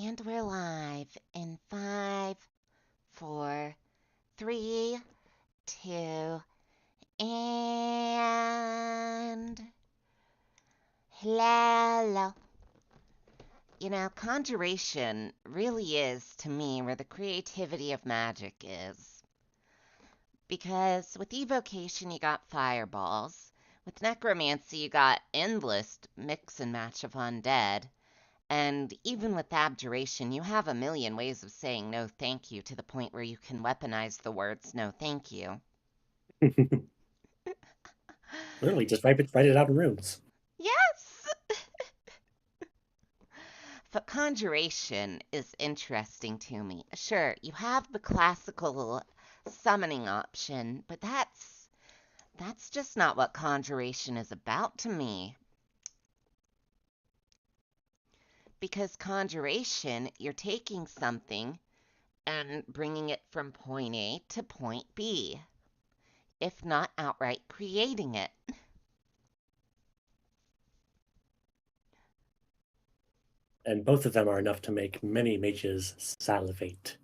And we're live in 5, 4, 3, 2, and hello. You know, conjuration really is, to me, where the creativity of magic is. Because with evocation, you got fireballs. With necromancy, you got endless mix and match of undead. And even with abjuration, you have a million ways of saying no thank you to the point where you can weaponize the words no thank you. Literally, just write it out in runes. Yes! But conjuration is interesting to me. Sure, you have the classical summoning option, but that's just not what conjuration is about to me. Because conjuration, you're taking something and bringing it from point A to point B, if not outright creating it. And both of them are enough to make many mages salivate.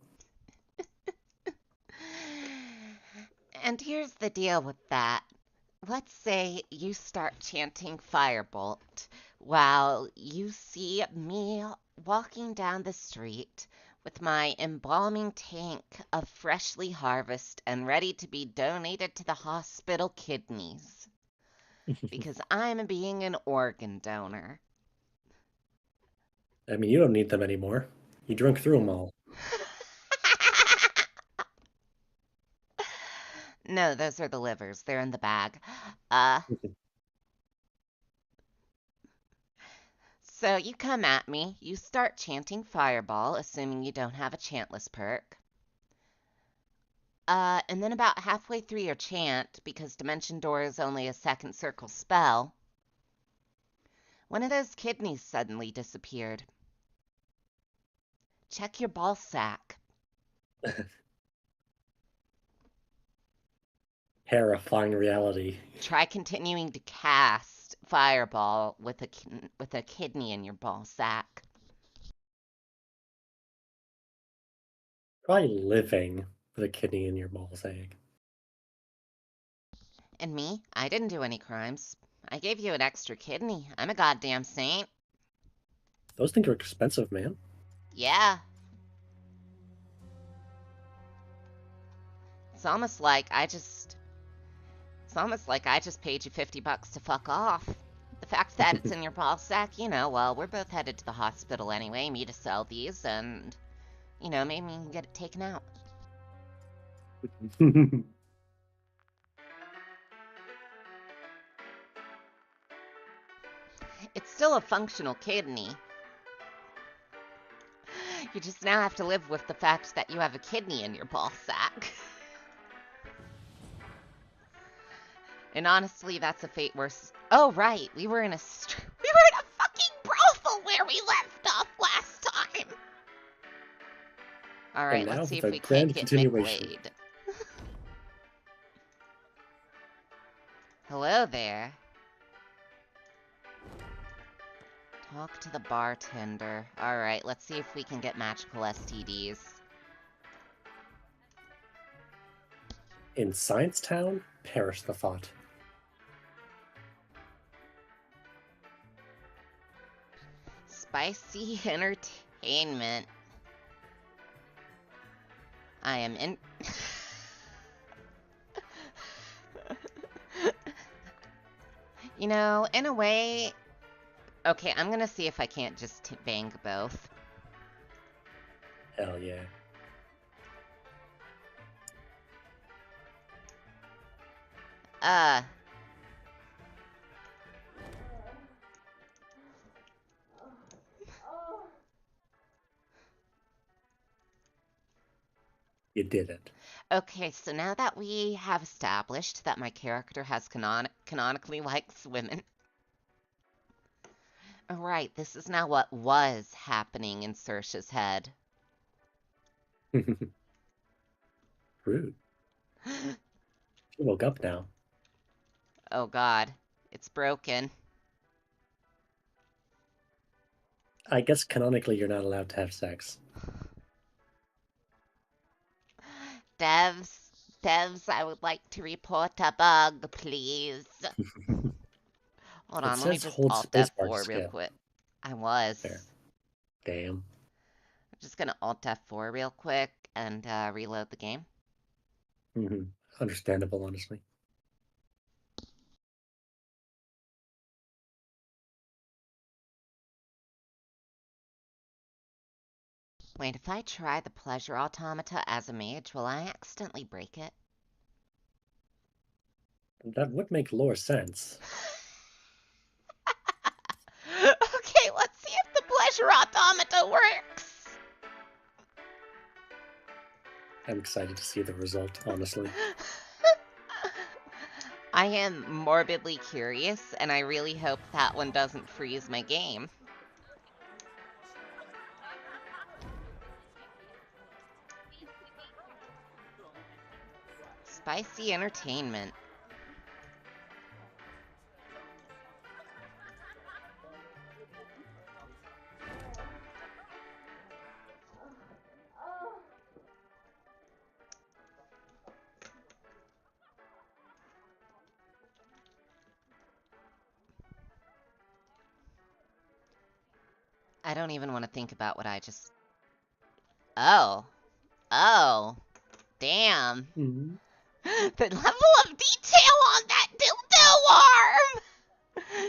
And here's the deal with that. Let's say you start chanting Firebolt while you see me walking down the street with my embalming tank of freshly harvested and ready to be donated to the hospital kidneys because I'm being an organ donor. I mean, you don't need them anymore. You drunk through them all. No, those are the livers. They're in the bag. Uh, so you come at me, you start chanting Fireball, assuming you don't have a chantless perk. And then about halfway through your chant, because Dimension Door is only a second circle spell, one of those kidneys suddenly disappeared. Check your ball sack. Terrifying reality. Try continuing to cast Fireball with a kidney in your ball sack. Probably living with a kidney in your ball's egg. And me, I didn't do any crimes. I gave you an extra kidney. I'm a goddamn saint. Those things are expensive, man. Yeah. It's almost like I just paid you $50 to fuck off. The fact that it's in your ball sack, well, we're both headed to the hospital anyway, me to sell these, and, maybe we can get it taken out. It's still a functional kidney. You just now have to live with the fact that you have a kidney in your ball sack. And honestly, that's a fate worse. Oh, right, we were in a fucking brothel where we left off last time. All And right, now let's see with if a we can't grand get continuation. McWade. Hello there. Talk to the bartender. All right, let's see if we can get magical STDs. In Science Town, perish the thought. Spicy entertainment. I am in. In a way. Okay, I'm gonna see if I can't just bang both. Hell yeah. You did it. Okay, so now that we have established that my character has canonically likes women. Alright, this is now what was happening in Saoirse's head. Rude. She woke up now. Oh god, it's broken. I guess canonically you're not allowed to have sex. Devs, I would like to report a bug, please. Hold It on, let me says just hold Alt spacebar to F4 real skip. quick. I was. There. Damn. I'm just gonna Alt F4 real quick and reload the game. Understandable, honestly. Wait, if I try the pleasure automata as a mage, will I accidentally break it? That would make lore sense. Okay, let's see if the pleasure automata works. I'm excited to see the result, honestly. I am morbidly curious, and I really hope that one doesn't freeze my game. Spicy entertainment. I don't even want to think about what I just... Oh. Oh. Damn. Mm-hmm. The level of detail on that dildo arm!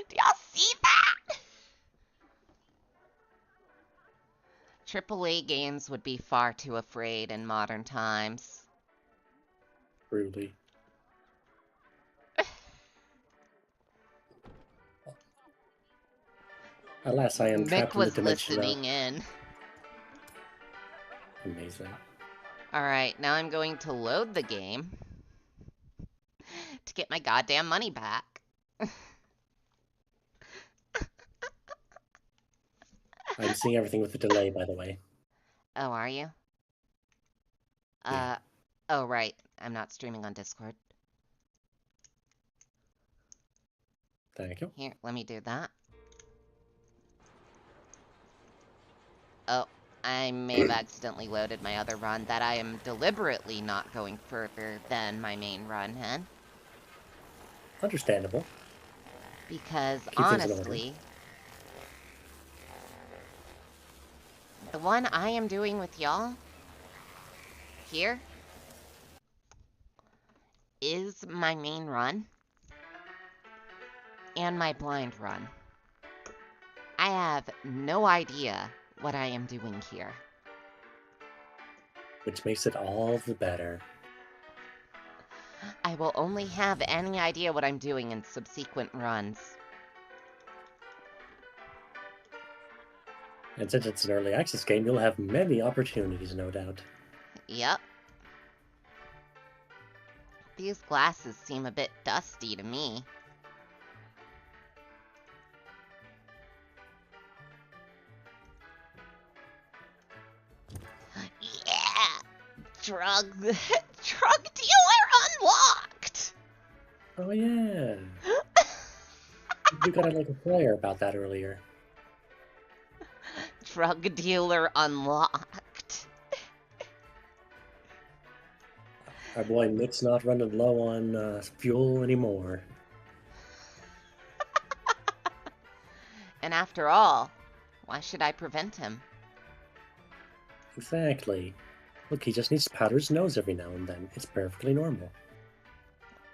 Do y'all see that? AAA games would be far too afraid in modern times. Truly. Alas, I am Mick trapped in the was dimension of... listening in. Amazing. Alright, now I'm going to load the game to get my goddamn money back. I'm seeing everything with a delay, by the way. Oh, are you? Yeah. Oh, right. I'm not streaming on Discord. Thank you. Here, let me do that. Oh, I may have accidentally loaded my other run that I am deliberately not going further than my main run, hen. Understandable. Because Keep things in order. honestly, the one I am doing with y'all here is my main run and my blind run. I have no idea what I am doing here. Which makes it all the better. I will only have any idea what I'm doing in subsequent runs. And since it's an early access game, you'll have many opportunities, no doubt. Yep. These glasses seem a bit dusty to me. Yeah! Drug dealer unlocked! Oh yeah! We got like a flyer about that earlier. Drug dealer unlocked. Our boy Mick's not running low on fuel anymore. And after all, why should I prevent him? Exactly. Look, he just needs to powder his nose every now and then. It's perfectly normal.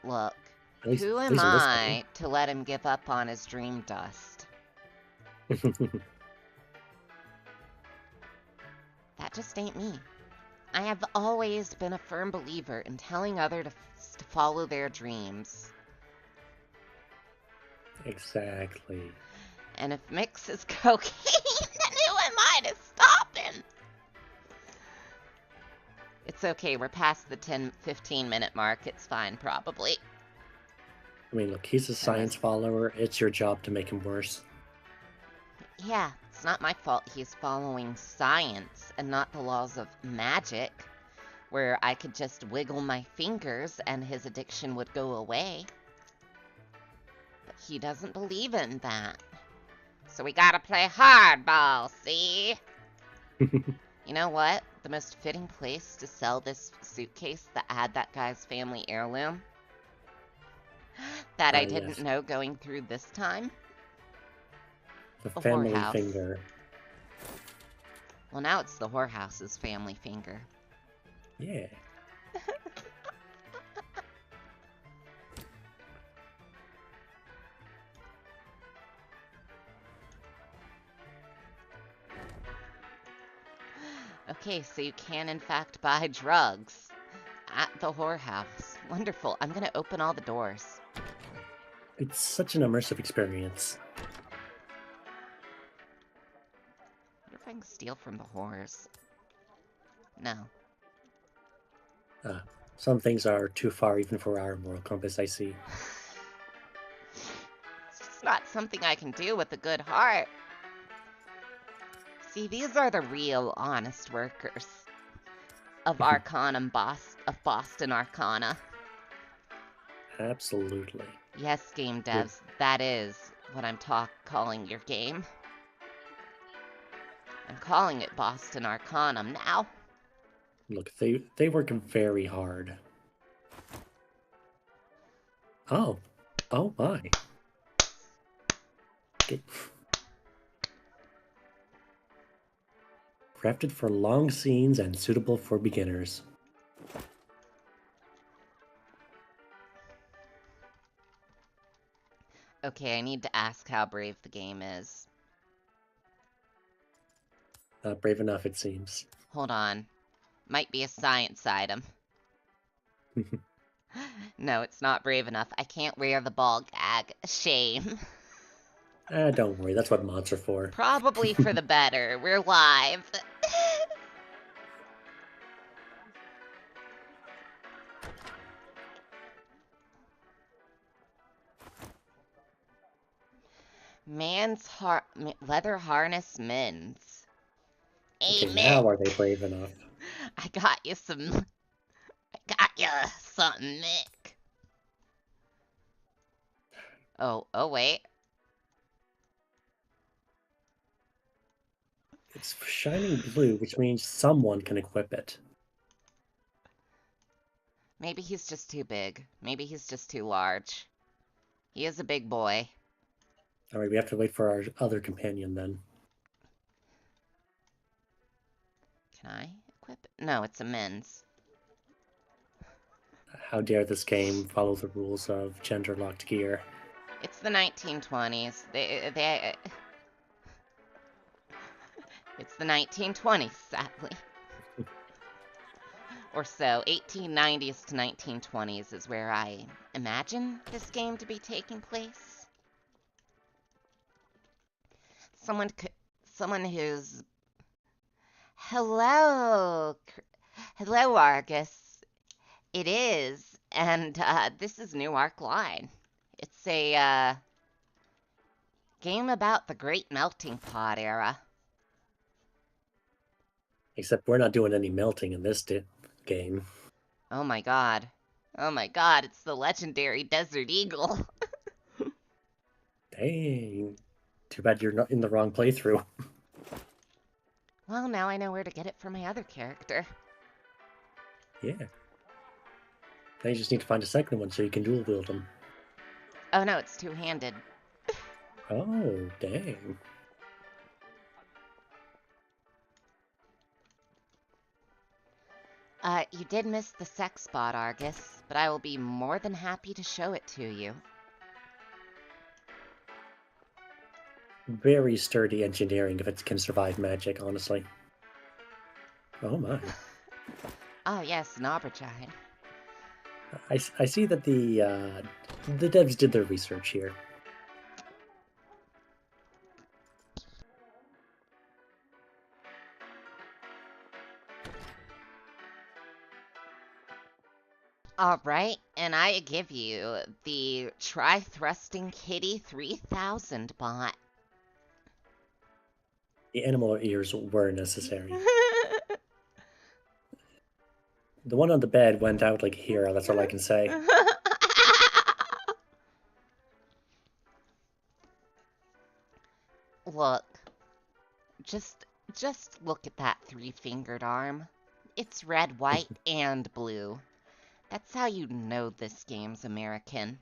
Look, At least, who at am least in this I to let him give up on his dream dust? game. That just ain't me. I have always been a firm believer in telling others to follow their dreams. Exactly. And if Mix is cocaine, then who am I to stop him? It's okay, we're past the 15 minute mark. It's fine, probably. I mean, look, he's a science follower. It's your job to make him worse. Yeah, it's not my fault he's following science and not the laws of magic, where I could just wiggle my fingers and his addiction would go away. But he doesn't believe in that. So we gotta play hardball, see? You know what? The most fitting place to sell this suitcase that had that guy's family heirloom that I didn't Yes. know going through this time? The The family whorehouse. finger. Well, now it's the whorehouse's family finger. Yeah. Okay, so you can in fact buy drugs at the whorehouse. Wonderful. I'm gonna open all the doors. It's such an immersive experience. I wonder if I can steal from the whores. No. Some things are too far even for our moral compass, I see. It's just not something I can do with a good heart. See, these are the real honest workers of of Boston Arcana. Absolutely. Yes, game devs, that is what I'm calling your game. I'm calling it Boston Arcanum now. Look, they work very hard. Oh. Oh my. Okay. Crafted for long scenes and suitable for beginners. Okay, I need to ask how brave the game is. Not brave enough, it seems. Hold on. Might be a science item. No, it's not brave enough. I can't wear the ball gag. Shame. Don't worry, that's what mods are for. Probably for the better. We're live. Leather harness mins. Okay, Amen. now are they brave enough? I got you something, Nick. Oh, wait. It's shining blue, which means someone can equip it. Maybe he's just too big. Maybe he's just too large. He is a big boy. Alright, we have to wait for our other companion then. Can I equip it? No, it's a men's. How dare this game follow the rules of gender-locked gear? It's the 1920s. It's the 1920s, sadly. Or so. 1890s to 1920s is where I imagine this game to be taking place. Someone who's... Hello, Argus. It is, and this is New Arc Line. It's a game about the Great Melting Pot era. Except we're not doing any melting in this game. Oh my god. Oh my god, it's the legendary Desert Eagle. Dang. Too bad you're not in the wrong playthrough. Well, now I know where to get it for my other character. Yeah. Now you just need to find a second one so you can dual wield them. Oh no, it's two-handed. Oh, dang. You did miss the sex spot, Argus, but I will be more than happy to show it to you. Very sturdy engineering if it can survive magic, honestly. Oh my. Oh yes, an aubergine. I see that the devs did their research here. Alright, and I give you the Tri-Thrusting Kitty 3000 bot. The animal ears were necessary. The one on the bed went out like a hero, that's all I can say. Look, just look at that three-fingered arm. It's red, white, and blue. That's how you know this game's American.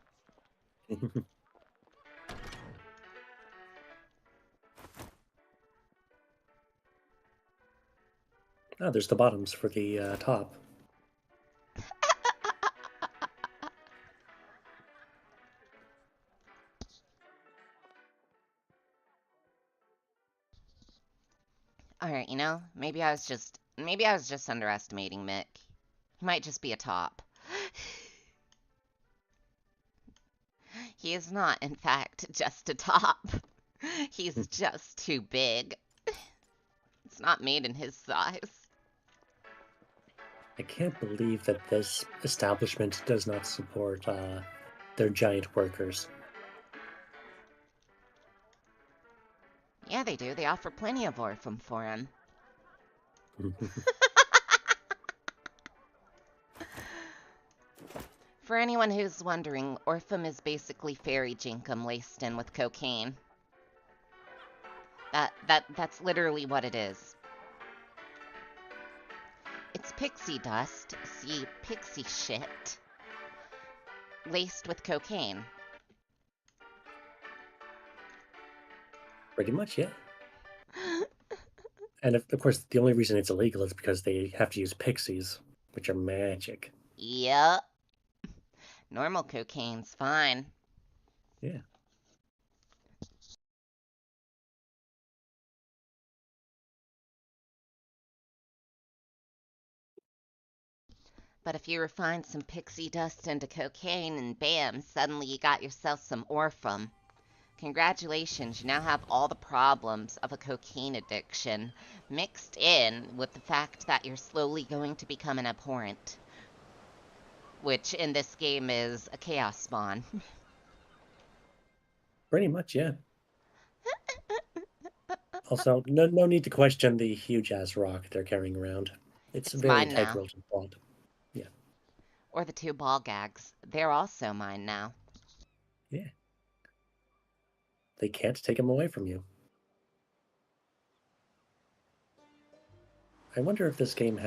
Oh, there's the bottoms for the top. Alright, you know, maybe I was just underestimating Mick. He might just be a top. He is not, in fact, just a top. He's just too big. It's not made in his size. I can't believe that this establishment does not support their giant workers. Yeah, they do. They offer plenty of Orphan for him. For anyone who's wondering, Orphan is basically fairy jinkum laced in with cocaine. That's literally what it is. It's pixie dust, see, pixie shit, laced with cocaine. Pretty much, yeah. And of course, the only reason it's illegal is because they have to use pixies, which are magic. Yep. Normal cocaine's fine. Yeah. But if you refine some pixie dust into cocaine and bam, suddenly you got yourself some Orphan. Congratulations, you now have all the problems of a cocaine addiction mixed in with the fact that you're slowly going to become an abhorrent. Which in this game is a chaos spawn. Pretty much, yeah. Also, no need to question the huge-ass rock they're carrying around. It's very mine now. integral to the plot. Yeah. Or the two ball gags. They're also mine now. Yeah. They can't take them away from you. I wonder if this game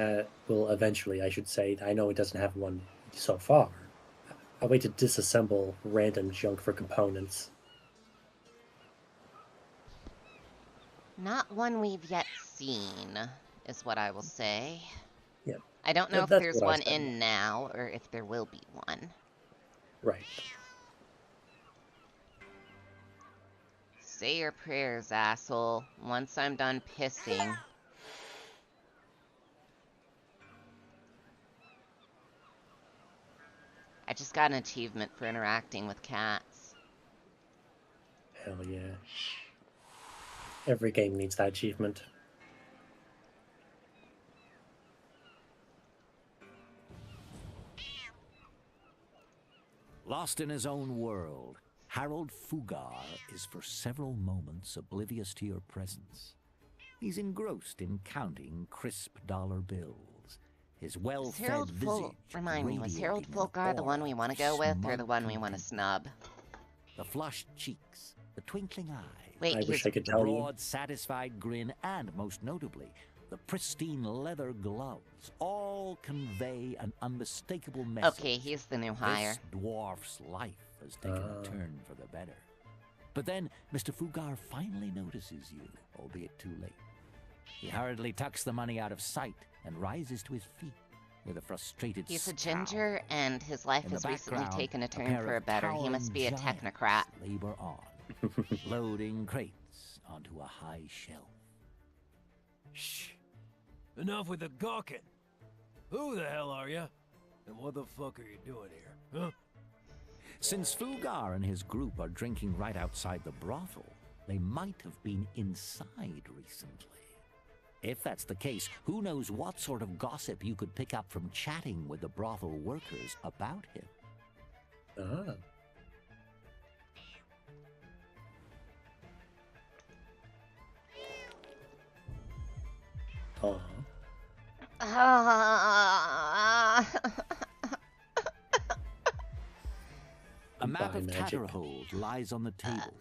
will eventually, I should say, I know it doesn't have one so far, a way to disassemble random junk for components. Not one we've yet seen, is what I will say. Yeah. I don't know if there's one in now, or if there will be one. Right. Say your prayers, asshole. Once I'm done pissing. I just got an achievement for interacting with cats. Hell yeah. Every game needs that achievement. Lost in his own world, Harold Fugar is for several moments oblivious to your presence. He's engrossed in counting crisp dollar bills. His well-fed visage remind me, was Harold Fugar the one we want to go with, or the one we want to snub? The flushed cheeks, the twinkling eyes. Wait, I wish I could tell you. The broad, satisfied grin, and most notably, the pristine leather gloves all convey an unmistakable message. Okay, he's the new hire. This dwarf's life has taken a turn for the better. But then Mr. Fugar finally notices you, albeit too late. He hurriedly tucks the money out of sight and rises to his feet with a frustrated He's a scowl. ginger, and his life has recently taken a turn for a better. He must be a technocrat. Labor on, loading crates onto a high shelf. Shh. Enough with the gawking. Who the hell are you? And what the fuck are you doing here, huh? Since Fugar and his group are drinking right outside the brothel, they might have been inside recently. If that's the case, who knows what sort of gossip you could pick up from chatting with the brothel workers about him. Ah. A map of magic. Tatterhold lies on the table.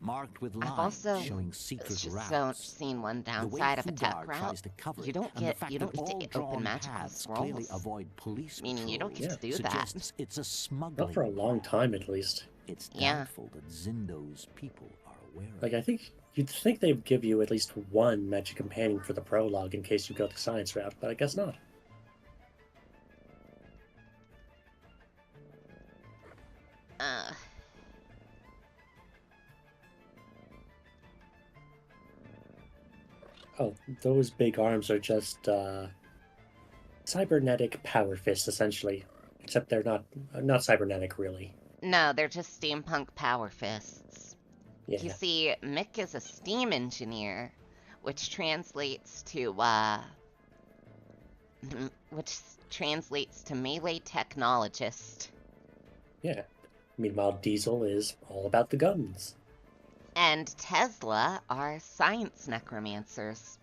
marked with I've lines also showing secret just routes. seen one The way downside of a Fugar tech route. tries to cover You it, don't and the get fact you don't that all get to open drawn magical paths clearly scrolls. avoid police Meaning you don't get patrols, to do that. suggests it's a smuggling. Not for a long route. time, at least. It's Yeah. doubtful that Zindo's people are aware of Like, it. I think you'd think they'd give you at least one magic companion for the prologue in case you go the science route, but I guess not. Oh, those big arms are just cybernetic power fists, essentially. Except they're not cybernetic, really. No, they're just steampunk power fists. You Yeah, see, Mick is a steam engineer, which translates to melee technologist. yeah. Meanwhile, Diesel is all about the guns. And Tesla are science necromancers.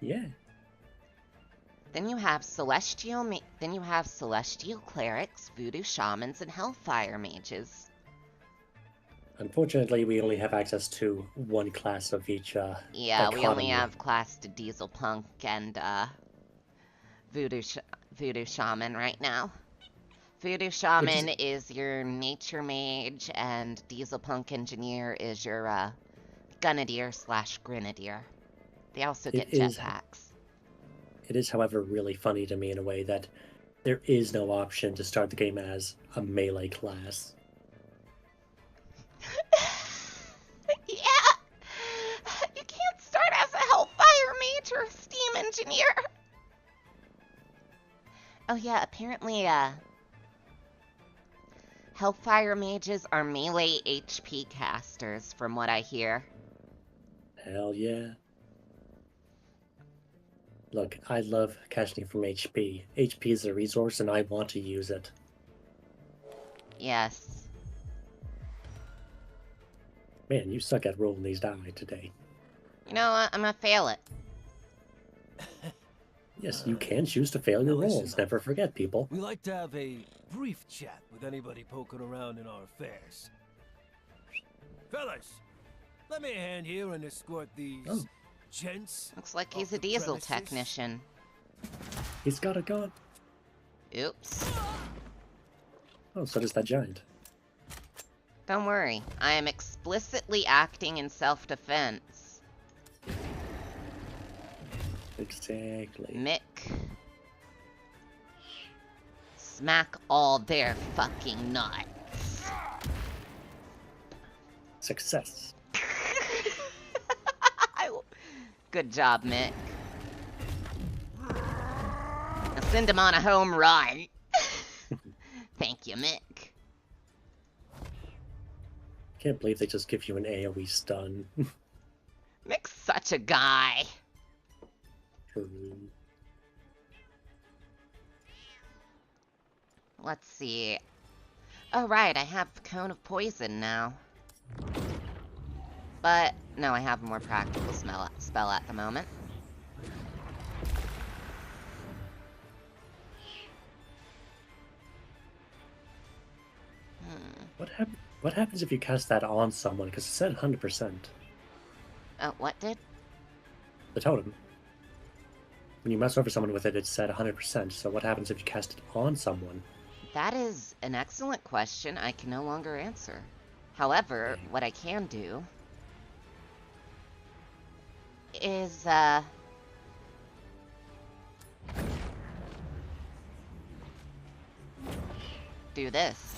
Yeah. Then you have celestial clerics, voodoo shamans, and hellfire mages. Unfortunately, we only have access to one class of each Yeah, we only dichotomy. have class to diesel punk and voodoo shaman right now. Voodoo shaman is your nature mage, and diesel punk engineer is your gunadier/grenadier. They also get jetpacks. It is, however, really funny to me in a way that there is no option to start the game as a melee class. Yeah! You can't start as a hellfire mage or a steam engineer. Oh yeah, apparently, hellfire mages are melee HP casters, from what I hear. Hell yeah. Look, I love casting from HP. HP is a resource and I want to use it. Yes. Man, you suck at rolling these die today. You know what? I'm gonna fail it. Yes, you can choose to fail your Listen. rolls. Never forget, people. We like to have a brief chat with anybody poking around in our affairs. Fellas, let me a hand here and escort these gents. Looks like off he's a the diesel premises. technician. He's got a gun. Oops. Oh, so does that giant. Don't worry, I am explicitly acting in self-defense. Exactly. Mick. Smack all their fucking nuts. Success. Good job, Mick. Now send him on a home run. Thank you, Mick. Can't believe they just give you an AoE stun. Mick's such a guy. Let's see. Oh, right, I have Cone of Poison now. But, no, I have a more practical spell at the moment. What happens if you cast that on someone? Because it said 100%. Oh, what did? The totem. When you mouse over someone with it, it said 100%. So what happens if you cast it on someone? That is an excellent question I can no longer answer. However, what I can do is, do this.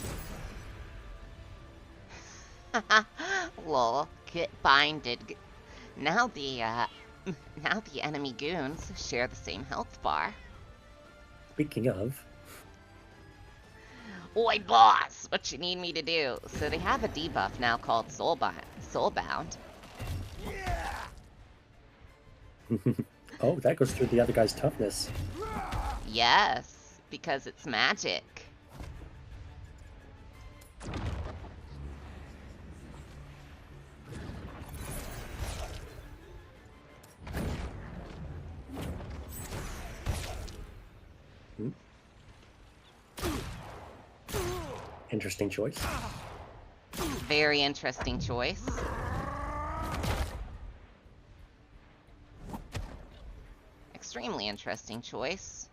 Lol, get binded. Now the enemy goons share the same health bar. Speaking of, Oi, boss! What you need me to do? So they have a debuff now called Soulbound. oh, that goes through the other guy's toughness. Yes, because it's magic. Interesting choice. Very interesting choice. Extremely interesting choice.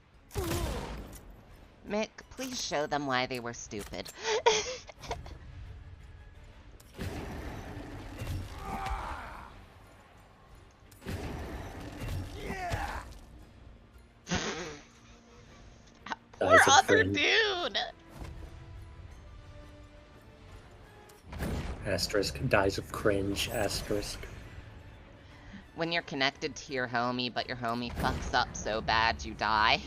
Mick, please show them why they were stupid. Poor other dude! Asterisk, dies of cringe, asterisk. When you're connected to your homie, but your homie fucks up so bad you die.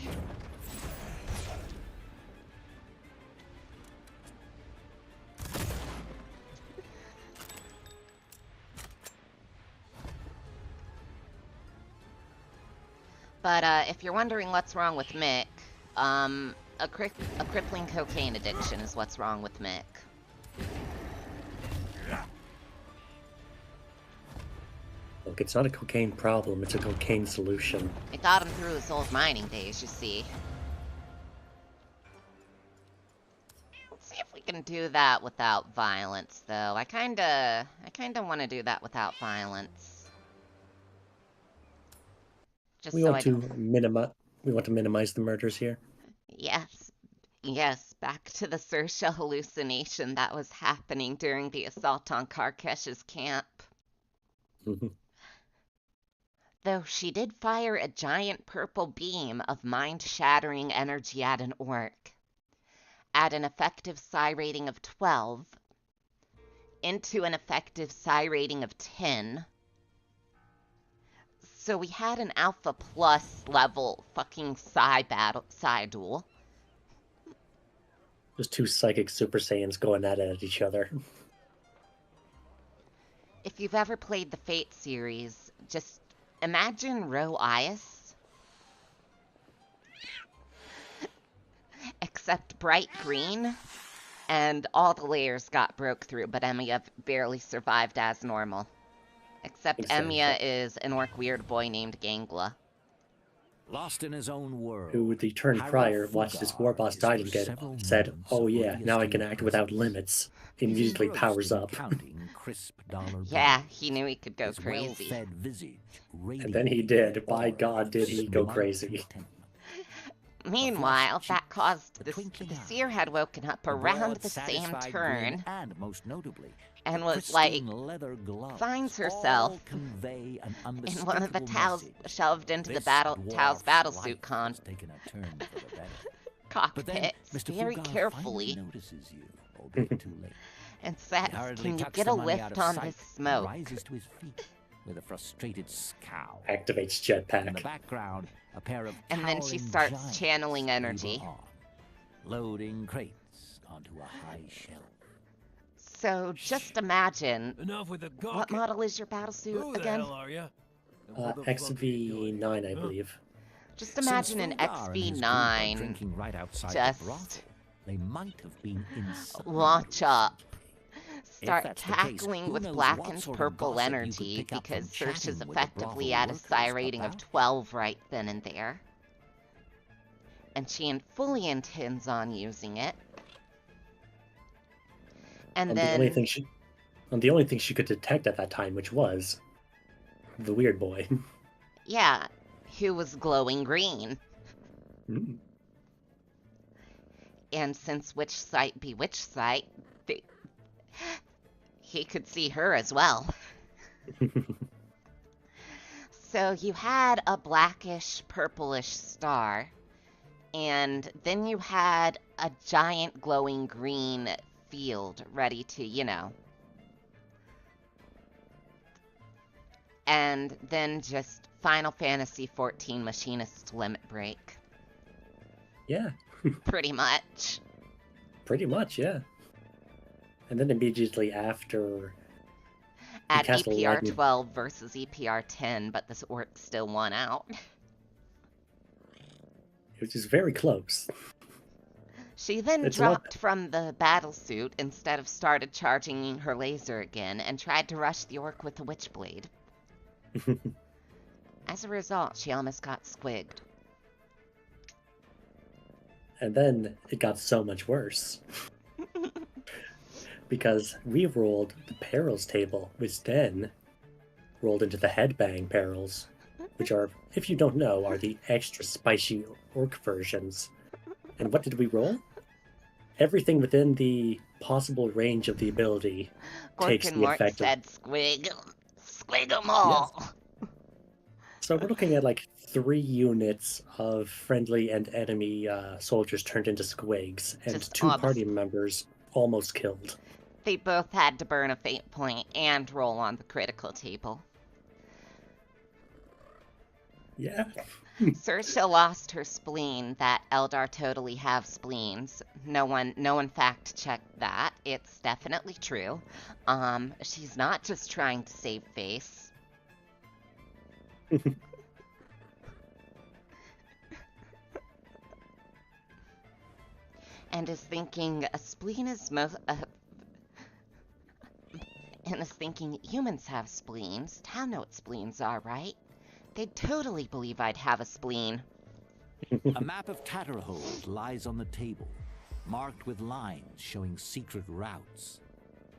But if you're wondering what's wrong with Mick, a crippling cocaine addiction is what's wrong with Mick. Look, it's not a cocaine problem, it's a cocaine solution. It got him through his old mining days, you see. Let's see if we can do that without violence, though. I kinda want to do that without violence. Just We so want to minimize the murders here. Yes, back to the Sersha hallucination that was happening during the assault on Karkesh's camp. Though she did fire a giant purple beam of mind-shattering energy at an orc, at an effective psi rating of 12, into an effective psi rating of 10. So we had an Alpha Plus level fucking psi duel. There's two psychic Super Saiyans going at it at each other. If you've ever played the Fate series, just imagine Ro Ice, except bright green, and all the layers got broke through, but Emiya barely survived as normal. Except Emiya is an orc weird boy named Gangla. Lost in his own world, who the turn prior watched his war boss die and said, "Oh yeah, now I can act without limits." Immediately powers up. Yeah, he knew he could go crazy. And then he did. By God, did he go crazy. Meanwhile, that caused the seer had woken up around the same turn and was like, finds herself in one of the Taos shoved into the Taos battlesuit cockpits very carefully and says, "Can you get a lift on this smoke?" With a frustrated scowl. Activates jetpack. In the background, a pair of and then she starts channeling energy. Loading crates onto a high shelf. So just imagine. Enough with the what model is your battlesuit again? Who the hell are you? XV9, I believe. Just imagine an XV9 right outside just the brothel, they might have been inside. Launch up. Start cackling with black and purple energy because Sersha's effectively at a psi rating of 12 right then and there. And she fully intends on using it. And then the only thing she could detect at that time, which was the weird boy. Yeah, who was glowing green. Mm. And since which sight be which sight, he could see her as well. So you had a blackish, purplish star, and then you had a giant glowing green field ready to, you know. And then just Final Fantasy XIV Machinist's Limit Break. Yeah. Pretty much. Pretty much, yeah. And then immediately after... At EPR 12 versus EPR 10, but this orc still won out. Which is very close. She then dropped from the battlesuit instead of started charging her laser again and tried to rush the orc with the witchblade. As a result, she almost got squigged. And then it got so much worse. because we rolled the perils table, which then rolled into the headbang perils, which are, if you don't know, are the extra spicy orc versions. And what did we roll? Everything within the possible range of the ability takes the Gorkenmort effect of... said squig. Squig 'em all. Yes. So we're looking at like 3 units of friendly and enemy soldiers turned into squigs, and Just 2 party members almost killed. They both had to burn a fate point and roll on the critical table. Yeah. Saoirse lost her spleen. That Eldar totally have spleens. No one fact checked that. It's definitely true. She's not just trying to save face. And is thinking a spleen is and is thinking humans have spleens. Town know what spleens are, right? They'd totally believe I'd have a spleen. A map of Tatterhold lies on the table, marked with lines showing secret routes.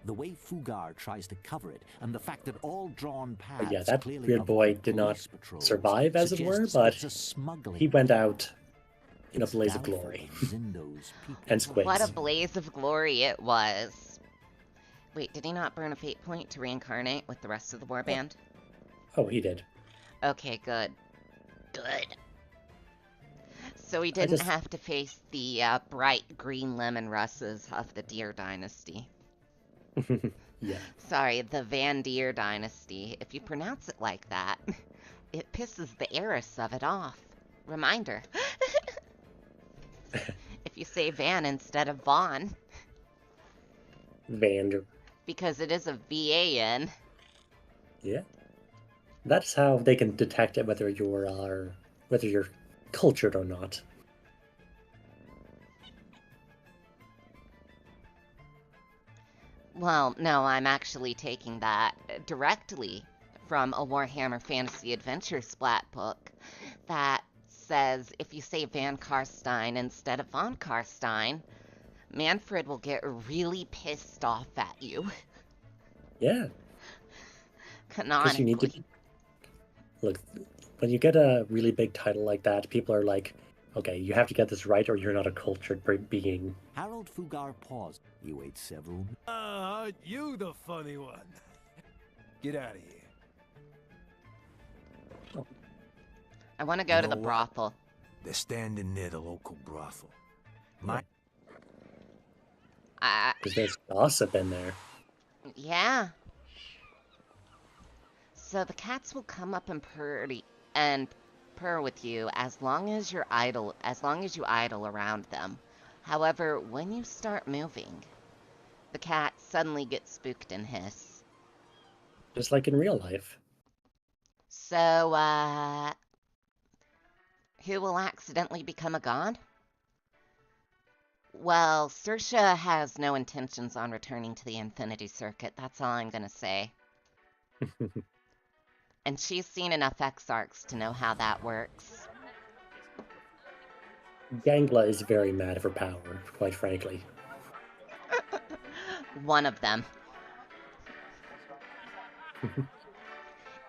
The way Fugar tries to cover it, and the fact that all drawn paths Yeah, that clearly weird boy avoid did not police patrols survive, as it were, suggests but there's a smuggling he went out in a It's blaze of doubtful glory. that Zindo's people- And squigs. What a blaze of glory it was. Wait, did he not burn a fate point to reincarnate with the rest of the warband? Oh, he did. Okay, good. Good. So he didn't have to face the bright green lemon russes of the Deer Dynasty. Yeah. Sorry, the Van Deer Dynasty. If you pronounce it like that, it pisses the heiress of it off. Reminder. If you say Van instead of Vaughn. Vander. Because it is a V-A-N. Yeah. That's how they can detect it, whether you're cultured or not. Well, no, I'm actually taking that directly from a Warhammer Fantasy Adventure splat book that says if you say Van Karstein instead of Von Karstein, Manfred will get really pissed off at you. Yeah. Because Canonically. you need to... Look, when you get a really big title like that, people are like, okay, you have to get this right or you're not a cultured being. Harold Fugar paused. You ate several. Aren't you the funny one? Get out of here. I want to go You to the know what? brothel. They're standing near the local brothel. Because there's gossip in there. Yeah. So the cats will come up and purr with you as long as you idle around them. However, when you start moving, the cats suddenly get spooked and hiss. Just like in real life. So, who will accidentally become a god? Well, Saoirse has no intentions on returning to the Infinity Circuit. That's all I'm gonna say. And she's seen enough Exarchs to know how that works. Gangla is very mad for power, quite frankly. One of them.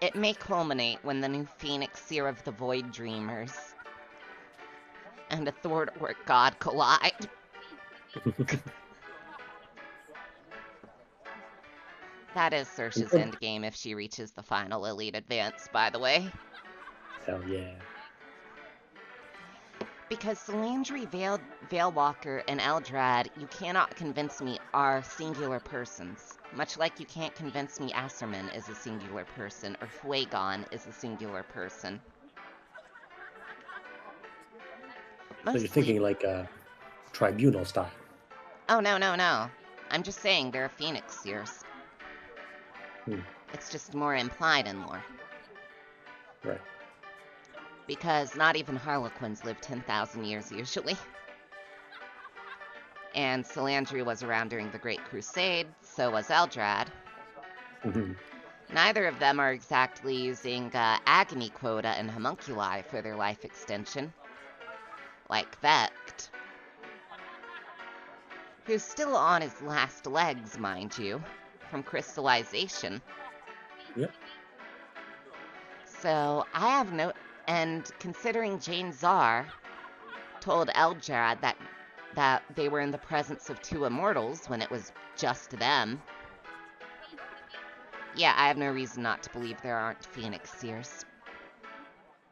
It may culminate when the new Phoenix Seer of the Void Dreamers and a Thordorc god collide. That is Saoirse's endgame if she reaches the final Elite Advance, by the way. Hell yeah. Because Salandri, Veilwalker, and Eldrad, you cannot convince me are singular persons. Much like you can't convince me Asserman is a singular person, or Fuegon is a singular person. So you're thinking like a tribunal style. Oh, no. I'm just saying they're Phoenix Seers. It's just more implied in lore. Right. Because not even Harlequins live 10,000 years usually. And Salandri was around during the Great Crusade, so was Eldrad. Neither of them are exactly using agony quota and homunculi for their life extension. Like Vect. who's still on his last legs, mind you, from crystallization. Yep. So I have no... And considering Jane Czar told Eldrad that they were in the presence of two immortals when it was just them, yeah, I have no reason not to believe there aren't Phoenix Seers.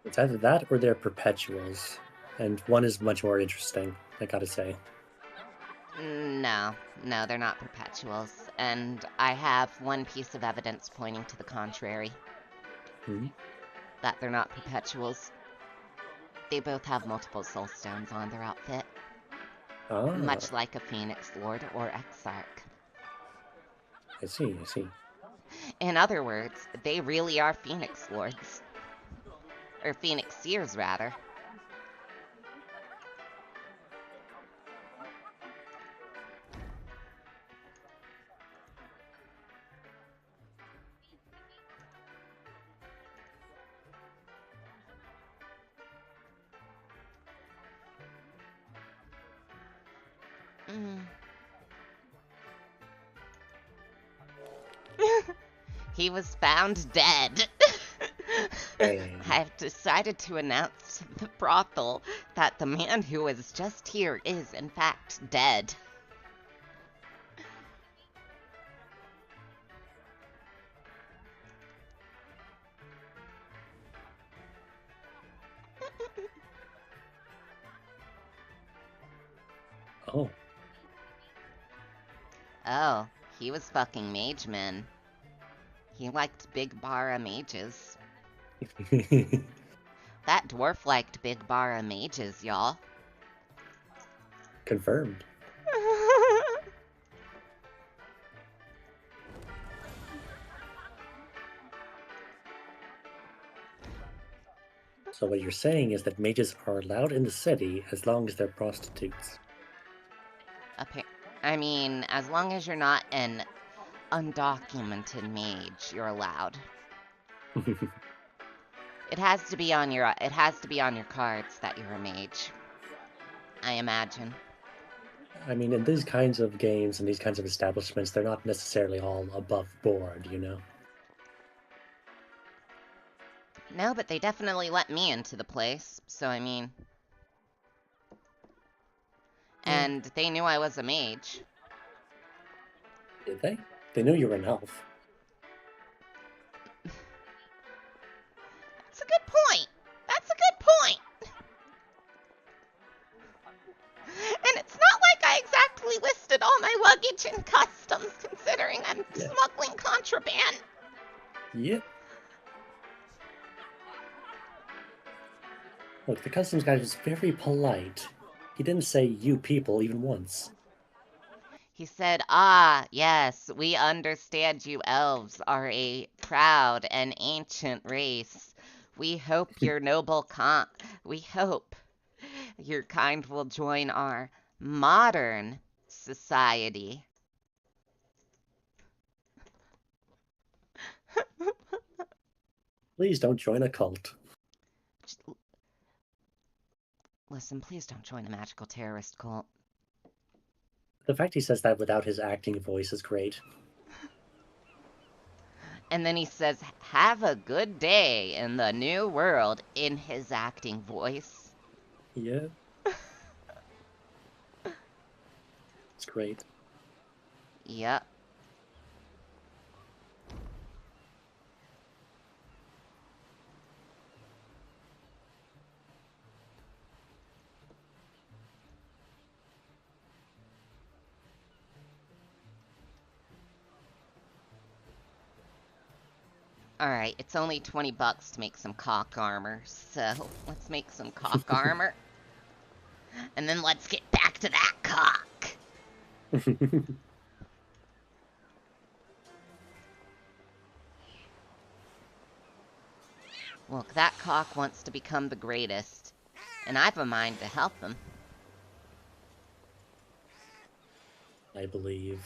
It's either that or they're perpetuals. And one is much more interesting, I gotta say. No, they're not perpetuals. And I have one piece of evidence pointing to the contrary. That they're not perpetuals. They both have multiple soul stones on their outfit. Ah, Much like a Phoenix Lord or Exarch. I see. In other words, they really are Phoenix Lords. Or Phoenix Seers, rather. He was found dead. I've decided to announce to the brothel that the man who was just here is, in fact, dead. Oh. Oh, he was fucking magemen. He liked big bara mages. That dwarf liked big bara mages, y'all. Confirmed. So what you're saying is that mages are allowed in the city as long as they're prostitutes. I mean, as long as you're not an undocumented mage, you're allowed. It has to be on your cards that you're a mage. I imagine. I mean, in these kinds of games and these kinds of establishments, they're not necessarily all above board, you know? No, but they definitely let me into the place, so I mean... And they knew I was a mage. Did they? They knew you were an elf. That's a good point! That's a good point! And it's not like I exactly listed all my luggage in customs, considering I'm smuggling contraband. Yep. Look, the customs guy was very polite. He didn't say "you people" even once. He said, "Ah, yes, we understand you elves are a proud and ancient race. We hope your we hope your kind will join our modern society." Please don't join a cult. Listen, please don't join a magical terrorist cult. The fact he says that without his acting voice is great. And then he says, "Have a good day in the new world," in his acting voice. Yeah. It's great. Yep. Alright, it's only $20 to make some cock armor, so let's make some cock armor. And then let's get back to that cock. Look, that cock wants to become the greatest, and I've a mind to help him. I believe.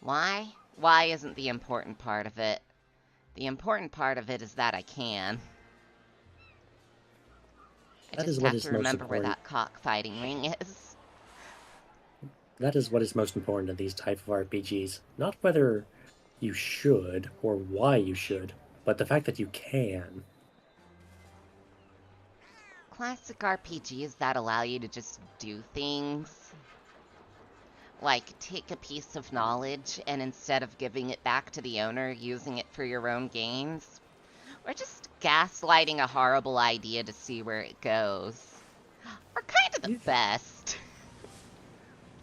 Why? Why isn't the important part of it? The important part of it is that I can. I That just is what have is to most remember where important. that cockfighting ring is. That is what is most important in these type of RPGs. Not whether you should or why you should, but the fact that you can. Classic RPGs that allow you to just do things. Like, take a piece of knowledge and instead of giving it back to the owner, using it for your own gains. Or just gaslighting a horrible idea to see where it goes. Are kind of the best.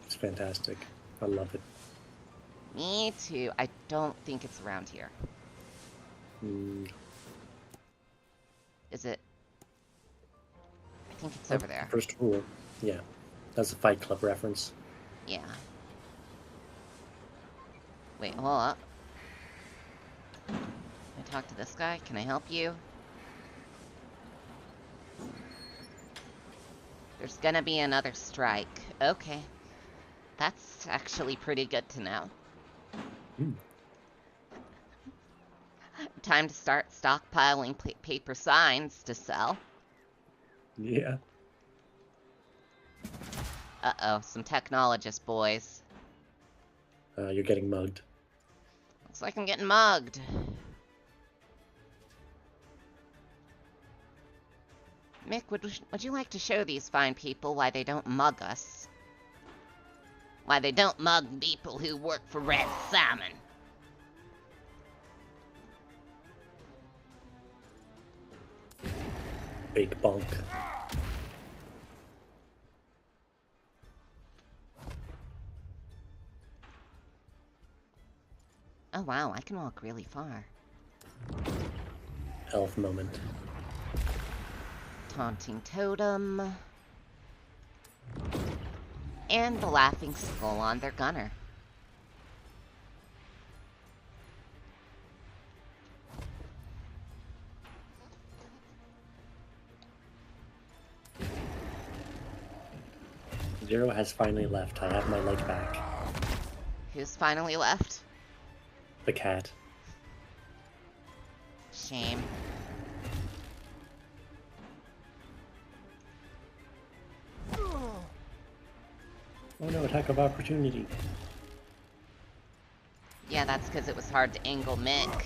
It's fantastic. I love it. Me too. I don't think it's around here. Is it? I think it's over there. First rule. Yeah. That's a Fight Club reference. Yeah. Wait, hold up. Can I talk to this guy? Can I help you? There's gonna be another strike. Okay. That's actually pretty good to know. Time to start stockpiling paper signs to sell. Yeah. Uh-oh, some technologist boys. You're getting mugged. Looks like I'm getting mugged. Mick, would you like to show these fine people why they don't mug us? Why they don't mug people who work for Red Salmon? Big bonk. Oh wow, I can walk really far. Elf moment. Taunting Totem. And the Laughing Skull on their gunner. Zero has finally left. I have my light back. Who's finally left? The cat. Shame. Oh no, attack of opportunity. Yeah, that's because it was hard to angle Mick.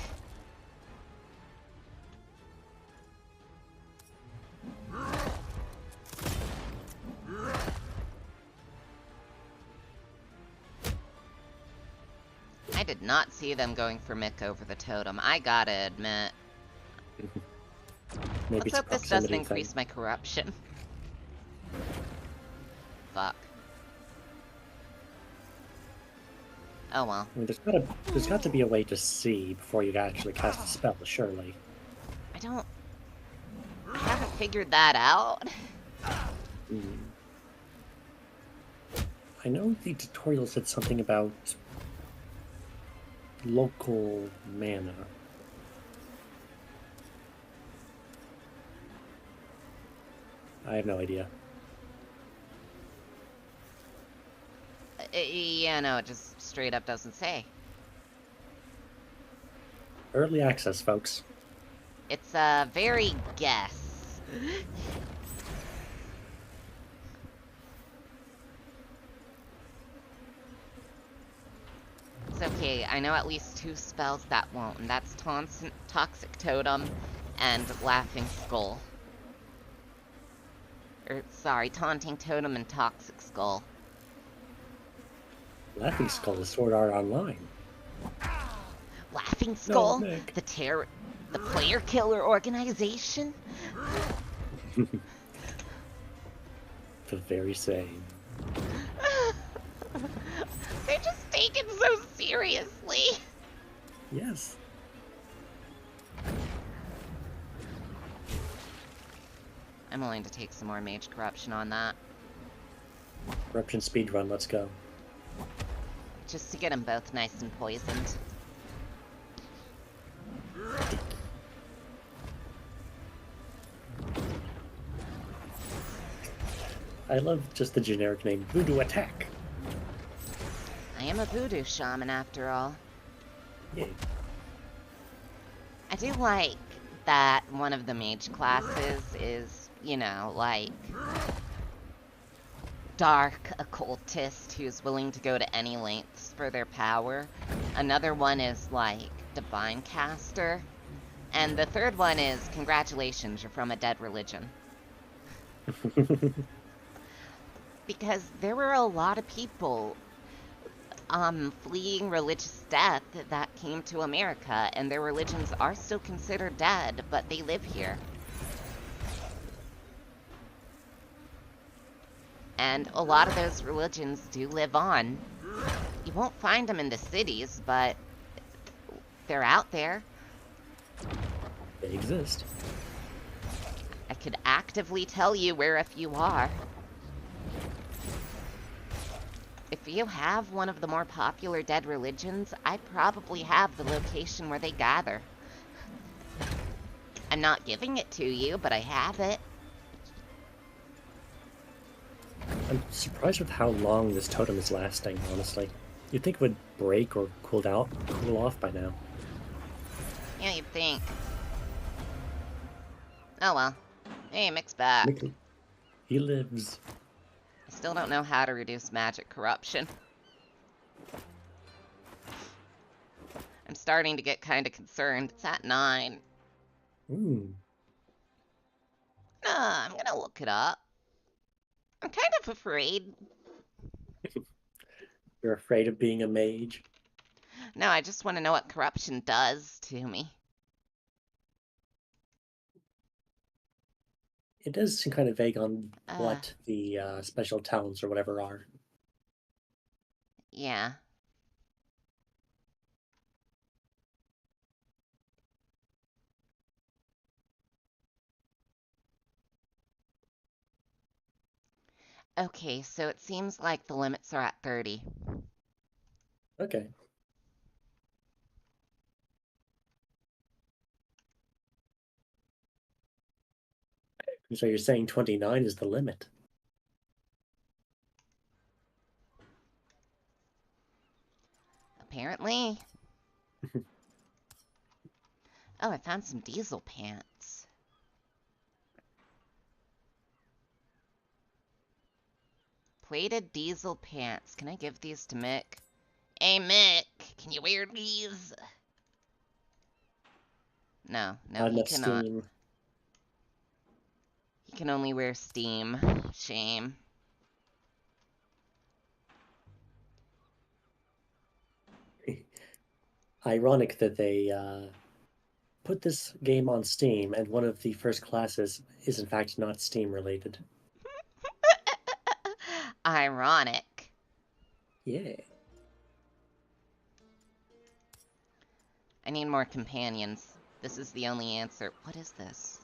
I did not see them going for Mick over the totem, I gotta admit. Maybe Let's hope this doesn't increase my corruption. Fuck. Oh well. I mean, there's got to be a way to see before you actually cast a spell, surely. I haven't figured that out. I know the tutorial said something about local mana. I have no idea. Yeah, no, it just straight up doesn't say. Early access, folks. It's a very guess. It's okay, I know at least 2 spells that won't, and that's Toxic Totem and Laughing Skull. Sorry, Taunting Totem and Toxic Skull. Laughing Skull is Sword Art Online. Laughing Skull? No, Nick. The player killer organization? The very same. They're just taken so seriously. Yes. I'm willing to take some more Mage Corruption on that. Corruption speedrun, let's go. Just to get them both nice and poisoned. I love just the generic name, Voodoo Attack. I am a voodoo shaman after all. Yay. I do like that one of the mage classes is you know, like dark occultist who's willing to go to any lengths for their power. Another one is like divine caster. And the third one is congratulations, you're from a dead religion. Because there were a lot of people fleeing religious death that came to America, and their religions are still considered dead, but they live here. And a lot of those religions do live on. You won't find them in the cities, but they're out there. They exist. I could actively tell you where a few are. If you have one of the more popular dead religions, I probably have the location where they gather. I'm not giving it to you, but I have it. I'm surprised with how long this totem is lasting, honestly. You'd think it would break or cool off by now. Yeah, you'd think. Oh well. Hey, Mick's back. Mickey, he lives. I still don't know how to reduce magic corruption. I'm starting to get kind of concerned. It's at 9. I'm gonna look it up. I'm kind of afraid. You're afraid of being a mage? No, I just want to know what corruption does to me. It does seem kind of vague on what the special talents or whatever are. Yeah. Okay, so it seems like the limits are at 30. Okay. So you're saying 29 is the limit? Apparently. Oh, I found some diesel pants. Plated diesel pants. Can I give these to Mick? Hey, Mick, can you wear these? No, Not he enough cannot. steam. He can only wear steam. Shame. Ironic that they put this game on Steam, and one of the first classes is in fact not Steam related. Ironic. Yeah. I need more companions. This is the only answer. What is this?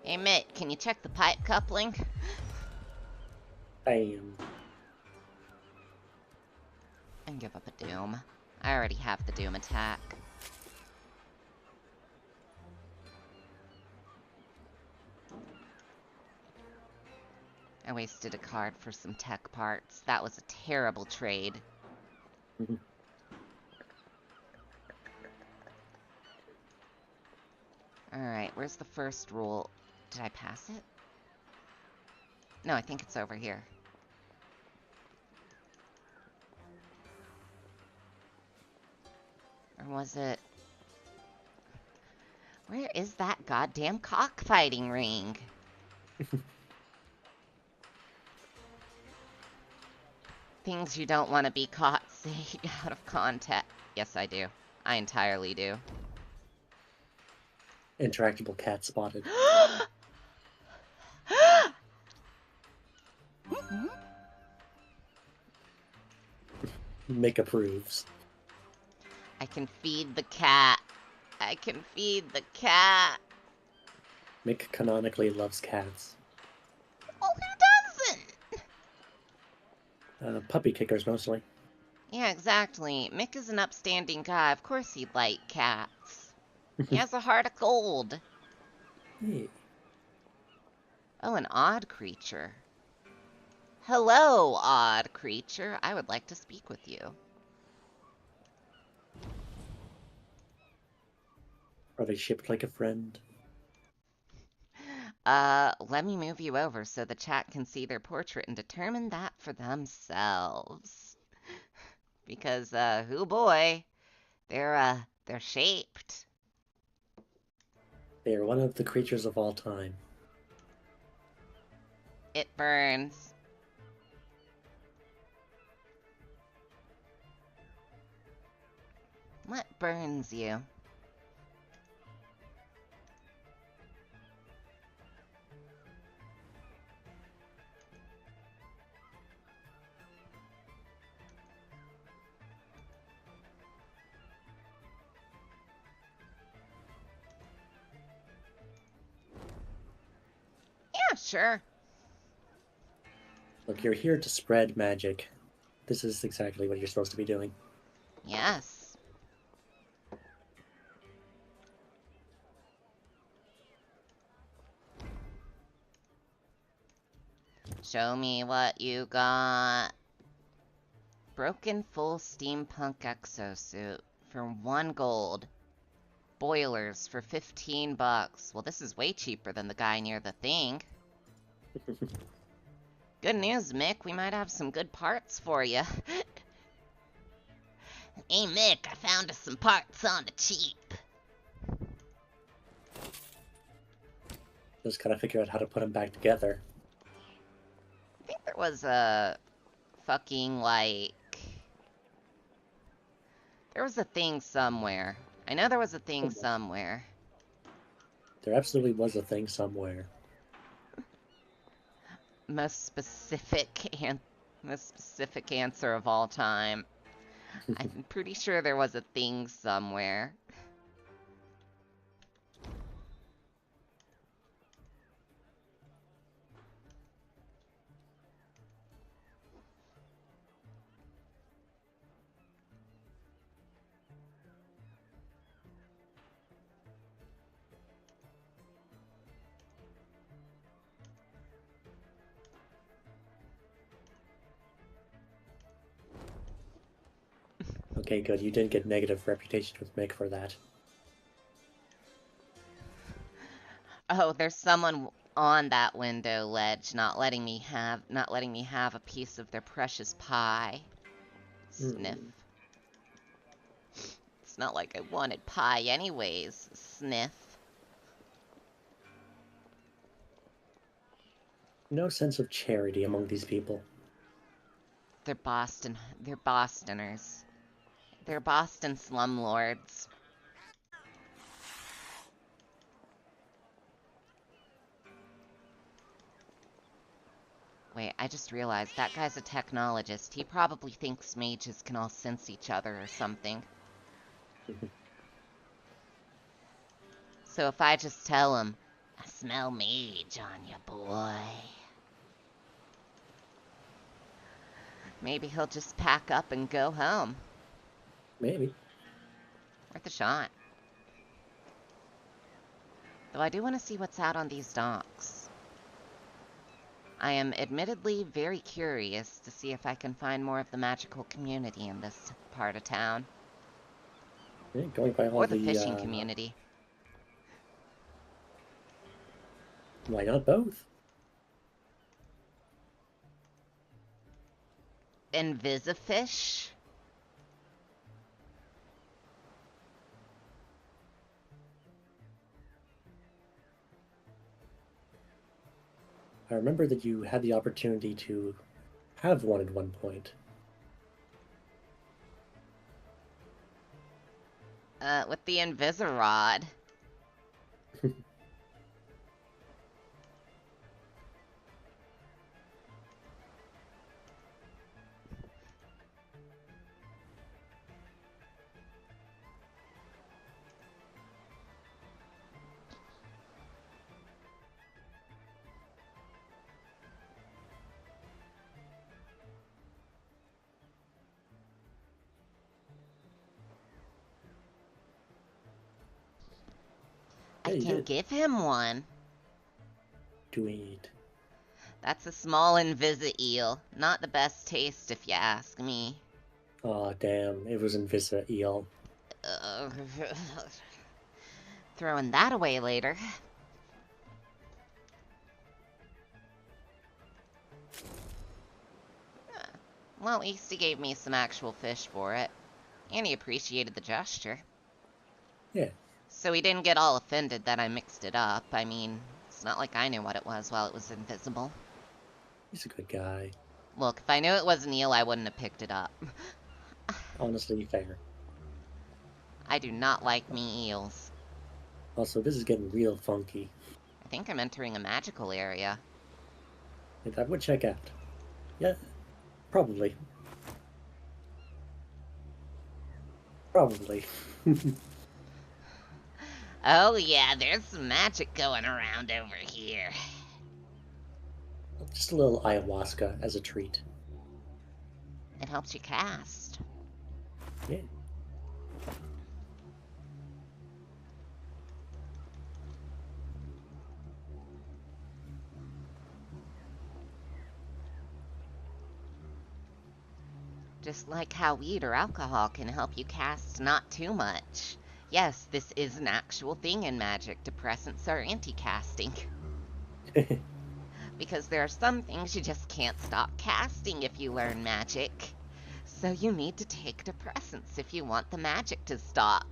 Hey, Mick, can you check the pipe coupling? Bam. And give up a Doom. I already have the Doom attack. I wasted a card for some tech parts. That was a terrible trade. Alright, where's the first rule? Did I pass it? No, I think it's over here. Or was it... Where is that goddamn cockfighting ring? Things you don't want to be caught saying out of context. Yes, I do. I entirely do. Interactable cat spotted. Mick approves. I can feed the cat. I can feed the cat. Mick canonically loves cats. Oh, who doesn't? Puppy kickers mostly. Yeah, exactly. Mick is an upstanding guy. Of course he'd like cats. He has a heart of gold. Yeah. Oh, an odd creature. Hello, odd creature. I would like to speak with you. Are they shaped like a friend? Let me move you over so the chat can see their portrait and determine that for themselves. Because, oh boy, they're shaped. They are one of the creatures of all time. It burns. What burns you? Yeah, sure. Look, you're here to spread magic. This is exactly what you're supposed to be doing. Yes. Show me what you got. Broken full steampunk exosuit for 1 gold. Boilers for 15 bucks. Well, this is way cheaper than the guy near the thing. Good news, Mick. We might have some good parts for you. Hey, Mick, I found us some parts on the cheap. Just gotta figure out how to put them back together. I think there was a fucking, like... There was a thing somewhere. I know there was a thing somewhere. There absolutely was a thing somewhere. Most specific answer of all time. I'm pretty sure there was a thing somewhere. Okay, good. You didn't get negative reputation with Mick for that. Oh, there's someone on that window ledge not letting me have a piece of their precious pie. Sniff. It's not like I wanted pie anyways. Sniff. No sense of charity among these people. They're Bostoners. They're Boston slumlords. Wait, I just realized that guy's a technologist. He probably thinks mages can all sense each other or something. So if I just tell him, I smell mage on you, boy. Maybe he'll just pack up and go home. Maybe. Worth a shot. Though I do want to see what's out on these docks. I am admittedly very curious to see if I can find more of the magical community in this part of town. Yeah, going by all Or the fishing community. Why not both? Invisifish? I remember that you had the opportunity to have one at one point. With the Invisirod. Yeah, I can give him one. Do eat. That's a small invisi-eel. Not the best taste, if you ask me. Aw, damn. It was Invisa Eel. throwing that away later. Well, at least he gave me some actual fish for it. And he appreciated the gesture. Yeah. So he didn't get all offended that I mixed it up. I mean, it's not like I knew what it was while it was invisible. He's a good guy. Look, if I knew it was an eel, I wouldn't have picked it up. Honestly, fair. I do not like me eels. Also, this is getting real funky. I think I'm entering a magical area. I would check out. Yeah, probably. Probably. Oh yeah, there's some magic going around over here. Just a little ayahuasca as a treat. It helps you cast. Yeah. Just like how weed or alcohol can help you cast not too much. Yes, this is an actual thing in magic. Depressants are anti-casting. Because there are some things you just can't stop casting if you learn magic. So you need to take depressants if you want the magic to stop.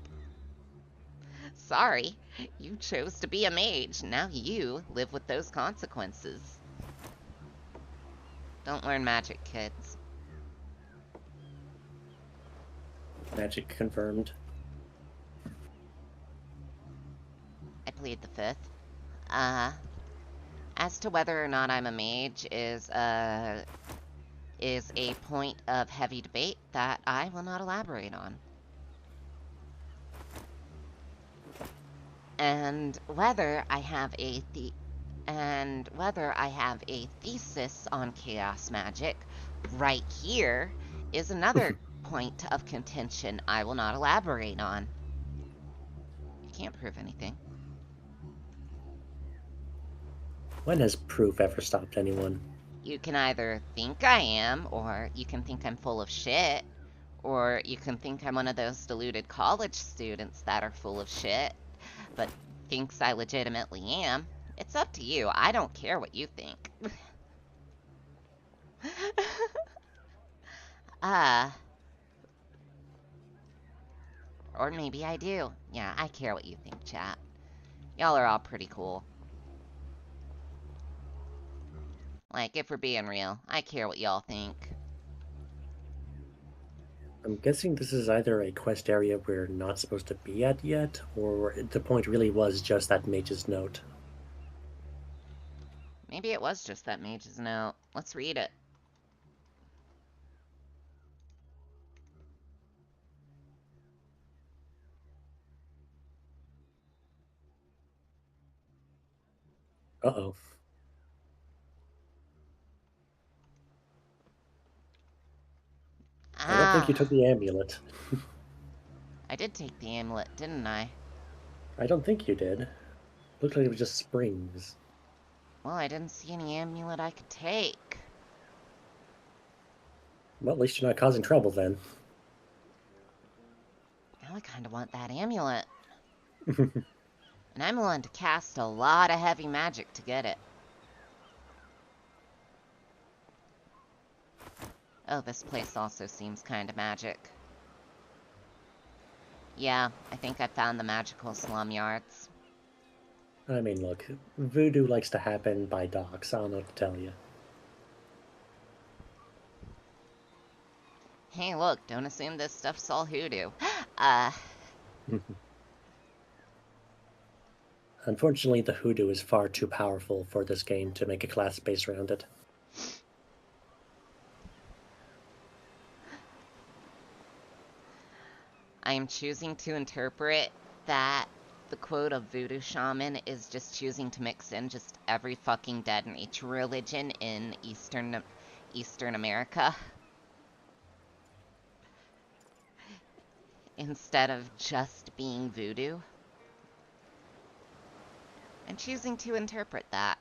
Sorry, you chose to be a mage. Now you live with those consequences. Don't learn magic, kids. Magic confirmed. I plead the fifth. As to whether or not I'm a mage is a point of heavy debate that I will not elaborate on. And whether I have a thesis on chaos magic right here is another point of contention I will not elaborate on. You can't prove anything. When has proof ever stopped anyone? You can either think I am, or you can think I'm full of shit, or you can think I'm one of those deluded college students that are full of shit, but thinks I legitimately am. It's up to you. I don't care what you think. Or maybe I do. Yeah, I care what you think, chat. Y'all are all pretty cool. Like, if we're being real, I care what y'all think. I'm guessing this is either a quest area we're not supposed to be at yet, or the point really was just that mage's note. Maybe it was just that mage's note. Let's read it. Uh-oh. I don't think you took the amulet. I did take the amulet, didn't I? I don't think you did. Looked like it was just springs. Well, I didn't see any amulet I could take. Well, at least you're not causing trouble then. Now I kind of want that amulet. And I'm willing to cast a lot of heavy magic to get it. Oh, this place also seems kind of magic. Yeah, I think I found the magical slumlords. I mean, look, voodoo likes to happen by docks. I don't know what to tell you. Hey, look, don't assume this stuff's all hoodoo. Unfortunately, the hoodoo is far too powerful for this game to make a class based around it. I am choosing to interpret that the quote of voodoo shaman is just choosing to mix in just every fucking dead nature religion in Eastern America. Instead of just being voodoo. I'm choosing to interpret that.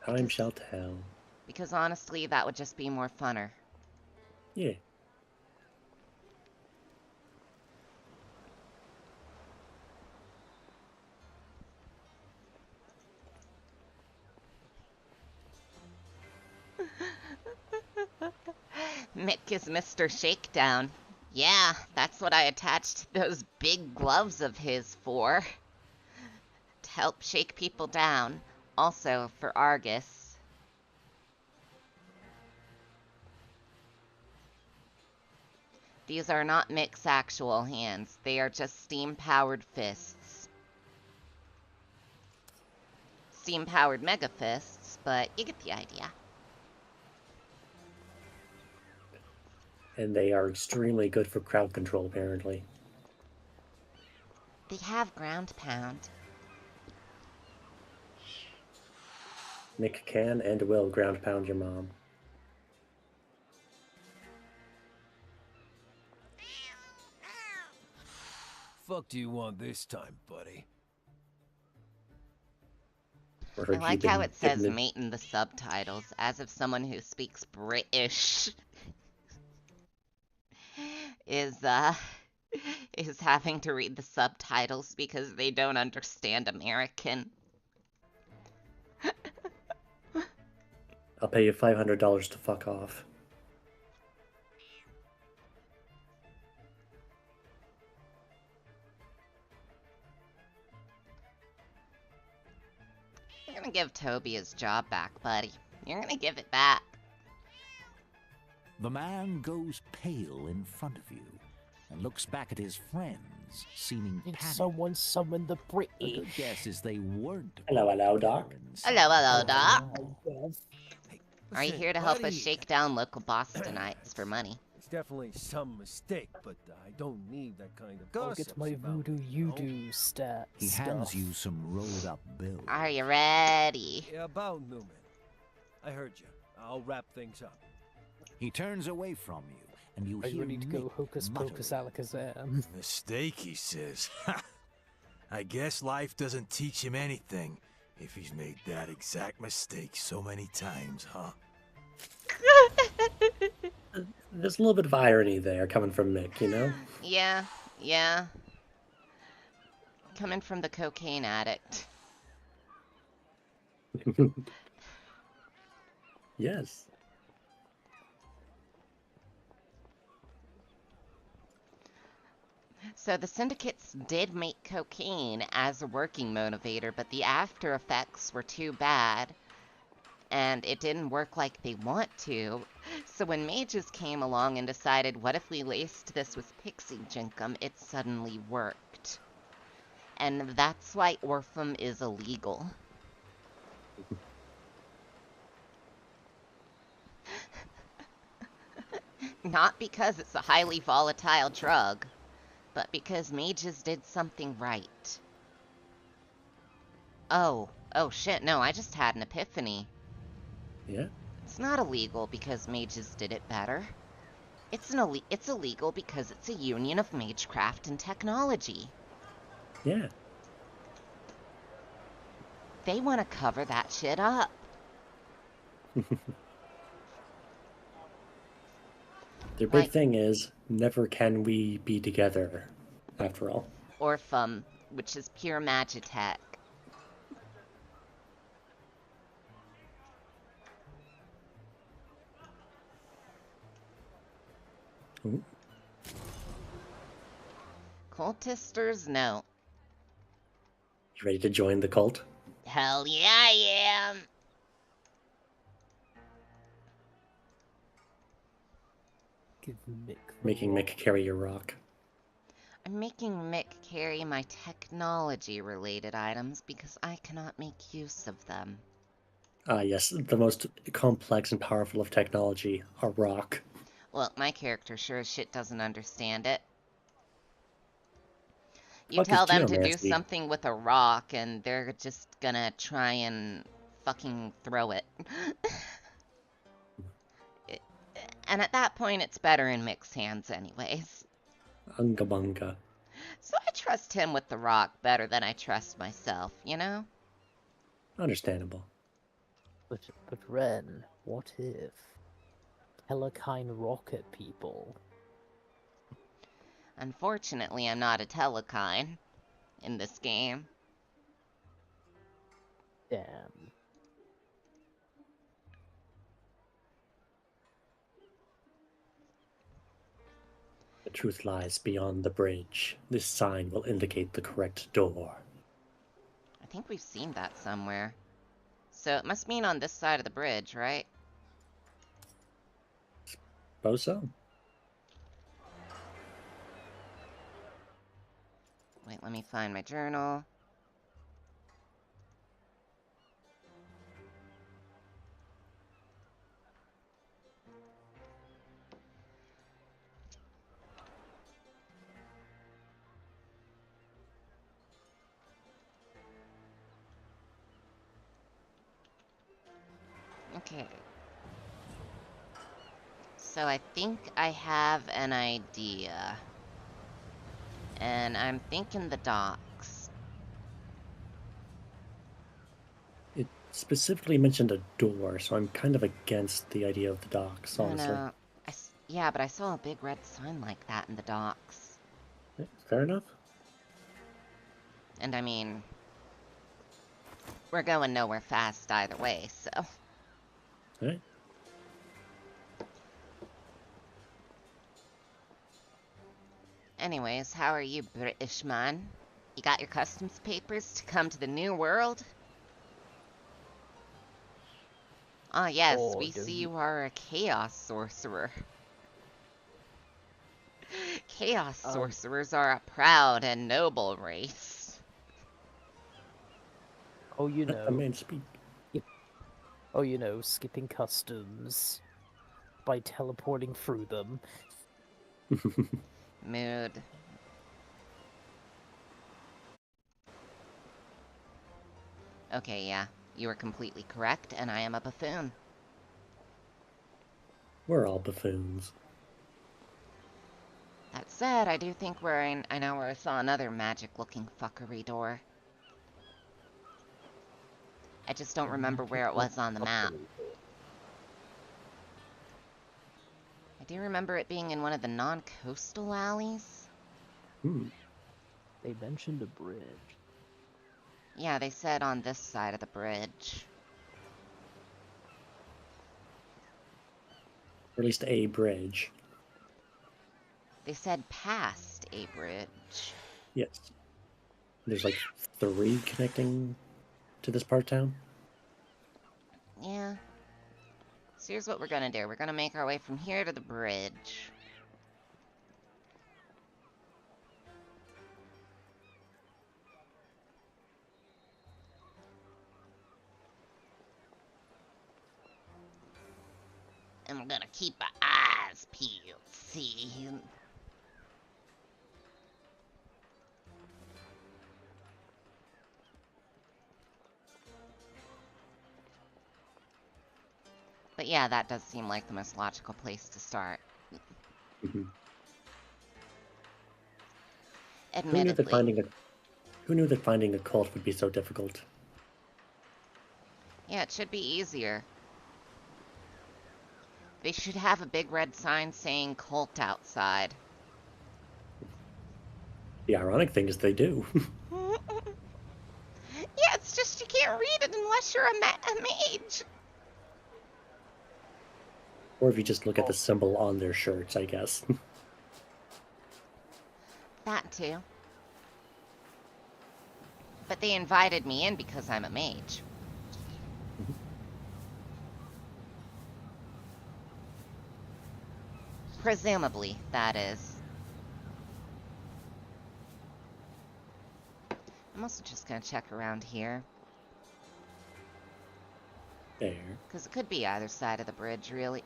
Time shall tell. Because honestly, that would just be more funner. Yeah. Mick is Mr. Shakedown. Yeah, that's what I attached those big gloves of his for. To help shake people down. Also for Argus. These are not Mick's actual hands. They are just steam-powered fists. Steam-powered mega fists, but you get the idea. And they are extremely good for crowd control, apparently. They have ground pound. Mick can and will ground pound your mom. Fuck do you want this time, buddy? I like how it says mate in the subtitles, as if someone who speaks British is having to read the subtitles because they don't understand American. I'll pay you $500 to fuck off. You're gonna give Toby his job back, buddy. You're gonna give it back. The man goes pale in front of you and looks back at his friends, seeming Did panicked. someone summon the A British? good guess is they weren't. Hello, Doc. Hello, Doc. Yes. Hey, Are you listen, here to help us buddy, shake down local Bostonites for money? It's definitely some mistake, but I don't need that kind of I'll gossip. get my voodoo you-do stat He stuff. hands you some rolled up bills. Are you ready? Yeah, about Newman. I heard you. I'll wrap things up. He turns away from you, and you Are you hear ready to go Mick hocus muttering. pocus alakazam? Mistake, he says. I guess life doesn't teach him anything if he's made that exact mistake so many times, huh? There's a little bit of irony there coming from Mick, you know? Yeah. Coming from the cocaine addict. Yes. So the syndicates did make cocaine as a working motivator, but the after effects were too bad, and it didn't work like they want to. So when mages came along and decided, what if we laced this with pixie jinkum, it suddenly worked. And that's why Orphan is illegal. Not because it's a highly volatile drug, but because mages did something right. Oh shit, no, I just had an epiphany. Yeah? It's not illegal because mages did it better. It's illegal because it's a union of magecraft and technology. Yeah. They want to cover that shit up. Their big thing is, never can we be together, after all. Orphan, which is pure magitech. Ooh. Cultisters, no. You ready to join the cult? Hell yeah, I am. Give Mick the Making rock. Mick carry your rock. I'm making Mick carry my technology-related items because I cannot make use of them. Ah, yes, the most complex and powerful of technology, a rock. Well, my character sure as shit doesn't understand it. You Fuck is tell them to do geomancy? something with a rock and they're just gonna try and fucking throw it. And at that point, it's better in Mick's hands anyways. Unga bunga. So I trust him with the rock better than I trust myself, you know? Understandable. But Ren, what if? Telekine rocket people. Unfortunately, I'm not a telekine in this game. Damn. The truth lies beyond the bridge. This sign will indicate the correct door. I think we've seen that somewhere. So it must mean on this side of the bridge, right? Suppose so. Wait, let me find my journal. Okay. So I think I have an idea. And I'm thinking the docks. It specifically mentioned a door, so I'm kind of against the idea of the docks, No, honestly. no. Yeah, but I saw a big red sign like that in the docks. Fair enough. And I mean, we're going nowhere fast either way, so. Alright. Anyways, how are you, British man? You got your customs papers to come to the New World? Ah, yes, Or we do see you- you are a chaos sorcerer. Chaos sorcerers are a proud and noble race. Oh, you Let the know. man speak. Oh, you know, skipping customs by teleporting through them. Mood. Okay, yeah, you are completely correct, and I am a buffoon. We're all buffoons. That said, I do think I know where I saw another magic-looking fuckery door. I just don't remember where it was on the map. I do remember it being in one of the non-coastal alleys. They mentioned a bridge. Yeah, they said on this side of the bridge. Or at least a bridge. They said past a bridge. Yes. There's like 3 connecting to this part of town. Yeah. So here's what we're gonna do. We're gonna make our way from here to the bridge. And we're gonna keep our eyes peeled, see? But yeah, that does seem like the most logical place to start. Mm-hmm. Admittedly. Who knew that finding a cult would be so difficult? Yeah, it should be easier. They should have a big red sign saying cult outside. The ironic thing is they do. Yeah, it's just you can't read it unless you're a mage. Or if you just look at the symbol on their shirts, I guess. That too. But they invited me in because I'm a mage. Presumably, that is. I'm also just gonna check around here. There. Because it could be either side of the bridge, really.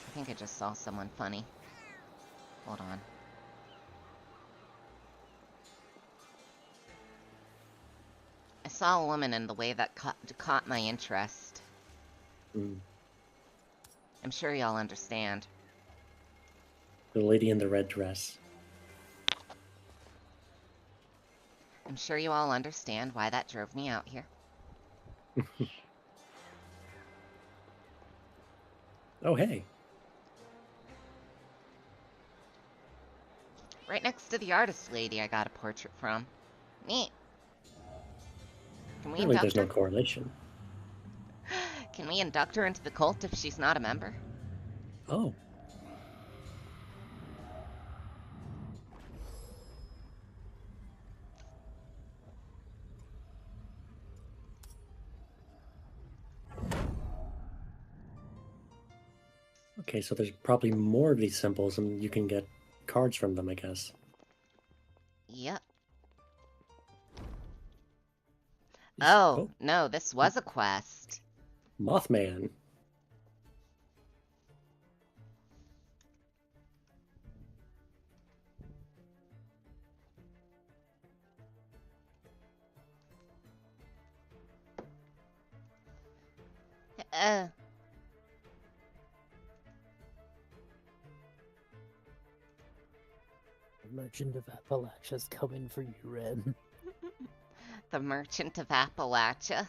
I think I just saw someone funny. Hold on. I saw a woman in the way that caught my interest. I'm sure y'all understand. The lady in the red dress. I'm sure you all understand why that drove me out here. Oh, hey. Right next to the artist lady I got a portrait from. Neat. Can we Really, induct there's no her? correlation. Can we induct her into the cult if she's not a member? Oh. Okay, so there's probably more of these symbols, and you can get cards from them, I guess. Yep. Is- Oh, no, this was a quest. Mothman. Uh, The Merchant of Appalachia's coming for you, Ren. the Merchant of Appalachia.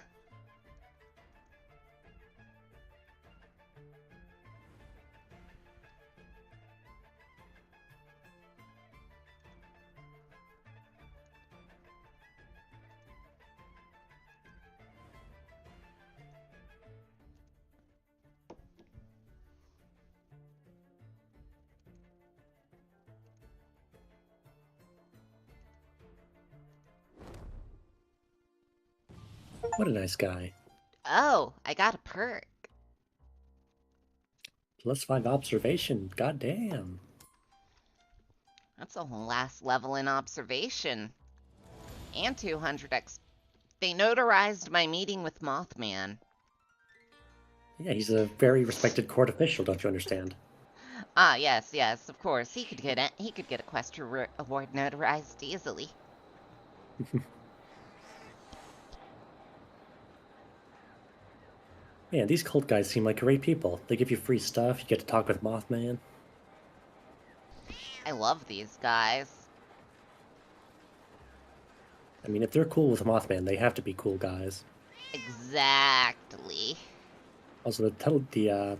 What a nice guy. Oh, I got a perk. +5 observation. Goddamn. That's a whole last level in observation. And 200 X. They notarized my meeting with Mothman. Yeah, he's a very respected court official, don't you understand? Ah, yes, yes, of course. He could get it. He could get a quest award notarized easily. Man, these cult guys seem like great people. They give you free stuff, you get to talk with Mothman. I love these guys. I mean, if they're cool with Mothman, they have to be cool guys. Exactly. Also, the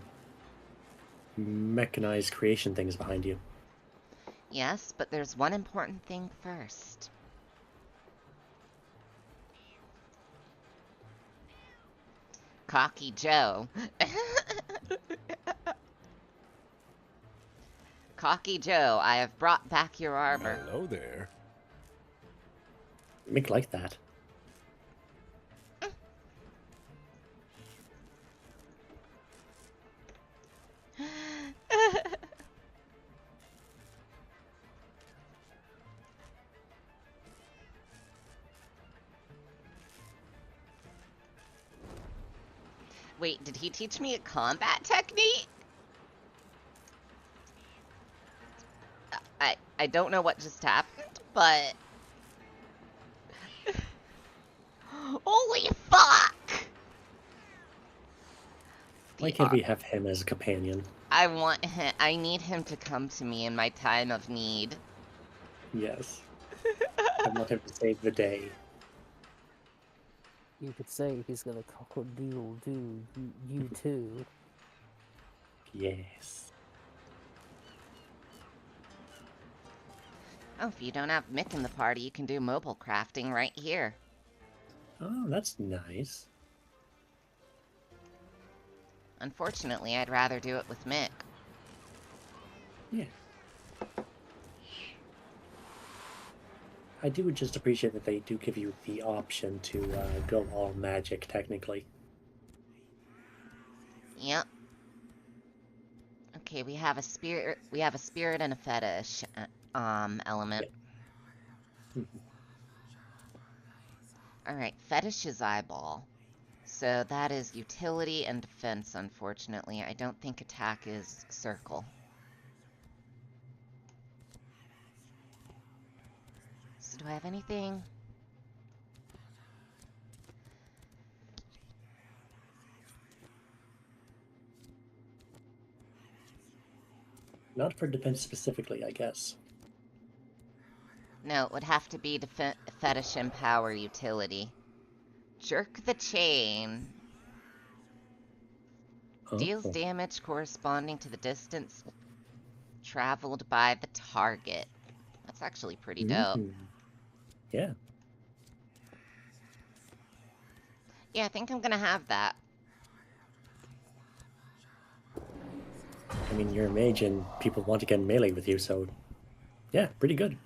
mechanized creation thing is behind you. Yes, but there's one important thing first. Cocky Joe. Cocky Joe, I have brought back your armor. Hello there. Make like that. Wait, did he teach me a combat technique? I don't know what just happened, but... Holy fuck! Why can't we have him as a companion? I want him. I need him to come to me in my time of need. Yes. I want him to save the day. You could say he's gonna cockle-doodle do you too. Yes. Oh, if you don't have Mick in the party, you can do mobile crafting right here. Oh, that's nice. Unfortunately, I'd rather do it with Mick. Yeah. I do just appreciate that they do give you the option to go all magic, technically. Yep. Okay, we have a spirit. We have a spirit and a fetish element. Yeah. All right, fetish is eyeball. So that is utility and defense, unfortunately. I don't think attack is circle. So do I have anything? Not for defense specifically, I guess. No, it would have to be fetish and power utility. Jerk the chain. Deals Oh. damage corresponding to the distance traveled by the target. That's actually pretty dope. Yeah. Yeah, I think I'm gonna have that. I mean, you're a mage and people want to get in melee with you, so yeah, pretty good.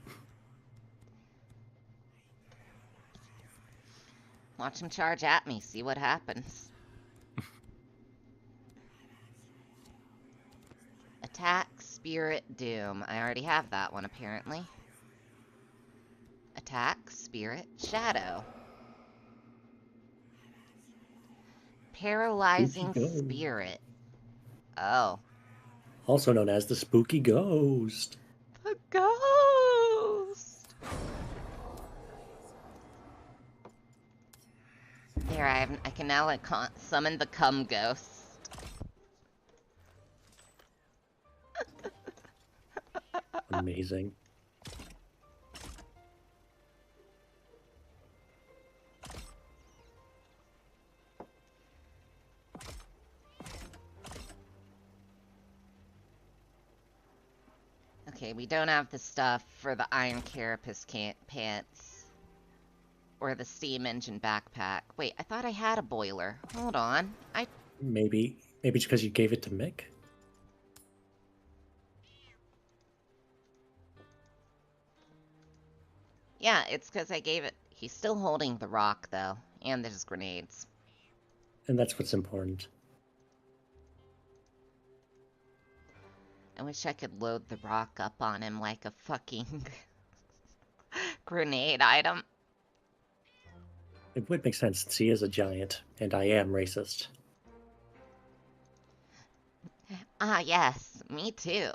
Watch him charge at me, see what happens. Attack, Spirit, Doom. I already have that one, apparently. Attack, Spirit, Shadow. Paralyzing Spooky Ghost. Spirit. Oh. Also known as the Spooky Ghost. The ghost! There, I can now like summon the cum ghost. Amazing. Okay, we don't have the stuff for the Iron Carapace pants. Or the steam engine backpack. Wait, I thought I had a boiler. Hold on. Maybe it's because you gave it to Mick? Yeah, it's because I gave it... He's still holding the rock, though. And there's grenades. And that's what's important. I wish I could load the rock up on him like a fucking grenade item. It would make sense since he is a giant, and I am racist. Ah, yes, me too.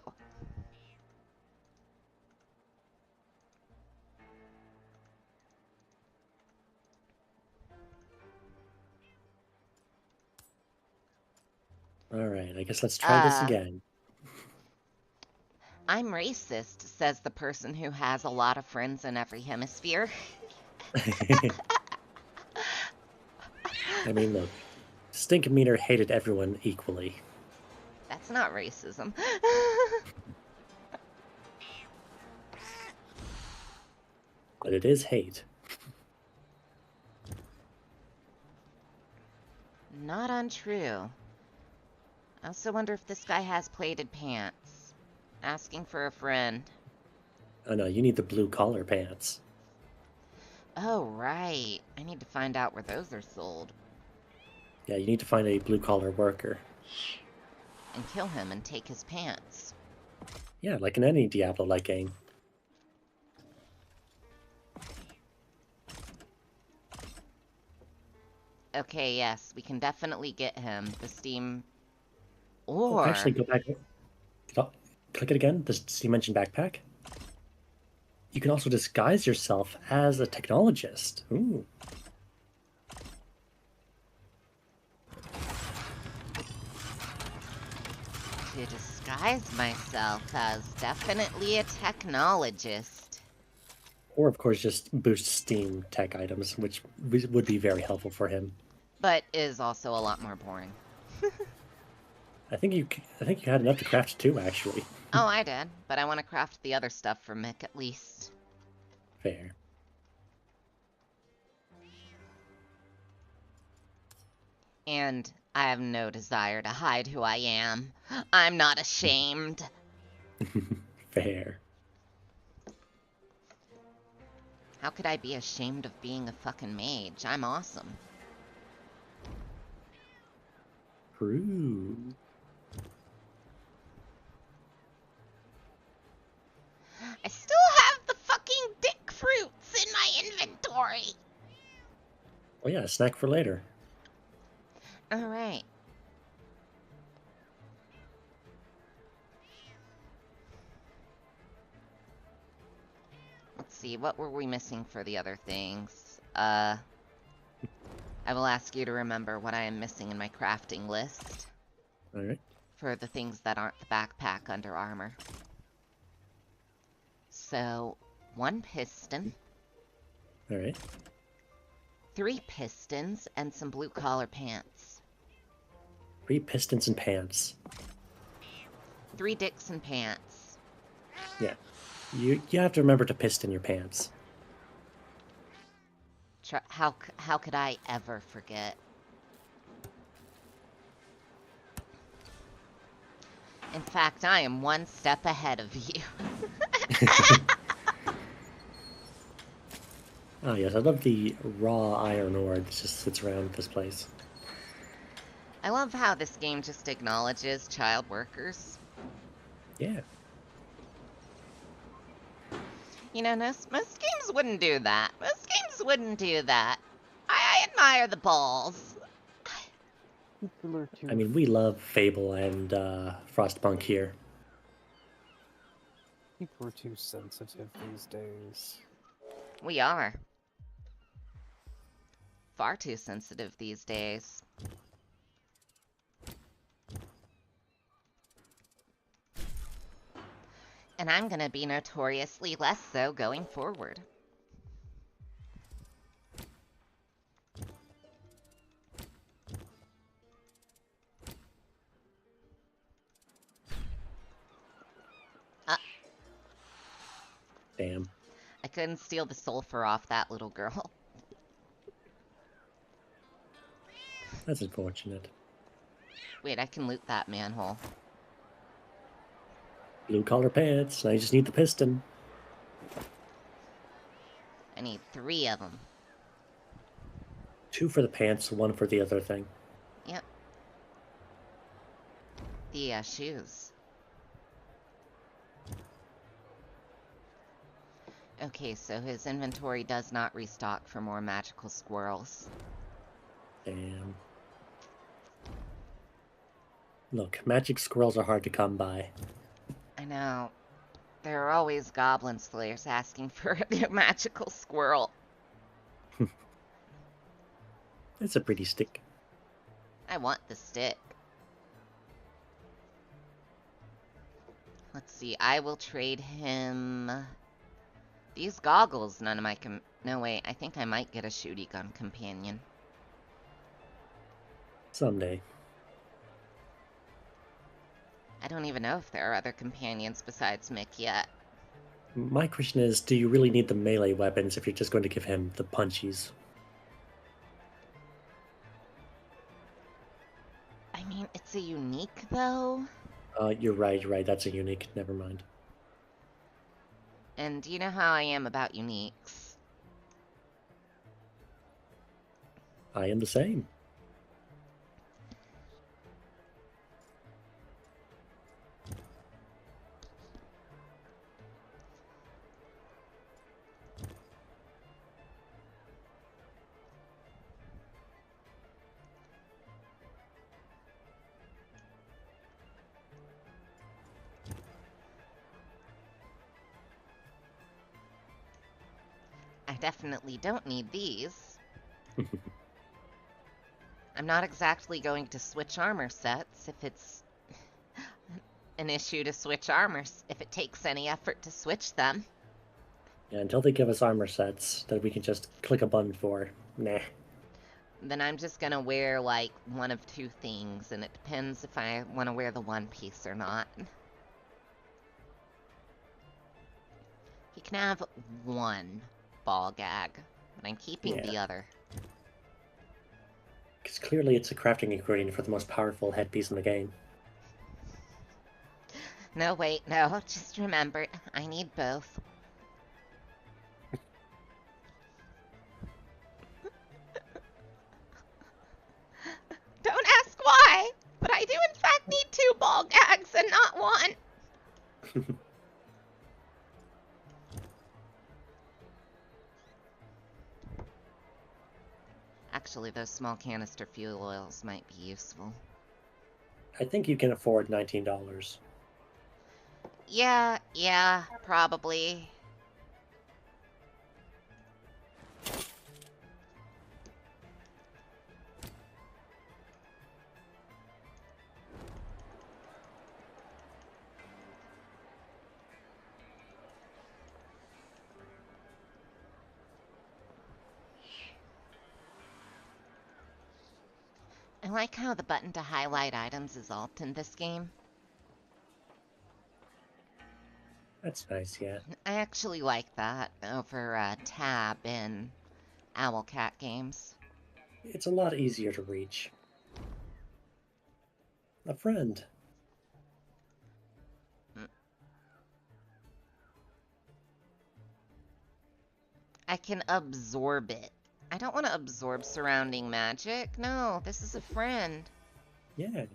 Alright, I guess let's try this again. I'm racist, says the person who has a lot of friends in every hemisphere. I mean, look, Stinkmeter hated everyone equally. That's not racism. But it is hate. Not untrue. I also wonder if this guy has plated pants. Asking for a friend. Oh no, you need the blue collar pants. Oh, right. I need to find out where those are sold. Yeah, you need to find a blue collar worker. And kill him and take his pants. Yeah, like in any Diablo-like game. Okay, yes, we can definitely get him. The steam... Oh, Or... actually, go back. Click it again, the Steam Engine backpack. You can also disguise yourself as a technologist. Ooh. To disguise myself as definitely a technologist. Or, of course, just boost Steam tech items, which would be very helpful for him. But is also a lot more boring. I think you had enough to craft two, actually. Oh, I did. But I want to craft the other stuff for Mick at least. Fair. And I have no desire to hide who I am. I'm not ashamed. Fair. How could I be ashamed of being a fucking mage? I'm awesome. True. I still have the fucking dick fruits in my inventory. Oh yeah, a snack for later. Alright. Let's see, what were we missing for the other things? I will ask you to remember what I am missing in my crafting list. Alright. For the things that aren't the backpack under armor. So, 1 piston. Alright. 3 pistons, and some blue collar pants. 3 pistons and pants. 3 dicks and pants. Yeah. You have to remember to piston your pants. How could I ever forget? In fact, I am 1 step ahead of you. Oh yes, I love the raw iron ore that just sits around this place. I love how this game just acknowledges child workers. Yeah. You know, most games wouldn't do that. Most games wouldn't do that. I admire the balls. People are too. I mean, we love Fable and Frostpunk here. People are too sensitive these days. We are. Far too sensitive these days. And I'm gonna be notoriously less so going forward. Damn. I couldn't steal the sulfur off that little girl. That's unfortunate. Wait, I can loot that manhole. Blue collar pants. I just need the piston. I need 3 of them. 2 for the pants, 1 for the other thing. Yep. The shoes. Okay, so his inventory does not restock for more magical squirrels. Damn. Look, magic squirrels are hard to come by. I know. There are always goblin slayers asking for a magical squirrel. It's a pretty stick. I want the stick. Let's see, I will trade him... These goggles, none of my no, wait, I think I might get a shooty gun companion. Someday. I don't even know if there are other companions besides Mick yet. My question is, do you really need the melee weapons if you're just going to give him the punchies? I mean, it's a unique, though. You're right, that's a unique, never mind. And you know how I am about uniques. I am the same. I definitely don't need these. I'm not exactly going to switch armor sets if it's an issue to switch armors, if it takes any effort to switch them. Yeah, until they give us armor sets that we can just click a button for. Nah. Then I'm just gonna wear, like, one of 2 things, and it depends if I want to wear the one piece or not. He can have 1 ball gag, and I'm keeping the other. Because clearly it's a crafting ingredient for the most powerful headpiece in the game. No, wait, no, just remember, I need both. Don't ask why, but I do in fact need 2 ball gags and not 1. Actually, those small canister fuel oils might be useful. I think you can afford $19. Yeah, probably. I like how the button to highlight items is alt in this game. That's nice, yeah. I actually like that over tab in Owlcat games. It's a lot easier to reach. A friend. I can absorb it. I don't want to absorb surrounding magic. No, this is a friend. Yeah.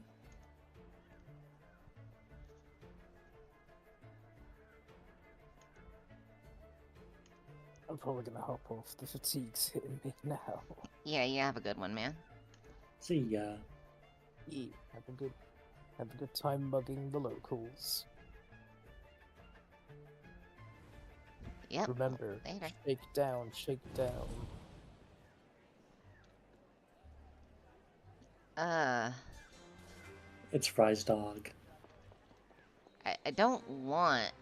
I'm probably gonna hop off. The fatigue's hitting me now. Yeah, you have a good one, man. See ya. Yeah, have a good time mugging the locals. Yep. Remember, Later. shake down, shake down. It's Fry's dog. I don't want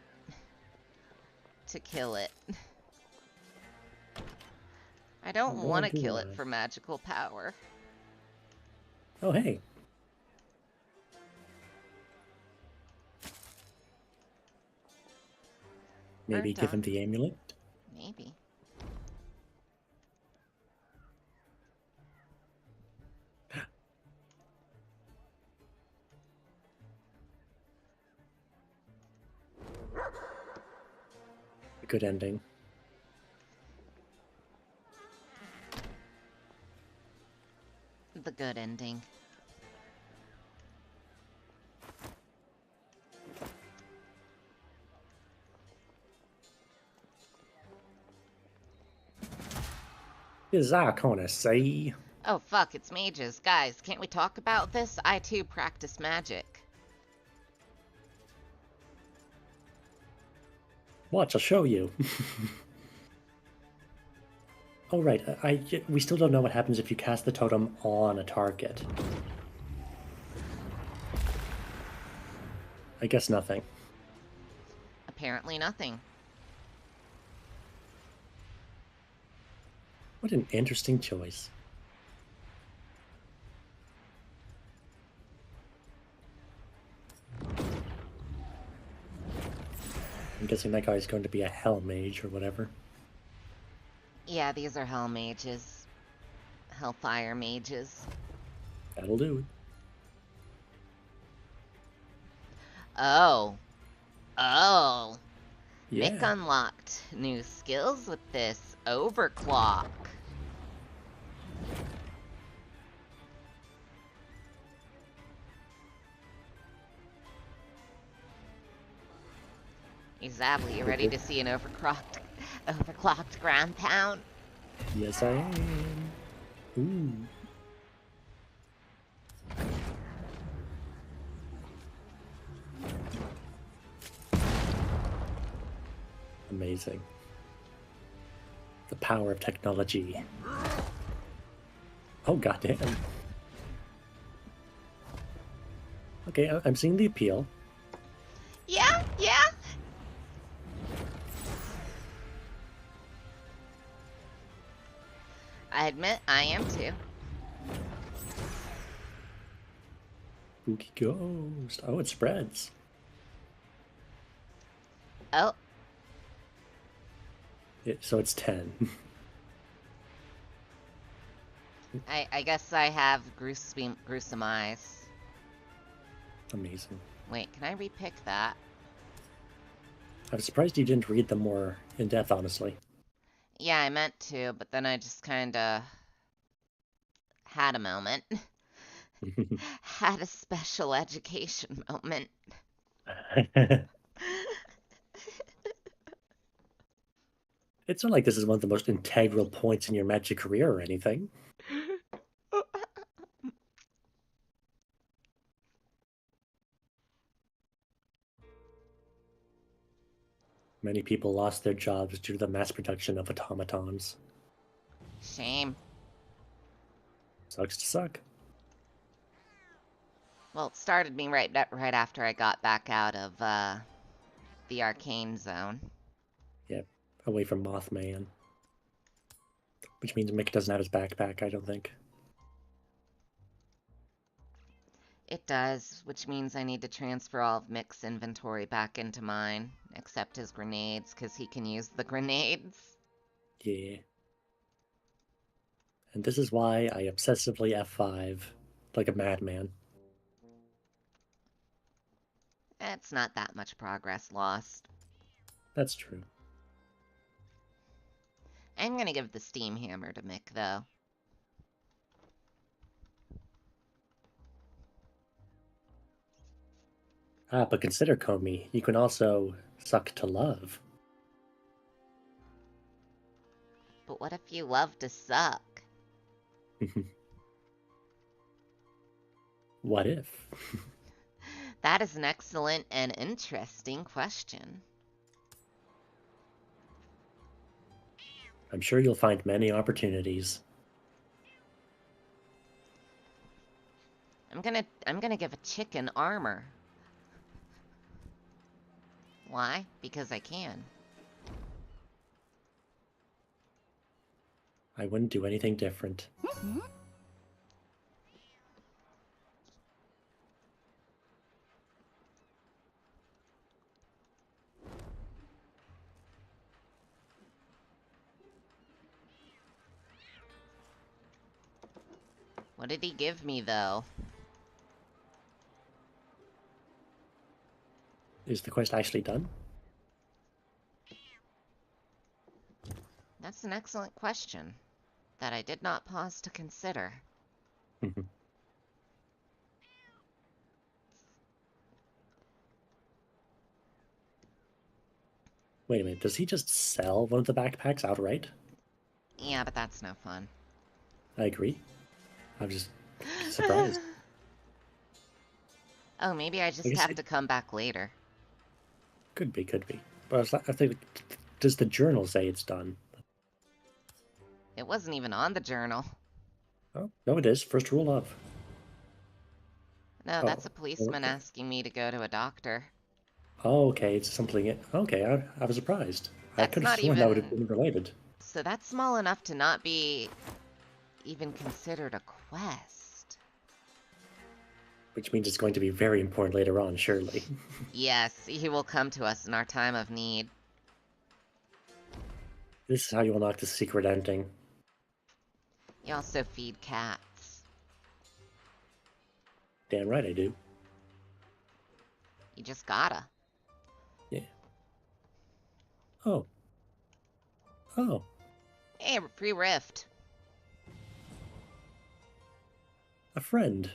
to kill it. I don't Nor want to do kill it I. for magical power. Oh, hey. Maybe Burnt give him on. the amulet? Maybe. A good ending. The good ending. Is I gonna say? Oh fuck, it's mages. Guys, can't we talk about this? I too practice magic. Watch, I'll show you. Oh, right. We still don't know what happens if you cast the totem on a target. I guess nothing. Apparently nothing. What an interesting choice. I'm guessing that guy's going to be a hell mage or whatever. Yeah, these are hell mages. Hellfire mages. That'll do. Oh. Oh. Yeah. Mick unlocked new skills with this overclock. Hey Zavli, you ready to see an overclocked ground pound? Yes, I am. Ooh. Amazing. The power of technology. Oh, goddamn. Okay, I'm seeing the appeal. Yeah, yeah. I admit I am too. Spooky ghost. Oh, it spreads. Oh, So it's 10. I guess I have gruesome eyes. Amazing. Wait, can I repick that? I'm surprised you didn't read them more in depth, honestly. Yeah, I meant to, but then I just kinda had a moment. Had a special education moment. It's not like this is one of the most integral points in your magic career or anything. Many people lost their jobs due to the mass production of automatons. Shame. Sucks to suck. Well, it started me right after I got back out of the arcane zone. Yep, away from Mothman. Which means Mick doesn't have his backpack, I don't think. It does, which means I need to transfer all of Mick's inventory back into mine, except his grenades, because he can use the grenades. Yeah. And this is why I obsessively F5 like a madman. It's not that much progress lost. That's true. I'm gonna give the steam hammer to Mick, though. Ah, but consider, Comey, you can also suck to love. But what if you love to suck? What if? That is an excellent and interesting question. I'm sure you'll find many opportunities. I'm gonna give a chicken armor. Why? Because I can. I wouldn't do anything different. What did he give me, though? Is the quest actually done? That's an excellent question that I did not pause to consider. Wait a minute, does he just sell one of the backpacks outright? Yeah, but that's no fun. I agree. I'm just surprised. Oh, maybe I just guess have to come back later. Could be. But I think, does the journal say it's done? It wasn't even on the journal. Oh, no, it is. First rule of. No, Oh, that's a policeman okay. asking me to go to a doctor. Oh, okay, it's something. Okay, I was surprised. I That's could have not sworn that would have even... been related. So that's small enough to not be even considered a quest. Which means it's going to be very important later on, surely. Yes, he will come to us in our time of need. This is how you unlock the secret ending. You also feed cats. Damn right I do. You just gotta. Yeah. Oh. Oh. Hey, free rift. A friend.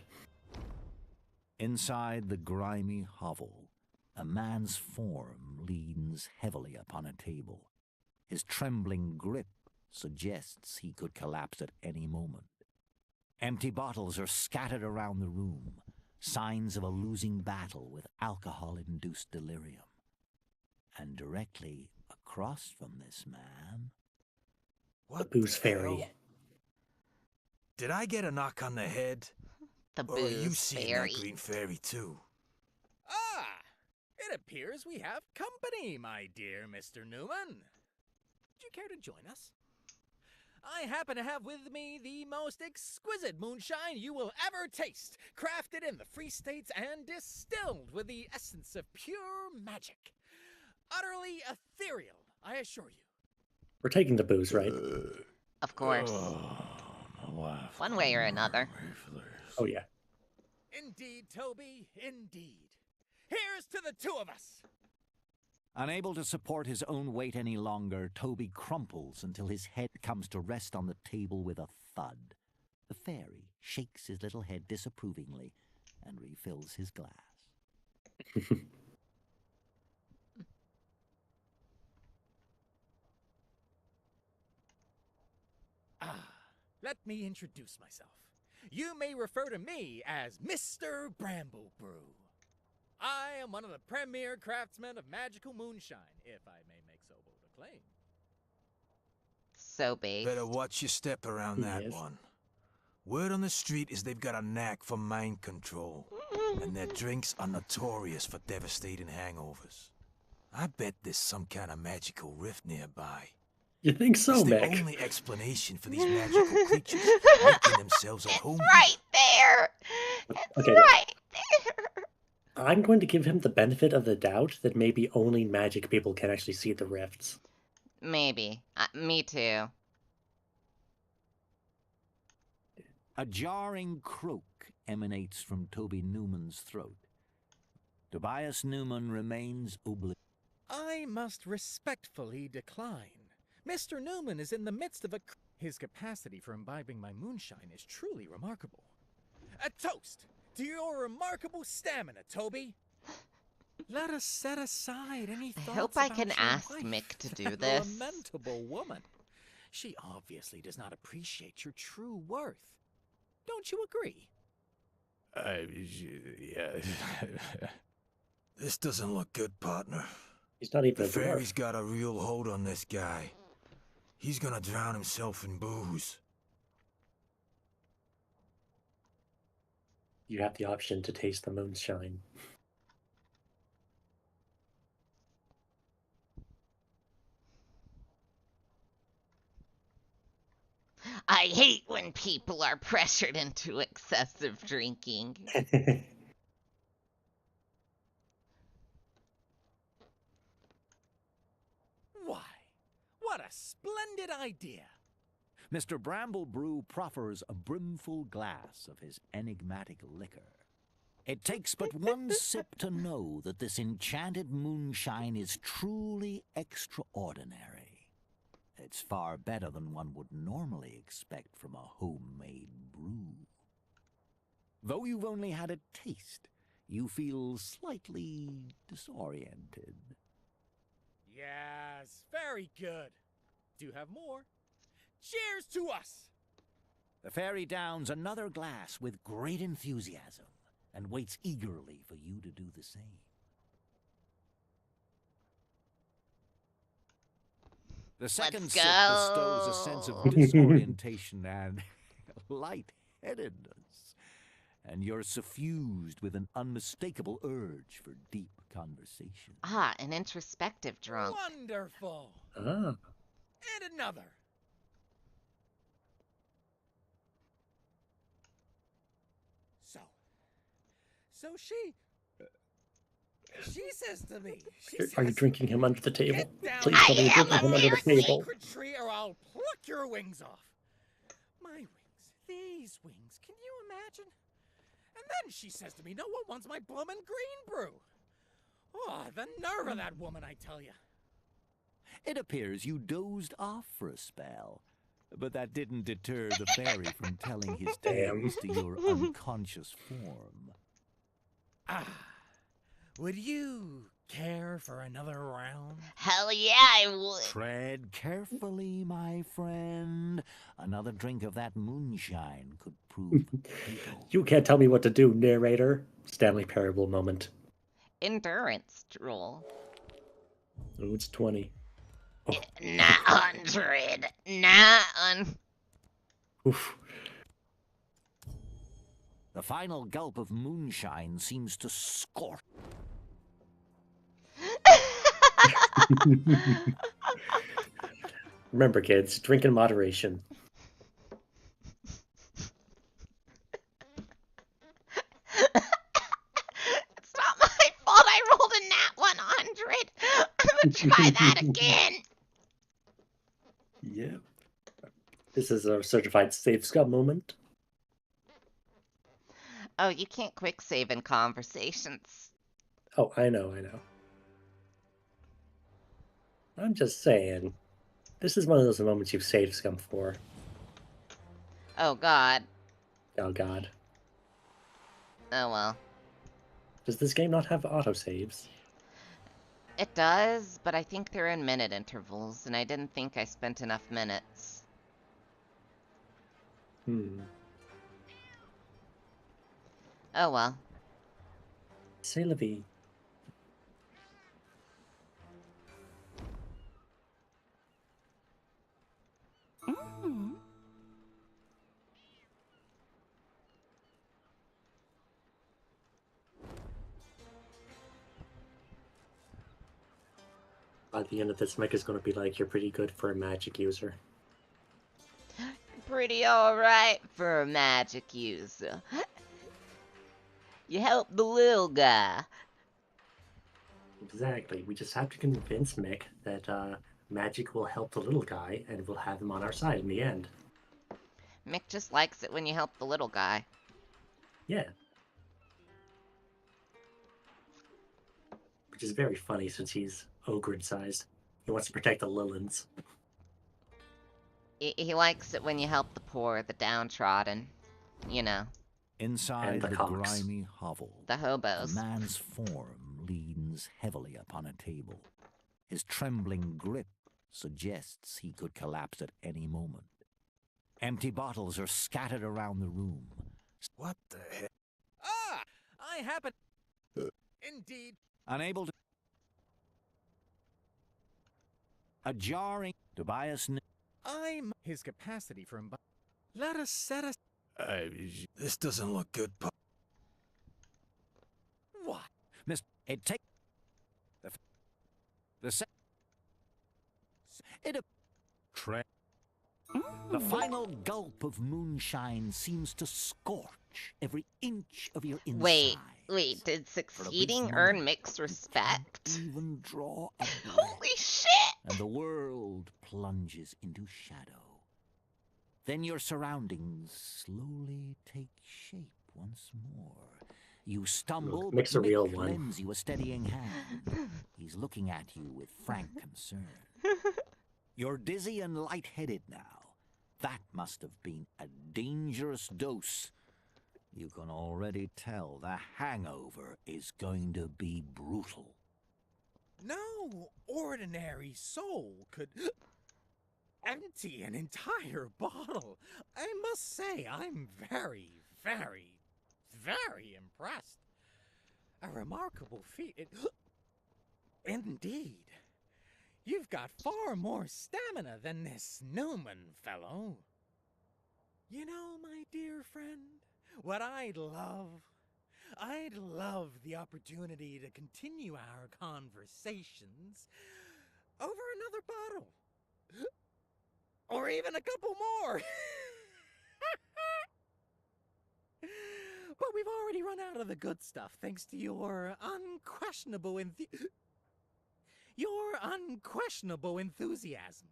Inside the grimy hovel, a man's form leans heavily upon a table. His trembling grip suggests he could collapse at any moment. Empty bottles are scattered around the room, signs of a losing battle with alcohol-induced delirium. And directly across from this man... What the booze fairy. Hell? Did I get a knock on the head? The Or are you booze seeing fairy. that green fairy too? Ah! It appears we have company, my dear Mr. Newman. Would you care to join us? I happen to have with me the most exquisite moonshine you will ever taste, crafted in the Free States and distilled with the essence of pure magic. Utterly ethereal, I assure you. We're taking the booze, right? Of course. One way or another. Oh, yeah. Indeed, Toby, indeed. Here's to the two of us! Unable to support his own weight any longer, Toby crumples until his head comes to rest on the table with a thud. The fairy shakes his little head disapprovingly and refills his glass. Let me introduce myself. You may refer to me as Mr. Bramblebrew. I am one of the premier craftsmen of magical moonshine, if I may make so bold a claim. So based. Better watch your step around that Yes. one. Word on the street is they've got a knack for mind control, and their drinks are notorious for devastating hangovers. I bet there's some kind of magical rift nearby. You think so, It's the Mick? only explanation for these magical creatures making themselves at home. Right there! It's Okay. right there! I'm going to give him the benefit of the doubt that maybe only magic people can actually see the rifts. Maybe. Me too. A jarring croak emanates from Toby Newman's throat. Tobias Newman remains oblivious. I must respectfully decline. Mr. Newman is in the midst of a... His capacity for imbibing my moonshine is truly remarkable. A toast to your remarkable stamina, Toby. Let us set aside any I thoughts hope I about can your ask wife, Mick to do that this. lamentable woman. She obviously does not appreciate your true worth. Don't you agree? Yeah. This doesn't look good, partner. He's not even The a dwarf. fairy's got a real hold on this guy. He's gonna drown himself in booze. You have the option to taste the moonshine. I hate when people are pressured into excessive drinking. Why, what a splendid idea! Mr. Bramblebrew proffers a brimful glass of his enigmatic liquor. It takes but one sip to know that this enchanted moonshine is truly extraordinary. It's far better than one would normally expect from a homemade brew. Though you've only had a taste, you feel slightly disoriented. Yes, very good. Do have more. Cheers to us! The fairy downs another glass with great enthusiasm and waits eagerly for you to do the same. The second sip bestows a sense of disorientation and lightheadedness, and you're suffused with an unmistakable urge for deep conversation. Ah, an introspective drunk. Wonderful! Ah. And another. So she says to me, Are you drinking him under the table? "Get down Please tell me you're I am drinking him a under the mercy. table. sacred tree or I'll pluck your wings off." My wings, these wings, can you imagine? And then she says to me, "No one wants my bloomin' green brew." Oh, the nerve of that woman, I tell you. It appears you dozed off for a spell, but that didn't deter the fairy from telling his tales to your unconscious form. Would you care for another round? Hell yeah, I would. Tread carefully, my friend. Another drink of that moonshine could prove fatal. You can't tell me what to do, narrator. Stanley Parable moment. Endurance roll. Oh, it's 20. Oh. Not 100. Not Oof. The final gulp of moonshine seems to scorch. Remember, kids, drink in moderation. It's not my fault I rolled a nat 100. I'm gonna try that again. Yep. This is a certified safe scum moment. Oh, you can't quick save in conversations. Oh, I know. I'm just saying. This is one of those moments you've saved scum for. Oh, God. Oh, God. Oh, well. Does this game not have autosaves? It does, but I think they're in minute intervals, and I didn't think I spent enough minutes. Oh, well. C'est la vie. By the end of this, Mike is going to be like, you're pretty good for a magic user. Pretty alright for a magic user. You help the little guy. Exactly. We just have to convince Mick that magic will help the little guy, and we'll have him on our side in the end. Mick just likes it when you help the little guy. Yeah. Which is very funny since he's ogre-sized. He wants to protect the Lillans. He likes it when you help the poor, the downtrodden. You know. Inside the the cocks. grimy hovel, The hobos. a man's form leans heavily upon a table, his trembling grip suggests he could collapse at any moment. Empty bottles are scattered around the room. What the heck? Ah! I happen... Indeed. Unable to... A jarring... Tobias... I'm... His capacity for... Let us set us... This doesn't look good, What? Miss... It take... The final gulp of moonshine seems to scorch every inch of your inside. Wait, did For a brief succeeding moment, earn mixed you respect? can't even draw a breath, Holy shit! and the world plunges into shadow. Then your surroundings slowly take shape once more. You stumble, Look, mix but a real Mick one. lends you a steadying hand. He's looking at you with frank concern. You're dizzy and lightheaded now. That must have been a dangerous dose. You can already tell the hangover is going to be brutal. No ordinary soul could empty an entire bottle. I must say, I'm very, very, very impressed. A remarkable feat. Indeed. You've got far more stamina than this Newman fellow. You know, my dear friend, what I'd love the opportunity to continue our conversations over another bottle. Or even a couple more. But we've already run out of the good stuff thanks to your unquestionable enthusiasm.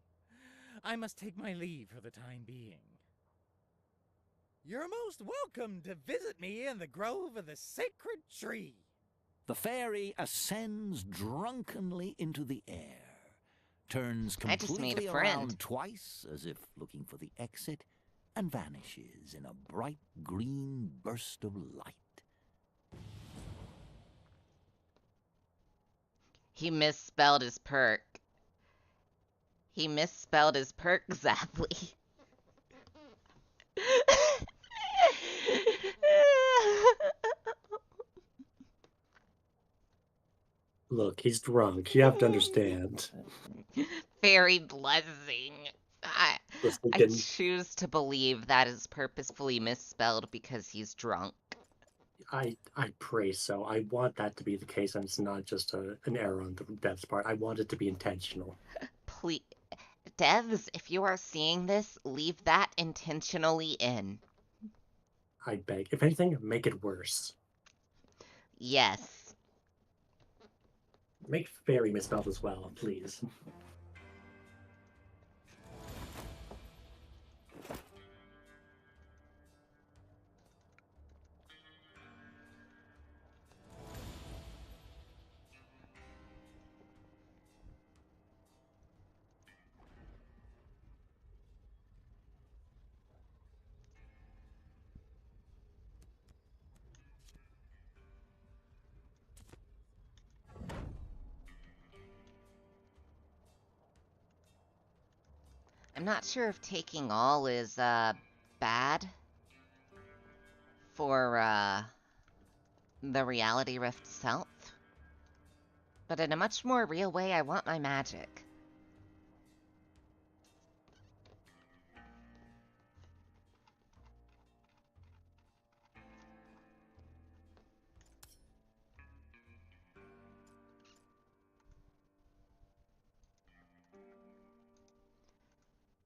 I must take my leave for the time being. You're most welcome to visit me in the grove of the sacred tree. The fairy ascends drunkenly into the air, turns I just made a completely friend. around twice as if looking for the exit, and vanishes in a bright green burst of light. He misspelled his perk. He misspelled his perk, Zavli. Look, he's drunk. You have to understand. Fairy blessing. I Listen, I can- choose to believe that is purposefully misspelled because he's drunk. I pray so. I want that to be the case, and it's not just an error on the dev's part. I want it to be intentional. Please, devs, if you are seeing this, leave that intentionally in. I beg. If anything, make it worse. Yes. Make fairy misspelled as well, please. I'm not sure if taking all is bad for the reality rift itself. But in a much more real way, I want my magic.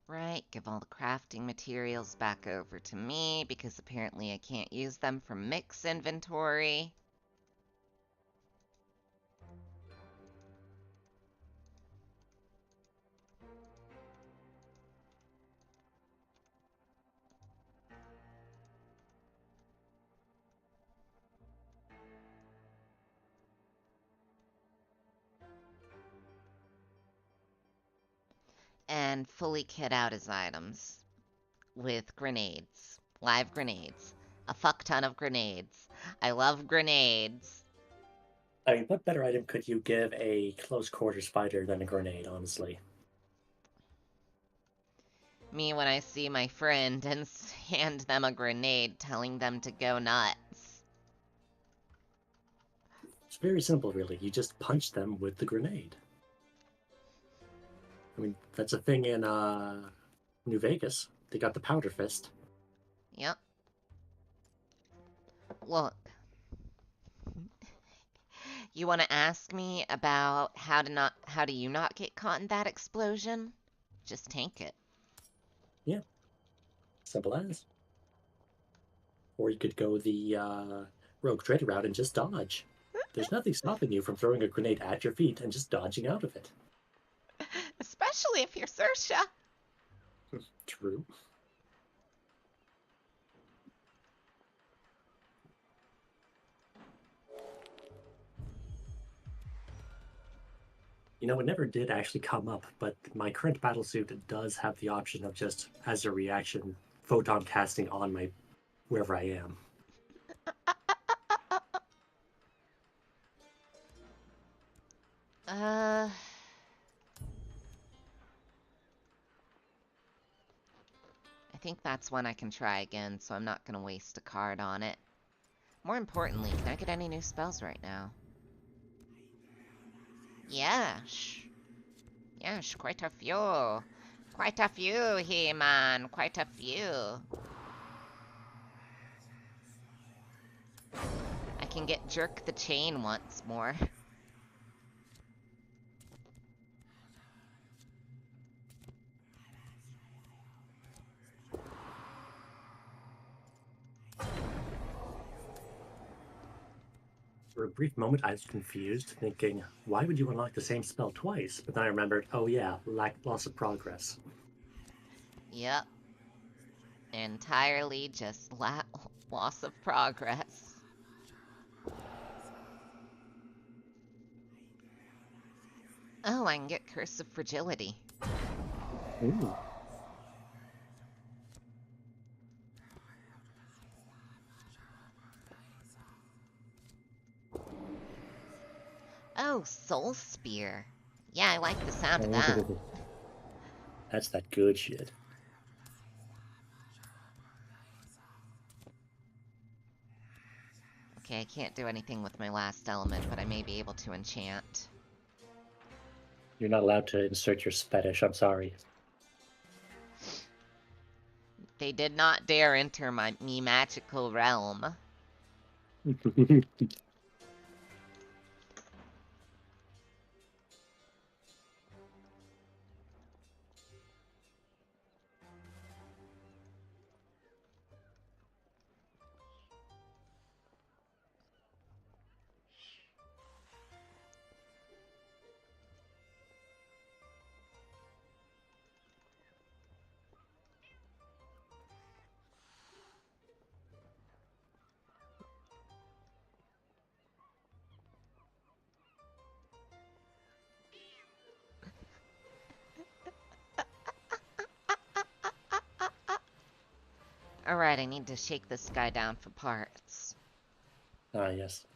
Right, give all the crafting materials back over to me because apparently I can't use them from Mick's inventory. And fully kit out his items with grenades. Live grenades. A fuck ton of grenades. I love grenades. I mean, what better item could you give a close quarters fighter than a grenade, honestly? me when I see my friend and hand them a grenade telling them to go nuts. It's very simple, really. You just punch them with the grenade. I mean, that's a thing in New Vegas. They got the powder fist. Yep. Look. You want to ask me about how do you not get caught in that explosion? Just tank it. Yeah. Simple as. Or you could go the Rogue Trader route and just dodge. There's nothing stopping you from throwing a grenade at your feet and just dodging out of it. Especially if you're Saoirse. True. You know, it never did actually come up, but my current battlesuit does have the option of just, as a reaction, photon casting on my wherever I am. I think that's one I can try again, so I'm not going to waste a card on it. More importantly, can I get any new spells right now? Yes. Yes, quite a few. Quite a few, He-Man. Quite a few. I can get Jerk the Chain once more. For a brief moment, I was confused, thinking, why would you unlock the same spell twice? But then I remembered, oh yeah, loss of progress. Yep. Entirely just loss of progress. Oh, I can get Curse of Fragility. Ooh. Oh, Soul Spear. Yeah, I like the sound of that. That's that good shit. Okay, I can't do anything with my last element, but I may be able to enchant. You're not allowed to insert your fetish, I'm sorry. They did not dare enter me magical realm. Alright, I need to shake this guy down for parts. Ah, yes.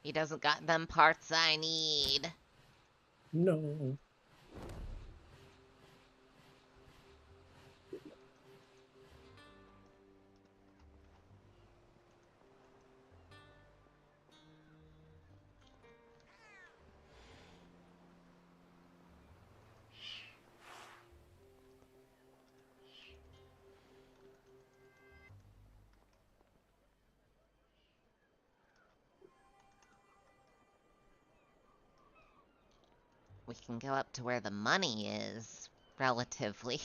He doesn't got them parts I need. No. We can go up to where the money is, relatively.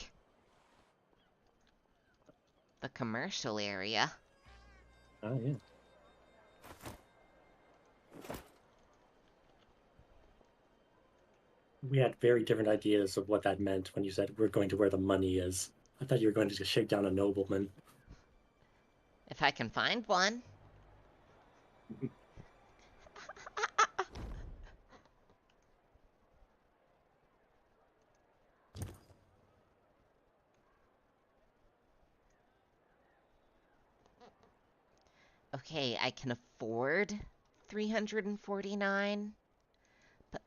The commercial area. Ah, yeah. We had very different ideas of what that meant when you said we're going to where the money is. I thought you were going to just shake down a nobleman. If I can find one. Okay, I can afford 349,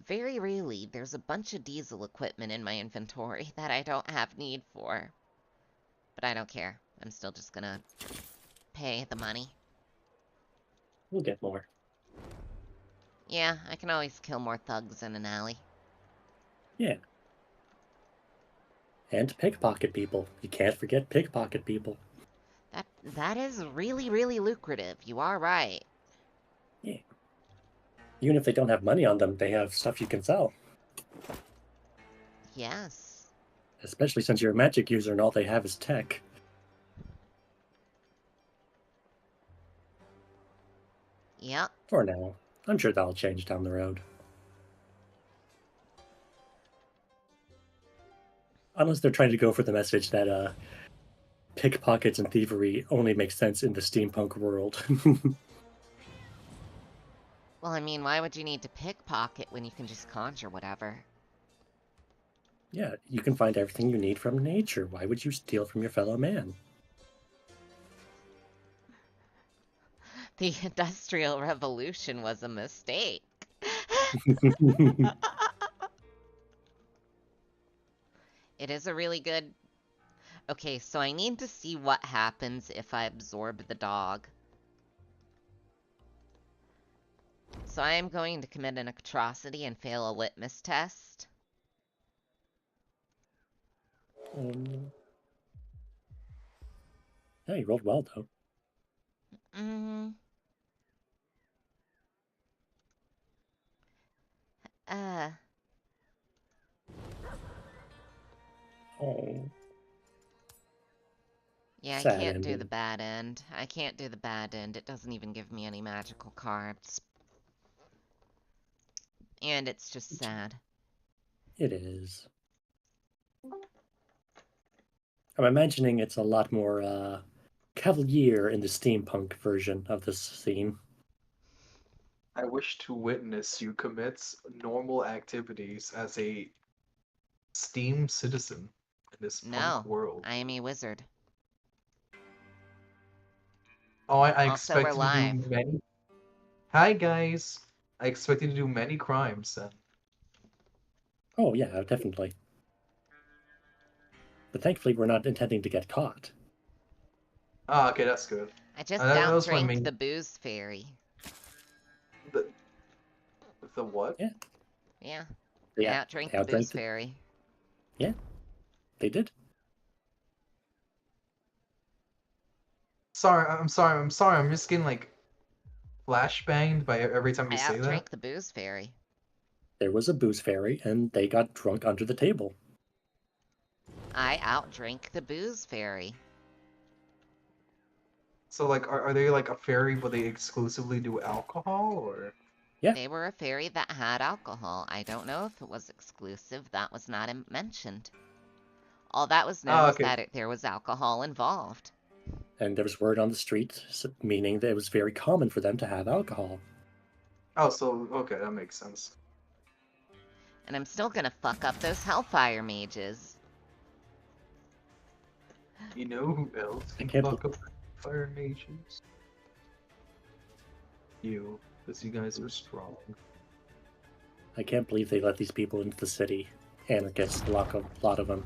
very really, there's a bunch of diesel equipment in my inventory that I don't have need for. But I don't care. I'm still just gonna pay the money. We'll get more. Yeah, I can always kill more thugs in an alley. Yeah. And pickpocket people. You can't forget pickpocket people. That is really, really lucrative. You are right. Yeah. Even if they don't have money on them, they have stuff you can sell. Yes. Especially since you're a magic user and all they have is tech. Yep. For now. I'm sure that'll change down the road. Unless they're trying to go for the message that pickpockets and thievery only make sense in the steampunk world. Well, I mean, why would you need to pickpocket when you can just conjure whatever? Yeah, you can find everything you need from nature. Why would you steal from your fellow man? The Industrial Revolution was a mistake. It is a really good... Okay, so I need to see what happens if I absorb the dog. So I am going to commit an atrocity and fail a litmus test. Yeah, you rolled well, though. Mm. Oh. Yeah, Sad I can't do ending. the bad end. I can't do the bad end. It doesn't even give me any magical cards. And it's just sad. It is. I'm imagining it's a lot more cavalier in the steampunk version of this scene. I wish to witness you commit normal activities as a Steam citizen in this punk No, world. I am a wizard. Oh, I Also, we're expect you to live. do many. Hi guys. I expect you to do many crimes then. Oh, yeah, definitely. But thankfully, we're not intending to get caught. Ah, okay, that's good. I just That was my outdrank main- the booze fairy. The what? Yeah. Yeah. Yeah, I outdrank they the booze outdrank the- fairy. Yeah, they did. Sorry, I'm sorry. I'm just getting like flashbanged by every time I you say that. outdrank the booze fairy. There was a booze fairy, and they got drunk under the table. I outdrank the booze fairy. So like, are they like a fairy, but they exclusively do alcohol, or? Yeah. They were a fairy that had alcohol. I don't know if it was exclusive. That was not mentioned. All that was known is that there was alcohol involved. And there was word on the street, meaning that it was very common for them to have alcohol. Oh, so okay, that makes sense. And I'm still gonna fuck up those Hellfire mages. You know who else can can't fuck up fire mages? You, because you guys are strong. I can't believe they let these people into the city. Anarchists, a lot of them.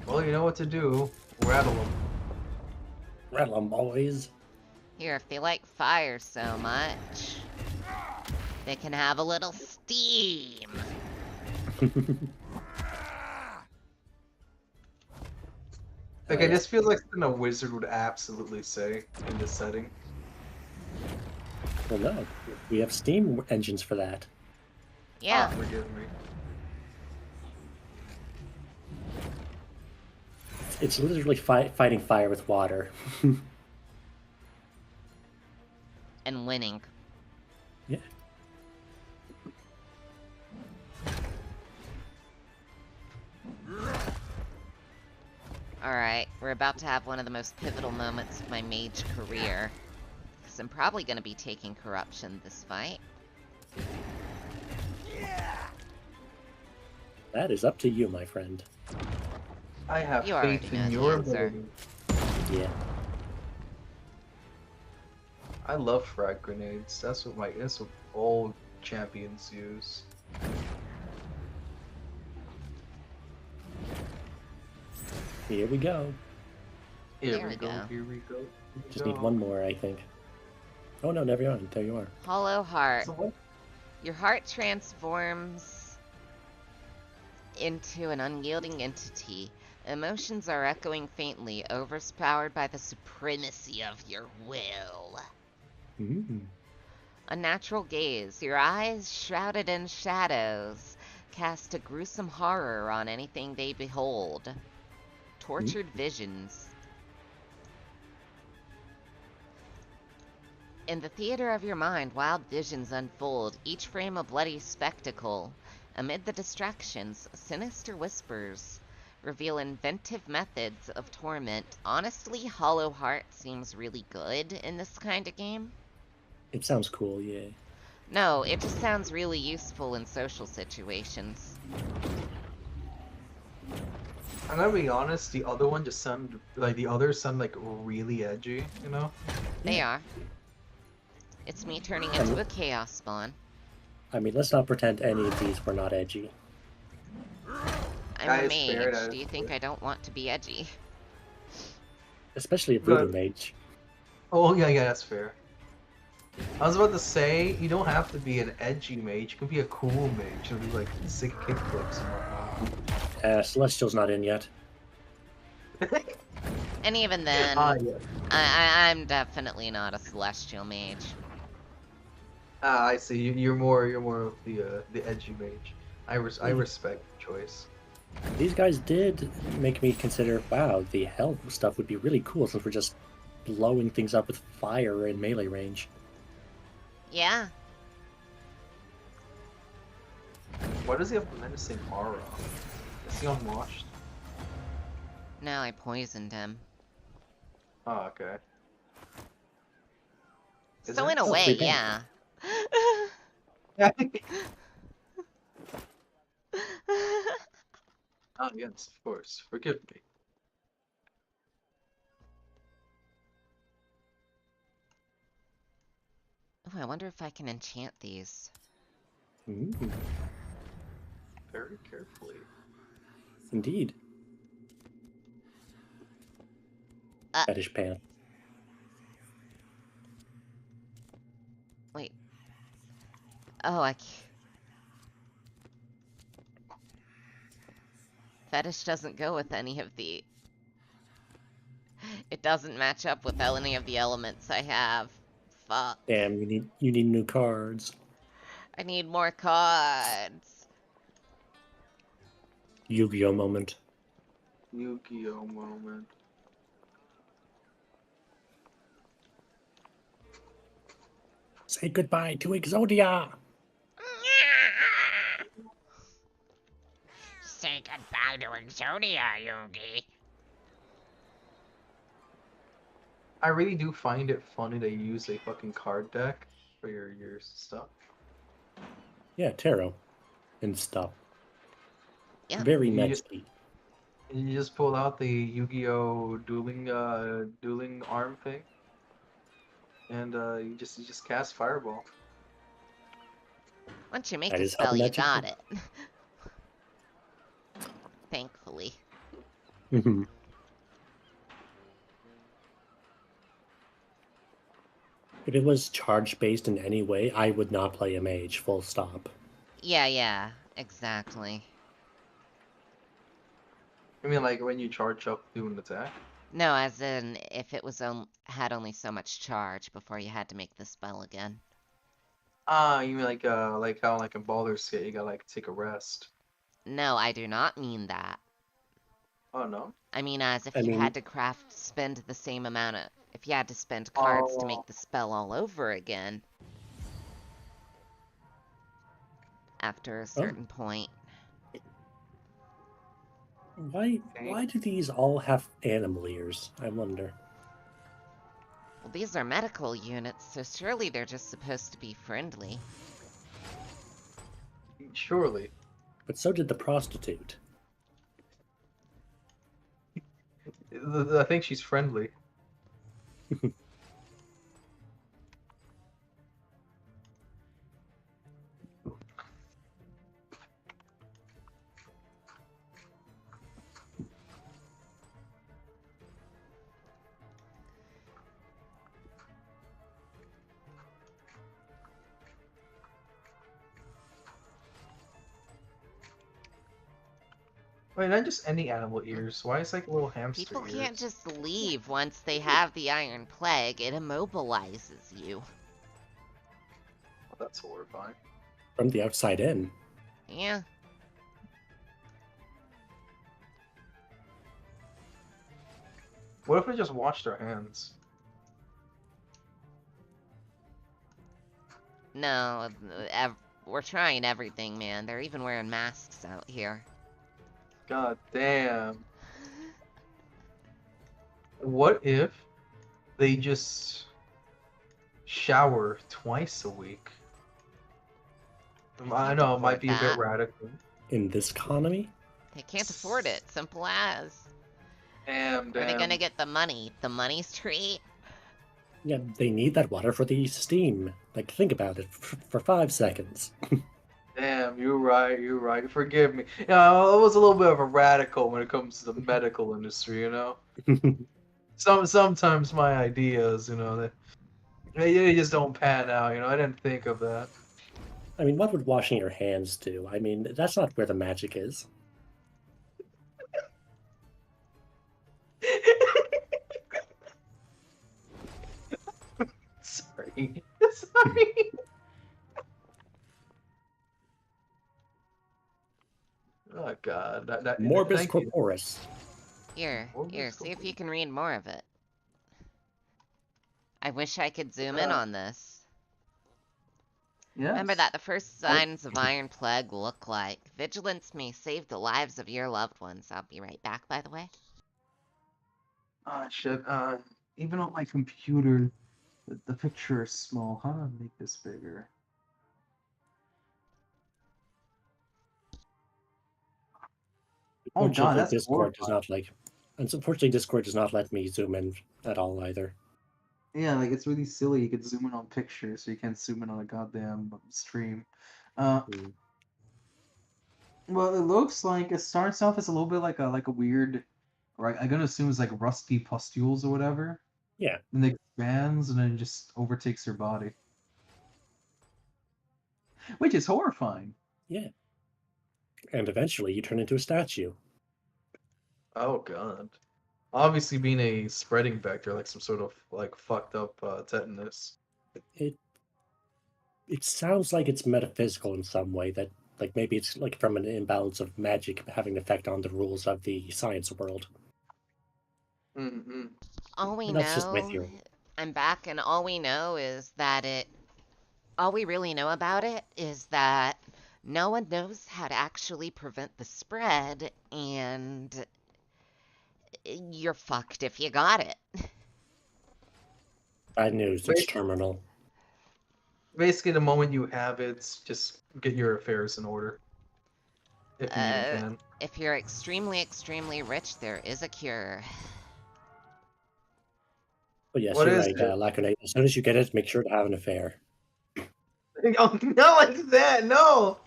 Well, you know what to do. Rattle them. Rattle them, boys. Here, if they like fire so much, they can have a little steam. Okay, this feels like something a wizard would absolutely say in this setting. Well, no. We have steam engines for that. Yeah. Ah, forgive me. It's literally fighting fire with water. And winning. Yeah. Alright, we're about to have one of the most pivotal moments of my mage career. Because I'm probably going to be taking corruption this fight. That is up to you, my friend. I have You already faith know in the your answer. ability. Yeah. I love frag grenades. That's what all champions use. Here we go. Here There we we go. go. Here we go. Just need one more, I think. Oh no, never mind. There you are. Hollow heart. So what? Your heart transforms into an unyielding entity. Emotions are echoing faintly, overpowered by the supremacy of your will. Mm. Unnatural gaze. Your eyes, shrouded in shadows, cast a gruesome horror on anything they behold. Tortured visions. In the theater of your mind, wild visions unfold, each frame a bloody spectacle. Amid the distractions, sinister whispers reveal inventive methods of torment. Honestly, Hollow Heart seems really good in this kind of game. It sounds cool, yeah. No, it just sounds really useful in social situations. I'm gonna be honest, the other one just sound like the others sound like really edgy, you know? They are. It's me turning into a chaos spawn. I mean, let's not pretend any of these were not edgy. I'm That a is fair, mage. that Do you is think fair. I don't want to be edgy? Especially a voodoo But- mage. Oh yeah, that's fair. I was about to say, you don't have to be an edgy mage, you can be a cool mage, you'll do like sick kickflips and whatnot. Celestial's not in yet. And even then, Yeah. I'm definitely not a celestial mage. I see. You're more of the edgy mage. I respect the choice. These guys did make me consider, wow, the hell stuff would be really cool since we're just blowing things up with fire in melee range. Yeah. Why does he have menacing aura? Is he unwashed? No, I poisoned him. Oh, okay. Is So it? in a Oh, way, free paint. yeah. Oh yes, of course. Forgive me. Oh, I wonder if I can enchant these. Mm, Very carefully. indeed. Fetish pan. Wait. Oh, Fetish doesn't go with any of the... It doesn't match up with any of the elements I have. Fuck. Damn, you need new cards. I need more cards. Yu-Gi-Oh moment. Yu-Gi-Oh moment. Say goodbye to Exodia. Say goodbye to Exodia, Yogi. I really do find it funny to use a fucking card deck for your stuff. Yeah, tarot and stuff. Yeah. Very You just- messy. You just pull out the Yu-Gi-Oh dueling arm thing, and you just cast Fireball. Once you make That a is how spell, you magic got works. it. Thankfully. Mhm. If it was charge-based in any way, I would not play a mage, full stop. Yeah, exactly. I mean, like when you charge up to an attack. No, as in, if it was had only so much charge before you had to make the spell again. Ah, you mean like how like in Baldur's Gate you gotta like take a rest. No, I do not mean that. Oh no. I mean as if I you mean- had to spend the same amount of... If you had to spend cards to Oh. make the spell all over again. After a certain point. Why do these all have animal ears? I wonder. Well, these are medical units, so surely they're just supposed to be friendly. Surely. But so did the prostitute. I think she's friendly. Wait, not just any animal ears. Why is like little hamster People ears? can't just leave once they have the Iron Plague. It immobilizes you. Well, that's horrifying. From the outside in. Yeah. What if we just washed our hands? No, we're trying everything, man. They're even wearing masks out here. God damn. What if they just shower twice a week? I know it might be a bit radical. In this economy? They can't afford it. Simple as. Damn. Where are they gonna get the money? The money street? Yeah, they need that water for the steam. Like, think about it for 5 seconds. Damn, you're right. Forgive me. I was a little bit of a radical when it comes to the medical industry, you know? Sometimes my ideas, you know, they just don't pan out, you know? I didn't think of that. I mean, what would washing your hands do? I mean, that's not where the magic is. Sorry. Oh god. Morbus thank you. corporis. Here, Morbus see if corporis. you can read more of it. I wish I could zoom in on this. Yes. Remember that the first signs of Iron Plague look like. Vigilance may save the lives of your loved ones. I'll be right back, by the way. Shit. Even on my computer, the picture is small. How do I make this bigger? Oh god, that's Discord does horrifying. not like. Unfortunately, Discord does not let me zoom in at all either. Yeah, like it's really silly. You could zoom in on pictures, so you can't zoom in on a goddamn stream. Mm. Well, it looks like it starts off as a little bit like a weird, right? I'm gonna assume it's like rusty pustules or whatever. Yeah. And it expands and then it just overtakes her body, which is horrifying. Yeah. And eventually, you turn into a statue. Oh god. Obviously, being a spreading vector, like some sort of like fucked up tetanus. It sounds like it's metaphysical in some way, that like maybe it's like from an imbalance of magic having an effect on the rules of the science world. Mm-hmm. All we That's just my know, theory. I'm back, and all we know is that all we really know about it is that no one knows how to actually prevent the spread, and you're fucked if you got it. Bad news, it's terminal. Basically, the moment you have it, just get your affairs in order. If you even can. If you're extremely, extremely rich, there is a cure. But yes, What you're is right, it? Laconate. As soon as you get it, make sure to have an affair. Oh, not like that, no!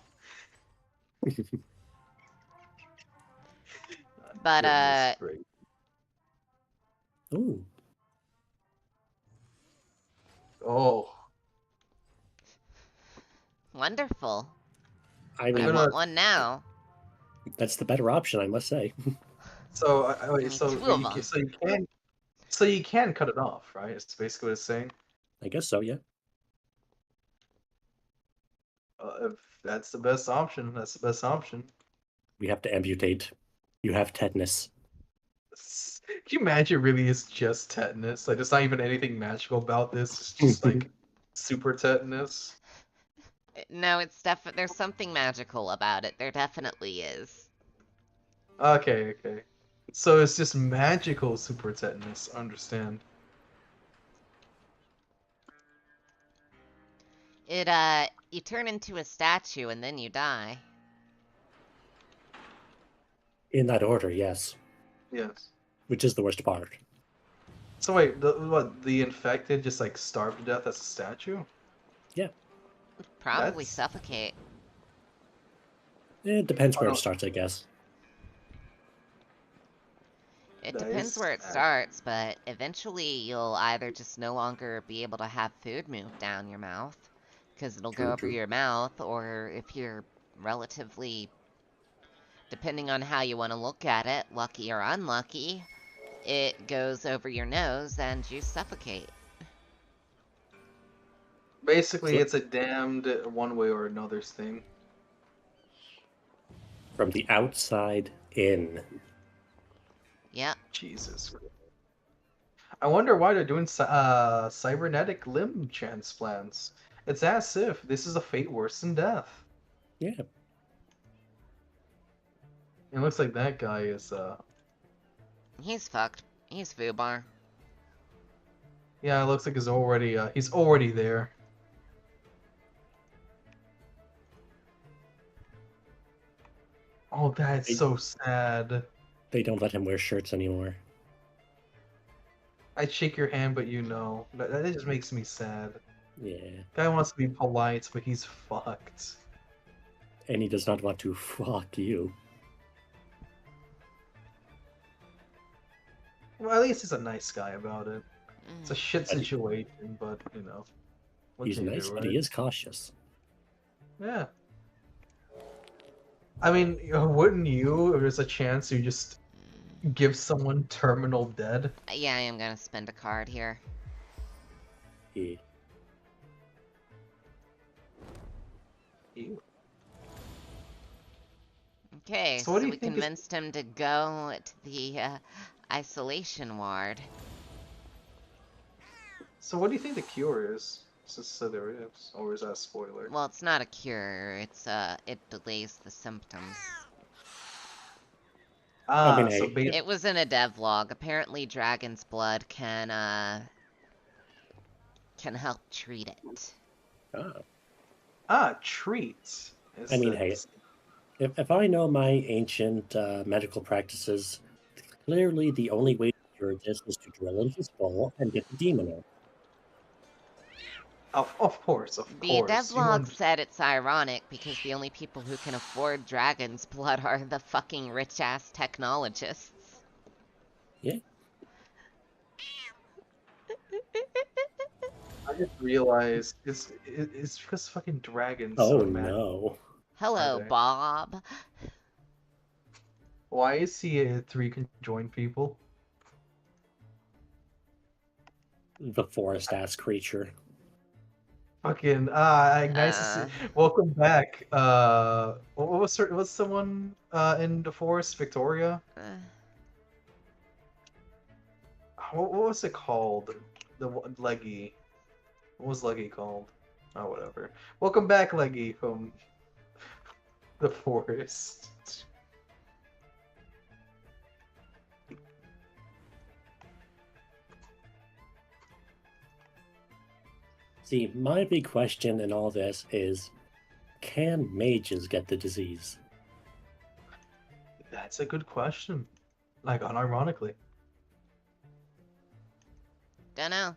But, Ooh. Oh. Wonderful. I I mean, want one now. that's the better option, I must say. So, so you can cut it off, right? It's basically what it's saying. I guess so, yeah. If that's the best option, that's the best option. We have to amputate. You have tetanus. Can you imagine it really is just tetanus? Like, there's not even anything magical about this. It's just like super tetanus. No, it's there's something magical about it. There definitely is. Okay. So it's just magical super tetanus. Understand. You turn into a statue and then you die. In that order, yes. Yes. Which is the worst part. So wait, the infected just like starve to death as a statue? Yeah. Probably suffocate. It depends where it starts, I guess. It depends where it starts, but eventually you'll either just no longer be able to have food move down your mouth, because it'll go over your mouth, or if you're relatively depending on how you want to look at it, lucky or unlucky, it goes over your nose and you suffocate. Basically, So- it's a damned one way or another's thing. From the outside in. Yep. Jesus. I wonder why they're doing cybernetic limb transplants. It's as if this is a fate worse than death. Yeah. It looks like that guy is, He's fucked. He's foobar. yeah, it looks like he's already there. Oh, that's so sad. They don't let him wear shirts anymore. I'd shake your hand, but you know. That just makes me sad. Yeah. Guy wants to be polite, but he's fucked. And he does not want to fuck you. Well, at least he's a nice guy about it. It's a shit situation, but, you know. What He's can you nice, do, but right? he is cautious. Yeah. I mean, wouldn't you, if there's a chance, you just give someone terminal dead? Yeah, I am gonna spend a card here. Yeah. Ew. Okay, So so, what do you we think is- convinced him to go to the isolation ward. So what do you think the cure is? Since there is, or is that a spoiler? Well, it's not a cure. It's it delays the symptoms. Ah, I mean, so It was in a devlog. Apparently, dragon's blood can help treat it. treats. I mean, hey, if I know my ancient medical practices, clearly the only way to cure this is to drill into his skull and get the demon out. Of course, of The course. You devlog want- said it's ironic because the only people who can afford dragon's blood are the fucking rich-ass technologists. Yeah. I just realized it's because fucking dragons. Oh are mad. no. Hello, Okay. Bob. Why is he a three conjoined people? The forest ass creature. Fucking nice to see. Welcome back. What's someone in the forest? Victoria. What was it called? Leggy. What was Leggy called? Oh, whatever. Welcome back, Leggy, from the forest. See, my big question in all this is, can mages get the disease? That's a good question. Like, unironically. Dunno.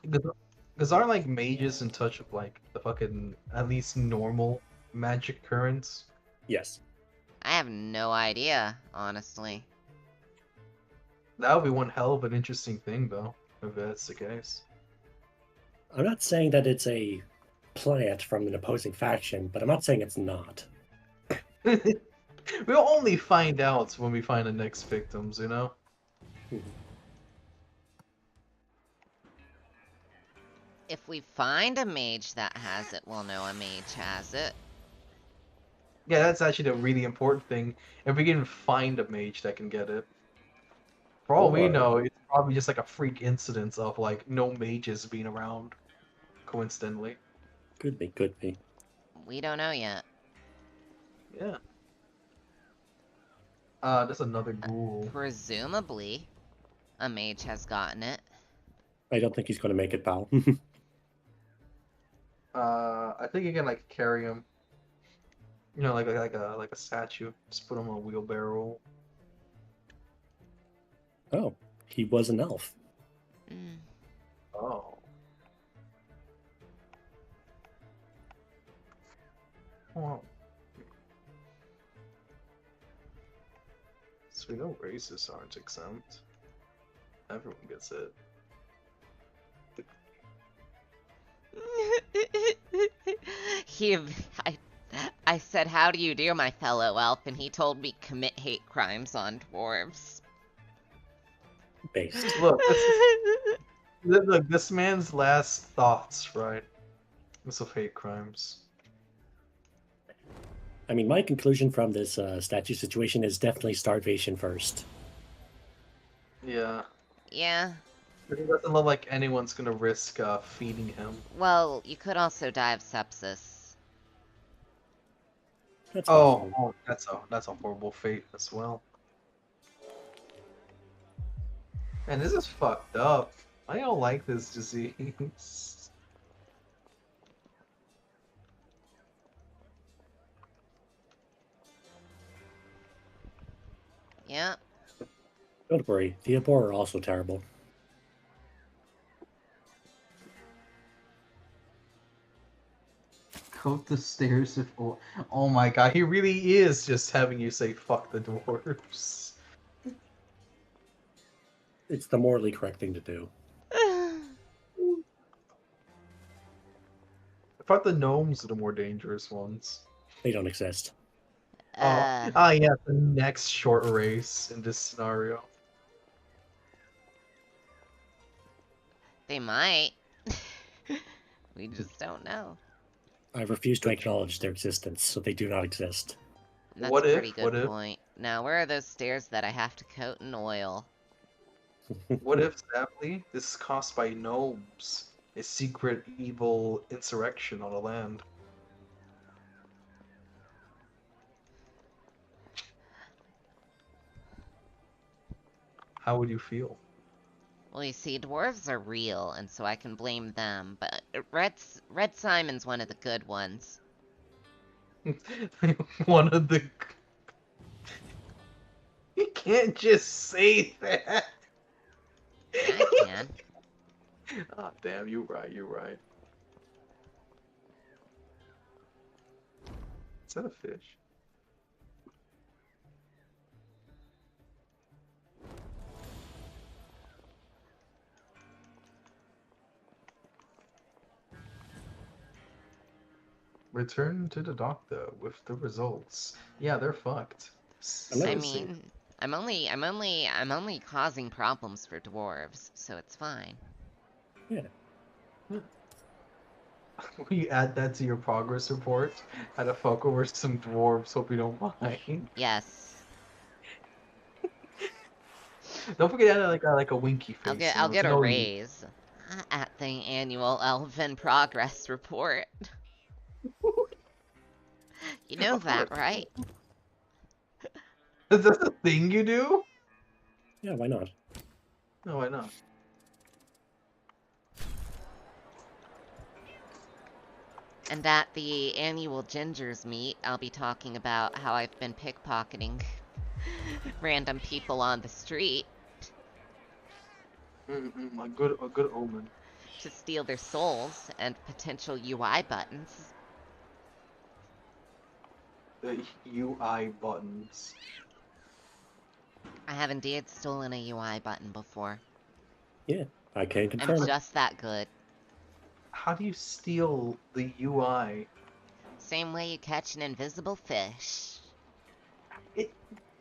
Because aren't, like, mages in touch with, like, the fucking, at least normal magic currents? Yes. I have no idea, honestly. That would be one hell of an interesting thing, though, if that's the case. I'm not saying that it's a plant from an opposing faction, but I'm not saying it's not. We'll only find out when we find the next victims, you know? If we find a mage that has it, we'll know a mage has it. Yeah, that's actually the really important thing. If we can find a mage that can get it. For all we Or- know, it's probably just like a freak incidence of like no mages being around, coincidentally. Could be, could be. We don't know yet. Yeah. There's another ghoul. Presumably, a mage has gotten it. I don't think he's going to make it, pal. I think you can like carry him. You know, like a statue. Just put him on a wheelbarrow. Oh, he was an elf. Mm. Oh. Wow. So we know races aren't exempt. Everyone gets it. he, I I said, "How do you do, my fellow elf?" And he told me commit hate crimes on dwarves. Based. Look, this man's last thoughts, right? It's of hate crimes. I mean, my conclusion from this statue situation is definitely starvation first. Yeah. Yeah. It doesn't look like anyone's gonna risk feeding him. Well, you could also die of sepsis. That's possible. Oh, that's a horrible fate as well. Man, this is fucked up. I don't like this disease. Yeah. Don't worry, the Abor are also terrible. Go up the stairs if. Oh my god, he really is just having you say fuck the dwarves. It's the morally correct thing to do. I thought the gnomes are the more dangerous ones. They don't exist. Yeah, the next short race in this scenario. They might. We just don't know. I refuse to acknowledge their existence, so they do not exist. That's What a if- pretty good what if- point. Now, where are those stairs that I have to coat in oil? What if, Zavli, this is caused by gnomes? A secret evil insurrection on the land. How would you feel? Well, you see, dwarves are real, and so I can blame them, but Red Simon's one of the good ones. One of the. You can't just say that. I can. Ah, damn, you're right, you're right. Is that a fish? Return to the doctor with the results. Yeah, they're fucked. I mean, I'm only causing problems for dwarves, so it's fine. Yeah. Will you add that to your progress report? Had to fuck over some dwarves, hope you don't mind. Yes. Don't forget to add like a winky face. I'll get a no- raise at the annual Elven progress report. You know that, right? Is that the thing you do? Yeah, why not? No, why not? And at the annual Gingers meet, I'll be talking about how I've been pickpocketing random people on the street A good omen. to steal their souls and potential UI buttons. The UI buttons. I have indeed stolen a UI button before. Yeah, I can confirm I'm it. just that good. How do you steal the UI? Same way you catch an invisible fish.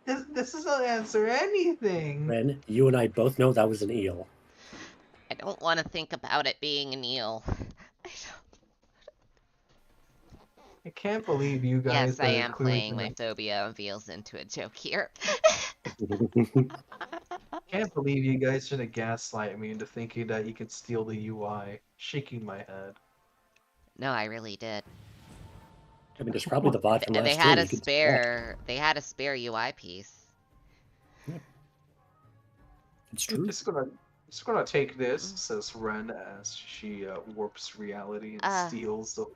This doesn't answer anything. Ren, you and I both know that was an eel. I don't want to think about it being an eel. I can't believe you guys. Yes, I are am clearly playing my phobia of eels into a joke here. Can't believe you guys should have gaslight me into thinking that you could steal the UI. Shaking my head. No, I really did. I mean, there's probably the bot from last They year. had a you could spare. They had a spare UI piece. It's I'm true. just gonna take this, says Ren as she warps reality and steals the.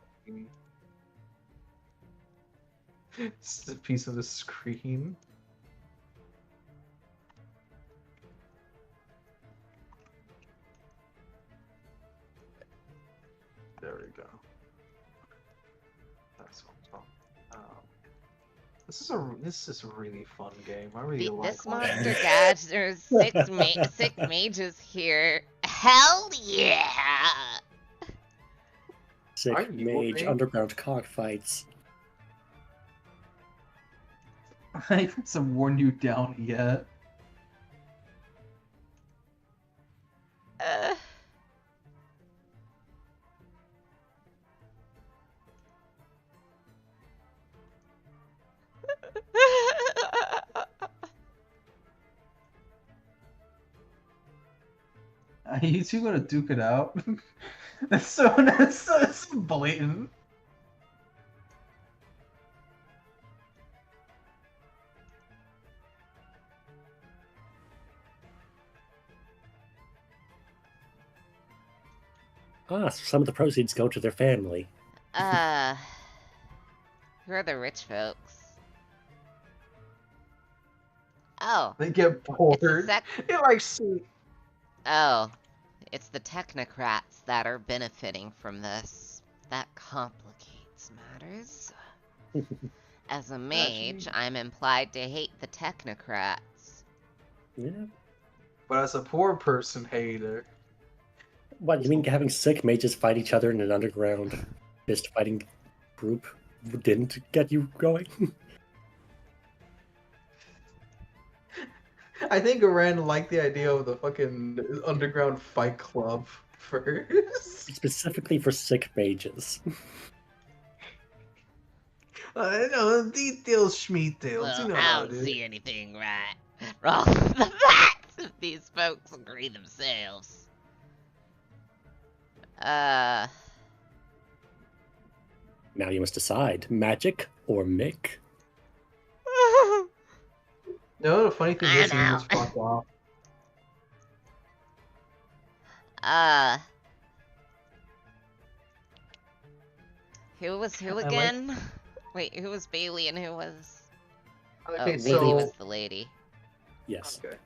It's a piece of the screen. There we go. That's what I'm talking. This is a really fun game. I really like This watching monster it. gadgets, six mages here. Hell yeah! Sick Aren't you mage okay? underground cockfights. I haven't worn you down yet. Uh, Are you two gonna duke it out? That's so blatant. Ah, so some of the proceeds go to their family. uh, who are the rich folks? Oh, They get it's a bored. sec. They like see. Oh, it's the technocrats that are benefiting from this. That complicates matters. As a mage, I'm implied to hate the technocrats. Yeah. But as a poor person hater. What, you mean having sick mages fight each other in an underground fist fighting group didn't get you going? I think Iran liked the idea of the fucking underground fight club first. Specifically for sick mages. I know, details, schmeetails, Well, you know I how don't it is. see anything right wrong with the facts if these folks agree themselves. Now you must decide, magic or Mick? No, the funny thing I is he know. just fucked off. Who was who I like- again? Wait, who was Bailey and who was... Okay, oh, Bailey so was the lady. Yes. okay.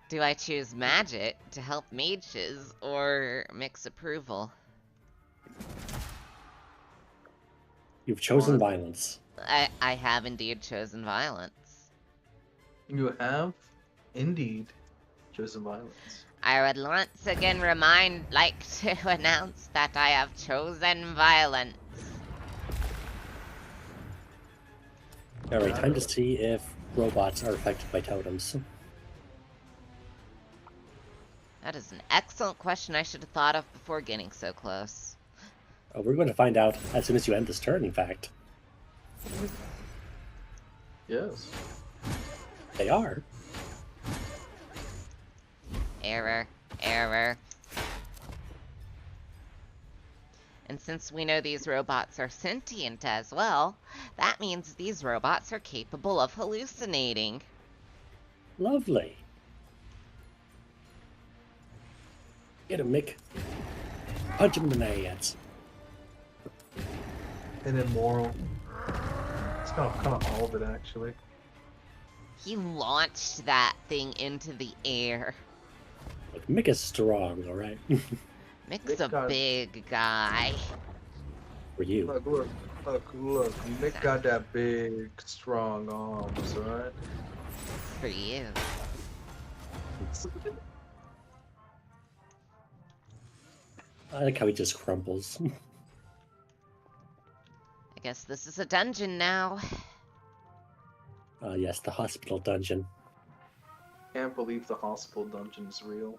Do I choose magic to help mages or mix approval? You've chosen violence. I have indeed chosen violence. You have indeed chosen violence. I would once again like to announce that I have chosen violence. Alright, time to see if robots are affected by totems. That is an excellent question I should have thought of before getting so close. We're going to find out as soon as you end this turn, in fact. Yes. They are. Error. Error. And since we know these robots are sentient as well, that means these robots are capable of hallucinating. Lovely. Get him, Mick. Punch him in the nads. And immoral. It's kind of all of it, actually. He launched that thing into the air. Look, Mick is strong, alright? Mick's a big guy. For you. Look. Mick got that big, strong arms, alright? For you. I like how he just crumbles. I guess this is a dungeon now. Yes, the hospital dungeon. Can't believe the hospital dungeon is real.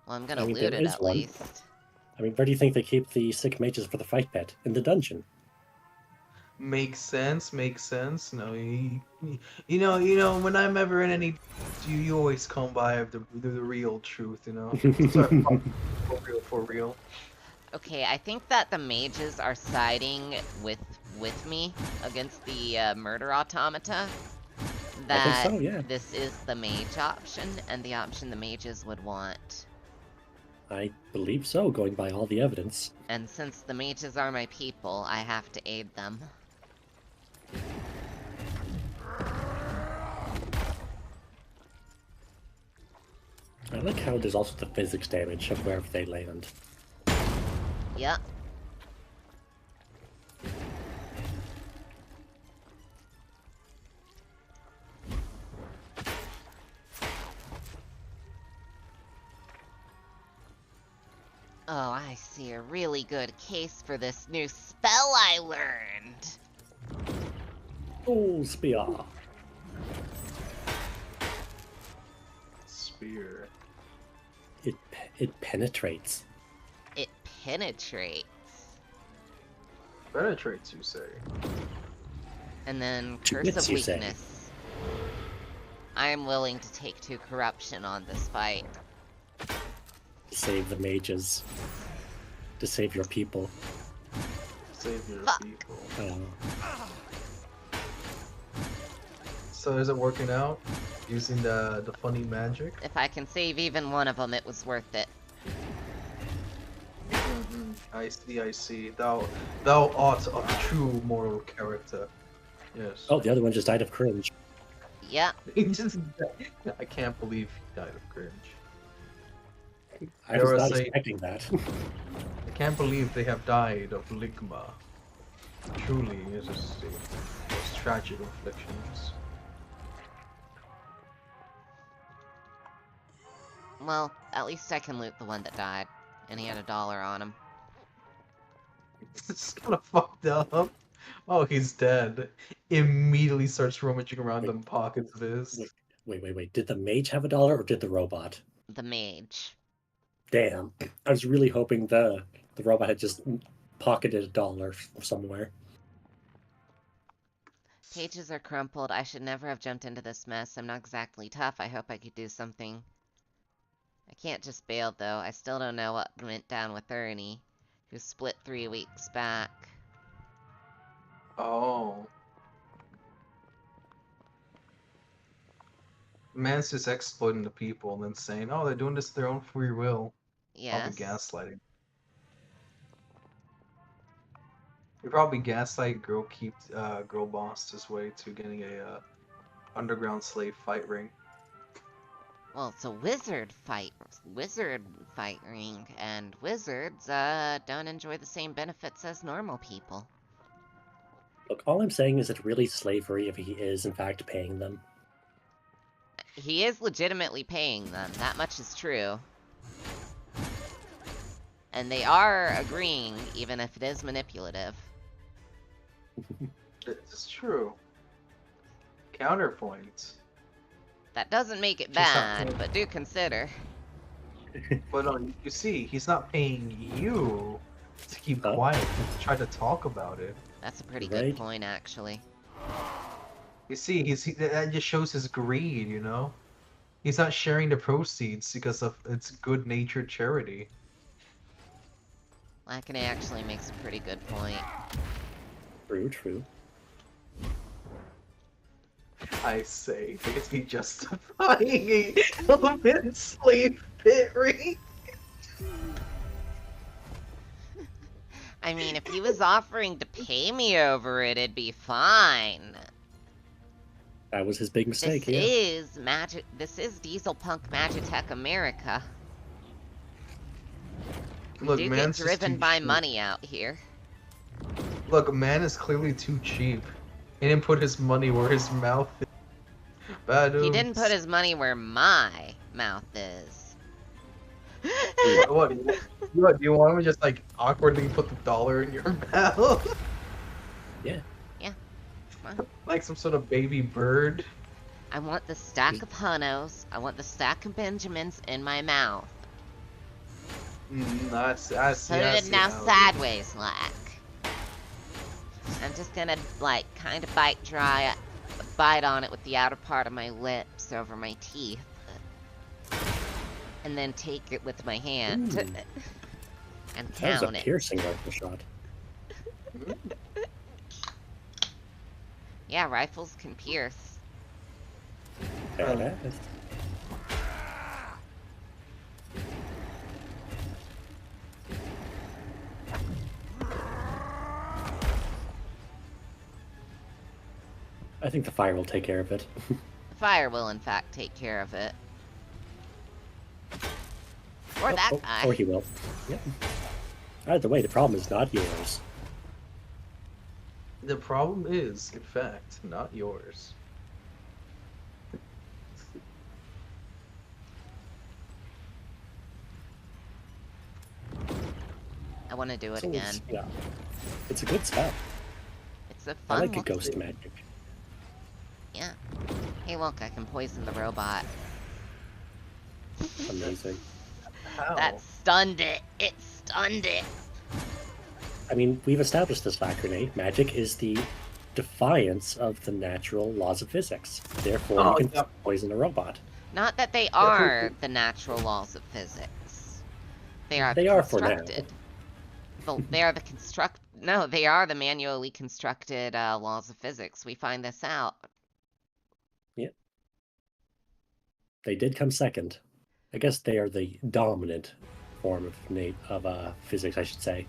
Well, I'm gonna I mean, loot there it is at one. least. I mean, where do you think they keep the sick mages for the fight pit? In the dungeon. Makes sense. No, you know, when I'm ever in any, you always come by the real truth, you know. So for real. Okay, I think that the mages are siding with me against the murder automata. That I think so, yeah. this is the mage option, and the option the mages would want. I believe so, going by all the evidence. And since the mages are my people, I have to aid them. I like how there's also the physics damage of wherever they land. Yep. Oh, I see a really good case for this new spell I learned. Oh, spear. Spear. It penetrates. It penetrates. Penetrates, you say? And then To Curse bits, of you say. Weakness. I am willing to take 2 corruption on this fight. To save the mages. To save your people. Save your Fuck. people. So is it working out? Using the funny magic? If I can save even one of them, it was worth it. I see, I see. Thou art of true moral character. Yes. Oh, the other one just died of cringe. Yep. He just, I can't believe he died of cringe. I was Dare I not say- expecting that. I can't believe they have died of ligma. Truly, it's just the most tragic afflictions. Well, at least I can loot the one that died. And he had $1 on him. It's kind of fucked up. Oh, he's dead. Immediately starts rummaging around Wait. in pockets of his. Wait. Did the mage have $1 or did the robot? The mage. Damn. I was really hoping the robot had just pocketed $1 from somewhere. Pages are crumpled. I should never have jumped into this mess. I'm not exactly tough. I hope I could do something. I can't just bail, though. I still don't know what went down with Ernie, who split 3 weeks back. Oh. Man's just exploiting the people and then saying, oh, they're doing this of their own free will. Yes. Probably gaslighting. You probably gaslight girl boss his way to getting a underground slave fight ring. Well, it's a wizard fight ring, and wizards don't enjoy the same benefits as normal people. Look, all I'm saying is it's really slavery if he is, in fact, paying them. He is legitimately paying them. That much is true. And they are agreeing, even if it is manipulative. It's true. Counterpoint. That doesn't make it He's not bad, paying- but do consider. But you see, he's not paying you to keep Huh? quiet and try to talk about it. That's a pretty Right. good point, actually. You see, that just shows his greed, you know? He's not sharing the proceeds because of its good-natured charity. Lackany actually makes a pretty good point. True. I say, is he justifying a government slave pit ring? I mean, if he was offering to pay me over it, it'd be fine. That was his big mistake, This yeah. is magic. This is Diesel Punk Magitech America. We Look, do get man's just driven too by cheap. money out here. Look, man is clearly too cheap. He didn't put his money where his mouth is. He didn't put his money where my mouth is. What? Do you want him to just like awkwardly put the dollar in your mouth? Yeah. Like some sort of baby bird? I want the stack of Hunos. I want the stack of Benjamins in my mouth. I see Put it now how- sideways, like. I'm just gonna, like, kind of bite on it with the outer part of my lips over my teeth. And then take it with my hand. Ooh. And That was count a it. piercing rifle shot. Yeah, rifles can pierce. Badass. I think the fire will take care of it. Fire will, in fact, take care of it. Or that guy. Or he will. Yep. Either way, the problem is not yours. The problem is, in fact, not yours. I want to do it So again. it's a good spell. It's a I fun like a one. ghost magic. Yeah. Hey, look, I can poison the robot. Amazing. How? That stunned it. It stunned it. I mean, we've established this fact, Renee. Magic is the defiance of the natural laws of physics. Therefore, Oh, you can yep. poison a robot. Not that they are the natural laws of physics. They are They are for now. constructed. Well, they are the No, they are the manually constructed laws of physics. We find this out. Yeah. They did come second. I guess they are the dominant form of physics, I should say.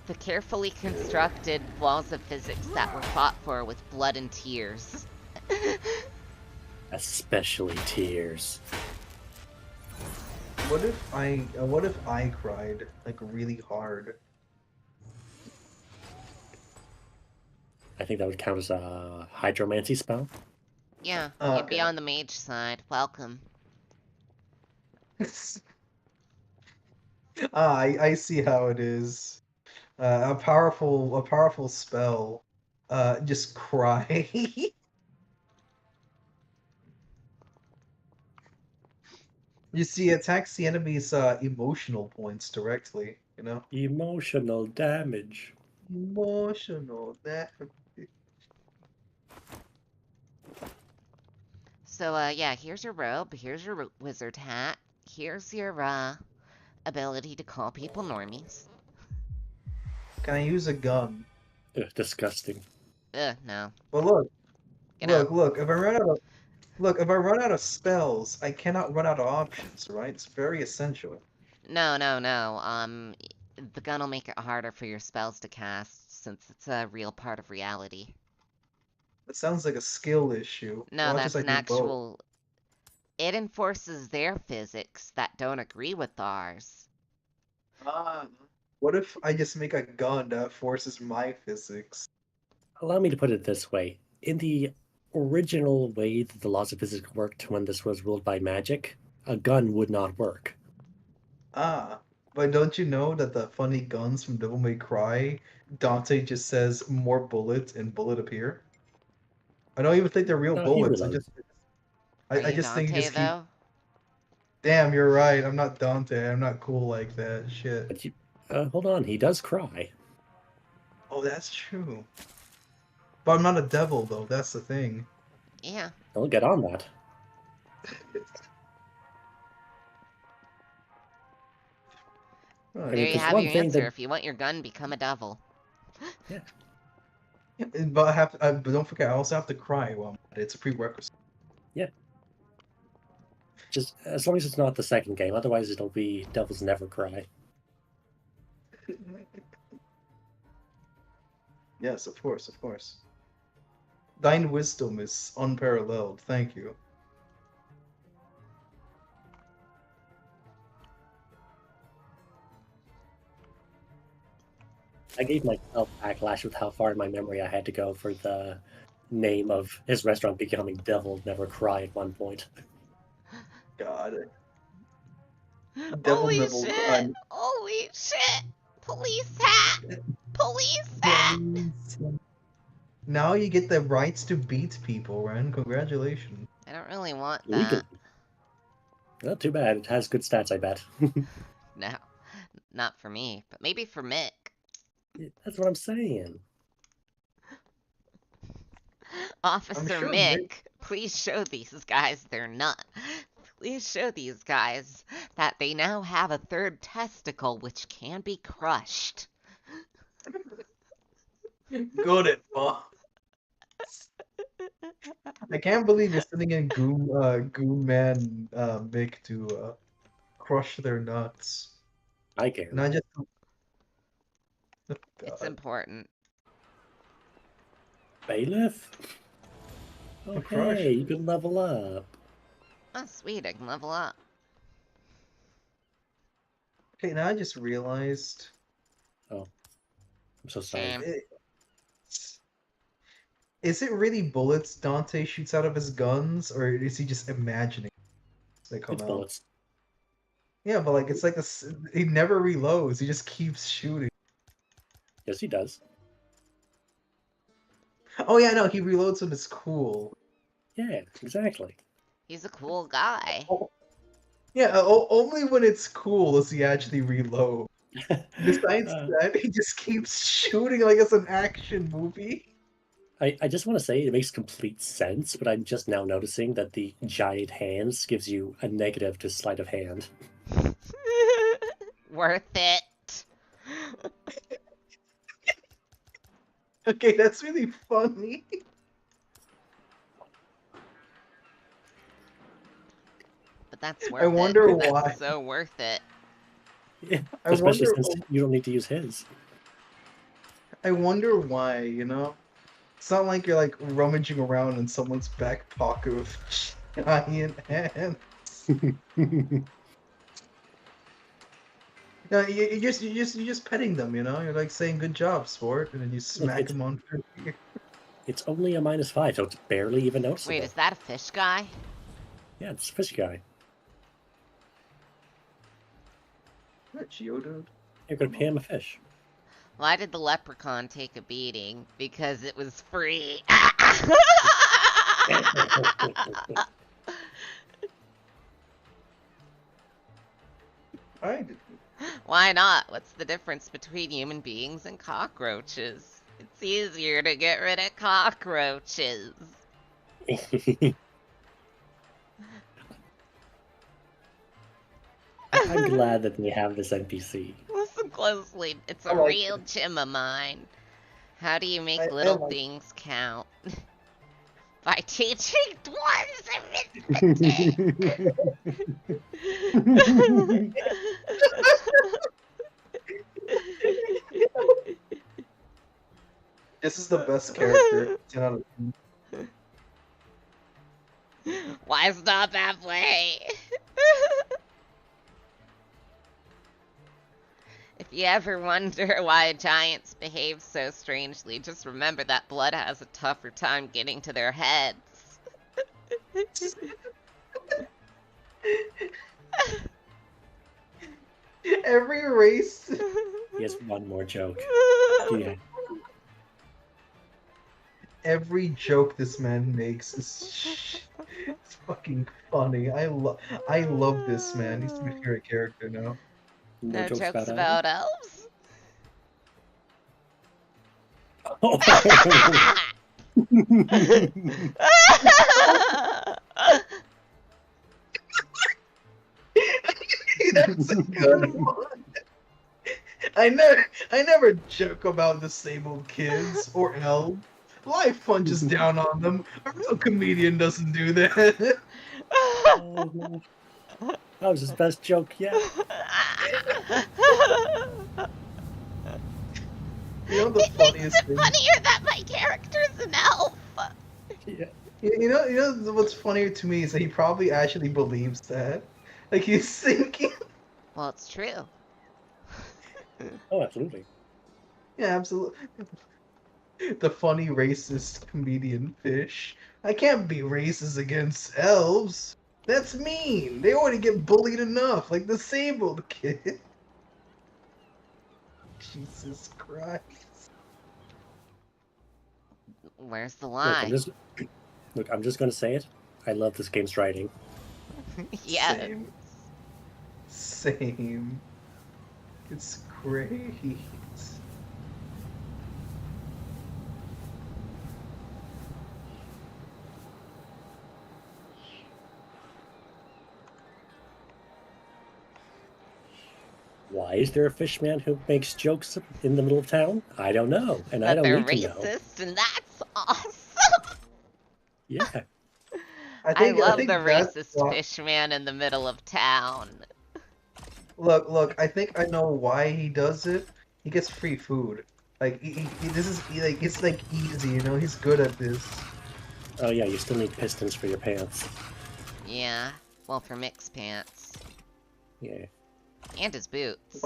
The carefully constructed laws of physics that were fought for with blood and tears. Especially tears. What if I cried like really hard? I think that would count as a hydromancy spell. Yeah, Oh, you'd be okay. on the mage side. Welcome. I see how it is. A powerful spell. Just cry. You see, it attacks the enemy's emotional points directly. You know, Emotional damage. emotional. That. So, yeah, here's your robe. Here's your wizard hat. Here's your, ability to call people normies. Can I use a gun? Ugh, disgusting. No. But look, Get out. look. If I run out of spells, I cannot run out of options. Right? It's very essential. No. The gun will make it harder for your spells to cast, since it's a real part of reality. It sounds like a skill issue. No, Why don't that's just, an do both? actual... It enforces their physics that don't agree with ours. What if I just make a gun that forces my physics? Allow me to put it this way. In the original way that the laws of physics worked when this was ruled by magic, a gun would not work. But don't you know that the funny guns from Devil May Cry, Dante just says more bullets and bullet appear? I don't even think they're real No, he bullets. reloads. Are I you just think you Dante, just keep. though? Damn, you're right. I'm not Dante. I'm not cool like that. Shit. But hold on, he does cry. Oh, that's true. But I'm not a devil though. That's the thing. Yeah. I'll get on that. Right. There you there's have one your thing answer. that- If you want your gun, become a devil. Yeah. But but don't forget, I also have to cry while I'm at it. It's a prerequisite. Yeah. Just as long as it's not the second game, otherwise it'll be Devils Never Cry. Yes, of course, of course. Thine wisdom is unparalleled. Thank you. I gave myself backlash with how far in my memory I had to go for the name of his restaurant becoming Devil Never Cry at one point. God. Holy Nibble- shit! Holy shit! Police hat! Police hat! Now you get the rights to beat people, Ren. Congratulations. I don't really want that. Legally. Not too bad. It has good stats, I bet. No. Not for me, but maybe for Mick. That's what I'm saying. Officer sure Mick, please show these guys they're not. Please show these guys that they now have a third testicle which can be crushed. Good at boss. I can't believe you're sitting in Goon Man Mick to crush their nuts. I can. And I just. It's important. Bailiff? Oh, Crush. hey, you can level up. Oh, sweet, I can level up. Okay, now I just realized. I'm so sorry. Shame. Is it really bullets Dante shoots out of his guns, or is he just imagining they come It's out? bullets. Yeah, but like it's like he never reloads. He just keeps shooting. Yes, he does. Oh yeah, no, he reloads them as cool. Yeah, exactly. He's a cool guy. Oh, yeah, only when it's cool does he actually reload. Besides that, he just keeps shooting like it's an action movie. I just want to say it makes complete sense, but I'm just now noticing that the giant hands gives you a negative to sleight of hand. Worth it. Okay, that's really funny. But that's worth I wonder it. why. That's so worth it. Yeah, I especially wonder. since you don't need to use his. I wonder why. It's not like you're like rummaging around in someone's back pocket with giant hands. No, you're just petting them. You're like saying "good job, sport," and then you smack them on their ear. It's only a -5, so it's barely even noticeable. Wait, is that a fish guy? Yeah, it's a fish guy. What, Geodude? You're gonna pay him a fish. Why did the leprechaun take a beating? Because it was free. I did. Why not? What's the difference between human beings and cockroaches? It's easier to get rid of cockroaches. I'm glad that they have this NPC. Listen closely. It's a real gym of mine. How do you make little things count? By teaching dwarves arithmetic. This is the best character. 10 out of 10. Why stop halfway? If you ever wonder why giants behave so strangely, just remember that blood has a tougher time getting to their heads. Every race. He has one more joke. Yeah. Every joke this man makes is it's fucking funny. I love this man. He's my favorite character now. No jokes about elves? That's a good one. I never joke about disabled kids or elves. Life punches down on them. A real comedian doesn't do that. Oh, no. That was his best joke yet. The funniest thing? Funnier that my character's an elf. Yeah. You know what's funnier to me is that he probably actually believes that. Like he's thinking. Well, it's true. Oh, absolutely. Yeah, absolutely. The funny racist comedian fish. I can't be racist against elves. That's mean. They already get bullied enough, like disabled kid. Jesus Christ. Where's the lie? Look, I'm just gonna say it. I love this game's writing. Yeah. Same. It's great. Why is there a fishman who makes jokes in the middle of town? I don't know, and But I don't they're need to know. racist, and that's awesome. Yeah. I love the racist fishman in the middle of town. Look. I think I know why he does it. He gets free food. Like it's like easy. He's good at this. Oh yeah, you still need pistons for your pants. Yeah. Well, for mixed pants. Yeah. And his boots.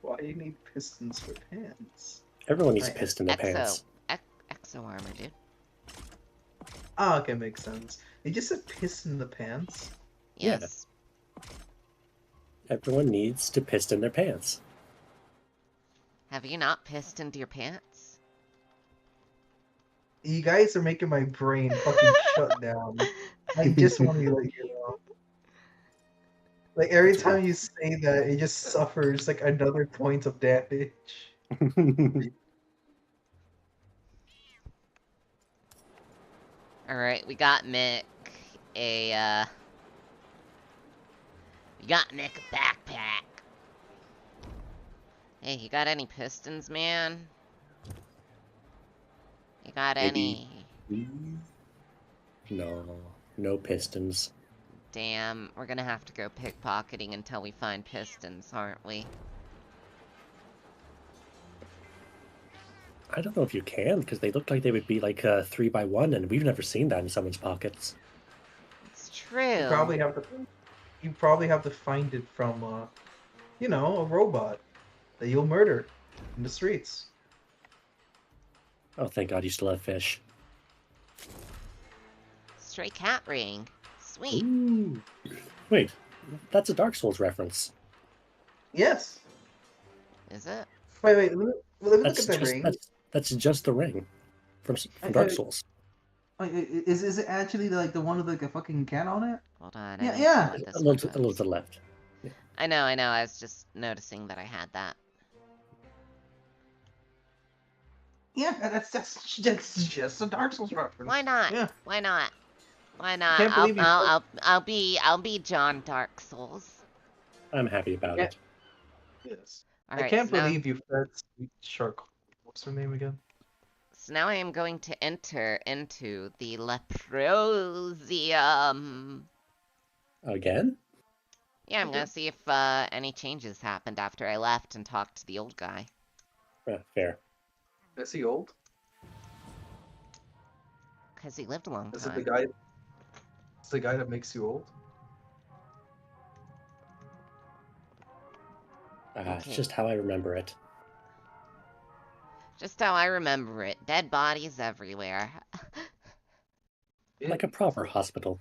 Why do you need pistons for pants? Everyone needs piston in their pants. Exo armor, dude. Oh, okay, makes sense. They just said piss in the pants? Yes. Yeah. Everyone needs to piston their pants. Have you not pissed into your pants? You guys are making my brain fucking shut down. I just want to let you know. Like every That's time you say that, it just suffers like another point of damage. Alright, we got Mick we got Mick a backpack. Hey, you got any pistons, man? You got Maybe. any? No pistons. Damn, we're gonna have to go pickpocketing until we find pistons, aren't we? I don't know if you can, because they look like they would be like 3x1, and we've never seen that in someone's pockets. It's true. You probably have to find it from you know, a robot that you'll murder in the streets. Oh, thank God you still have fish. Stray cat ring. Sweet. Ooh. Wait, that's a Dark Souls reference. Yes. Is it? Wait, let me look at the ring. That's just the ring from Dark Souls. Is it actually like the one with like a fucking cat on it? Hold on. Yeah. A little to the left. Yeah. I know. I was just noticing that I had that. Yeah, that's just a Dark Souls reference. Why not? Yeah. Why not? Why not? Can't believe I'll be John Dark Souls. I'm happy about it. Yes. All I right, can't so now- believe you fed Sweet Shark. What's her name again? So now I am going to enter into the Leprosium. Again? Yeah, I'm gonna see if any changes happened after I left and talked to the old guy. Fair. Is he old? Because he lived a long Is time. it the guy? Is the guy that makes you old? It's just how I remember it. Just how I remember it. Dead bodies everywhere. Like a proper hospital.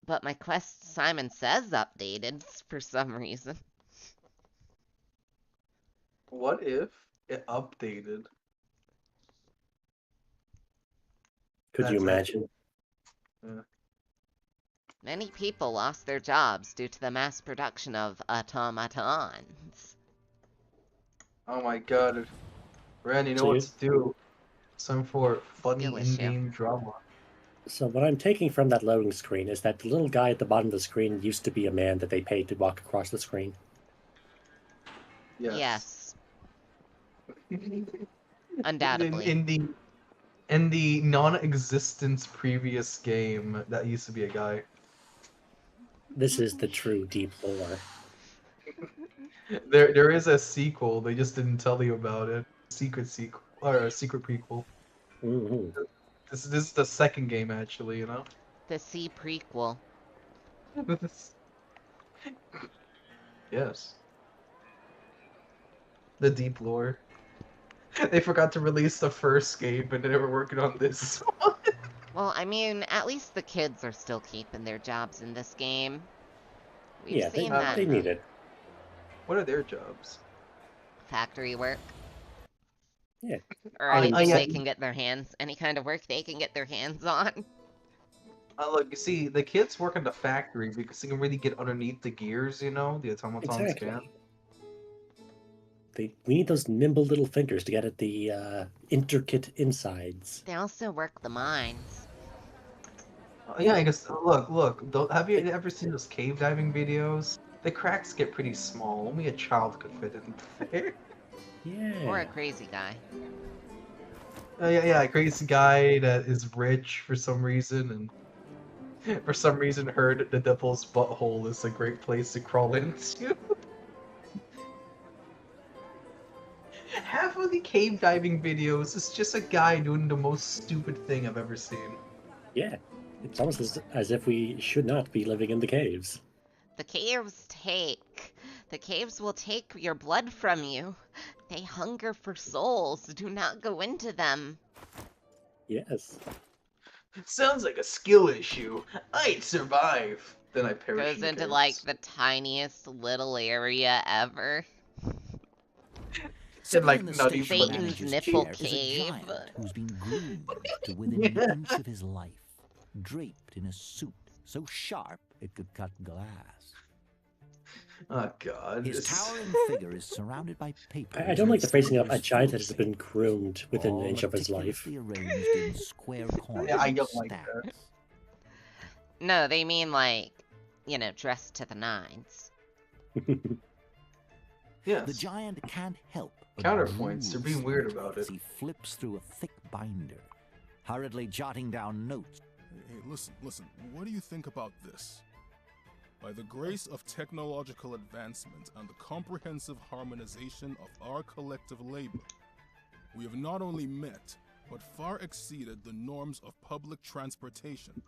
But my quest, Simon Says, updated for some reason. What if it updated? Could you imagine? Yeah. Many people lost their jobs due to the mass production of automatons. Oh my god. Randy, you know So what to do. Some for funny Skill issue. in-game drama. So what I'm taking from that loading screen is that the little guy at the bottom of the screen used to be a man that they paid to walk across the screen. Yes. Undoubtedly. In the non-existence previous game, that used to be a guy. This is the true deep lore. There is a sequel. They just didn't tell you about it. Secret sequel or a secret prequel. Mm-hmm. This is the second game actually. You know. The C prequel. Yes. The deep lore. They forgot to release the first game, but they were working on this one. Well, I mean, at least the kids are still keeping their jobs in this game. We've Yeah, seen that. they need it. What are their jobs? Factory work. Yeah. Or anything yeah. they can get their hands, any kind of work they can get their hands on. Look, you see, the kids work in the factory because they can really get underneath the gears, you know, the automatons Exactly. can. We need those nimble little fingers to get at the intricate insides. They also work the mines. Yeah, I guess. Look. Have you ever seen those cave diving videos? The cracks get pretty small. Only a child could fit in there. Yeah. Or a crazy guy. Yeah, a crazy guy that is rich for some reason, and for some reason heard the devil's butthole is a great place to crawl into. Half of the cave diving videos is just a guy doing the most stupid thing I've ever seen. Yeah. It's almost as if we should not be living in the caves. The caves will take your blood from you. They hunger for souls. Do not go into them. Yes. Sounds like a skill issue. I'd survive. Then I perish Goes in into chaos. like the tiniest little area ever. And like in the nutty station fudge. Satan's manager's nipple chair is a cave. giant who's been groomed to within an inch of his life, draped in a suit so sharp it could cut glass. Oh god. His this- towering figure is surrounded by papers. I don't like the and phrasing of a stickers giant full that of has been paper, groomed within an all inch of his life. meticulously arranged in square corners Yeah, I and don't like stacks. that. No, they mean like, dressed to the nines. Yes. The giant can't help but Counterpoints, they're drool being weird slightly about as it. he flips through a thick binder, hurriedly jotting down notes. Hey, listen. What do you think about this? By the grace of technological advancement and the comprehensive harmonization of our collective labor, we have not only met, but far exceeded the norms of public transportation.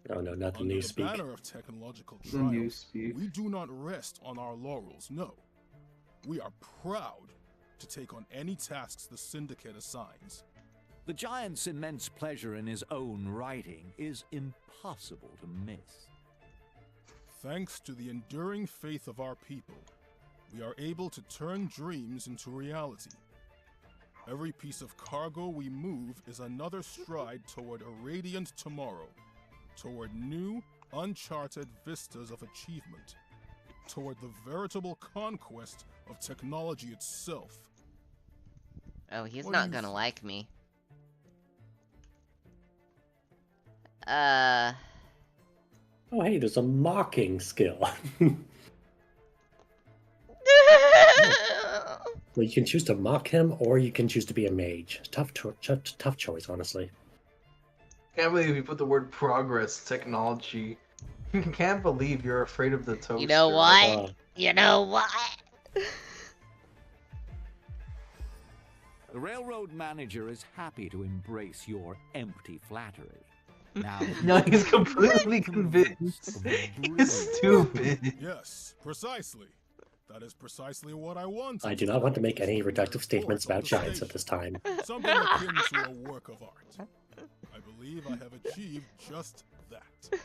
Oh no, not the Under the newspeak. banner of technological The triumph, newspeak. we do not rest on our laurels, no. We are proud to take on any tasks the Syndicate assigns. The giant's immense pleasure in his own writing is impossible to miss. Thanks to the enduring faith of our people, we are able to turn dreams into reality. Every piece of cargo we move is another stride toward a radiant tomorrow, toward new, uncharted vistas of achievement, toward the veritable conquest of technology itself. Oh, he's What not do you gonna think? like me. Oh hey, there's a mocking skill. Well, you can choose to mock him, or you can choose to be a mage. Tough choice, honestly. Can't believe you put the word progress technology. Can't believe you're afraid of the toaster. You know what? Uh, You know what? The railroad manager is happy to embrace your empty flattery. Now, No, he's completely convinced. of the He's brilliance stupid. Yes, precisely. That is precisely what I want. I do not want to make any reductive statements about giants at this time. Something akin to a work of art. I believe I have achieved just that.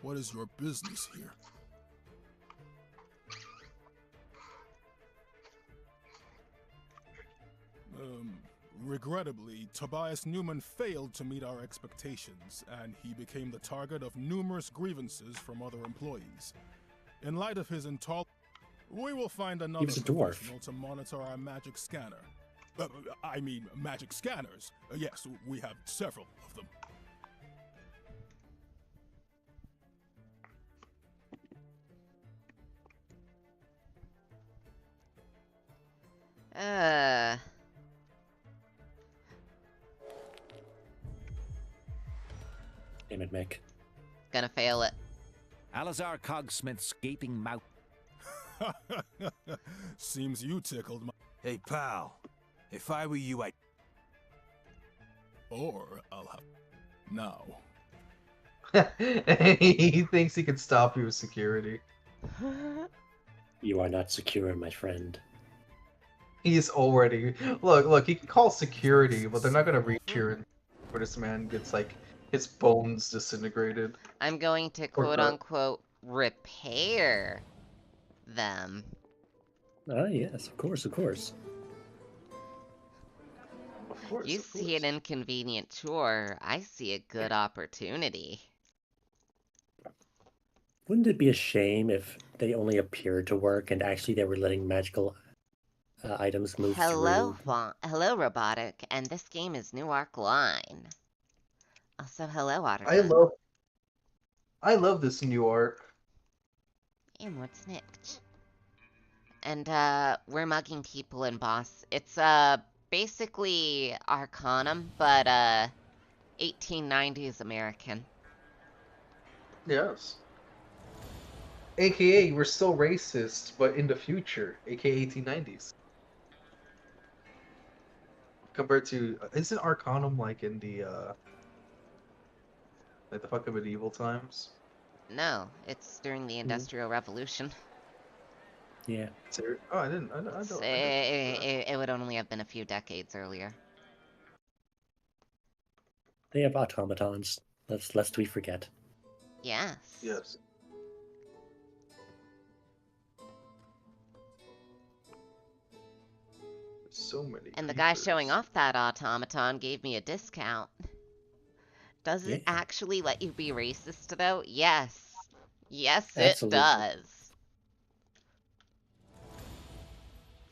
What is your business here? Regrettably, Tobias Newman failed to meet our expectations, and he became the target of numerous grievances from other employees. In light of his intolerance, we will find another was a dwarf. professional to monitor our magic scanner. Magic scanners. Yes, we have several of them. Damn it, Mick. Gonna fail it. Alazar Cogsmith's gaping mouth. Seems you tickled my... Hey, pal. If I were you, I'd... Or I'll have... Now. He thinks he can stop you with security. You are not secure, my friend. He's already look. He can call security, but they're not gonna reach here where this man gets like his bones disintegrated. I'm going to quote unquote repair them. Ah, yes, of course, of course. Of course. You of see an course. inconvenient chore, I see a good opportunity. Wouldn't it be a shame if they only appeared to work and actually they were letting magical items move Hello, through? hello, robotic, and this game is New Arc Line. Also, hello, Otter. I love this new arc. And what's next? And we're mugging people in boss. It's basically Arcanum, but 1890s American. Yes. AKA we're still racist, but in the future, AKA 1890s. Compared to isn't Arcanum like in the like the fucking medieval times? No, it's during the Industrial Revolution. Yeah. Oh, I didn't. I don't. So I didn't- it would only have been a few decades earlier. They have automatons, lest we forget. Yes. Yes. So many. And the guy showing creepers. off that automaton gave me a discount. Does Yeah, it actually let you be racist, though? Yes. Yes, it absolutely. does.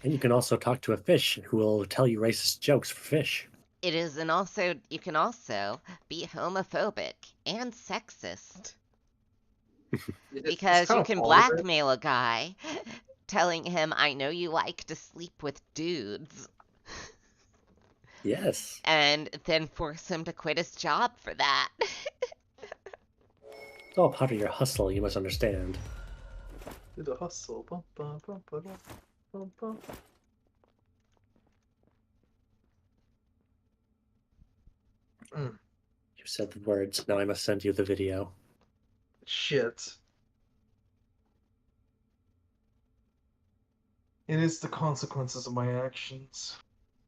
And you can also talk to a fish who will tell you racist jokes for fish. It is, and also, you can also be homophobic and sexist. It's Because kind you of can all of it. blackmail a guy telling him, I know you like to sleep with dudes, Yes. and then force him to quit his job for that. It's all part of your hustle, you must understand. Do the hustle. Bum, bum, bum, bum, bum, bum. Mm, You said the words, now I must send you the video. shit. It is the consequences of my actions.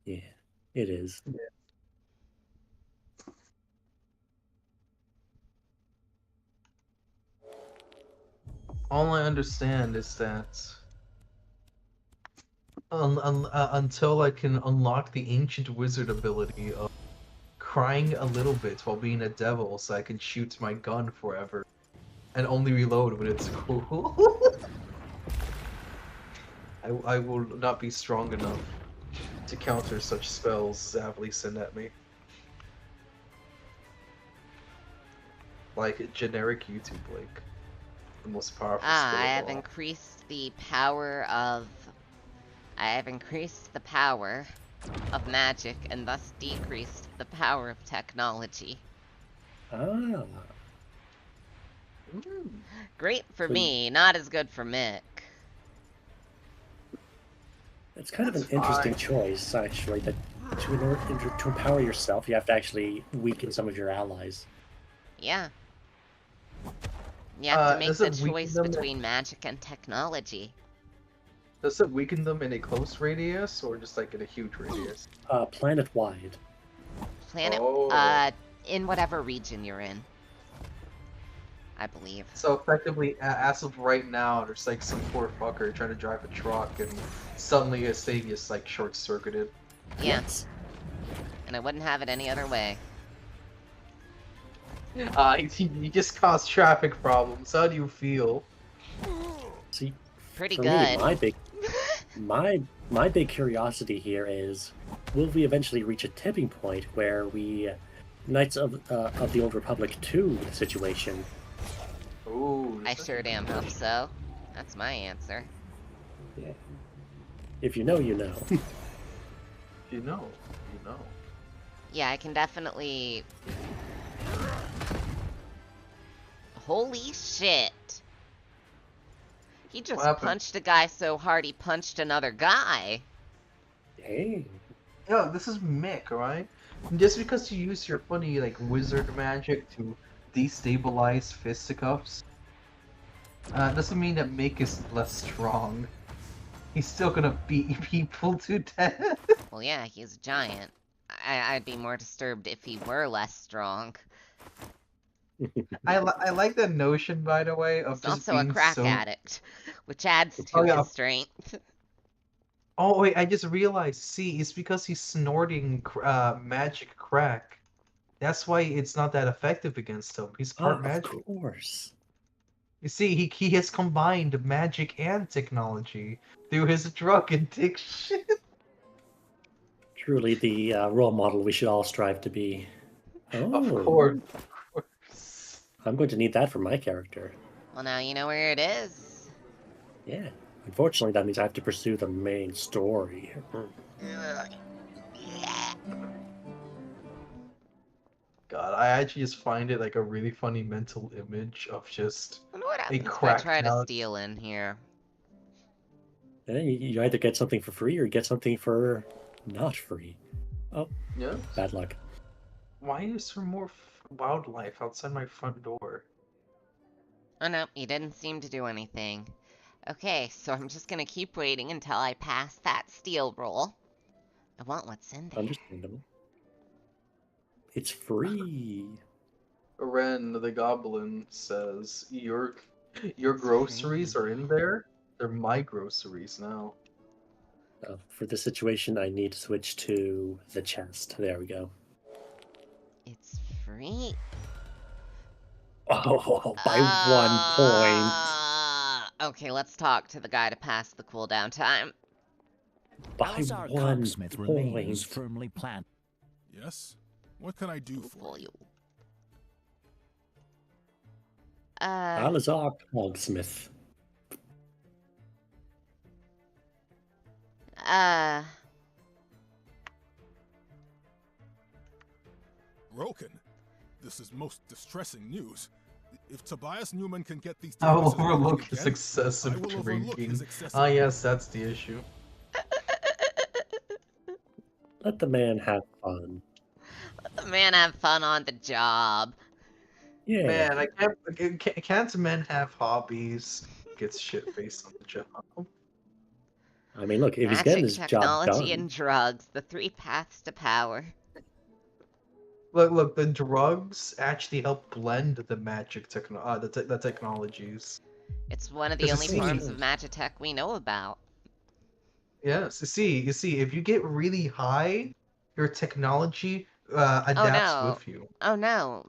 Yeah, it is. All I understand is that until I can unlock the ancient wizard ability of crying a little bit while being a devil so I can shoot my gun forever and only reload when it's cool, I will not be strong enough to counter such spells Zavli send at me. Like generic YouTube link. The most powerful skill I of have all. increased the power of... I have increased the power of magic and thus decreased the power of technology. Ah. Great for So me, not as good for Mick. it's kind of That's an interesting fine. choice, actually, that to empower yourself, you have to actually weaken some of your allies. Yeah. You have to make Does the it weaken choice them? between magic and technology. Does it weaken them in a close radius or just like in a huge radius? Planet-wide. Planet, Oh. in whatever region you're in. I believe. So effectively, as of right now, there's like some poor fucker trying to drive a truck and suddenly his thing is like short-circuited. Yeah, Yes. and I wouldn't have it any other way. You just caused traffic problems. How do you feel? See, Pretty for good. me, my big curiosity here is, will we eventually reach a tipping point where we, Knights of the Old Republic 2 situation? Ooh. I sure damn hope so. That's my answer. Yeah. If you know, you know. You know. You know. Yeah, I can definitely... Holy shit! He What just happened? punched a guy so hard he punched another guy. Hey. Yo, this is Mick, right? Just because you use your funny like wizard magic to destabilize fisticuffs, doesn't mean that Mick is less strong. He's still gonna beat people to death. Well, yeah, he's a giant. I'd be more disturbed if he were less strong. I like the notion, by the way, of He's just also a being crack so. addict, which adds Oh to yeah. his strength. Oh wait, I just realized. See, it's because he's snorting magic crack. That's why it's not that effective against him. He's part Of magic. course. You see, he has combined magic and technology through his drug addiction. Truly the role model we should all strive to be. Of Oh, course. I'm going to need that for my character. Well, now you know where it is. Yeah. Unfortunately, that means I have to pursue the main story. God, I actually just find it like a really funny mental image of just I wonder what a happens if I cracked try to out. steal in here. And then you either get something for free or you get something for not free. Oh, Yeah. bad luck. Why is there more wildlife outside my front door? Oh no, he didn't seem to do anything. Okay, so I'm just gonna keep waiting until I pass that steal roll. I want what's in there. Understandable. It's free. Ren the goblin says, your It's groceries free. are in there? They're my groceries now. For this situation, I need to switch to the chest. There we go. It's free. Oh, by 1 point. Okay, let's talk to the guy to pass the cooldown time. By Salazar 1 Cogsmith point. remains firmly planted. Yes? What can I do for you? Salazar Cogsmith. Broken? This is most distressing news. If Tobias Newman can get these I will devices working overlook his again, excessive I will overlook drinking. his excessive Ah, yes, that's the issue. Let the man have fun. Let the man have fun on the job. Yeah. Man, can't men have hobbies? Gets shit faced on the job. I mean, look, if he's Magic, getting his job technology, done, and drugs, the 3 paths to power. Look, the drugs actually help blend the magic the technologies. It's one of the Because only see- forms of magitech we know about. Yes, you see, if you get really high, your technology Oh adapts no. with you. Oh no.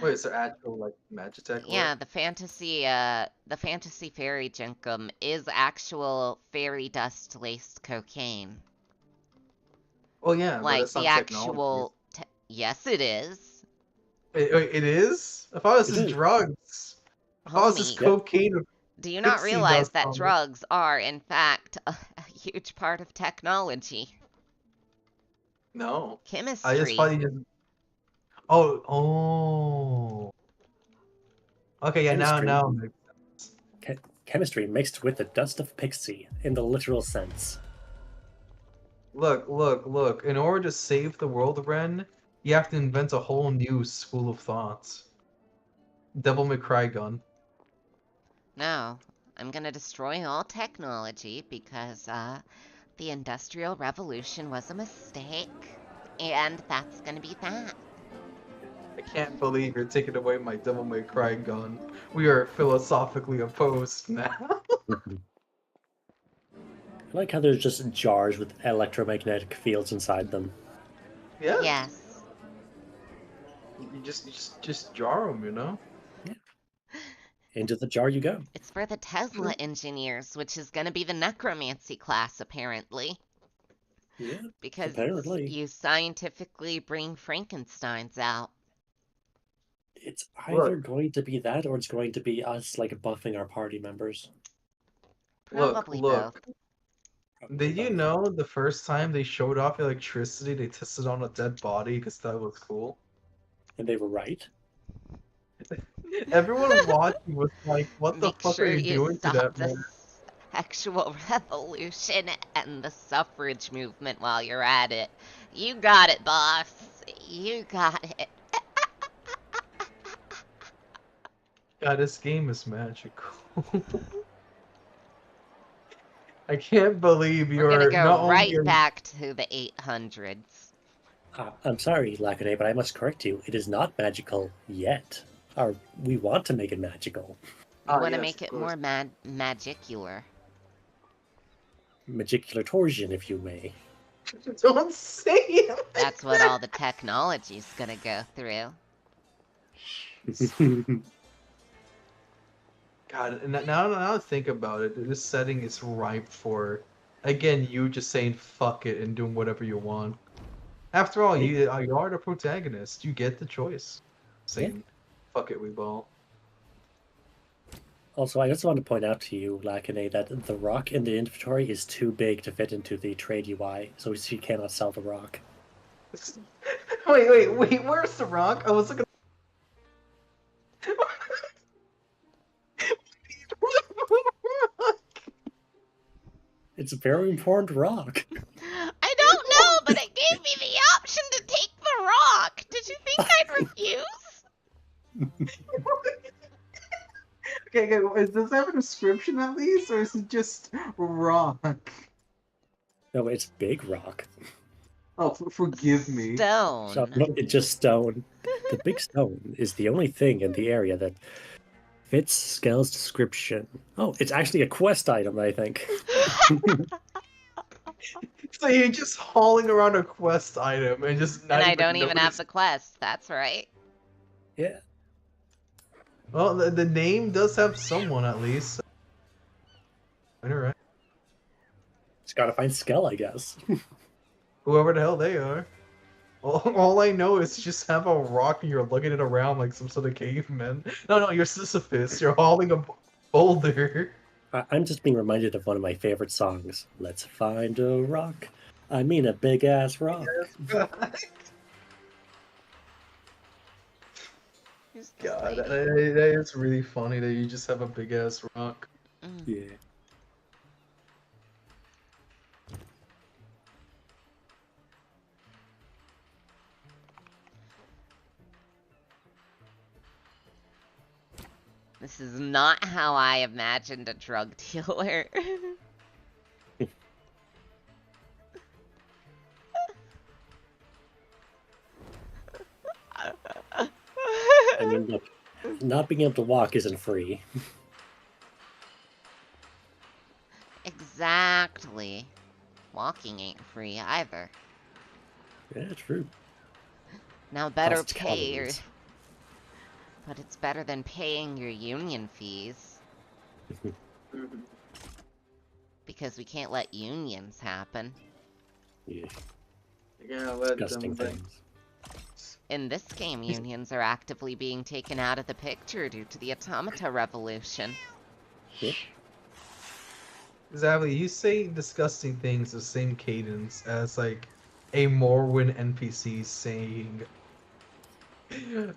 Wait, is there actual like magitech? Yeah, the fantasy fairy jinkum is actual fairy dust laced cocaine. Well, yeah, but Like that's the not technology. actual. Yes, it is. It is? I thought this It is is. drugs. I thought this is Homie, cocaine. with do you not pixie realize dust that on it. drugs are, in fact, a huge part of technology? No. I just Chemistry. thought you just. Oh. Okay, yeah, Chemistry. now. Makes sense. Chemistry mixed with the dust of pixie, in the literal sense. Look. In order to save the world, Ren, you have to invent a whole new school of thoughts. Devil May Cry gun. No, I'm gonna destroy all technology because, the Industrial Revolution was a mistake. And that's gonna be that. I can't believe you're taking away my Devil May Cry gun. We are philosophically opposed now. I like how there's just jars with electromagnetic fields inside them. Yeah. Yes. You just jar them, you know? Into the jar you go. It's for the Tesla engineers, which is gonna be the necromancy class, apparently. Yeah, Because apparently. you scientifically bring Frankensteins out. It's either going to be that or it's going to be us, like, buffing our party members. Probably both. Did you know the first time they showed off electricity, they tested on a dead body because that was cool? And they were right. Everyone watching was like, what the Make fuck sure are you doing to stop that the man? sexual revolution and the suffrage movement while you're at it. You got it, boss. You got it. God, this game is magical. I can't believe We're gonna you're go not right only back to the 800s. I'm sorry, Lacune, but I must correct you. It is not magical yet. Or we want to make it magical. We want to make it more magicular. Magicular torsion, if you may. Don't say it. That's what all the technology's gonna go through. God, and now I think about it, this setting is ripe for, again, you just saying fuck it and doing whatever you want. After all, you are the protagonist. You get the choice. Saying, fuck it, we ball. Also, I just want to point out to you, Lacune, that the rock in the inventory is too big to fit into the trade UI, so she cannot sell the rock. Wait, where's the rock? I was looking. It's a very important rock. I don't know, but it gave me the option to take the rock. Did you think I'd refuse? Okay, does it have a description at least, or is it just rock? No, it's big rock. Oh, forgive me. So, Stone. no, it's just stone. The big stone is the only thing in the area that fits Skell's description. Oh, it's actually a quest item, I think. So you're just hauling around a quest item and just not And I even don't even have notice. the quest. That's right. Yeah. Well, the name does have someone at least. Alright. Just gotta find Skell, I guess. Whoever the hell they are. All I know is you just have a rock and you're lugging it around like some sort of caveman. No, you're Sisyphus. You're hauling a boulder. I'm just being reminded of one of my favorite songs. Let's find a rock. I mean a big ass rock. Who's this God, lady? that is really funny that you just have a big ass rock. Yeah. This is not how I imagined a drug dealer. I mean, look, not being able to walk isn't free. Exactly. Walking ain't free either. Yeah, true. Now better Costs pay your... calories. But it's better than paying your union fees. Because we can't let unions happen. Yeah, Yeah, let disgusting them. things. In this game, unions are actively being taken out of the picture due to the automata revolution. Yep. Zavli, you say disgusting things the same cadence as like a Morrowind NPC saying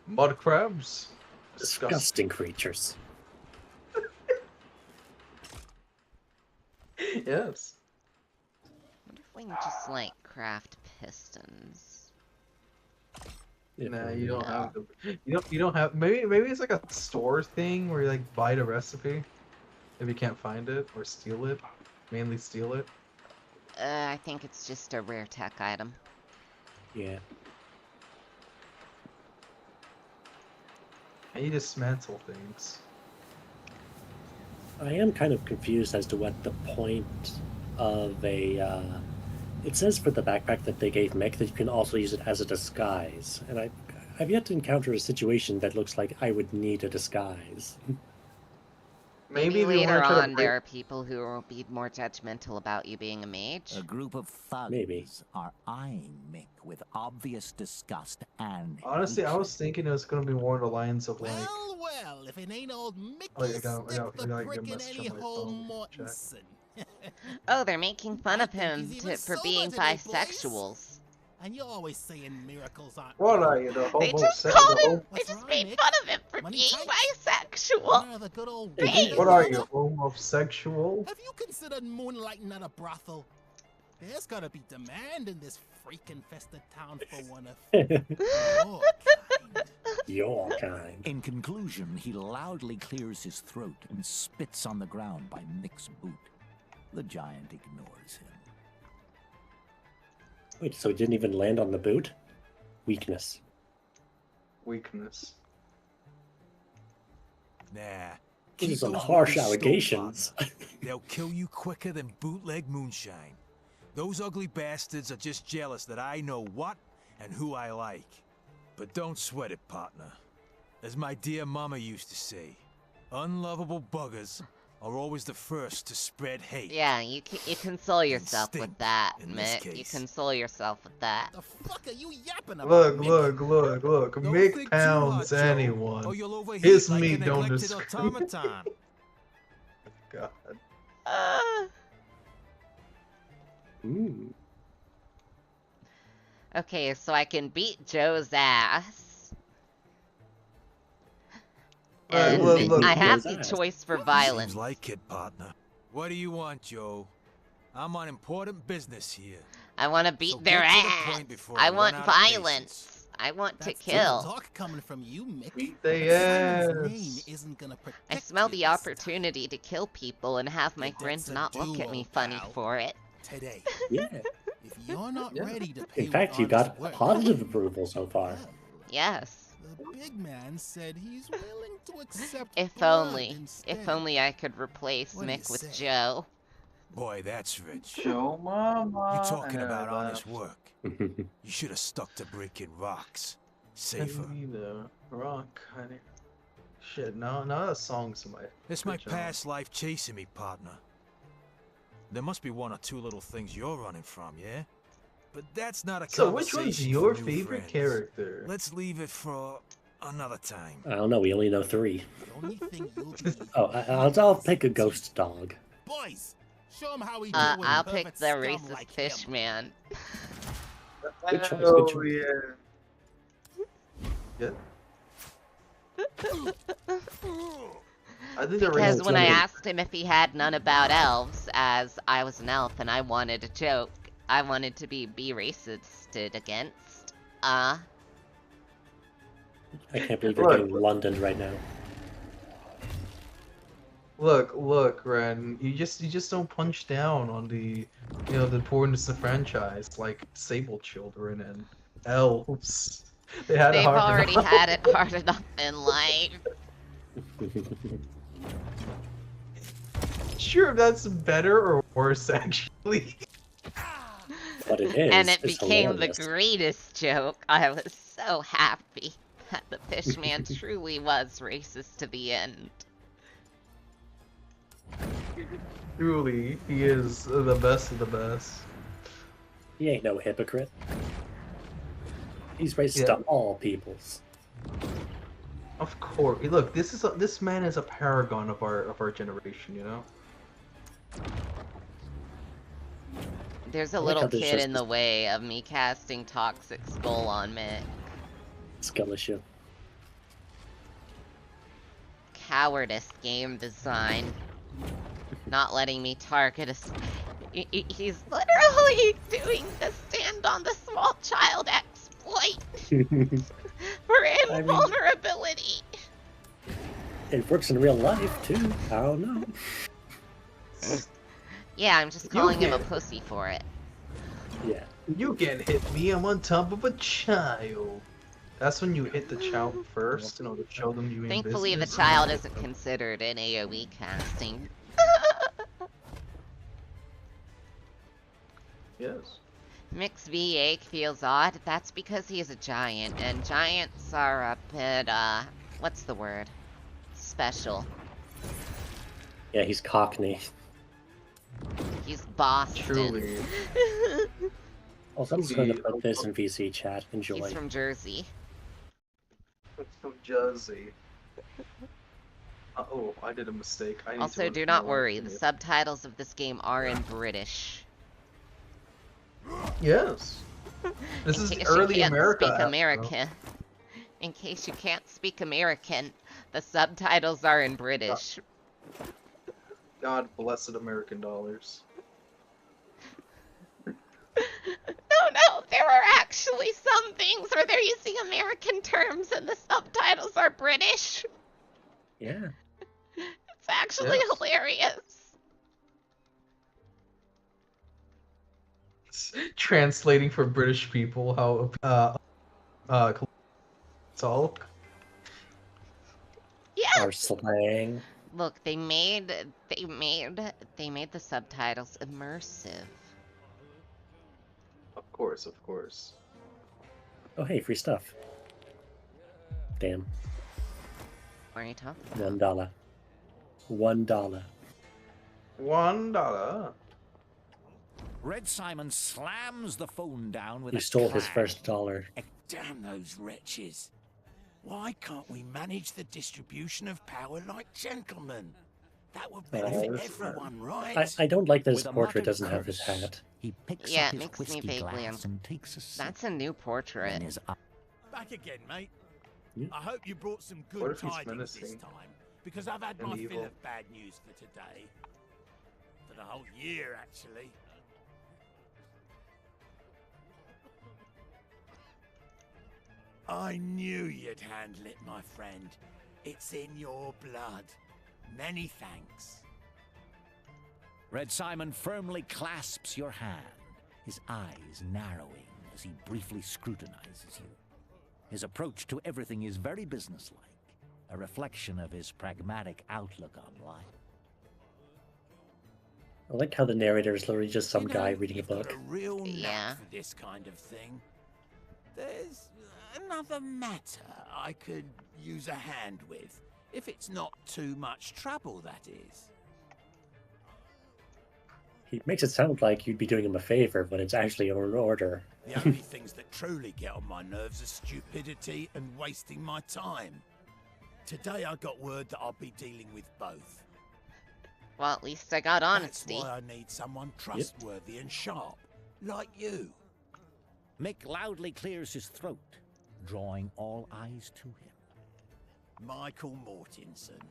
mud crabs. Disgusting creatures. Yes. I wonder if we can just, like, craft pistons. Yeah, Nah, probably you don't not. have the. You don't have. Maybe it's like a store thing where you like buy the recipe if you can't find it or steal it. Mainly steal it. I think it's just a rare tech item. Yeah. And you dismantle things. I am kind of confused as to what the point of a. It says for the backpack that they gave Mick that you can also use it as a disguise, and I've yet to encounter a situation that looks like I would need a disguise. Maybe if you later want to try on, to there are people who will be more judgmental about you being a mage. A group of thugs Maybe. are eyeing Mick with obvious disgust and Honestly, I hatred. was thinking it was gonna be more the lines of like. Well, if it ain't old Mickey, Oh, I got stick the a prick in message any on my hole phone. Check. Mortensen. Oh, they're making fun of I think him he's even for sober being today, boys. bisexuals. And you're always saying miracles aren't What real. are you, the They homo? just se- called the him. homo- They What's just wrong, made Mick? fun of him for Money being tights? bisexual. Where are the good old Hey, days, What are brother? you, homosexual? Have you considered moonlighting at a brothel? There's gotta be demand in this freak-infested town for one of your kind. Your kind. In conclusion, he loudly clears his throat and spits on the ground by Mick's boot. The giant ignores him. Wait, so it didn't even land on the boot? Weakness. Weakness. Nah. These are keep some those harsh words stoked, allegations. partner. They'll kill you quicker than bootleg moonshine. Those ugly bastards are just jealous that I know what and who I like. But don't sweat it, partner. As my dear mama used to say, unlovable buggers are always the first to spread hate. Yeah, you console yourself with Instinct, that, in this Mick. You case. console yourself with that. The fuck are you yapping about, Look, Mick? look. Don't Mick think too pounds hard, Joe, anyone. or you'll overheat His like a meat don't neglected discriminate. automaton. God. Mm. Okay, so I can beat Joe's ass. And look, I have Joe's the ass. choice for violence. Seems like it, partner. What do you want, Joe? I'm on important business here. I want to beat So their get to the ass. point before I I want run out of violence. I want to That's kill. talk coming from you, Mick. Beat But they Simon's ass. name isn't gonna protect I smell you the this opportunity to kill people and have my Your friends debt's a not look at duel, me funny pal. for it. time. Today. Yeah. If you're not Yeah. ready to pay In fact, with you got honest work. positive approval so far. Well, Yes. the big man said he's willing to accept If blood only. instead. If only I could replace What do you Mick with say? Joe. Boy, that's rich. Show mama. You talking and about I honest laughed. work? You should have stuck to breaking rocks. Safer. I need a rock, honey. Shit, no, that song's my. It's my good job. past life chasing me, partner. There must be one or two little things you're running from, yeah? But that's not a So, which conversation one's your for new favorite friends. character? Let's leave it for another time. I don't know. We only know 3. The only thing you'll need Oh, I'll pick a ghost dog. Boys, show him how we do it. I'll pick Perfect the scum racist like fish him. man. Good choice. Good Oh choice. yeah. I think the Because racist when I one. asked him if he had none about elves, as I was an elf and I wanted a joke, I wanted to be racisted against. I can't believe you're Look. getting London right now. Look, Ren. You just don't punch down on the poor and disenfranchised, like disabled children and elves. They had it They've hard already enough. had it hard enough in life. Sure, that's better or worse, actually. But it is. And it it's became hilarious. the greatest joke. I was so happy that the fishman truly was racist to the end. Truly, he is the best of the best. He ain't no hypocrite. He's racist Yeah. to all peoples. Of course. Look, this man is a paragon of our generation. You know. There's a I like little how there's kid just in the way of me casting Toxic Skull on Mick. Skill issue. Cowardice game design. Not letting me target he's literally doing the stand on the small child exploit for invulnerability. It works in real life too. I don't know. Yeah, I'm just calling him a pussy for it. Yeah. You can't hit me. I'm on top of a child. That's when you hit the child first, to show them you mean Thankfully, the business. child isn't considered in AoE casting. Yes. Mix V8 feels odd. That's because he is a giant, and giants are a bit, what's the word? Special. Yeah, he's Cockney. He's Boston. Truly. Also, I'm just going to put this in VC chat. Enjoy. He's from Jersey. From Jersey. Oh, I did a mistake. I need Also, to do not unfollow worry. him. The subtitles of this game are in British. Yes. This In is case early you can't America. speak after all. American. In case you can't speak American, the subtitles are in British. God blessed American dollars. No, there are actually some things where they're using American terms and the subtitles are British. Yeah. It's actually Yes. hilarious. Translating for British people how talk. Yeah. Our slang. Look, they made the subtitles immersive. Of course. Oh, hey, free stuff. Damn. What are you talking about? $1. $1. $1. Red Simon slams the phone down with He a stole his clang. first $1. Damn those wretches. Why can't we manage the distribution of power like gentlemen? That would benefit Yes. everyone, right? I don't like that his With a portrait muttered doesn't have his curse, hat. He picks Yeah, up it his makes me whiskey vaguely glass and takes a sip. That's a new Then portrait. his Back again, mate. Yeah. I hope you brought some What good if he's tidings this menacing time, because I've had and my evil? fill of bad news for today. For the whole year, actually. I knew you'd handle it, my friend. It's in your blood. Many thanks. Red Simon firmly clasps your hand. his eyes narrowing as he briefly scrutinizes you. His approach to everything is very businesslike, a reflection of his pragmatic outlook on life. I like how the narrator is literally just some guy reading a you've got book. a real knack Yeah. for this kind of thing. There's another matter I could use a hand with, if it's not too much trouble, that is. He makes it sound like you'd be doing him a favor when it's actually an order. The only things that truly get on my nerves are stupidity and wasting my time. Today I got word that I'll be dealing with both. Well, at least I got honesty. That's why I need someone trustworthy and sharp, like you. Mick loudly clears his throat, drawing all eyes to him. Michael Mortensen,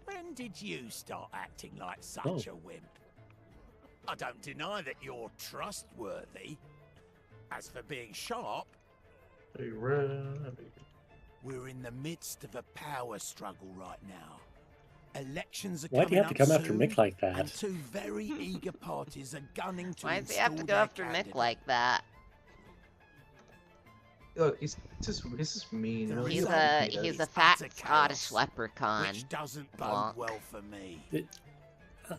when did you start acting like such a wimp? I don't deny that you're trustworthy. As for being sharp, we're in the midst of a power struggle right now. Elections are Why do you have to come after soon, Mick like and that? two very eager parties are gunning to Why does he have to install go their after Mick candidate. like that? Look, he's just mean. There He's is a utter fat chaos, Scottish leprechaun. which doesn't bode Blanc. well for me.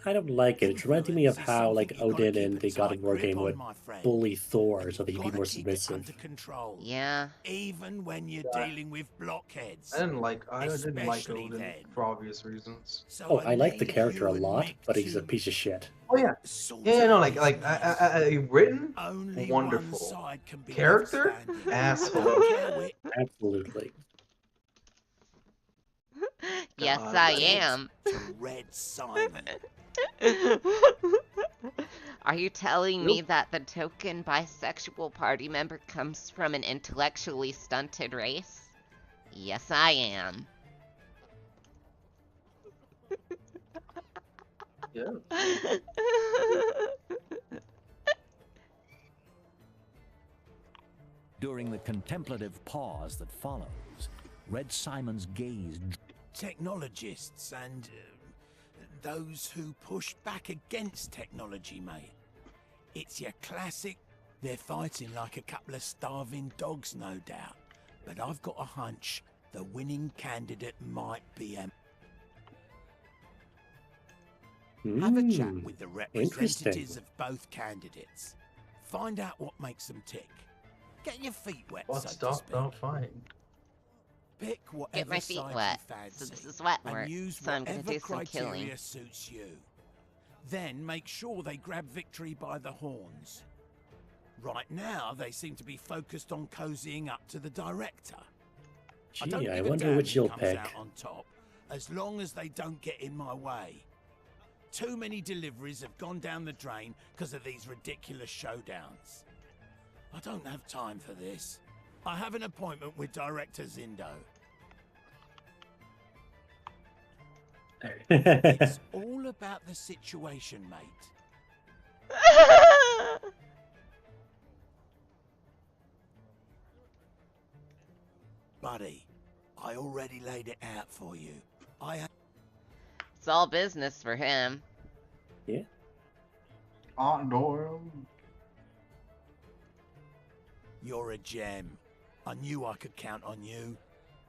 I don't like it. It's reminding me of Influence is how, like, something you gotta Odin keep in a the God of tight War grip game on, would my friend. bully Thor And so that he'd be you've more gotta keep it submissive. under control, Yeah. even when you're Yeah. dealing with blockheads. I didn't like Especially Odin then. for obvious reasons. So Oh, I like the need character a you and lot, Mick but he's a to piece of shit. Oh yeah, sort yeah, no, out like this like mess. written, Only wonderful. one side can be Character? left standing. Asshole. Don't care which Absolutely. Yes, God, I Red. am. to Red Simon. Are you telling me that the token bisexual party member comes from an intellectually stunted race? Yes, I am. Yeah. During the contemplative pause that follows, Red Simon's gaze Technologists and those who push back against technology, mate. It's your classic, they're fighting like a couple of starving dogs, no doubt. But I've got a hunch the winning candidate might be a... Have a chat with the representatives interesting. of both candidates. Find out what makes them tick. Get your feet wet, Well, so to stop, speak. don't fight. Pick whatever Get my feet side wet. you fancy, So this is wet work. and use So I'm gonna whatever do some criteria killing. suits you. Then make sure they grab victory by the horns. Right now, they seem to be focused on cozying up to the director. Gee, don't I give a wonder damn which who you'll comes pick. out on top, as long as they don't get in my way. Too many deliveries have gone down the drain because of these ridiculous showdowns. I don't have time for this. I have an appointment with Director Zindo. It's all about the situation, mate. Buddy, I already laid it out for you. It's all business for him. Aunt Doyle. You're a gem. I knew I could count on you.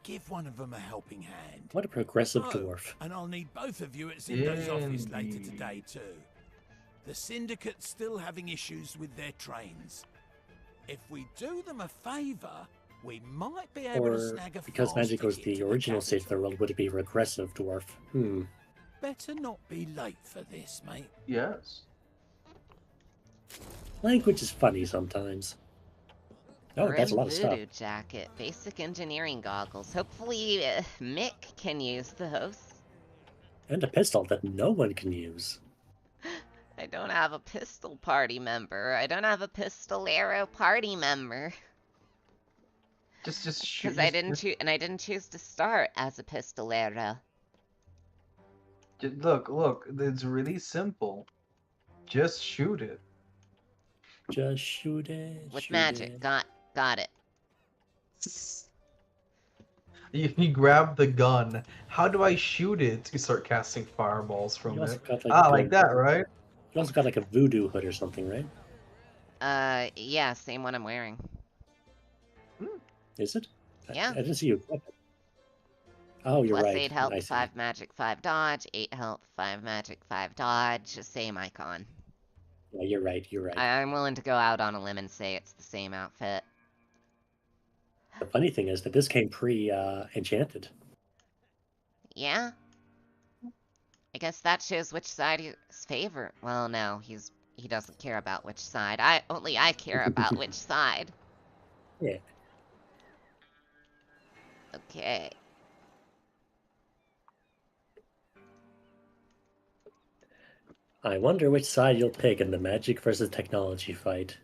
Give one of them a helping hand. What a progressive Oh, dwarf. and I'll need both of you at Zindo's office later Indeed. today too. The Syndicate's still having issues with their trains. If we do them a favour, we might be able to Or, snag a because fast magic was ticket the to original state of the capital. world, would it be regressive dwarf? Better not be late for this, mate. Yes. Language is funny sometimes. Oh, that's a lot of stuff. Voodoo jacket, basic engineering goggles. Hopefully Mick can use those. And a pistol that no one can use. I don't have a pistol party member. I don't have a pistolero party member. Just shoot. Because I didn't choose, and I didn't choose to start as a pistolero. Look, it's really simple. Just shoot it. Just shoot it. With shoot magic. it. Got it. You grab the gun. How do I shoot it? You start casting fireballs from You also it. got, Like that, right? You also got like a voodoo hood or something, right? Yeah, same one I'm wearing. Is it? Yeah. I didn't see you. Oh, you're Plus right. 8 health, I see. 5 magic, 5 dodge, 8 health, 5 magic, 5 dodge, same icon. Yeah, you're right. You're right. I'm willing to go out on a limb and say it's the same outfit. The funny thing is that this came pre-enchanted. Yeah? I guess that shows which side is favor. Well, no, he doesn't care about which side. Only I care about which side. Yeah. Okay. I wonder which side you'll pick in the magic versus technology fight.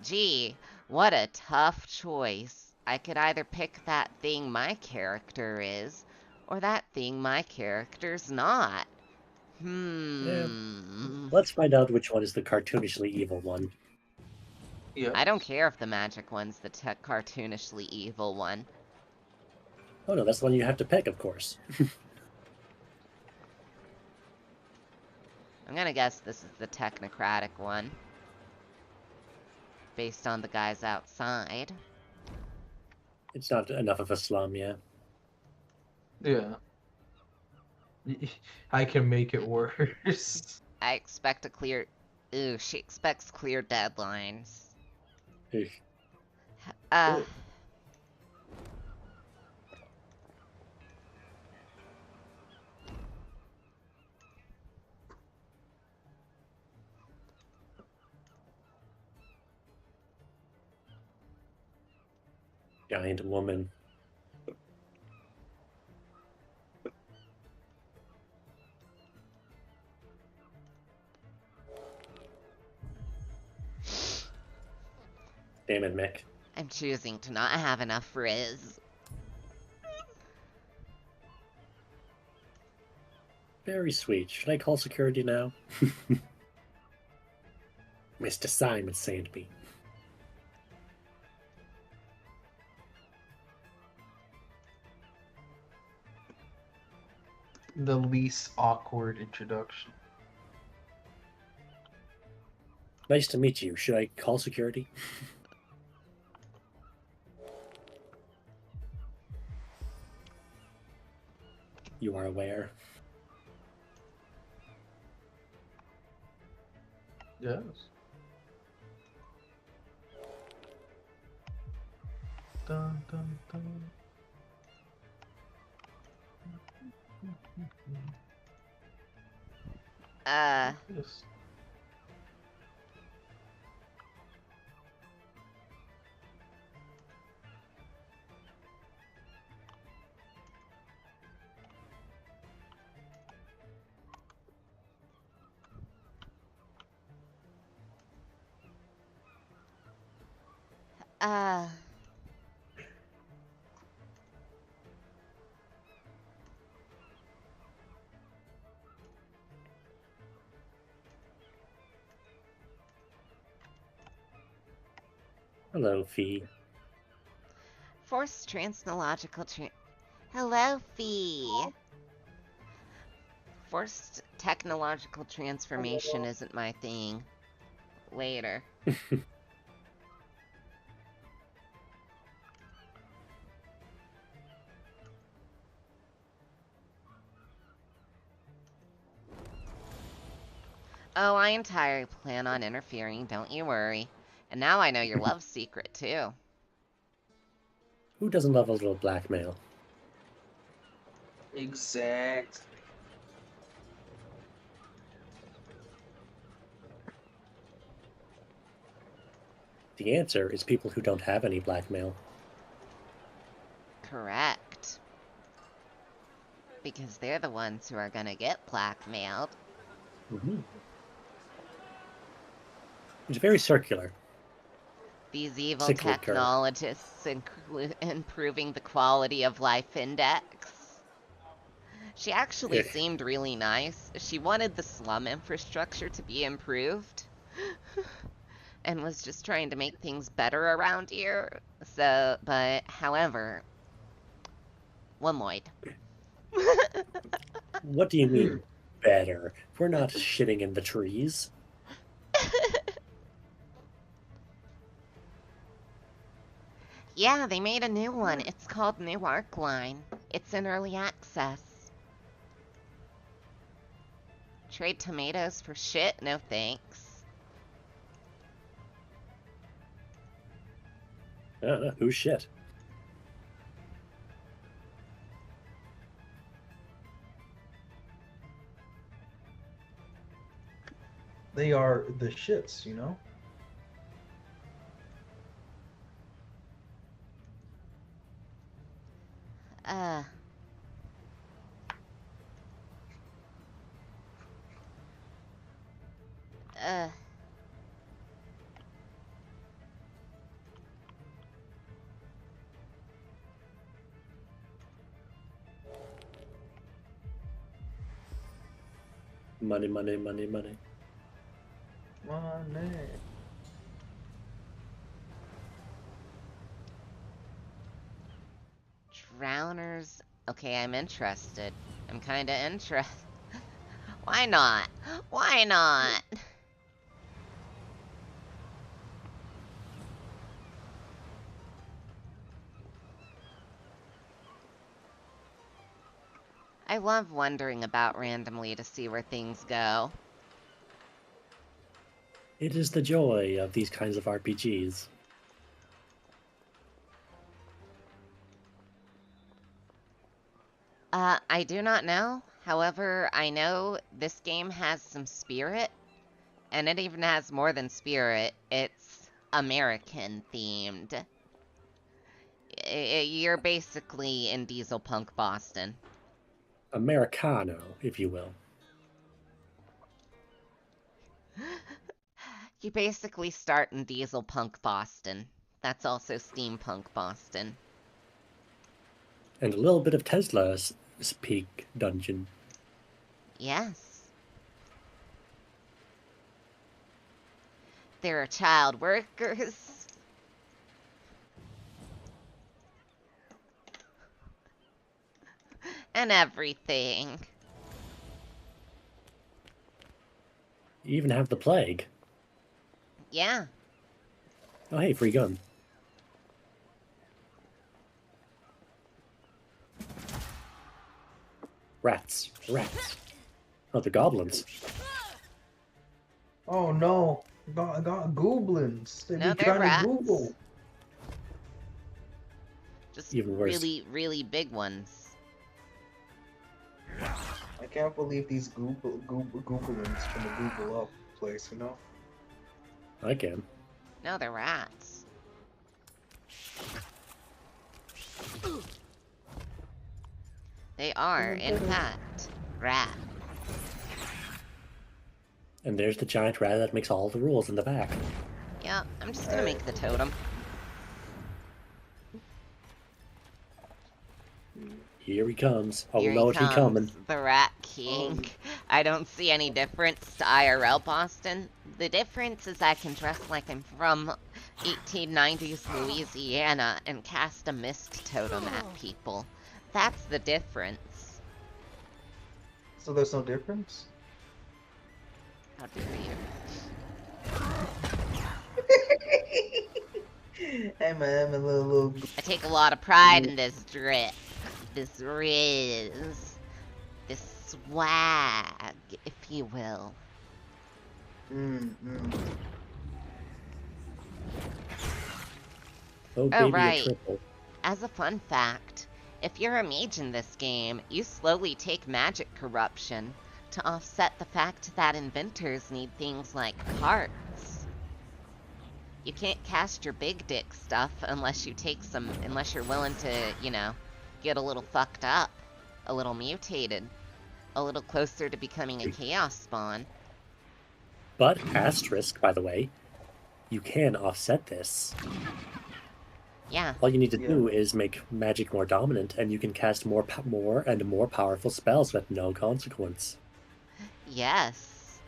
Gee, what a tough choice. I could either pick that thing my character is, or that thing my character's not. Yeah. Let's find out which one is the cartoonishly evil one. Yep. I don't care if the magic one's the cartoonishly evil one. Oh no, that's the one you have to pick, of course. I'm gonna guess this is the technocratic one. Based on the guys outside. It's not enough of a slum, yeah. Yeah. I can make it worse. I expect a clear... Ooh, she expects clear deadlines. Giant woman. Damn it, Mick. I'm choosing to not have enough frizz. Very sweet. Should I call security now? Mr. Simon sent me. The least awkward introduction. Nice to meet you. Should I call security? You are aware. Yes. Dun, dun, dun. Yes. Hello, Fee. Forced transnological Hello, Fee. Forced technological transformation isn't my thing. Later. Oh, I entirely plan on interfering, don't you worry. And now I know your love secret, too. Who doesn't love a little blackmail? Exact. The answer is people who don't have any blackmail. Correct. Because they're the ones who are gonna get blackmailed. Mm-hmm. It's very circular. These evil Cyclic curve. technologists improving the quality of life index. She actually Ugh. seemed really nice. She wanted the slum infrastructure to be improved. And was just trying to make things better around here. So, but, however, Lumloid. What do you mean? better. We're not shitting in the trees. Yeah, they made a new one. It's called New Arcline. It's in early access. Trade tomatoes for shit? No thanks. Who's shit? They are the shits, you know? Uh. Money, money, money, money. Money. Drowners. Okay, I'm interested. I'm kinda interested. Why not? Why not? I love wondering about randomly to see where things go. It is the joy of these kinds of RPGs. I do not know. However, I know this game has some spirit, and it even has more than spirit. It's American themed. You're basically in diesel punk Boston. Americano, if you will. You basically start in diesel punk Boston. That's also steampunk Boston. And a little bit of Tesla's Peak Dungeon. Yes. There are child workers. And everything. You even have the plague. Yeah. Oh, hey, free gun. Rats. Rats. Oh, the goblins. Oh no. I got goblins. They No, be they're trying rats. to Google. Just Even worse. really, really big ones. I can't believe these goblins from the Google Up place, you know? I can. No, they're rats. They are, in fact, rats. And there's the giant rat that makes all the rules in the back. Yeah, I'm just gonna make the totem. Here he comes. Oh, Here Lord, he coming. the Rat King. I don't see any difference to IRL Boston. The difference is I can dress like I'm from 1890s Louisiana and cast a mist totem at people. That's the difference. So there's no difference? How dare you? I'm a little... I take a lot of pride in this drip. This riz. This swag, if you will. Oh, baby, right. a triple. As a fun fact, if you're a mage in this game, you slowly take magic corruption to offset the fact that inventors need things like parts. You can't cast your big dick stuff unless you're willing to, you know, get a little fucked up, a little mutated, a little closer to becoming a chaos spawn. But, asterisk, by the way, you can offset this. Yeah. All you need to do is make magic more dominant, and you can cast more and more powerful spells with no consequence. Yes.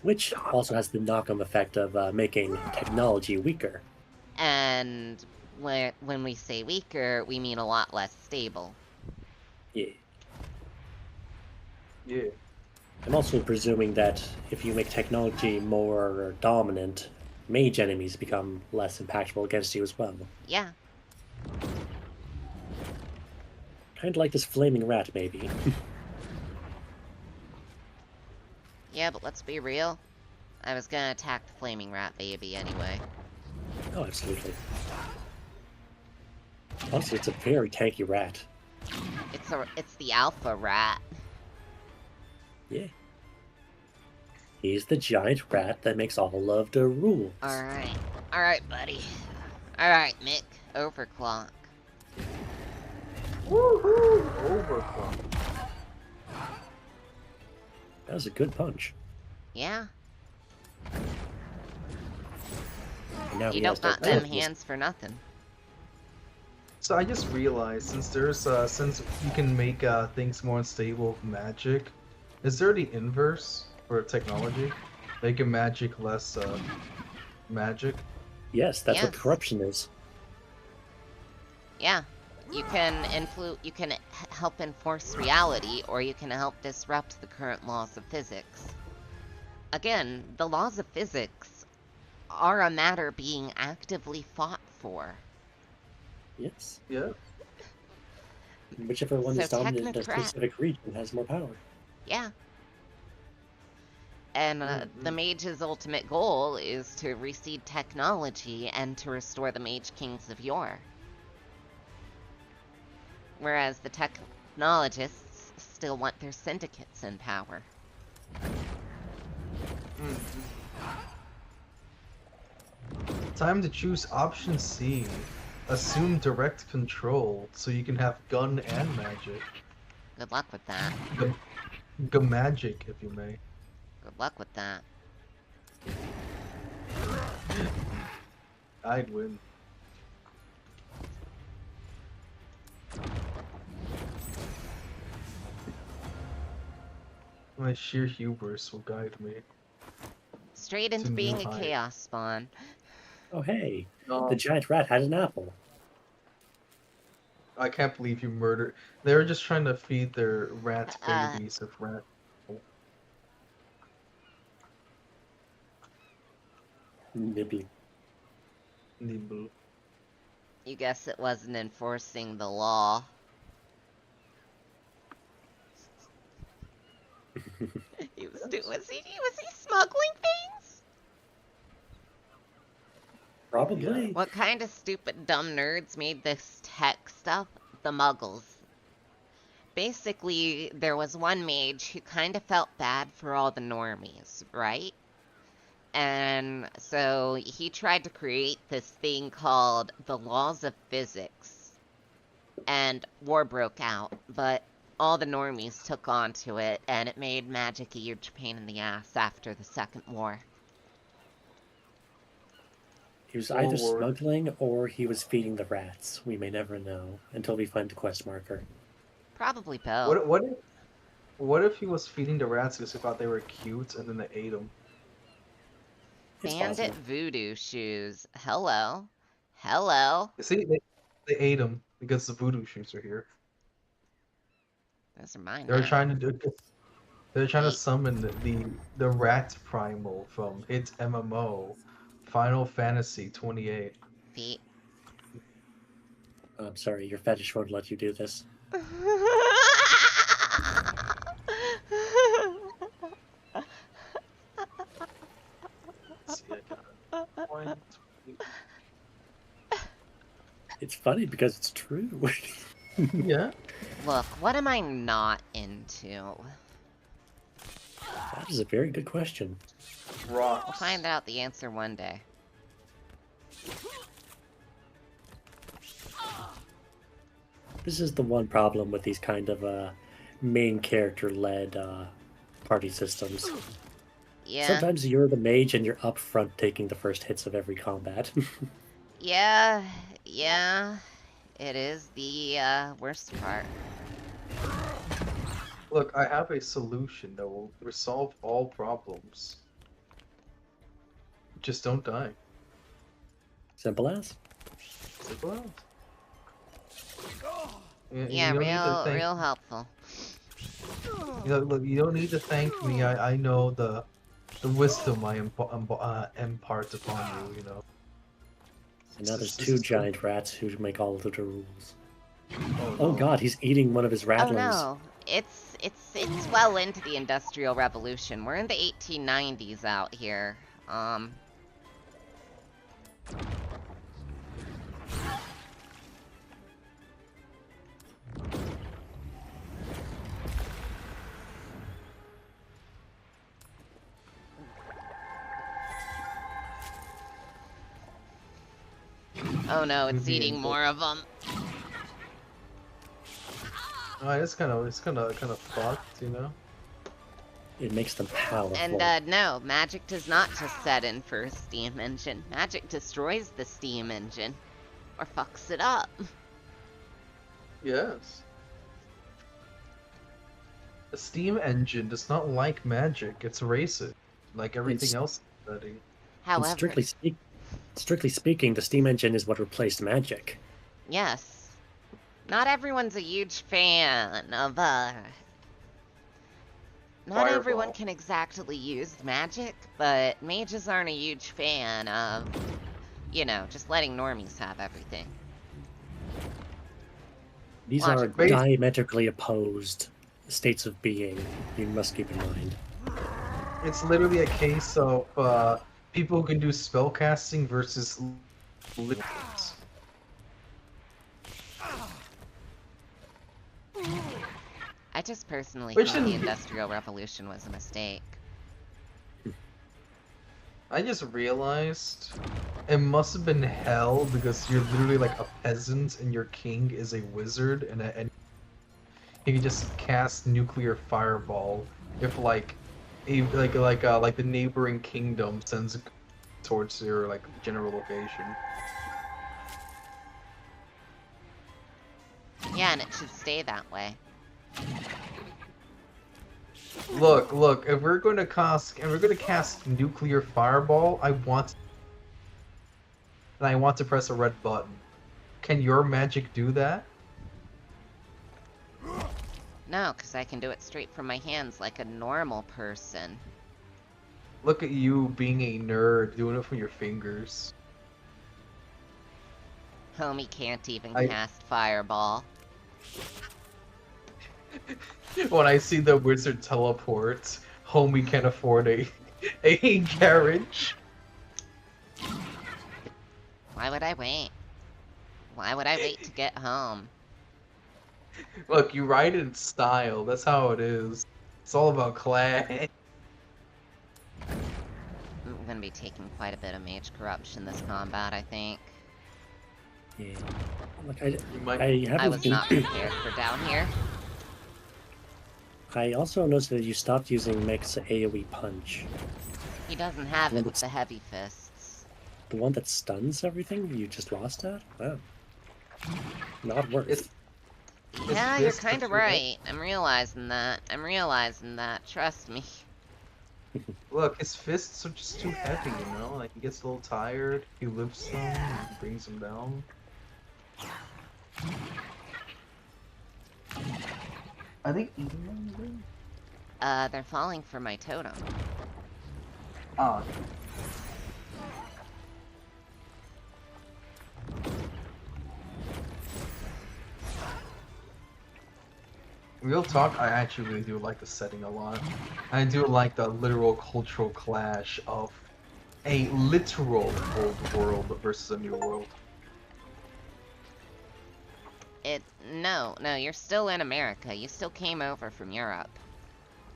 Which also has the knock-on effect of making technology weaker. And when we say weaker, we mean a lot less stable. Yeah. Yeah. I'm also presuming that if you make technology more dominant, mage enemies become less impactful against you as well. Yeah. Kind of like this flaming rat, maybe. Yeah, but let's be real. I was gonna attack the flaming rat baby anyway. Oh, absolutely. Also, it's a very tanky rat. It's the alpha rat. Yeah. He's the giant rat that makes all of the rules. Alright. Alright, buddy. Alright, Mick. Overclock. Woohoo! Overclock. That was a good punch. Yeah. And now You he don't has no got them purpose. hands for nothing. So I just realized since you can make things more unstable with magic, is there the inverse for technology? Making magic less magic? Yes, that's what Yes. corruption is. Yeah. You can help enforce reality, or you can help disrupt the current laws of physics. Again, the laws of physics are a matter being actively fought for. Yes. Yeah. Whichever one So is dominant in a technocrat- specific region has more power. Yeah. And the mage's ultimate goal is to reseed technology and to restore the mage kings of yore. Whereas the technologists still want their syndicates in power. Time to choose option C. Assume direct control so you can have gun and magic. Good luck with that. Magic, if you may. Good luck with that. I'd win. My sheer hubris will guide me. Straight into To being new a heights. chaos spawn. Oh, hey. No. The giant rat had an apple. I can't believe you murdered. They were just trying to feed their rat Uh, babies of rat. Nibbly. Nibble. You guess it wasn't enforcing the law. Was he smuggling things? Probably. What kind of stupid dumb nerds made this tech stuff? The Muggles. Basically, there was one mage who kind of felt bad for all the normies, right? And so he tried to create this thing called the laws of physics. And war broke out, but all the normies took onto it, and it made magic a huge pain in the ass after the Second War. He was either Forward. smuggling or he was feeding the rats. We may never know until we find the quest marker. Probably both. What if he was feeding the rats because he thought they were cute and then they ate them? It's Bandit possible. voodoo shoes. Hello. Hello. See, they ate them because the voodoo shoes are here. Those are mine They're now. trying to do. They're trying to Feet. summon the rat primal from its MMO, Final Fantasy 28. Feet. I'm sorry, your fetish won't let you do this. See, I got a point. It's funny because it's true. Yeah. Look, what am I not into? That is a very good question. We'll Rocks. find out the answer one day. This is the one problem with these kind of main character-led party systems. Yeah. Sometimes you're the mage and you're up front taking the first hits of every combat. Yeah. It is the worst part. Look, I have a solution that will resolve all problems. Just don't die. Simple as. Simple as. Yeah, You don't need to thank. real helpful. Look, you don't need to thank me. I know the wisdom I impart upon you. You know. And now there's This two is so- giant rats who make all of the rules. Oh, Oh no. god, he's eating one of his Oh rattlers. no, it's well into the Industrial Revolution. We're in the 1890s out here. Oh no, it's eating more of them. Oh, it's kind of fucked, you know. It makes them powerful. And no, magic does not just set in for a steam engine. Magic destroys the steam engine. Or fucks it up. Yes. A steam engine does not like magic. It's racist, like everything else in the setting. However, strictly speaking, the steam engine is what replaced magic. yes. Not everyone's a huge fan of, Not Fireball. everyone can exactly use magic, but mages aren't a huge fan of, you know, just letting normies have everything. These are diametrically opposed states of being, you must keep in mind. It's literally a case of people who can do spellcasting versus literals. I just personally Which think the in- Industrial Revolution was a mistake. I just realized it must have been hell because you're literally like a peasant and your king is a wizard and he can just cast nuclear fireball if like the neighboring kingdom sends towards your like general location. Yeah, and it should stay that way. Look, if we're going to cast nuclear fireball, I want to press a red button. Can your magic do that? No, because I can do it straight from my hands like a normal person. Look at you being a nerd, doing it from your fingers. Homie can't even cast fireball. When I see the wizard teleport, homie can afford a carriage. Why would I wait? Why would I wait to get home? Look, you ride in style. That's how it is. It's all about class. I'm gonna be taking quite a bit of mage corruption this combat, I think. Yeah. Like I was not prepared for down here. I also noticed that you stopped using Mech's AoE punch. He doesn't have it with the heavy fists. The one that stuns everything, you just lost that? Wow. Not worth. Yeah, you're kind of right. I'm realizing that. Trust me. Look, his fists are just too heavy, you know? Like, he gets a little tired, he lifts them, and brings them down. Are they eating them? They're falling for my totem. Oh. Real talk, I actually really do like the setting a lot. I do like the literal cultural clash of a literal old world versus a new world. No, you're still in America. You still came over from Europe.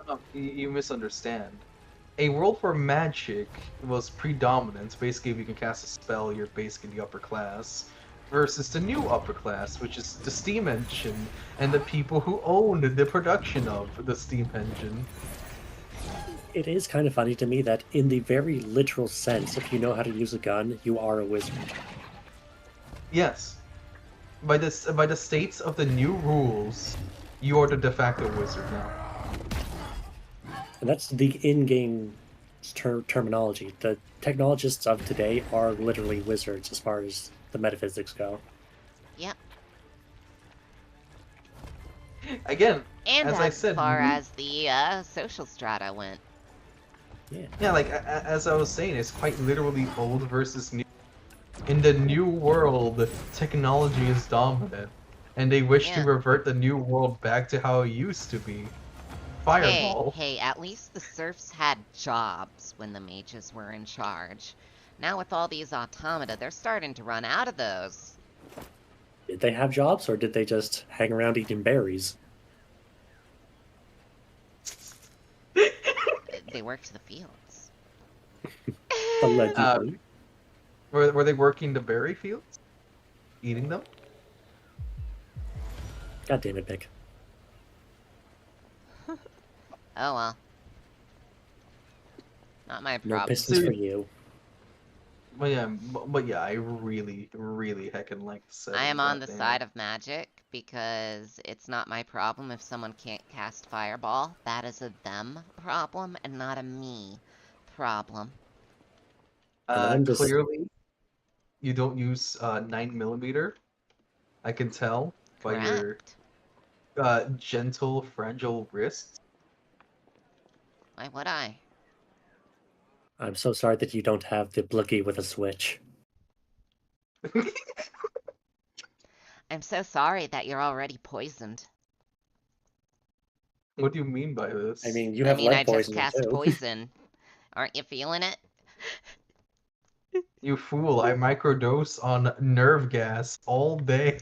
Oh, you misunderstand. A world where magic was predominant, basically if you can cast a spell, you're basically the upper class, versus the new upper class, which is the steam engine, and the people who owned the production of the steam engine. It is kind of funny to me that in the very literal sense, if you know how to use a gun, you are a wizard. Yes. By the states of the new rules, you are the de facto wizard now. And that's the in-game terminology. The technologists of today are literally wizards as far as the metaphysics go. Yep. Again, And as I said, far as the social strata went. Yeah, like as I was saying, it's quite literally old versus new. In the new world, technology is dominant, and they wish to revert the new world back to how it used to be. Fireball. Hey, at least the serfs had jobs when the mages were in charge. Now with all these automata, they're starting to run out of those. Did they have jobs, or did they just hang around eating berries? They worked the fields. Allegedly. Were they working the berry fields? Eating them? God damn it, Vic. Oh well. Not my problem. No pistons for you. But yeah, I really heckin' like the setting. I am on the side of magic because it's not my problem if someone can't cast fireball. That is a them problem and not a me problem. Clearly, you don't use 9mm. I can tell by your gentle, fragile wrists. Why would I? I'm so sorry that you don't have the bloogie with a switch. I'm so sorry that you're already poisoned. What do you mean by this? I mean, you have lead poisoning too. I just cast poison. Aren't you feeling it? You fool, I microdose on nerve gas all day.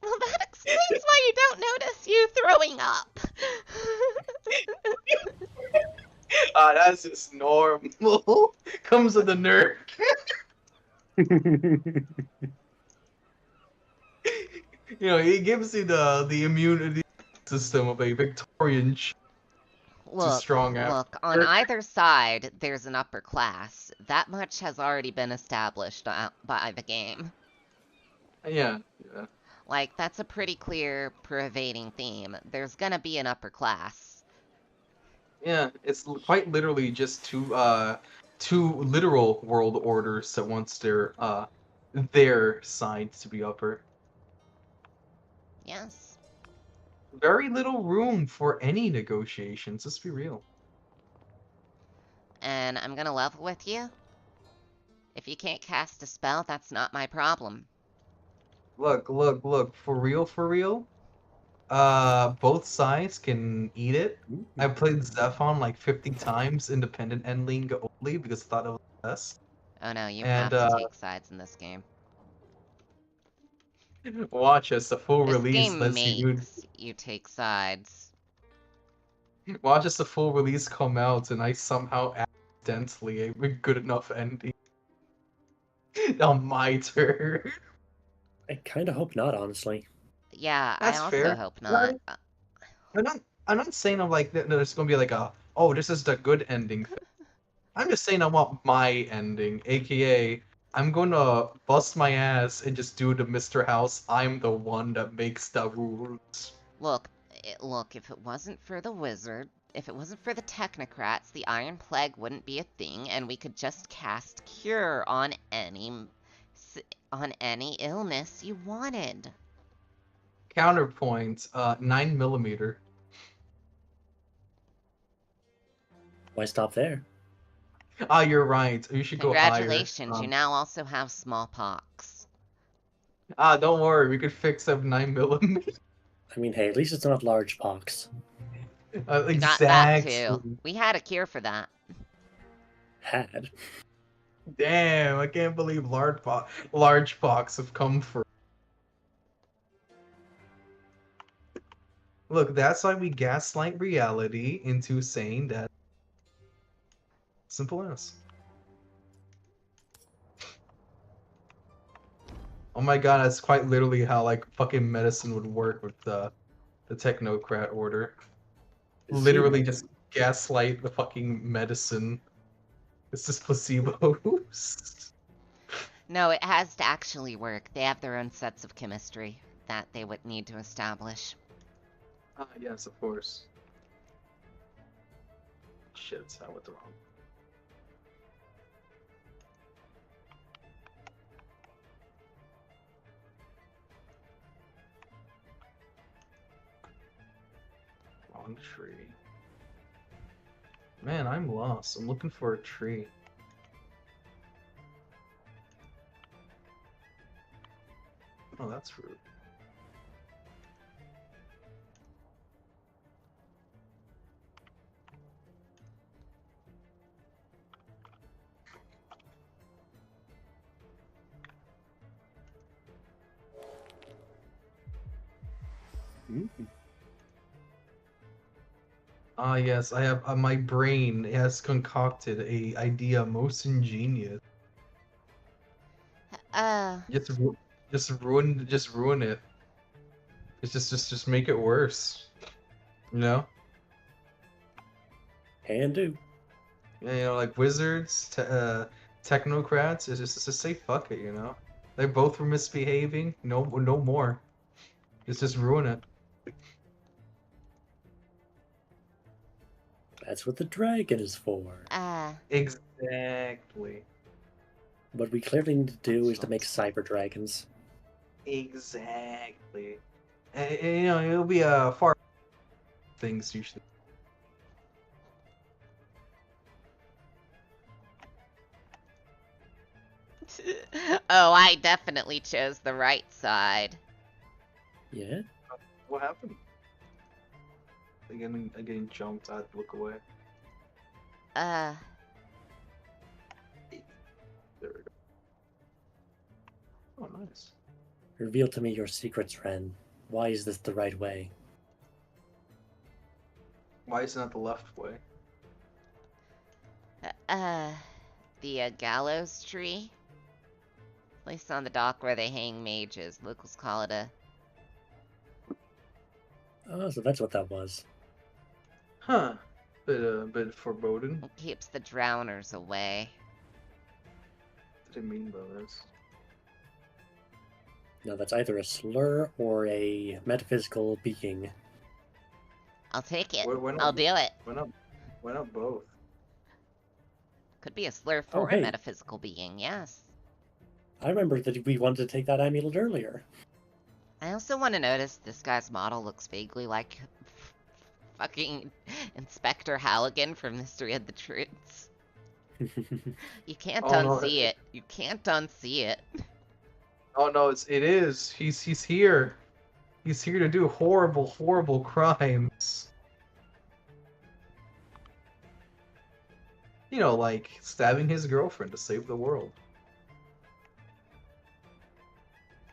Well, that explains why you don't notice you throwing up. That's just normal. Comes with the nerve. You know, it gives you the immunity system of a Victorian. Look, on either side, there's an upper class. That much has already been established by the game. Yeah. Like, that's a pretty clear, pervading theme. There's gonna be an upper class. Yeah, it's quite literally just two literal world orders that wants their side to be upper. Yes. Very little room for any negotiations, let's be real. And I'm gonna level with you. If you can't cast a spell, that's not my problem. Look, for real. Both sides can eat it. I played Zephon like 50 times, independent endling only, because I thought it was the best. Oh no, you have to take sides in this game. Watch as the full release lets you take sides. Watch as the full release come out and I somehow accidentally a good enough ending. On my turn. I kind of hope not, honestly. Yeah, That's I also fair. hope not. I'm not saying I'm like there's gonna be like this is the good ending thing. I'm just saying I want my ending, aka I'm gonna bust my ass and just do the Mr. House. I'm the one that makes the rules. Look, if it wasn't for the wizard, if it wasn't for the technocrats, the Iron Plague wouldn't be a thing, and we could just cast Cure on any illness you wanted. Counterpoint, 9mm. Why stop there? Ah, you're right. You should go higher. Congratulations, you now also have smallpox. Don't worry, we could fix up 9mm. I mean, hey, at least it's not large pox. We got that too. We had a cure for that. Had. Damn, I can't believe large pox have come for. Look, that's why we gaslight reality into saying that. Simple as. Oh my god, that's quite literally how like fucking medicine would work with the technocrat order. Literally just gaslight the fucking medicine. It's just placebos. No, it has to actually work. They have their own sets of chemistry that they would need to establish. Yes, of course. Shit, I went the wrong. tree. Man, I'm lost. I'm looking for a tree. Oh, that's rude. Ah, yes, I have. My brain has concocted a idea most ingenious. Just ruin it. It's just make it worse. You know? Can do. Yeah, you know, like wizards, technocrats. It's just say fuck it. You know? They both were misbehaving. No more. Just ruin it. That's what the dragon is for. Exactly. What we clearly need to do is to make cyber dragons. Exactly. And, you know, it'll be far things usually. Oh, I definitely chose the right side. Yeah? What happened? Again, jumped. I had to look away. There we go. Oh, nice. Reveal to me your secrets, Ren. Why is this the right way? Why is it not the left way? The gallows tree? Placed on the dock where they hang mages. Locals call it a... Oh, so that's what that was. Huh. Bit foreboding. It keeps the drowners away. What did it mean by this? No, that's either a slur or a metaphysical being. I'll take it. Why not, I'll do it. Why not both? Could be a slur for a metaphysical being, yes. I remember that we wanted to take that amulet earlier. I also want to notice this guy's model looks vaguely like fucking Inspector Halligan from Mystery of the Truths. You can't unsee it. You can't unsee it. Oh no, it is. He's here. He's here to do horrible crimes. You know, like stabbing his girlfriend to save the world.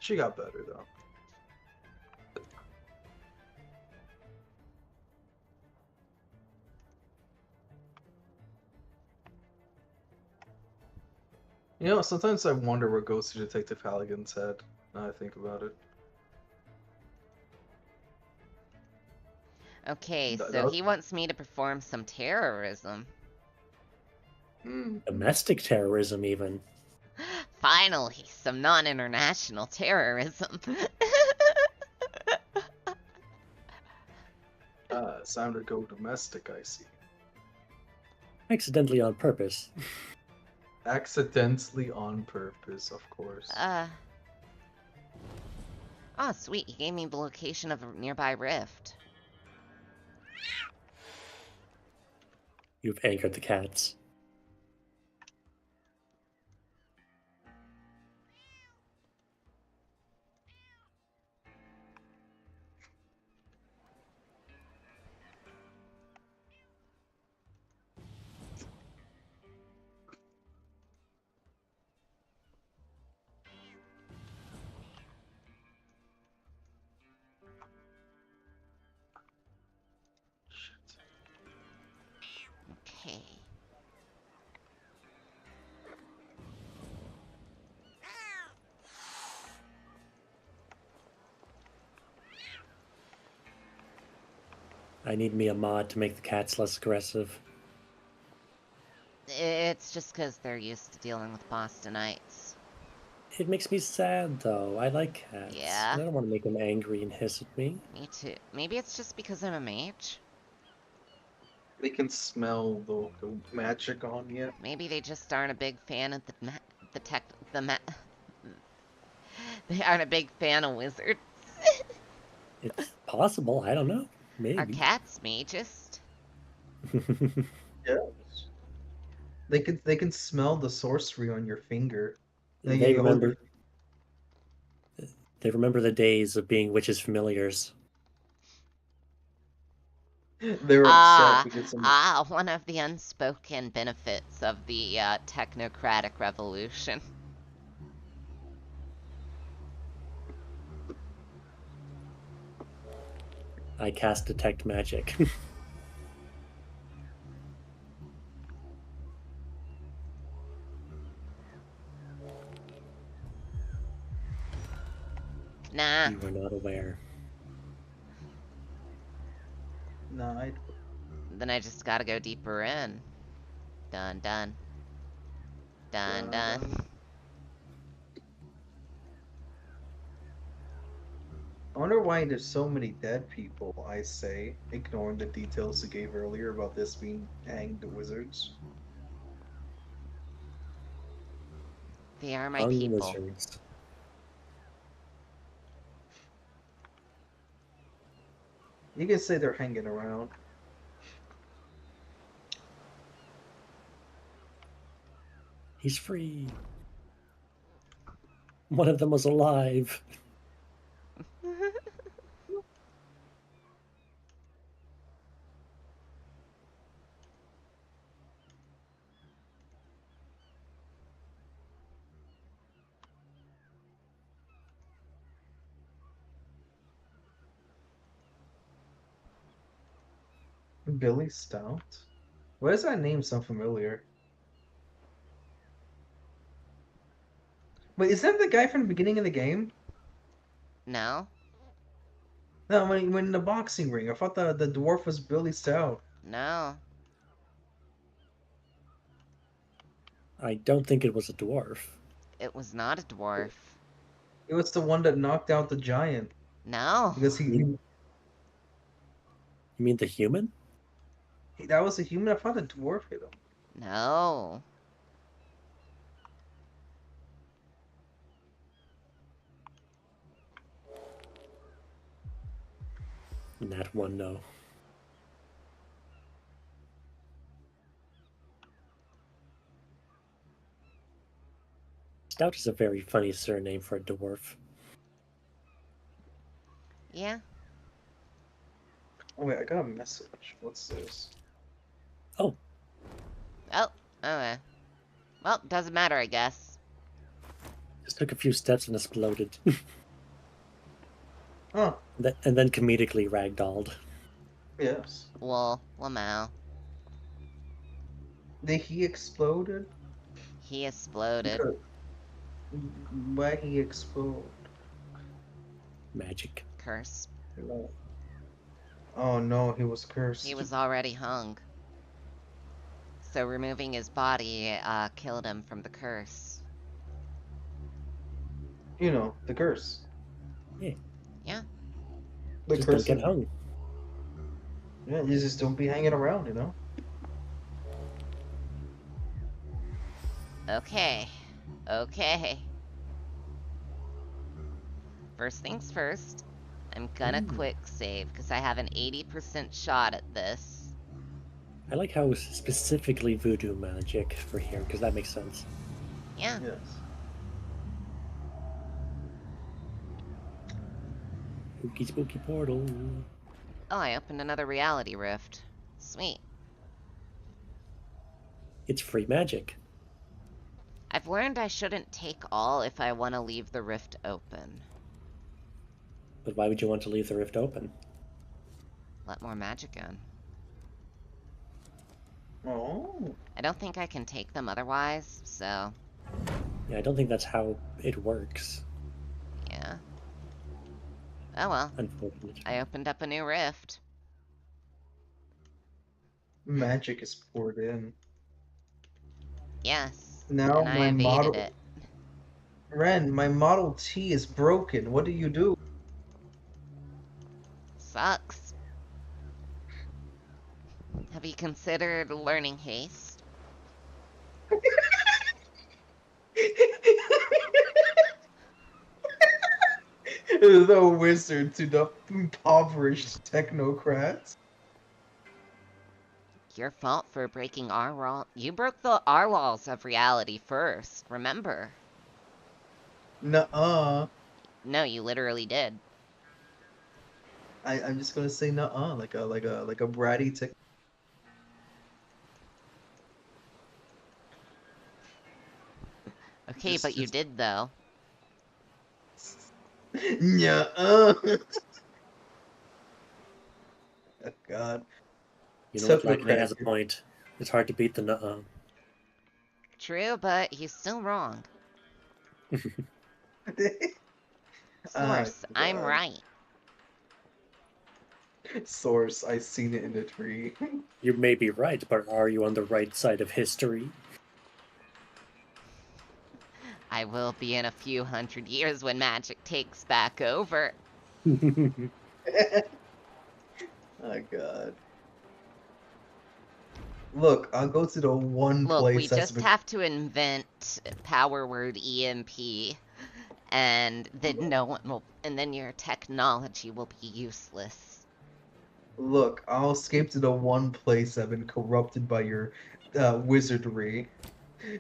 She got better though. You know, sometimes I wonder what goes through Detective Halligan's head, now I think about it. Okay, so he wants me to perform some terrorism. Domestic terrorism, even. Finally, some non-international terrorism. It's time to go domestic, I see. Accidentally on purpose. Accidentally on purpose, of course. Oh, sweet. He gave me the location of a nearby rift. You've angered the cats. Okay. I need me a mod to make the cats less aggressive. It's just because they're used to dealing with Bostonites. It makes me sad, though. I like cats. Yeah? I don't want to make them angry and hiss at me. Me too. Maybe it's just because I'm a mage? They can smell the magic on you. Maybe they just aren't a big fan of they aren't a big fan of wizards. It's possible. I don't know. Maybe. Are cats mages? Yes. They can smell the sorcery on your finger. Like, They you hold your- remember the days of being witches' familiars. They were upset because one of the unspoken benefits of the technocratic revolution. I cast Detect Magic. Nah. You were not aware. Nah, Then I just gotta go deeper in. Done. Dun. Done. I wonder why there's so many dead people, I say, ignoring the details you gave earlier about this being hanged wizards. They are my Hung people. wizards. You can say they're hanging around. He's free. One of them was alive. Billy Stout? Why does that name sound familiar? Wait, is that the guy from the beginning of the game? No? No, when in the boxing ring. I thought the dwarf was Billy Stout. No. I don't think it was a dwarf. It was not a dwarf. It was the one that knocked out the giant. No. Because You mean the human? that was a human. I thought the dwarf hit him. No. Nat one, no. Stout is a very funny surname for a dwarf. Yeah. Oh wait, I got a message. What's this? Oh. Oh, okay. Well, doesn't matter, I guess. Just took a few steps and exploded. Oh. And then comedically ragdolled. Yes. Well, Lamau. Did he exploded? He exploded. Why he explode? Magic. Curse. Oh no, he was cursed. He was already hung. So removing his body killed him from the curse. You know, the curse. Yeah. Yeah. The Just curse don't get hung. Yeah, you just don't be hanging around, you know? Okay. Okay. First things first, I'm gonna quick save because I have an 80% shot at this. I like how it's specifically voodoo magic for here, because that makes sense. Yeah. Yes. Spooky, spooky portal. Oh, I opened another reality rift. Sweet. It's free magic. I've learned I shouldn't take all if I want to leave the rift open. But why would you want to leave the rift open? Let more magic in. Oh. I don't think I can take them otherwise, so... Yeah, I don't think that's how it works. Yeah. Oh well. Unfortunately. I opened up a new rift. Magic is poured in. Yes. Now and I my evaded model... it. Ren, my Model T is broken. What do you do? Sucks. Have you considered learning haste? the wizard to the impoverished technocrats. Your fault for breaking our wall. You broke our walls of reality first, remember? Nuh-uh. No, you literally did. I'm just gonna say nuh-uh, like a bratty tech. Okay, but you did though. Nuh-uh. Oh God. You know what, Lacane has a point. It's hard to beat the nuh-uh. True, but he's still wrong. Source, I'm right. Source, I seen it in the tree. You may be right, but are you on the right side of history? I will be in a few hundred years when magic takes back over. Oh God. Look, I'll go to the one Look, place we just have to invent power word EMP, and then no one will, and then your technology will be useless. Look, I'll escape to the one place I've been corrupted by your wizardry.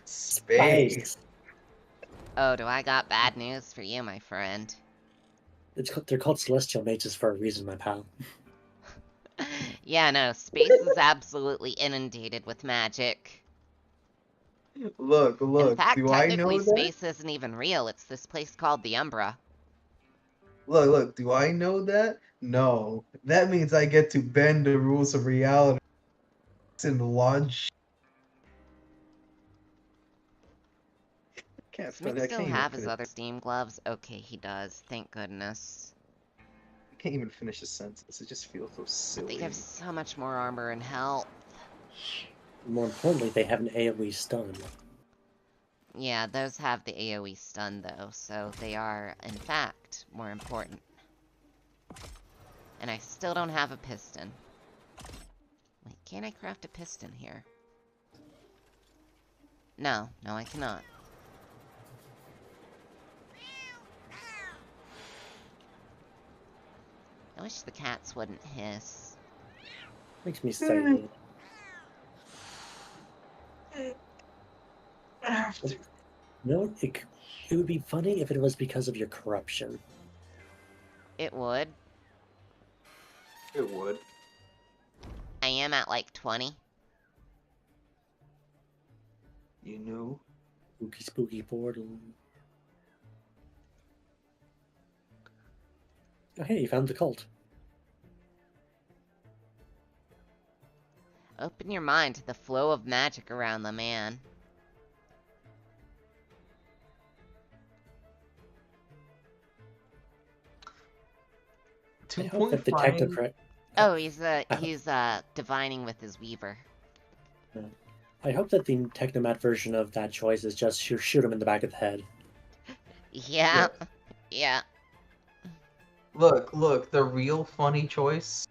Space. Oh, do I got bad news for you, my friend? They're called celestial mages for a reason, my pal. Yeah, no, space is absolutely inundated with magic. Look, In fact, do I know technically, that? space isn't even real. It's this place called the Umbra. Look, do I know that? No. That means I get to bend the rules of reality and launch. Does Mick still have his other steam gloves? Okay, he does. Thank goodness. I can't even finish a sentence. It just feels so silly. They have so much more armor and health. More importantly, they have an AoE stun. Yeah, those have the AoE stun, though, so they are, in fact, more important. And I still don't have a piston. Wait, can I craft a piston here? No, I cannot. I wish the cats wouldn't hiss. Makes me sad. No, it would be funny if it was because of your corruption. It would. It would. I am at like 20. You knew? Spooky portal. Oh, hey, you found the cult. Open your mind to the flow of magic around the man. I hope that the technocrat. Oh, he's divining with his weaver. I hope that the Technomat version of that choice is just shoot him in the back of the head. Yeah. Yeah. Look, the real funny choice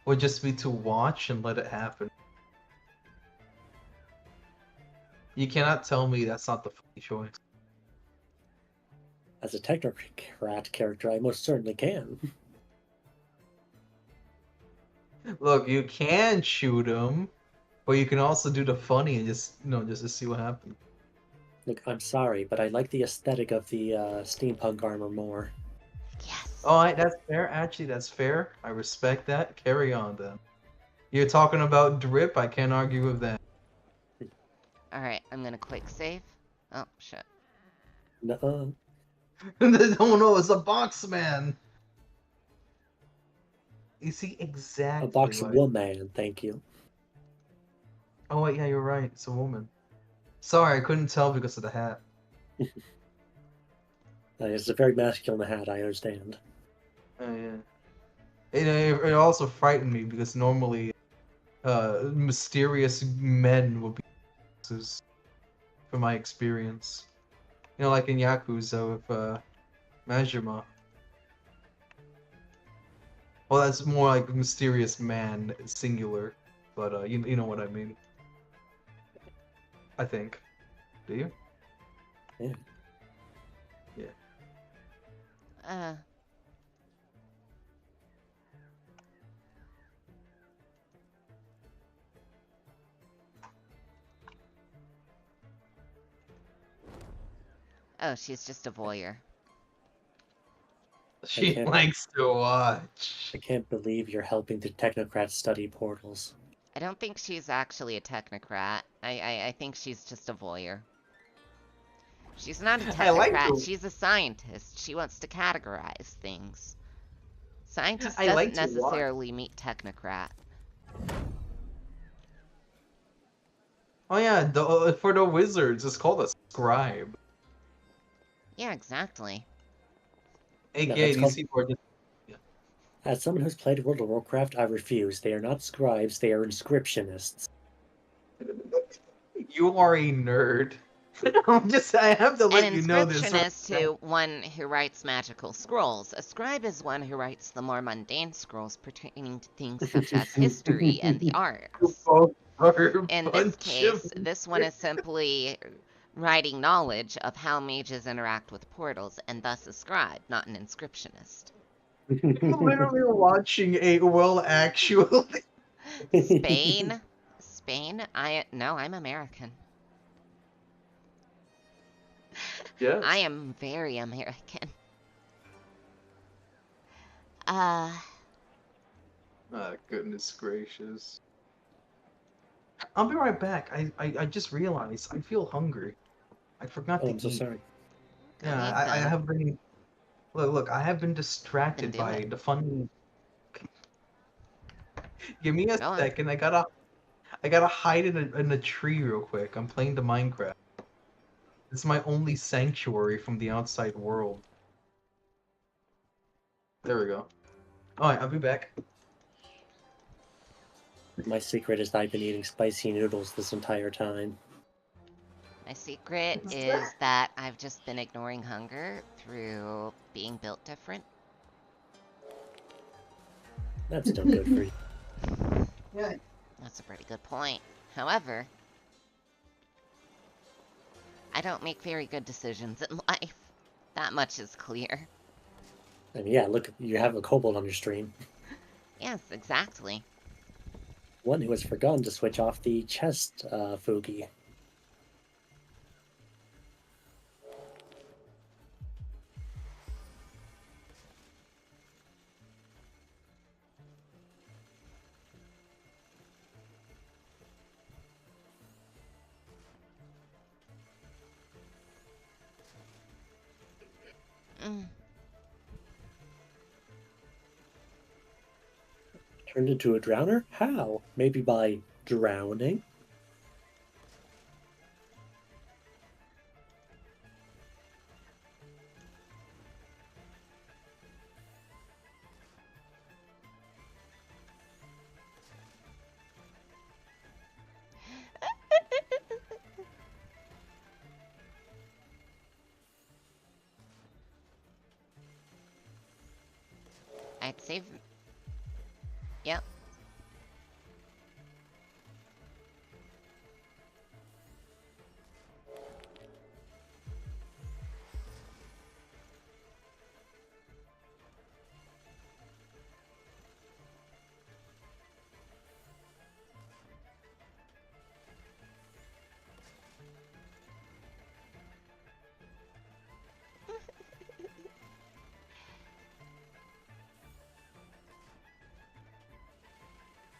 would just be to watch and let it happen. You cannot tell me that's not the funny choice. As a Technocrat character, I most certainly can. Look, you can shoot him, but you can also do the funny and just to see what happens. Look, I'm sorry, but I like the aesthetic of the steampunk armor more. Yes. Oh, that's fair. Actually, that's fair. I respect that. Carry on, then. You're talking about drip. I can't argue with that. Alright, I'm gonna quick save. Oh, shit. Nuh-uh. Oh no, it's a box man. You see exactly. A box woman, thank you. Oh wait, yeah, you're right. It's a woman. Sorry, I couldn't tell because of the hat. It's a very masculine hat, I understand. Oh yeah. It also frightened me because normally, mysterious men will be from my experience. You know, like in Yakuza with Majima. Well, that's more like mysterious man, singular, but you know what I mean. I think. Do you? Yeah. Yeah. Oh, she's just a voyeur. She likes to watch. I can't believe you're helping the technocrats study portals. I don't think she's actually a technocrat. I think she's just a voyeur. She's not a technocrat, she's a scientist. She wants to categorize things. Scientist doesn't necessarily mean technocrat. Oh yeah, for the wizards, it's called a scribe. Yeah, exactly. AKA, these people are just... As someone who's played World of Warcraft, I refuse. They are not scribes, they are inscriptionists. You are a nerd. I have to let you know this. An inscriptionist is one who writes magical scrolls. A scribe is one who writes the more mundane scrolls pertaining to things such as history and the arts. In this case, this one is simply writing knowledge of how mages interact with portals, and thus a scribe, not an inscriptionist. I'm literally watching actually. Spain? No, I'm American. Yes. I am very American. Goodness gracious. I'll be right back. I just realized I feel hungry. I forgot to eat. I'm so sorry. Yeah, I have been... Look, I have been distracted by the funny... Give me a second. I gotta hide in a tree real quick. I'm playing the Minecraft. It's my only sanctuary from the outside world. There we go. Alright, I'll be back. My secret is that I've been eating spicy noodles this entire time. My secret is that I've just been ignoring hunger through being built different. That's still good for you. Yeah. That's a pretty good point. However, I don't make very good decisions in life. That much is clear. And yeah, look, you have a kobold on your stream. Yes, exactly. One who has forgotten to switch off the chest Fugi. Turned into a drowner? How? Maybe by drowning? I'd save... Yep.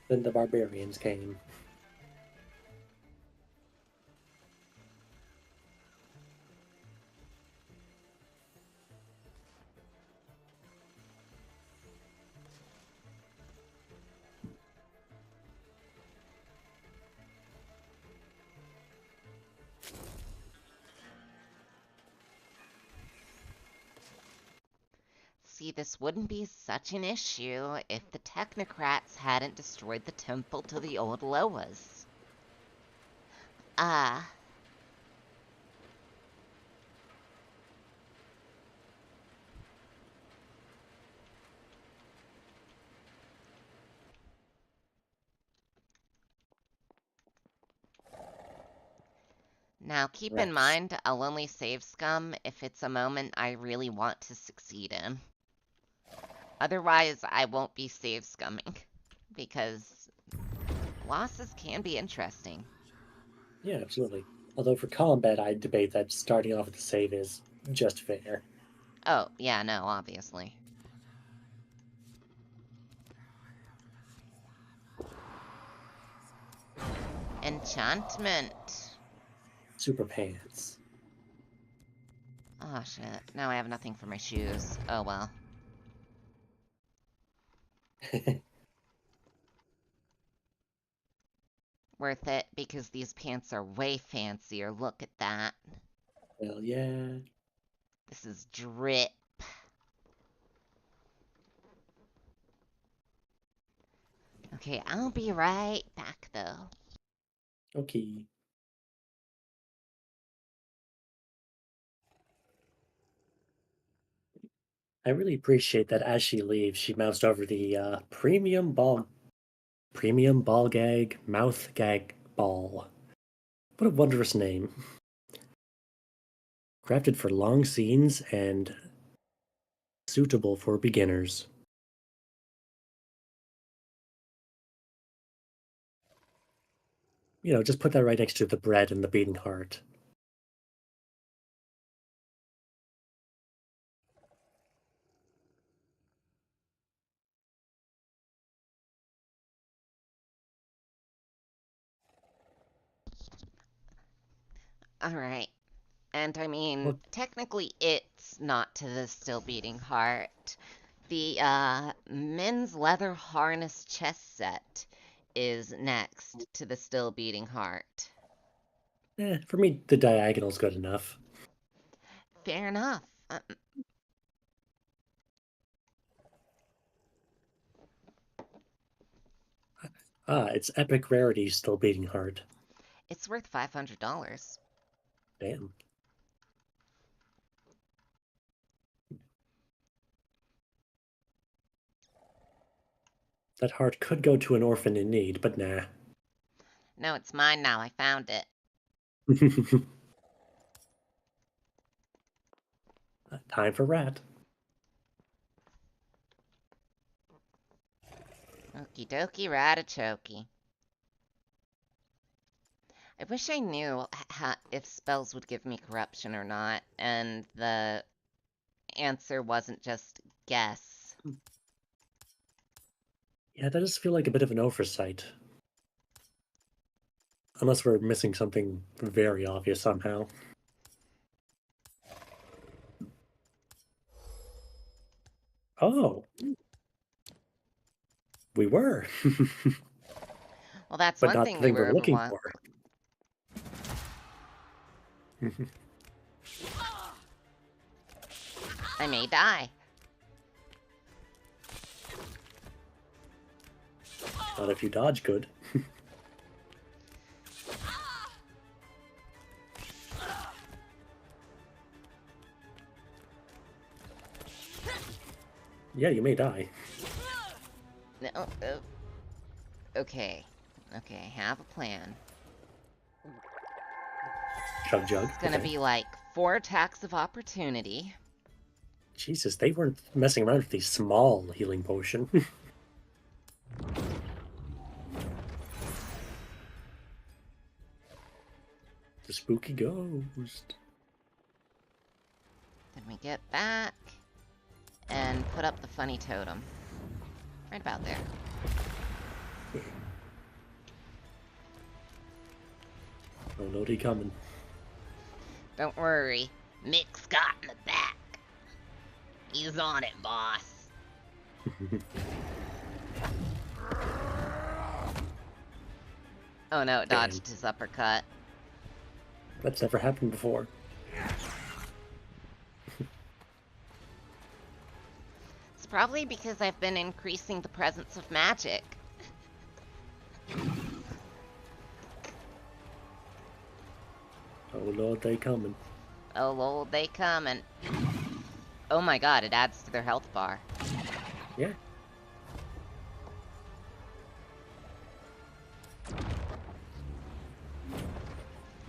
Then the barbarians came. See, this wouldn't be such an issue if the technocrats hadn't destroyed the temple to the old Loas. Now, keep in mind, I'll only save scum if it's a moment I really want to succeed in. Otherwise, I won't be save scumming, because losses can be interesting. Yeah, absolutely. Although for combat, I debate that starting off with the save is just fair. Oh, yeah, no, obviously. Enchantment. Super pants. Oh, shit. Now I have nothing for my shoes. Oh, well. Worth it, because these pants are way fancier. Look at that. Well, yeah. This is drip. Okay, I'll be right back, though. Okay. I really appreciate that as she leaves, she moused over the premium ball gag mouth gag ball. What a wondrous name. Crafted for long scenes and suitable for beginners. You know, just put that right next to the bread and the beating heart. Alright. And I mean, Well, technically it's not to the still beating heart. The men's leather harness chest set is next to the still beating heart. for me, the diagonal's good enough. Fair enough. It's epic rarity still beating heart. It's worth $500. Damn. That heart could go to an orphan in need, but nah. No, it's mine now. I found it. Time for rat. Okie dokie, ratachoki. I wish I knew if spells would give me corruption or not, and the answer wasn't just guess. Yeah, that does feel like a bit of an oversight. Unless we're missing something very obvious somehow. Oh. We were. Well, that's but one not thing the we thing were we're looking overwhelmed. for. I may die. Not if you dodge good. Yeah, you may die. No, okay. Okay, have a plan. Chug jug. It's gonna be like 4 attacks of opportunity. Jesus, they weren't messing around with the small healing potion. The spooky ghost. Then we get back and put up the funny totem. Right about there. Oh, no, they coming. Don't worry. Mick's got in the back. He's on it, boss. Oh no, it dodged his uppercut. That's never happened before. It's probably because I've been increasing the presence of magic. Oh Lord, they coming. Oh Lord, they coming. Oh my god, it adds to their health bar. Yeah.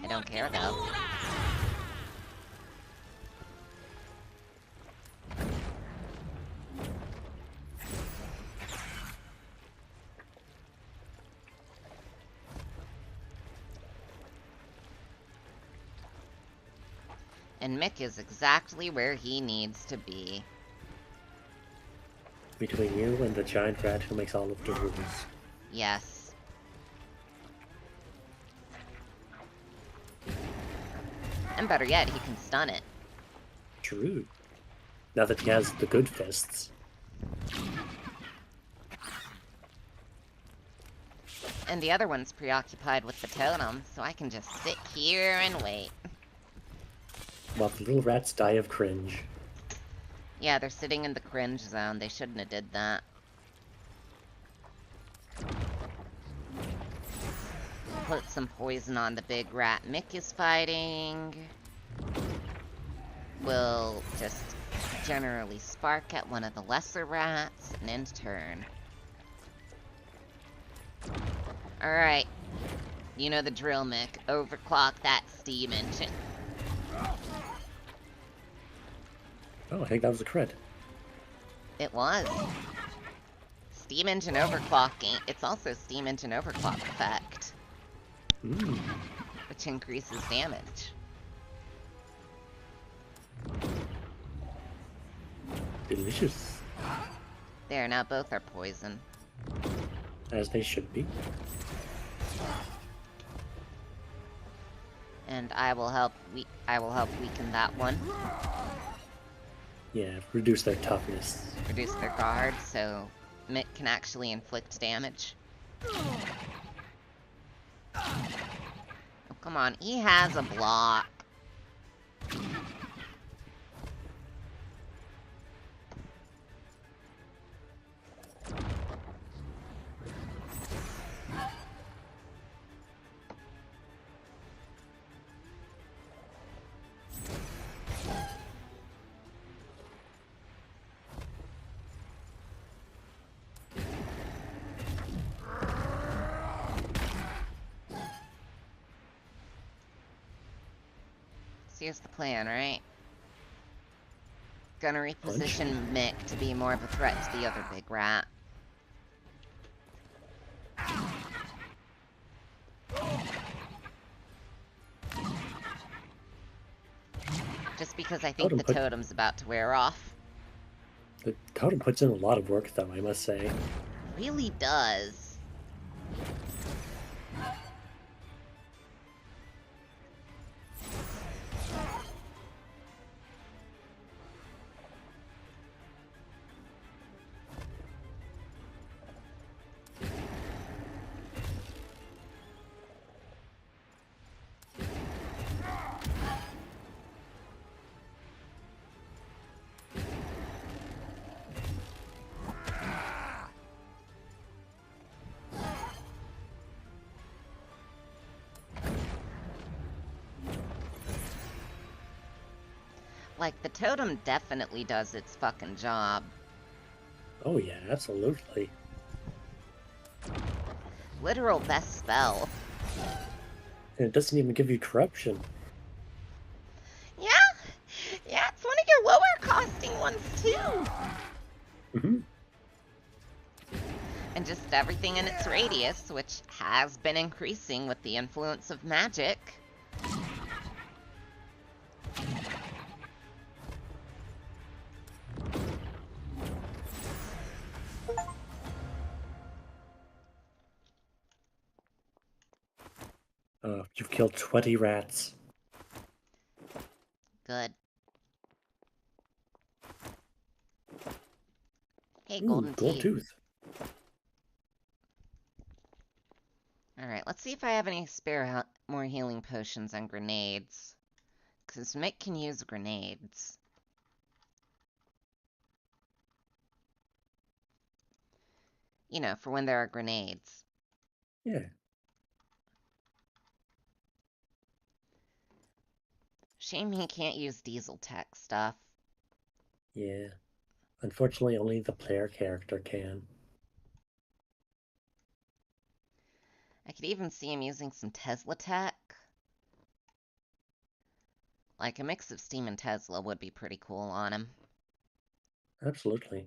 I don't care though. And Mick is exactly where he needs to be. Between you and the giant rat who makes all of the rules. Yes. And better yet, he can stun it. True. Now that he has the good fists. And the other one's preoccupied with the totem, so I can just sit here and wait. While the little rats die of cringe. Yeah, they're sitting in the cringe zone. They shouldn't have did that. Put some poison on the big rat Mick is fighting. We'll just generally spark at one of the lesser rats and end turn. Alright. You know the drill, Mick. Overclock that steam engine. Oh, I think that was a crit. It was. Steam engine overclocking. It's also steam engine overclock effect. Which increases damage. Delicious. There, now both are poison. As they should be. And I will help weaken that one. Yeah, reduce their toughness. Reduce their guard, so Mick can actually inflict damage. Oh, come on, he has a block. Here's the plan, right? Gonna reposition Mick to be more of a threat to the other big rat. Just because I think the totem's about to wear off. The totem puts in a lot of work, though, I must say. Really does. Like, the totem definitely does its fucking job. Oh yeah, absolutely. Literal best spell. And it doesn't even give you corruption. Yeah, it's one of your lower costing ones too. And just everything in its radius, which has been increasing with the influence of magic. You've killed 20 rats. Good. Hey, golden gold teeth. tooth. Alright, let's see if I have any spare more healing potions and grenades. Because Mick can use grenades. You know, for when there are grenades. Yeah. Shame he can't use diesel tech stuff. Yeah. Unfortunately, only the player character can. I could even see him using some Tesla tech. Like, a mix of Steam and Tesla would be pretty cool on him. Absolutely.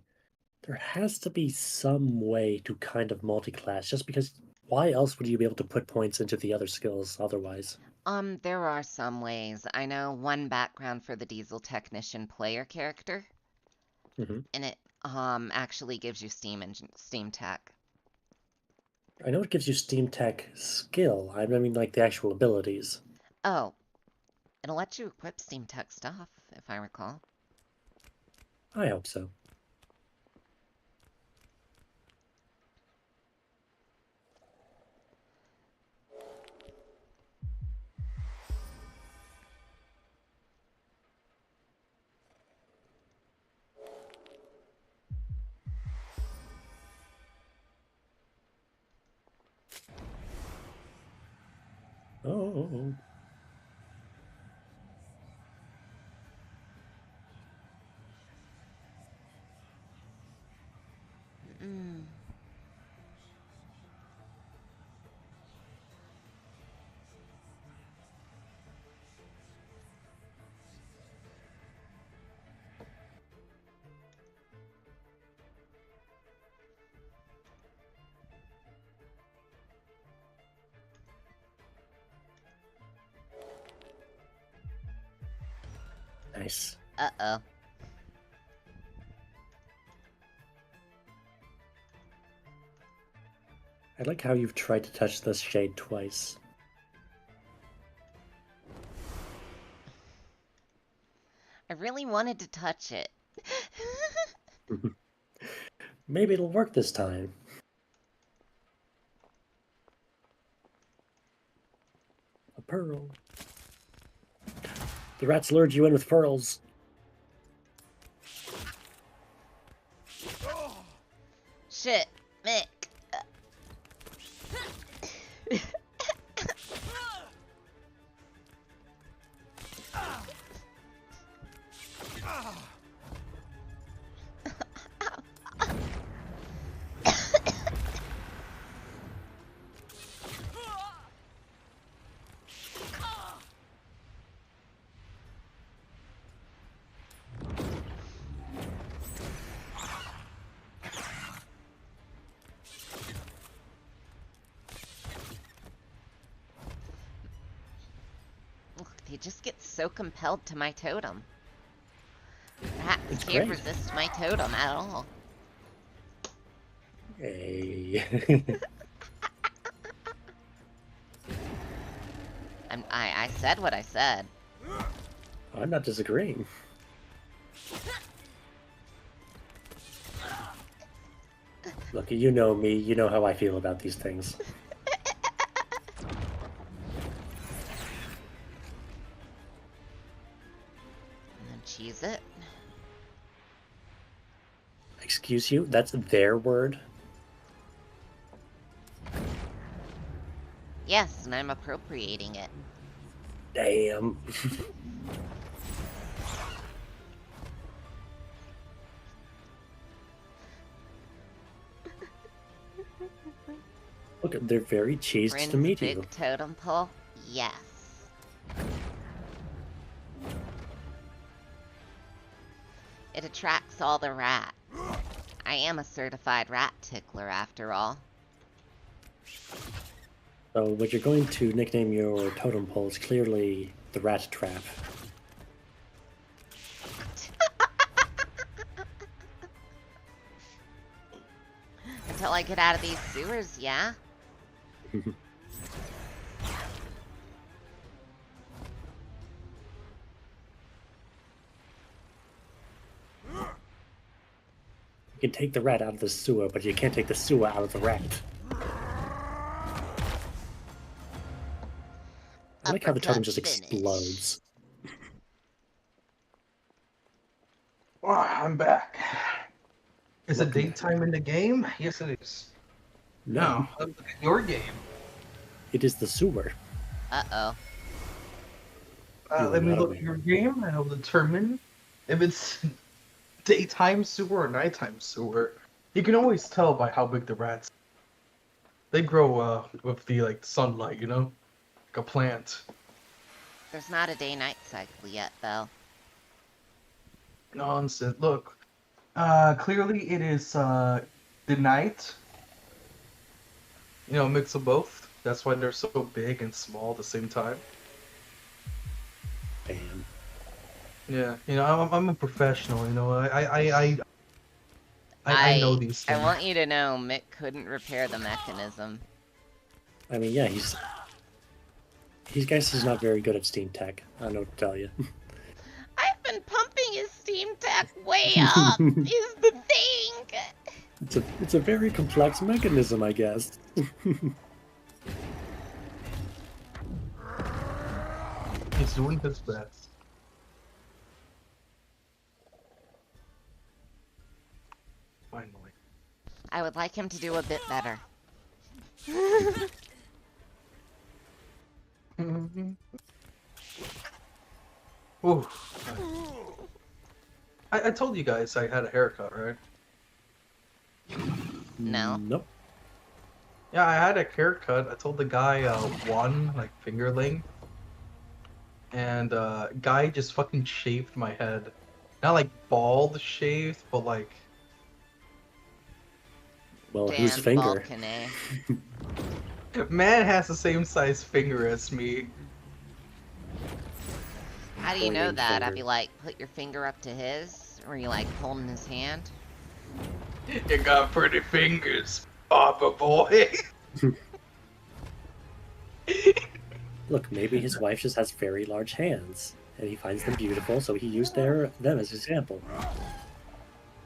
There has to be some way to kind of multi-class, just because why else would you be able to put points into the other skills otherwise? There are some ways. I know one background for the diesel technician player character, and it actually gives you Steam tech. I know it gives you Steam tech skill. I mean, like the actual abilities. Oh, it'll let you equip Steam tech stuff, if I recall. I hope so. Oh. Nice. Uh-oh. I like how you've tried to touch this shade twice. I really wanted to touch it. Maybe it'll work this time. A pearl. The rats lured you in with pearls. Shit, Mick. They just get so compelled to my totem. Rats can't resist my totem at all. Hey. I said what I said. I'm not disagreeing. Look, you know me. You know how I feel about these things. Cheese it. Excuse you? That's their word? Yes, and I'm appropriating it. Damn. Look, they're very cheesed to meet you. Big totem pole? Yes. It attracts all the rats. I am a certified rat tickler, after all. So what you're going to nickname your totem pole is clearly the rat trap. Until I get out of these sewers, yeah? You can take the rat out of the sewer, but you can't take the sewer out of the rat. I like how the totem just explodes. Oh, I'm back. Is it daytime in the game? Yes, it is. No. Look at your game. It is the sewer. Uh-oh. Let me look at your game, and I'll determine if it's daytime sewer or nighttime sewer. You can always tell by how big the rats. They grow with the sunlight, you know, like a plant. There's not a day-night cycle yet, though. Nonsense. Look, clearly it is the night. You know, a mix of both. That's why they're so big and small at the same time. Yeah, I'm a professional. I know these I things. want you to know Mick couldn't repair the mechanism. I mean, yeah, he's not very good at Steam tech. I don't know what to tell you. I've been pumping his Steam tech way up, is the thing! It's a very complex mechanism, I guess. He's doing his best. Finally. I would like him to do a bit better. Ooh. I told you guys I had a haircut, right? No. Nope. Yeah, I had a haircut. I told the guy one like finger length, and guy just fucking shaved my head. Not like bald shaved, but like. Well, Damn whose finger? Balcony. Man has the same size finger as me. How do you know Pointing that? finger. Have you like put your finger up to his? Or you like holding his hand? You got pretty fingers, Papa boy. Look, maybe his wife just has very large hands, and he finds them beautiful, so he used them as an example.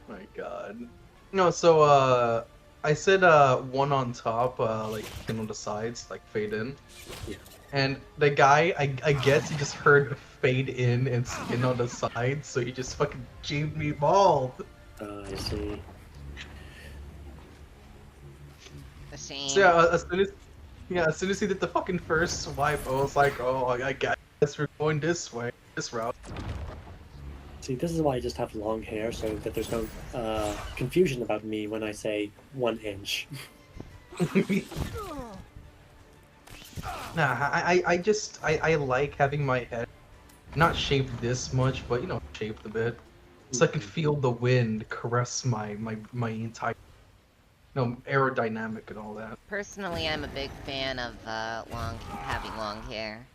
My God. No, so I said one on top, like skin on the sides, like fade in. Yeah. And the guy, I guess he just heard fade in and skin on the sides, so he just fucking shaved me bald. I see. A shame. So yeah, as soon as he did the fucking first swipe, I was like, oh, I guess we're going this way, this route. See, this is why I just have long hair, so that there's no confusion about me when I say 1 inch. Nah, I like having my head not shaved this much, but shaved a bit, so I can feel the wind caress my entire, aerodynamic and all that. Personally, I'm a big fan of having long hair.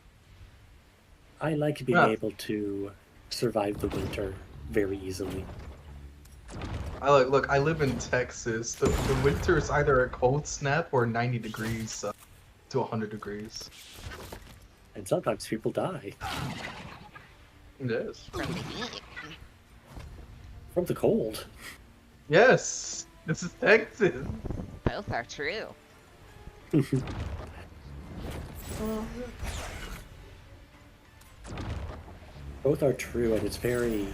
I like being able to survive the winter very easily. Look, I live in Texas. The winter is either a cold snap or 90 degrees to 100 degrees. And sometimes people die. It is. From the heat. From the cold. Yes! This is Texas! Both are true. Both are true, and it's very...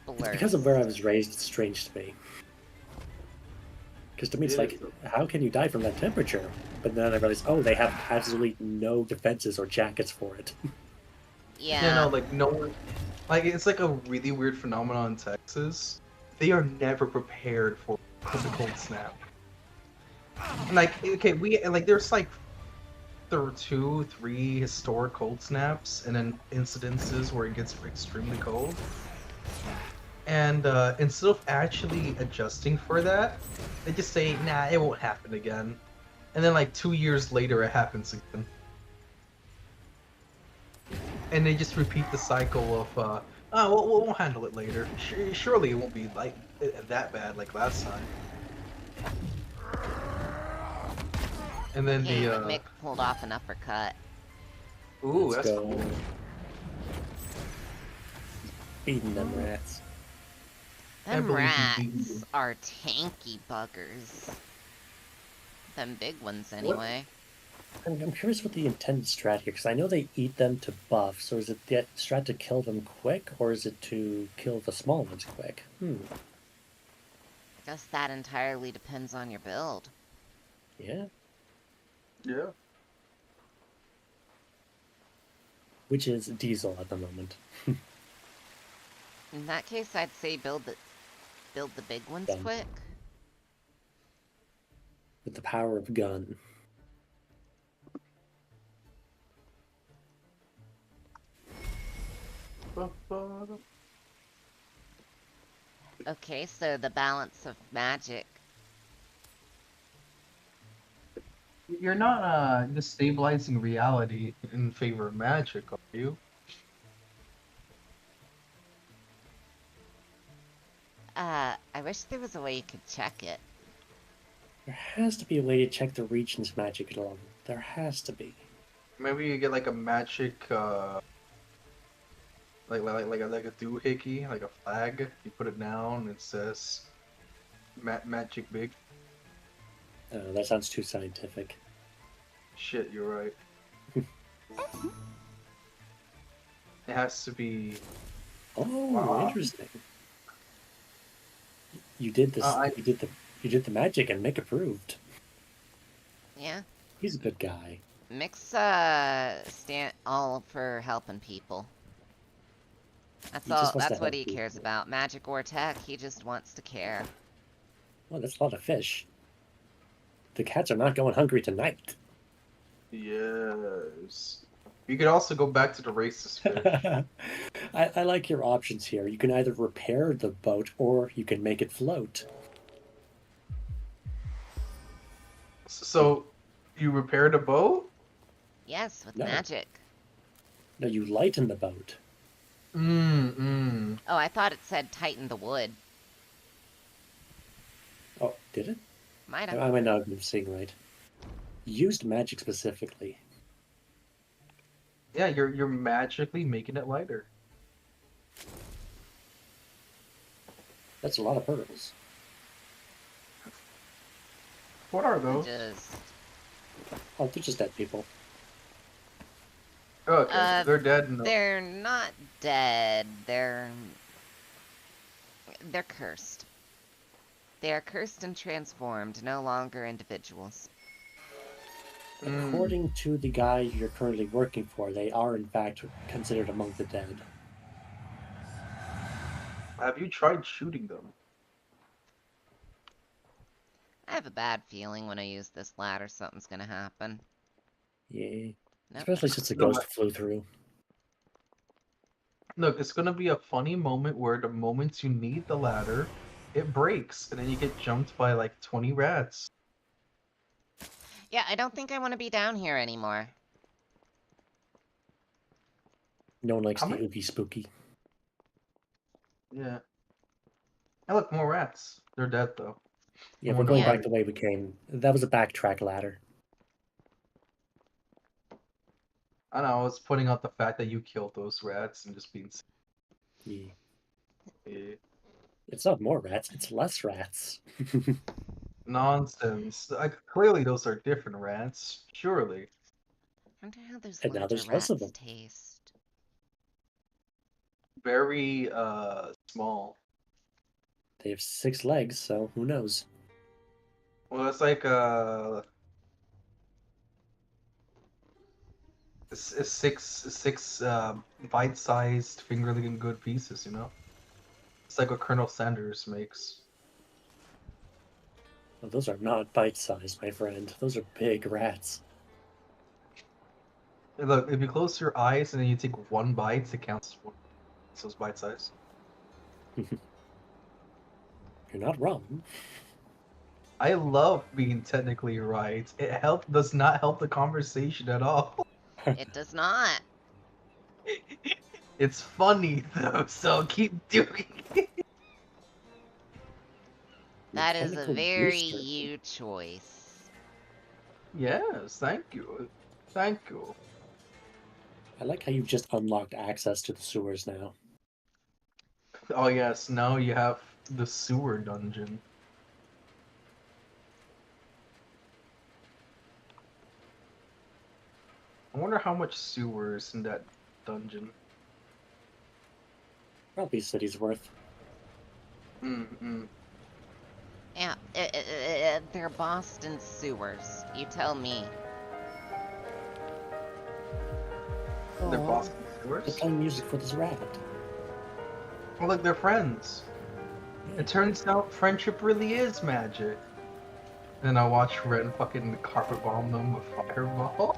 It's because of where I was raised, it's strange to me. Because to me it's like, how can you die from that temperature? But then I realized, oh, they have absolutely no defenses or jackets for it. Yeah. Yeah, no, like, no one... Like, it's like a really weird phenomenon in Texas. They are never prepared for the cold snap. Like, okay, there's like... There were 2, 3 historic cold snaps, and then incidences where it gets extremely cold. And instead of actually adjusting for that, they just say, nah, it won't happen again. And then like 2 years later, it happens again. And they just repeat the cycle of, we'll handle it later. Surely it won't be like that bad like last time. And then hey, Mick pulled off an uppercut. Ooh, that's cool. Feeding them rats. Them rats are tanky buggers. Them big ones, anyway. I'm curious what the intended strat here, because I know they eat them to buff, so is it the strat to kill them quick, or is it to kill the small ones quick? Guess that entirely depends on your build. Yeah. Yeah. Which is Diesel at the moment. In that case, I'd say build the big ones Gun. quick. With the power of gun. Okay, so the balance of magic. You're not destabilizing reality in favor of magic, are you? I wish there was a way you could check it. There has to be a way to check the region's magic level. There has to be. Maybe you get like a magic, like a doohickey, like a flag. You put it down, it says magic big. That sounds too scientific. Shit, you're right. It has to be. Oh, interesting. You did this. You did the magic, and Mick approved. Yeah. He's a good guy. Mick's stand all for helping people. That's what he cares about. Magic or tech, he just wants to care. Well, that's a lot of fish. The cats are not going hungry tonight. Yes. You could also go back to the racist fish. I like your options here. You can either repair the boat or you can make it float. So, you repaired a boat? Yes, with magic. No, you lighten the boat. Oh, I thought it said tighten the wood. Oh, did it? Might have. I might not have been seeing right. Used magic specifically. Yeah, you're magically making it lighter. That's a lot of pearls. What are those? Oh, they're just dead people. Oh, okay. They're dead. No. They're not dead. They're cursed. They are cursed and transformed, no longer individuals. According to the guy you're currently working for, they are in fact considered among the dead. Have you tried shooting them? I have a bad feeling when I use this ladder something's gonna happen. Yeah. Nope. Especially since the ghost flew through. Look, it's gonna be a funny moment where the moment you need the ladder, it breaks, and then you get jumped by like 20 rats. Yeah, I don't think I want to be down here anymore. No one likes the oogie spooky. Yeah. Hey, look, more rats. They're dead, though. Yeah, we're going back the way we came. That was a backtrack ladder. I know, I was pointing out the fact that you killed those rats and just being... Yeah. Yeah. It's not more rats, it's less rats. Nonsense. Clearly those are different rats. Surely. I wonder how those And now larger there's less of rats them. taste. Very, small. They have 6 legs, so who knows? Well, it's like, six bite-sized, finger-licking-good pieces, you know? It's like what Colonel Sanders makes. Well, those are not bite-sized, my friend. Those are big rats. Hey, look, if you close your eyes and then you take one bite, it counts as one. So it's bite-sized. You're not wrong. I love being technically right. It does not help the conversation at all. It does not. It's funny though, so keep doing it. That is a very you choice. Yes, thank you. Thank you. I like how you've just unlocked access to the sewers now. Oh yes, now you have the sewer dungeon. I wonder how much sewer is in that dungeon. Probably a city's worth. Yeah, they're Boston sewers. You tell me. They're Boston They're sewers? playing music for this rabbit. Oh look, they're friends. It turns out friendship really is magic. Then I watch Ren fucking carpet bomb them with fireball.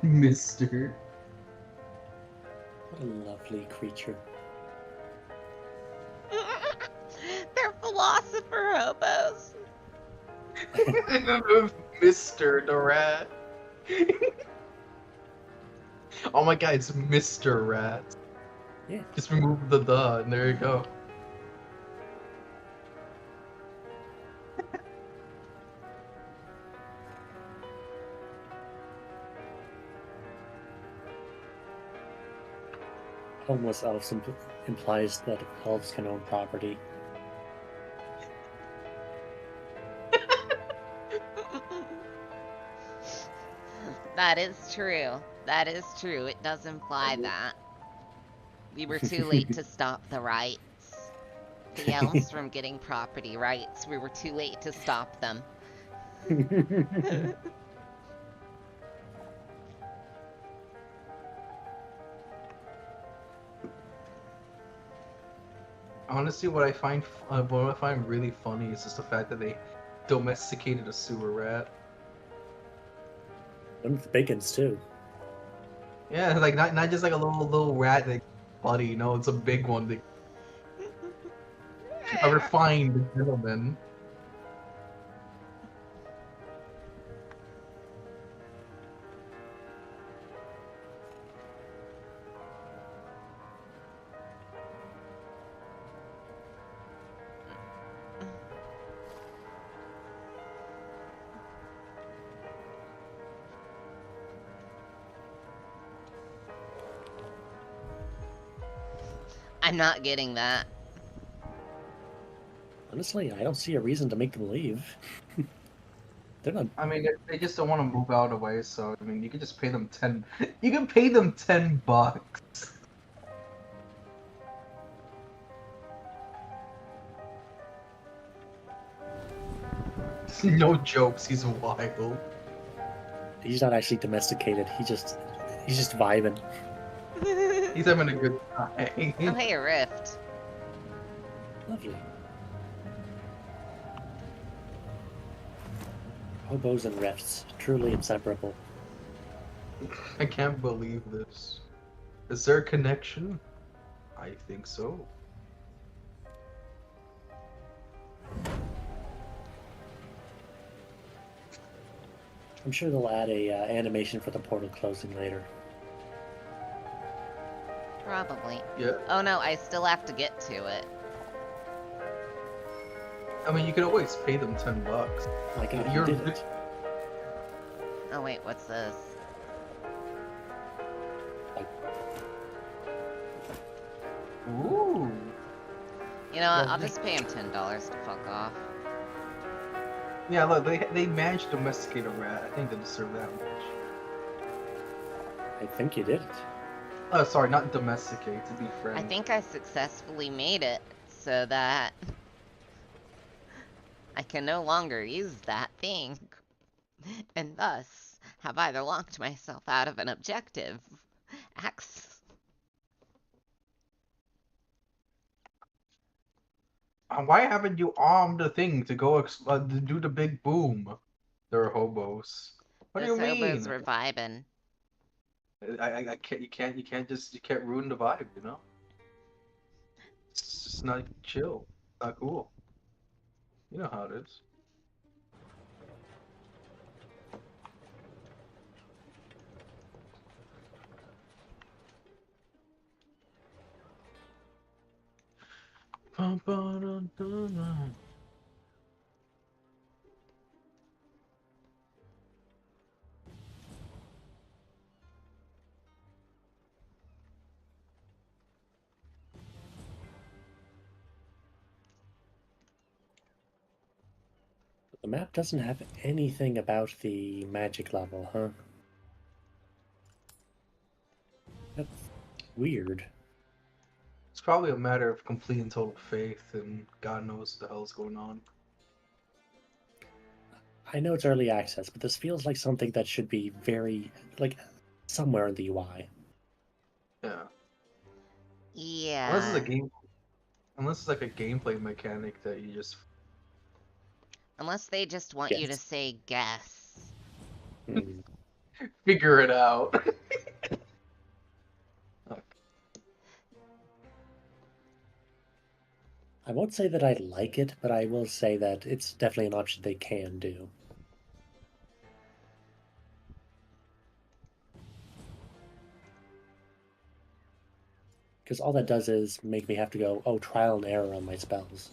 Mister. What a lovely creature. They're philosopher hobos. Mr. the Rat. Oh my god, it's Mr. Rat. Yeah. Just remove the and there you go. Homeless elves implies that elves can own property. That is true. That is true. It does imply that. We were too late to stop the rights. The elves from getting property rights. We were too late to stop them. Honestly, what I find really funny is just the fact that they domesticated a sewer rat. One of the big ones too. Yeah, like not just like a little rat that buddy, you know, it's a big one. A refined gentleman. I'm not getting that. Honestly, I don't see a reason to make them leave. They're not. I mean, they just don't want to move out of the way, so I mean, you can just pay them 10. You can pay them $10. No jokes, he's wild. He's not actually domesticated. He's just vibing. He's having a good time. Oh, hey, a rift. Lovely. Hobos and rifts, truly inseparable. I can't believe this. Is there a connection? I think so. I'm sure they'll add a animation for the portal closing later. Probably. Yeah. Oh no, I still have to get to it. I mean, you can always pay them $10. My God, You're you did it. Oh wait, what's this? Ooh. You know what, I'll just pay him $10 to fuck off. Yeah, look, they managed to domesticate a rat. I think they deserve that much. I think you did it. Oh, sorry, not domesticate, to be frank. I think I successfully made it so that I can no longer use that thing, and thus have either locked myself out of an objective, Why haven't you armed the thing to go to do the big boom? They're hobos. What do you mean? Hobos were vibing. I can't. You can't ruin the vibe. You know. It's just not chill. Not cool. You know how it is. The map doesn't have anything about the magic level, huh? That's weird. It's probably a matter of complete and total faith, and God knows what the hell's going on. I know it's early access, but this feels like something that should be very, like, somewhere in the UI. Yeah. Yeah. Unless it's like a gameplay mechanic that you just. Unless they just want you to say guess. Figure it out. I won't say that I like it, but I will say that it's definitely an option they can do. Because all that does is make me have to go, oh, trial and error on my spells.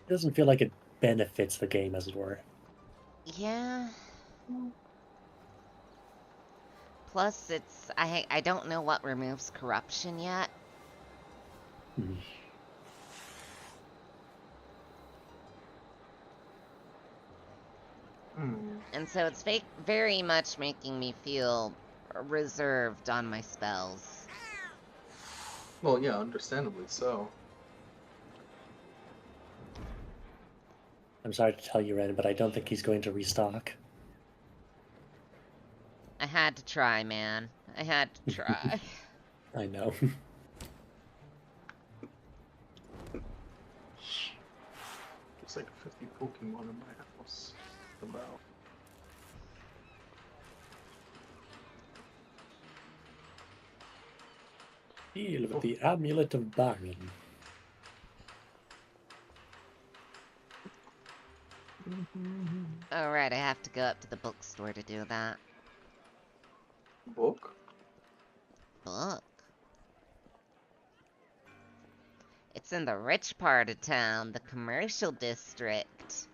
It doesn't feel like it benefits the game, as it were. Yeah. Plus, I don't know what removes corruption yet. Hmm. And so it's very much making me feel reserved on my spells. Well, yeah, understandably so. I'm sorry to tell you, Ren, but I don't think he's going to restock. I had to try, man. I had to try. I know. There's like 50 Pokemon in my house. About. Heal with the Amulet of Baron. Alright, I have to go up to the bookstore to do that. Book? Book? It's in the rich part of town, the commercial district.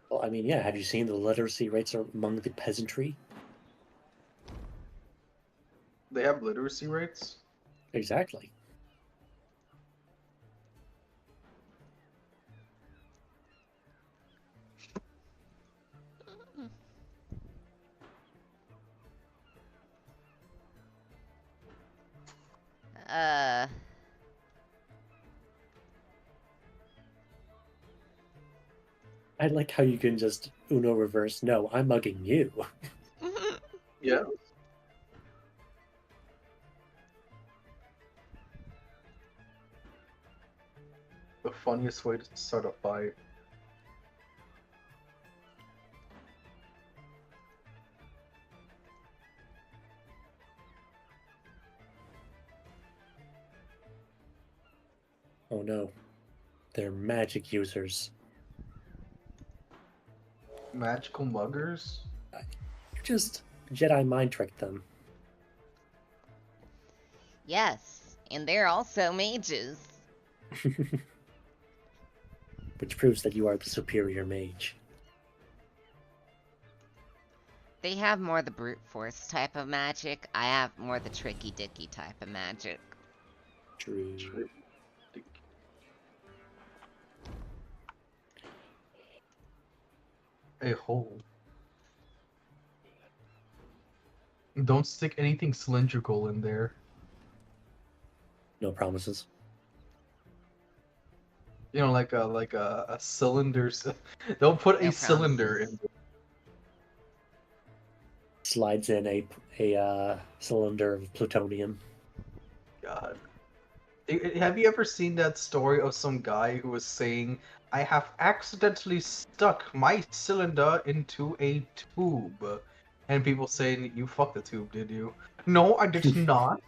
Well, I mean, yeah, have you seen the literacy rates among the peasantry? They have literacy rates? Exactly. I like how you can just Uno reverse, no, I'm mugging you. Yeah. The funniest way to start a fight. Oh no. They're magic users. Magical muggers? You just Jedi mind tricked them. Yes, and they're also mages. Which proves that you are the superior mage. They have more the brute force type of magic. I have more the tricky dicky type of magic. True. A hole. Don't stick anything cylindrical in there. No promises. You know, like a cylinder. Don't put a cylinder in there. Slides in a cylinder of plutonium. God. Have you ever seen that story of some guy who was saying, I have accidentally stuck my cylinder into a tube? And people saying, you fucked the tube, did you? No, I did not.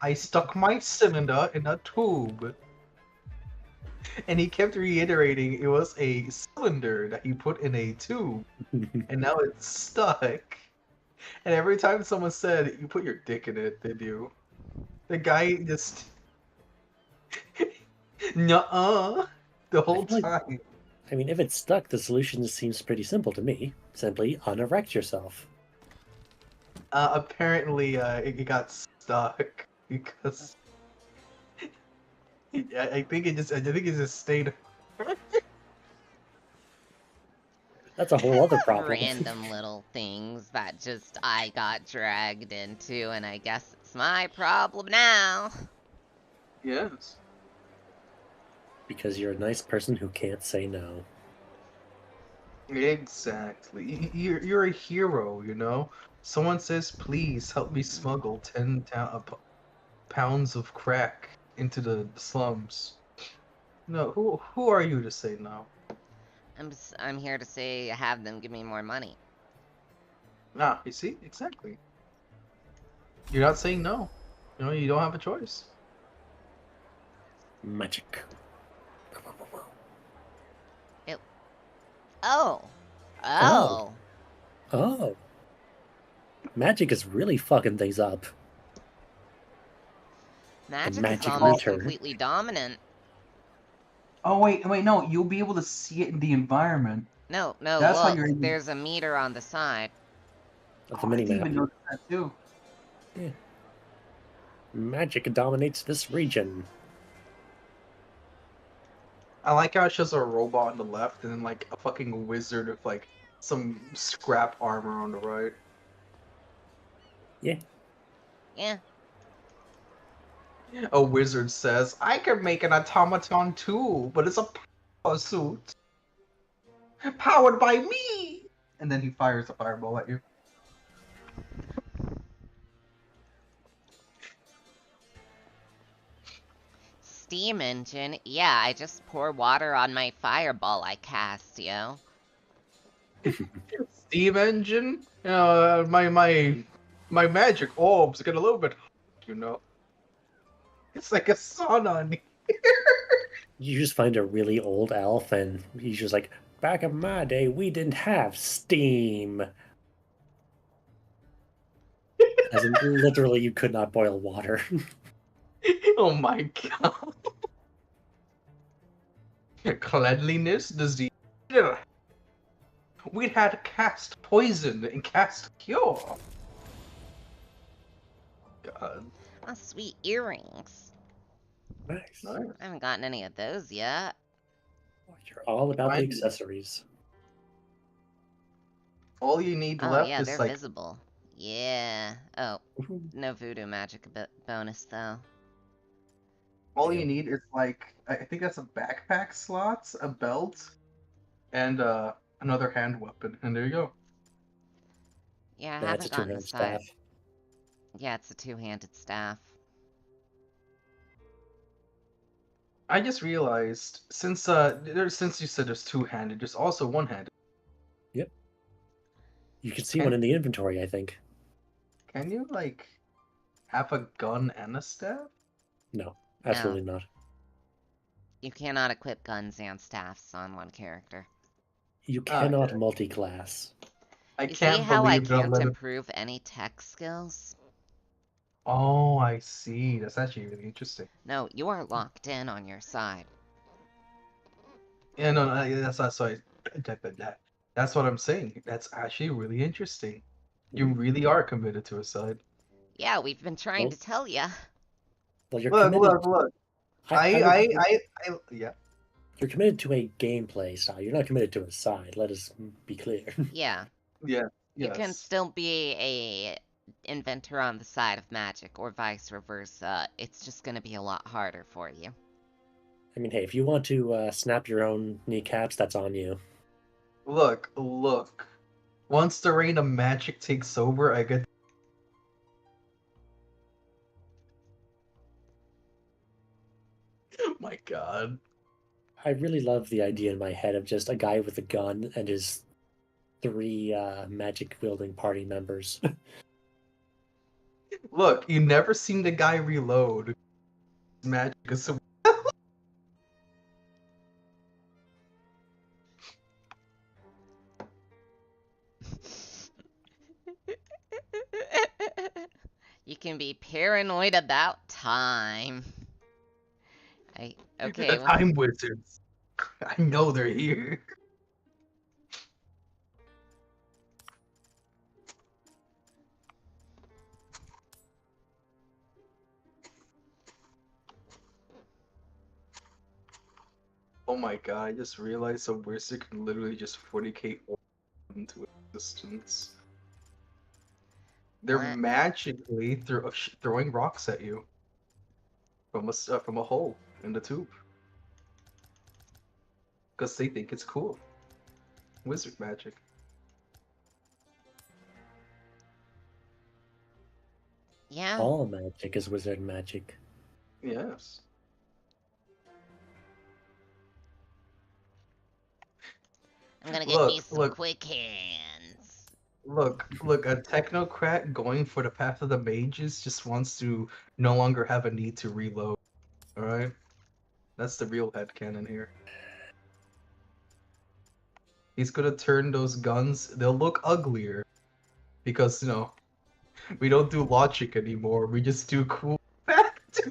I stuck my cylinder in a tube. And he kept reiterating it was a cylinder that he put in a tube. And now it's stuck. And every time someone said, you put your dick in it, did you? The guy just... Nuh-uh. The whole time. I mean, if it's stuck, the solution seems pretty simple to me. Simply unerect yourself. Apparently, it got stuck because I think it just stayed. That's a whole other problem. Random little things that just I got dragged into, and I guess it's my problem now. Yes. Because you're a nice person who can't say no. Exactly. You're a hero, you know? Someone says, please help me smuggle 10 pounds of crack into the slums. No, who are you to say no? I'm here to say have them give me more money. Ah, you see? Exactly. You're not saying no. You know, you don't have a choice. Magic. Oh. Magic is really fucking things up. Magic is magic almost meter. completely dominant. Oh wait, no, you'll be able to see it in the environment. No, That's how look, you're able... there's a meter on the side. Of the I didn't mini even map. notice that too. Yeah. Magic dominates this region. I like how it's just a robot on the left and then like a fucking wizard with like some scrap armor on the right. Yeah. Yeah. A wizard says, I can make an automaton too, but it's a power suit. Powered by me! And then he fires a fireball at you. Steam engine? Yeah, I just pour water on my fireball I cast, yo. Steam engine? You know, my magic orbs get a little bit hot, you know. It's like a sauna on me. You just find a really old elf and he's just like, back in my day, we didn't have steam. As in, literally, you could not boil water. Oh my god. Cleanliness disease. We had cast poison and cast cure. God. Oh, sweet earrings. Nice. I haven't gotten any of those yet. You're all about the accessories. All you need Oh, left yeah, is they're like... visible. Yeah. Oh, no voodoo magic bonus, though. All you need is like, I think that's a backpack slot, a belt, and another hand weapon, and there you go. Yeah, I Yeah, it's a haven't gotten the two-handed side. staff. Yeah, it's a two-handed staff. I just realized since since you said there's two-handed, there's also one-handed. Yep. You can see one in the inventory, I think. Can you like have a gun and a staff? No, absolutely not. You cannot equip guns and staffs on one character. You cannot multi-class. I see can't how I believe they'll can't let it... improve any tech skills? Oh, I see. That's actually really interesting. No, you are locked in on your side. Yeah, no, that's why I typed that. That's what I'm saying. That's actually really interesting. You really are committed to a side. Yeah, we've been trying to tell ya. Well, you're Look, committed. look. Yeah. You're committed to a gameplay style. You're not committed to a side. Let us be clear. Yeah. Yeah. You can still be a inventor on the side of magic, or vice versa. It's just going to be a lot harder for you. I mean, hey, if you want to snap your own kneecaps, that's on you. Look. Once the reign of magic takes over, I get... My god. I really love the idea in my head of just a guy with a gun and his 3 magic-wielding party members. Look, you never seen the guy reload. Magic is so... You can be paranoid about time. Okay. The time wizards. I know they're here. Oh my god, I just realized a wizard can literally just 40k into existence. They're magically throwing rocks at you from a hole in the tube because they think it's cool. Wizard magic. Yeah. All magic is wizard magic. Yes. I'm gonna get me some quick hands. Look, a technocrat going for the path of the mages just wants to no longer have a need to reload. Alright? That's the real headcanon here. He's gonna turn those guns, they'll look uglier. Because, you know, we don't do logic anymore, we just do cool factor.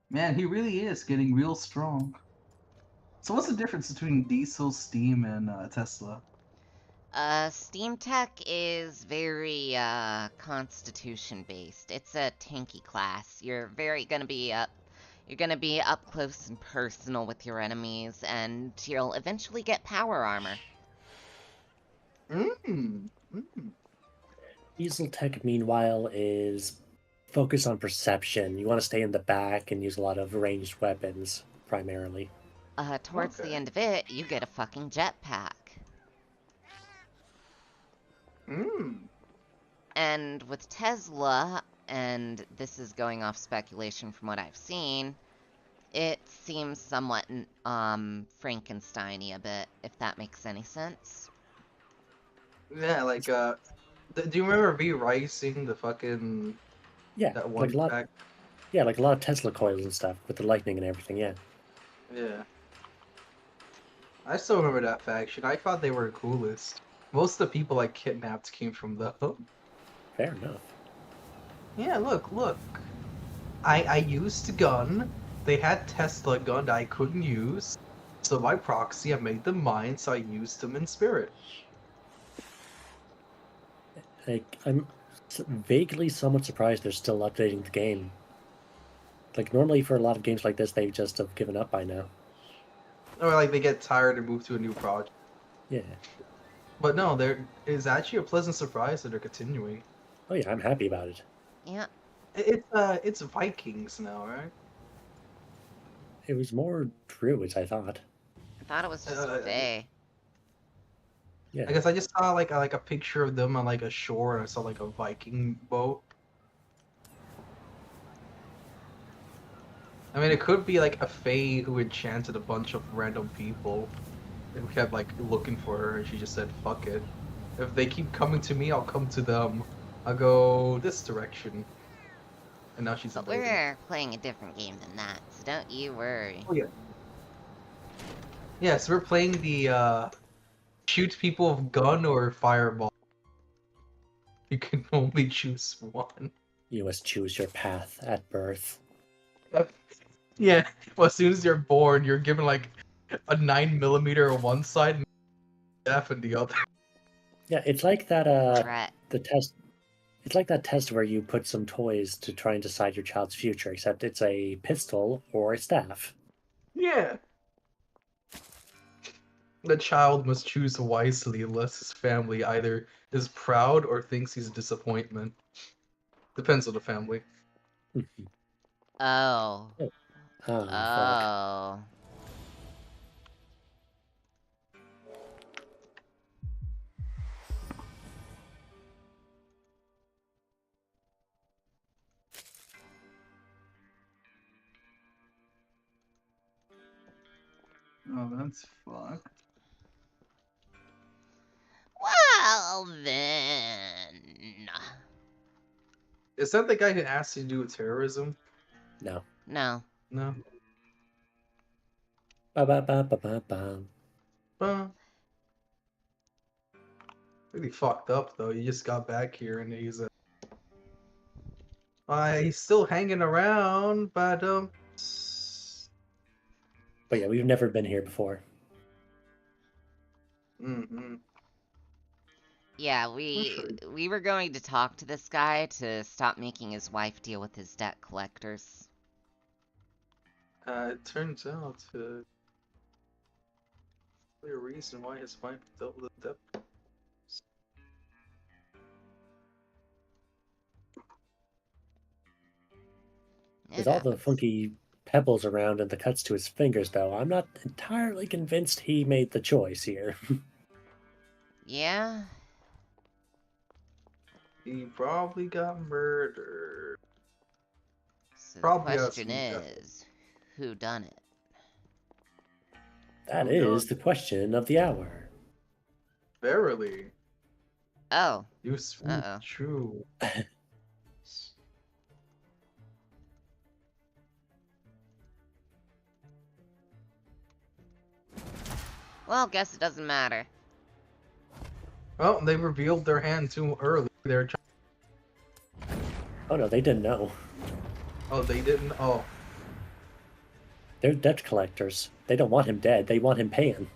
Man, he really is getting real strong. So what's the difference between diesel, steam, and Tesla? Steam Tech is very constitution based. It's a tanky class. You're gonna be up close and personal with your enemies, and you'll eventually get power armor. Diesel Tech, meanwhile, is focused on perception. You want to stay in the back and use a lot of ranged weapons, primarily. Towards the end of it, you get a fucking jetpack. And with Tesla, and this is going off speculation from what I've seen, it seems somewhat Frankenstein-y a bit, if that makes any sense. Yeah, like do you remember V Rising, the fucking that one pack? Yeah, like a lot of Tesla coils and stuff with the lightning and everything. Yeah. Yeah. I still remember that faction. I thought they were the coolest. Most of the people I kidnapped came from them. Fair enough. Yeah, look. I used a gun. They had Tesla gun that I couldn't use. So by proxy, I made them mine, so I used them in spirit. Like, I'm vaguely somewhat surprised they're still updating the game. Like, normally for a lot of games like this, they just have given up by now. Or like they get tired and move to a new project. Yeah. But no, there is actually a pleasant surprise that they're continuing. Oh yeah, I'm happy about it. Yeah. It's Vikings now, right? It was more Druids, I thought. I thought it was just Fae. Yeah. I guess I just saw like a picture of them on like a shore, and I saw like a Viking boat. I mean, it could be like a Fae who enchanted a bunch of random people, and kept like looking for her, and she just said, "Fuck it. If they keep coming to me, I'll come to them. I'll go this direction." And now she's. But we're playing a different game than that, so don't you worry. Oh yeah. Yeah, so we're playing the shoot people with gun or fireball. You can only choose one. You must choose your path at birth. Yeah, well, as soon as you're born, you're given like a 9mm on one side and F on the other. Yeah, it's like that the test. It's like that test where you put some toys to try and decide your child's future, except it's a pistol or a staff. Yeah. The child must choose wisely, unless his family either is proud or thinks he's a disappointment. Depends on the family. Oh. Oh. Oh, that's fucked. Well then. Is that the guy who asked you to do with terrorism? No. No. No. Really fucked up though. You just got back here and he's he's still hanging around, but yeah, we've never been here before. Yeah, we were going to talk to this guy to stop making his wife deal with his debt collectors. It turns out a clear reason why his wife dealt with the debt. With all the funky pebbles around and the cuts to his fingers, though, I'm not entirely convinced he made the choice here. Yeah? He probably got murdered. So Probably the question is, who done it? That is the question of the hour. Verily. Oh. You speak true. Well, guess it doesn't matter. Well, they revealed their hand too early. They're Oh no, they didn't know. Oh, they didn't? Oh. They're debt collectors. They don't want him dead. They want him paying.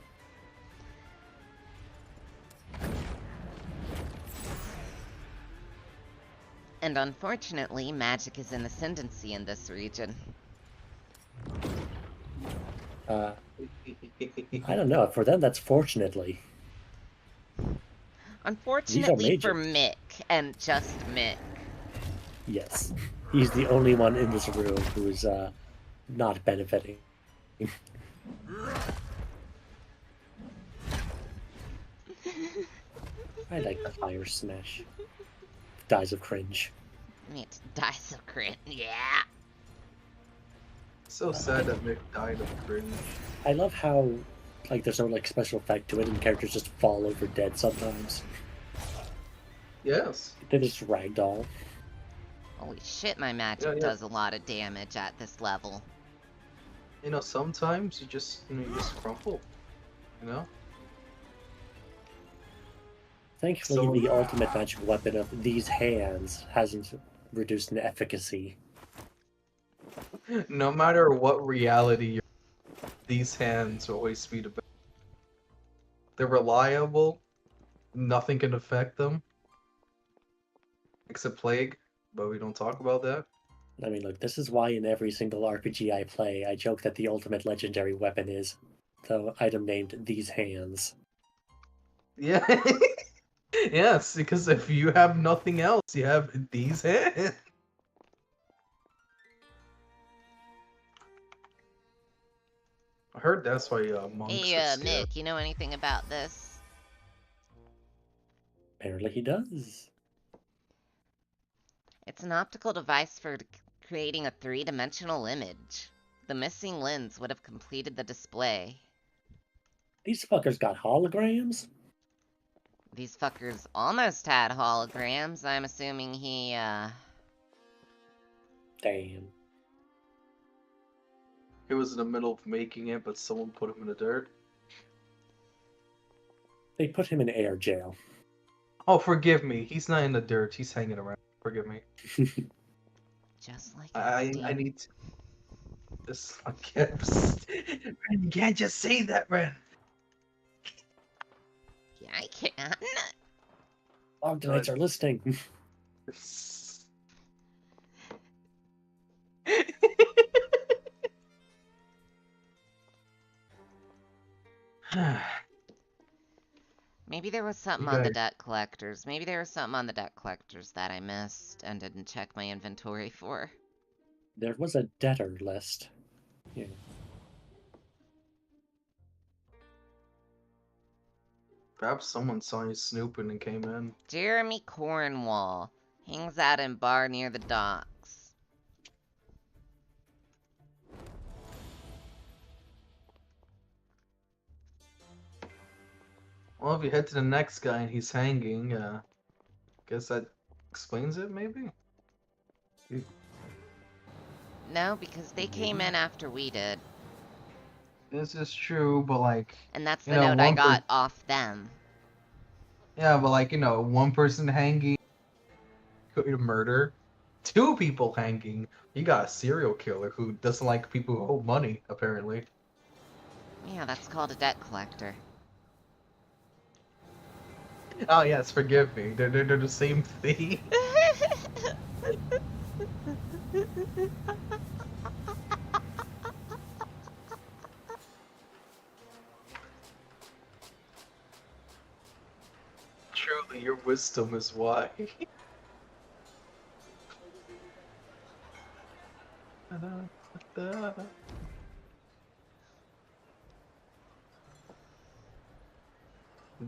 And unfortunately, magic is in ascendancy in this region. I don't know. For them, that's fortunately. Unfortunately for Mick, and just Mick. Yes. He's the only one in this room who's not benefiting. I like the fire smash. Dies of cringe. It dies of cringe, yeah. So sad that Mick died of cringe. I love how, like, there's no, like, special effect to it and characters just fall over dead sometimes. Yes. They just ragdoll. Holy shit, my magic does a lot of damage at this level. You know, sometimes you just crumple. You know? Thankfully, the ultimate magic weapon of these hands hasn't reduced in efficacy. No matter what reality you're in, these hands always be the best. They're reliable. Nothing can affect them. Except Plague, but we don't talk about that. I mean, look, this is why in every single RPG I play, I joke that the ultimate legendary weapon is the item named These Hands. Yeah. Yes, because if you have nothing else, you have these hands. I heard that's why monks Hey, are scared. Mick, you know anything about this? Apparently he does. It's an optical device for creating a three-dimensional image. The missing lens would have completed the display. These fuckers got holograms? These fuckers almost had holograms. I'm assuming he, Damn. He was in the middle of making it, but someone put him in the dirt. They put him in air jail. Oh, forgive me. He's not in the dirt. He's hanging around. Forgive me. Just like I need to... This... I can't... Ren, you can't just say that, Ren. Yeah, I can. Ogdenites are listening. Maybe there was something on the debt collectors. Maybe there was something on the debt collectors that I missed and didn't check my inventory for. There was a debtor list. Yeah. Perhaps someone saw you snooping and came in. Jeremy Cornwall hangs out in bar near the docks. Well, if you head to the next guy and he's hanging, guess that explains it, maybe? No, because they came in after we did. This is true, but like... And that's the note I got off them. Yeah, but like, you know, one person hanging, murder, two people hanging. You got a serial killer who doesn't like people who owe money, apparently. Yeah, that's called a debt collector. Oh yes, forgive me. They're the same thing. Truly, your wisdom is why.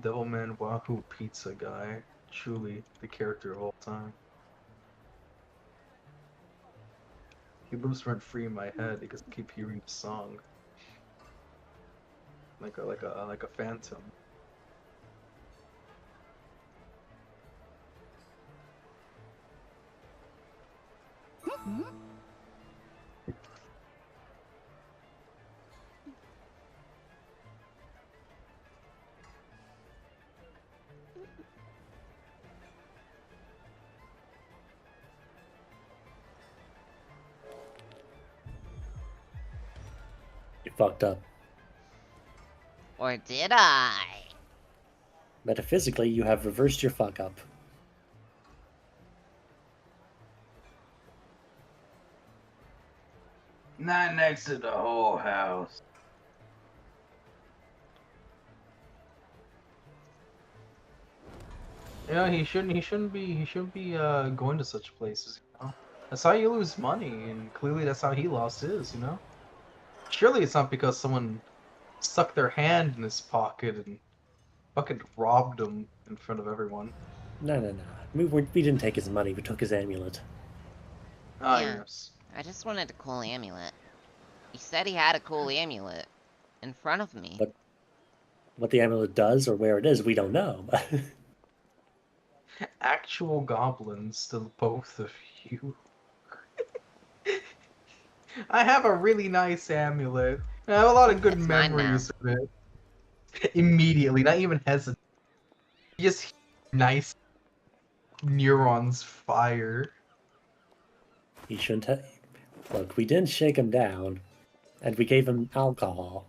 Devilman Wahoo Pizza Guy, truly the character of all time. He lives rent free in my head because I keep hearing the song, like a phantom. fucked up. Or did I? Metaphysically, you have reversed your fuck up. Not next to the whole house. You know, he shouldn't be going to such places, you know? That's how you lose money, and clearly that's how he lost his, you know? Surely it's not because someone stuck their hand in his pocket and fucking robbed him in front of everyone. No. We didn't take his money, we took his amulet. Ah, Yeah. yes. I just wanted a cool amulet. He said he had a cool amulet in front of me. But what the amulet does or where it is, we don't know. Actual goblins to both of you. I have a really nice amulet. I have a lot of good It's mine now. memories of it. Immediately, not even hesitate. Just nice neurons fire. He shouldn't have. Look, we didn't shake him down, and we gave him alcohol.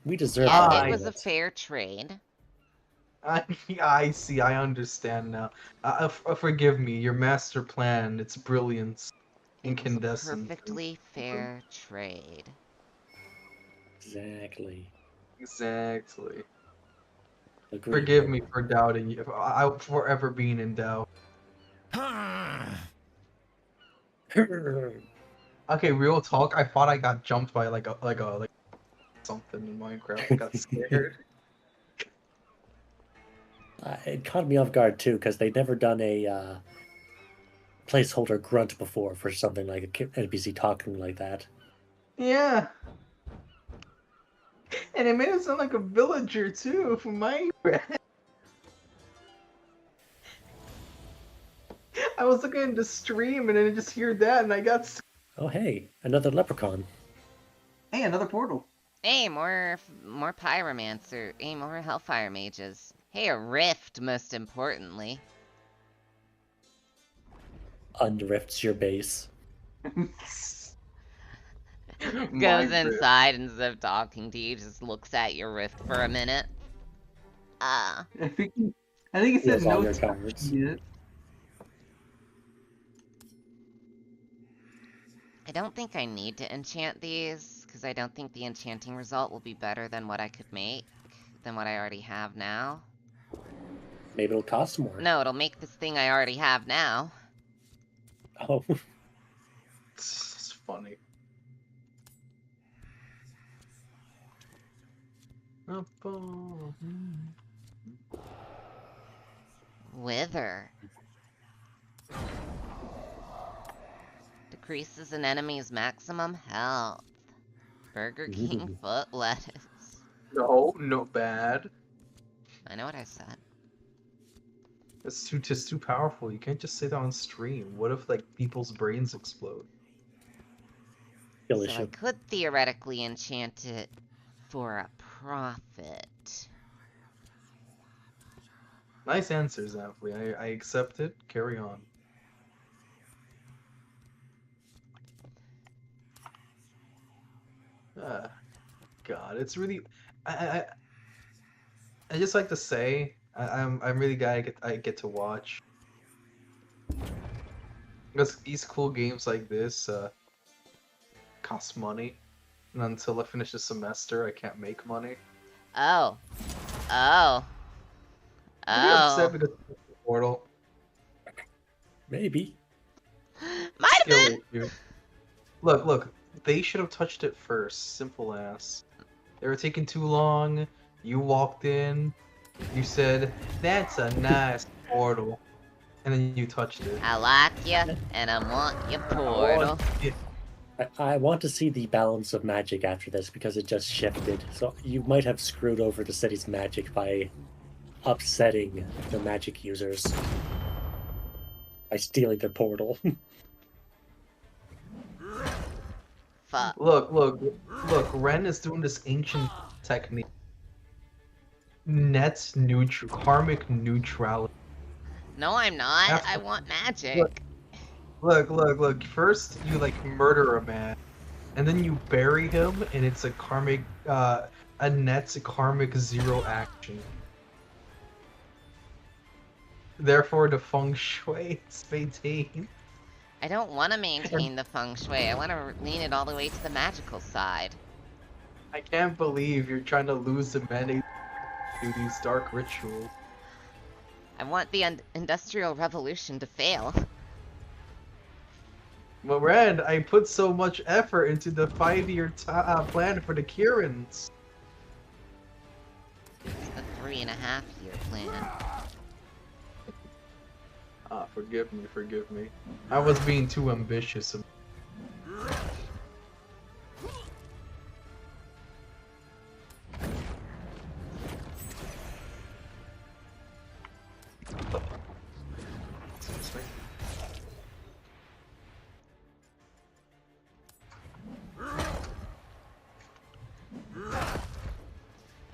We deserve Yeah, that it was a amulet. fair trade. I see, I understand now. Forgive me, your master plan, its brilliance, It was a incandescent. perfectly fair trade. Exactly. Exactly. Agreed. Forgive me for doubting you, for forever being in doubt. Okay, real talk, I thought I got jumped by like something in Minecraft. I got scared. It caught me off guard too, because they'd never done a placeholder grunt before for something like a NPC talking like that. Yeah. And it made it sound like a villager too from Minecraft. I was looking into stream and then I just heard that and I got Oh hey, another leprechaun. Hey, another portal. Hey, more pyromancer. Hey, more hellfire mages. Hey, a rift, most importantly. Unrifts your base. Goes inside instead of talking to you, just looks at your rift for a minute. I think he said Heals all no your touch cards. yet. I don't think I need to enchant these, because I don't think the enchanting result will be better than what I could make, than what I already have now. Maybe it'll cost more. No, it'll make this thing I already have now. Oh. It's funny. Wither. Decreases an enemy's maximum health. Burger King foot lettuce. No, no bad. I know what I said. It's just too powerful. You can't just say that on stream. What if like people's brains explode? Kill So issue. I could theoretically enchant it for a profit. Nice answer, Zavli. I accept it. Carry on. God, it's really. I just like to say I'm really glad I get to watch. Because these cool games like this cost money, and until I finish the semester, I can't make money. Oh. Oh. Maybe upset Oh. because of the portal. Maybe. Might have Skill been. issue. Look. They should have touched it first. Simple ass. They were taking too long. You walked in. You said, "That's a nice portal," and then you touched it. I like you, and I want your portal. I want to see the balance of magic after this because it just shifted. So you might have screwed over the city's magic by upsetting the magic users by stealing their portal. Fuck. Look. Ren is doing this ancient technique. Net neutral, karmic neutrality. No, I'm not. After- I want magic. Look. First, you like murder a man, and then you bury him, and it's a karmic, a net karmic 0 action. Therefore, the feng shui is maintained. I don't want to maintain the feng shui. I want to lean it all the way to the magical side. I can't believe you're trying to lose the mandate to these dark rituals. I want the Industrial Revolution to fail. Well, Ren, I put so much effort into the 5-year plan for the Kirans. It's the 3.5-year plan. Ah, forgive me, forgive me. I was being too ambitious.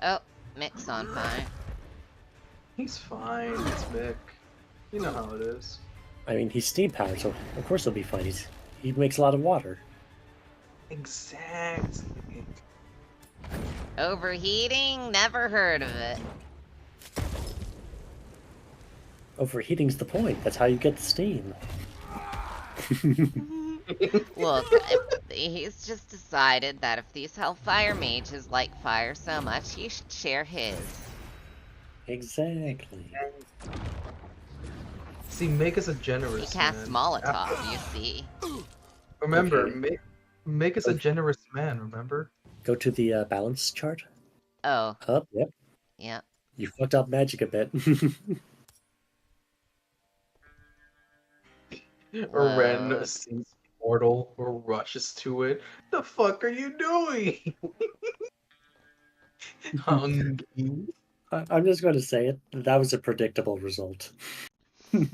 Oh, Mick's on fire. He's fine, it's Mick. You know how it is. I mean, he's steam powered, so of course he'll be fine. He makes a lot of water. Exactly. Overheating? Never heard of it. Overheating's the point. That's how you get the steam. Look, he's just decided that if these Hellfire mages like fire so much, he should share his. Exactly. See, Mick is a generous He casts man. Molotov, you see. Remember, Okay. Mick is a generous man, remember? Go to the balance chart. Oh. Up, yep. Yep. You fucked up magic a bit. Or Ren sees the portal or rushes to it. The fuck are you doing? Hungry. I'm just going to say it. That was a predictable result. Look,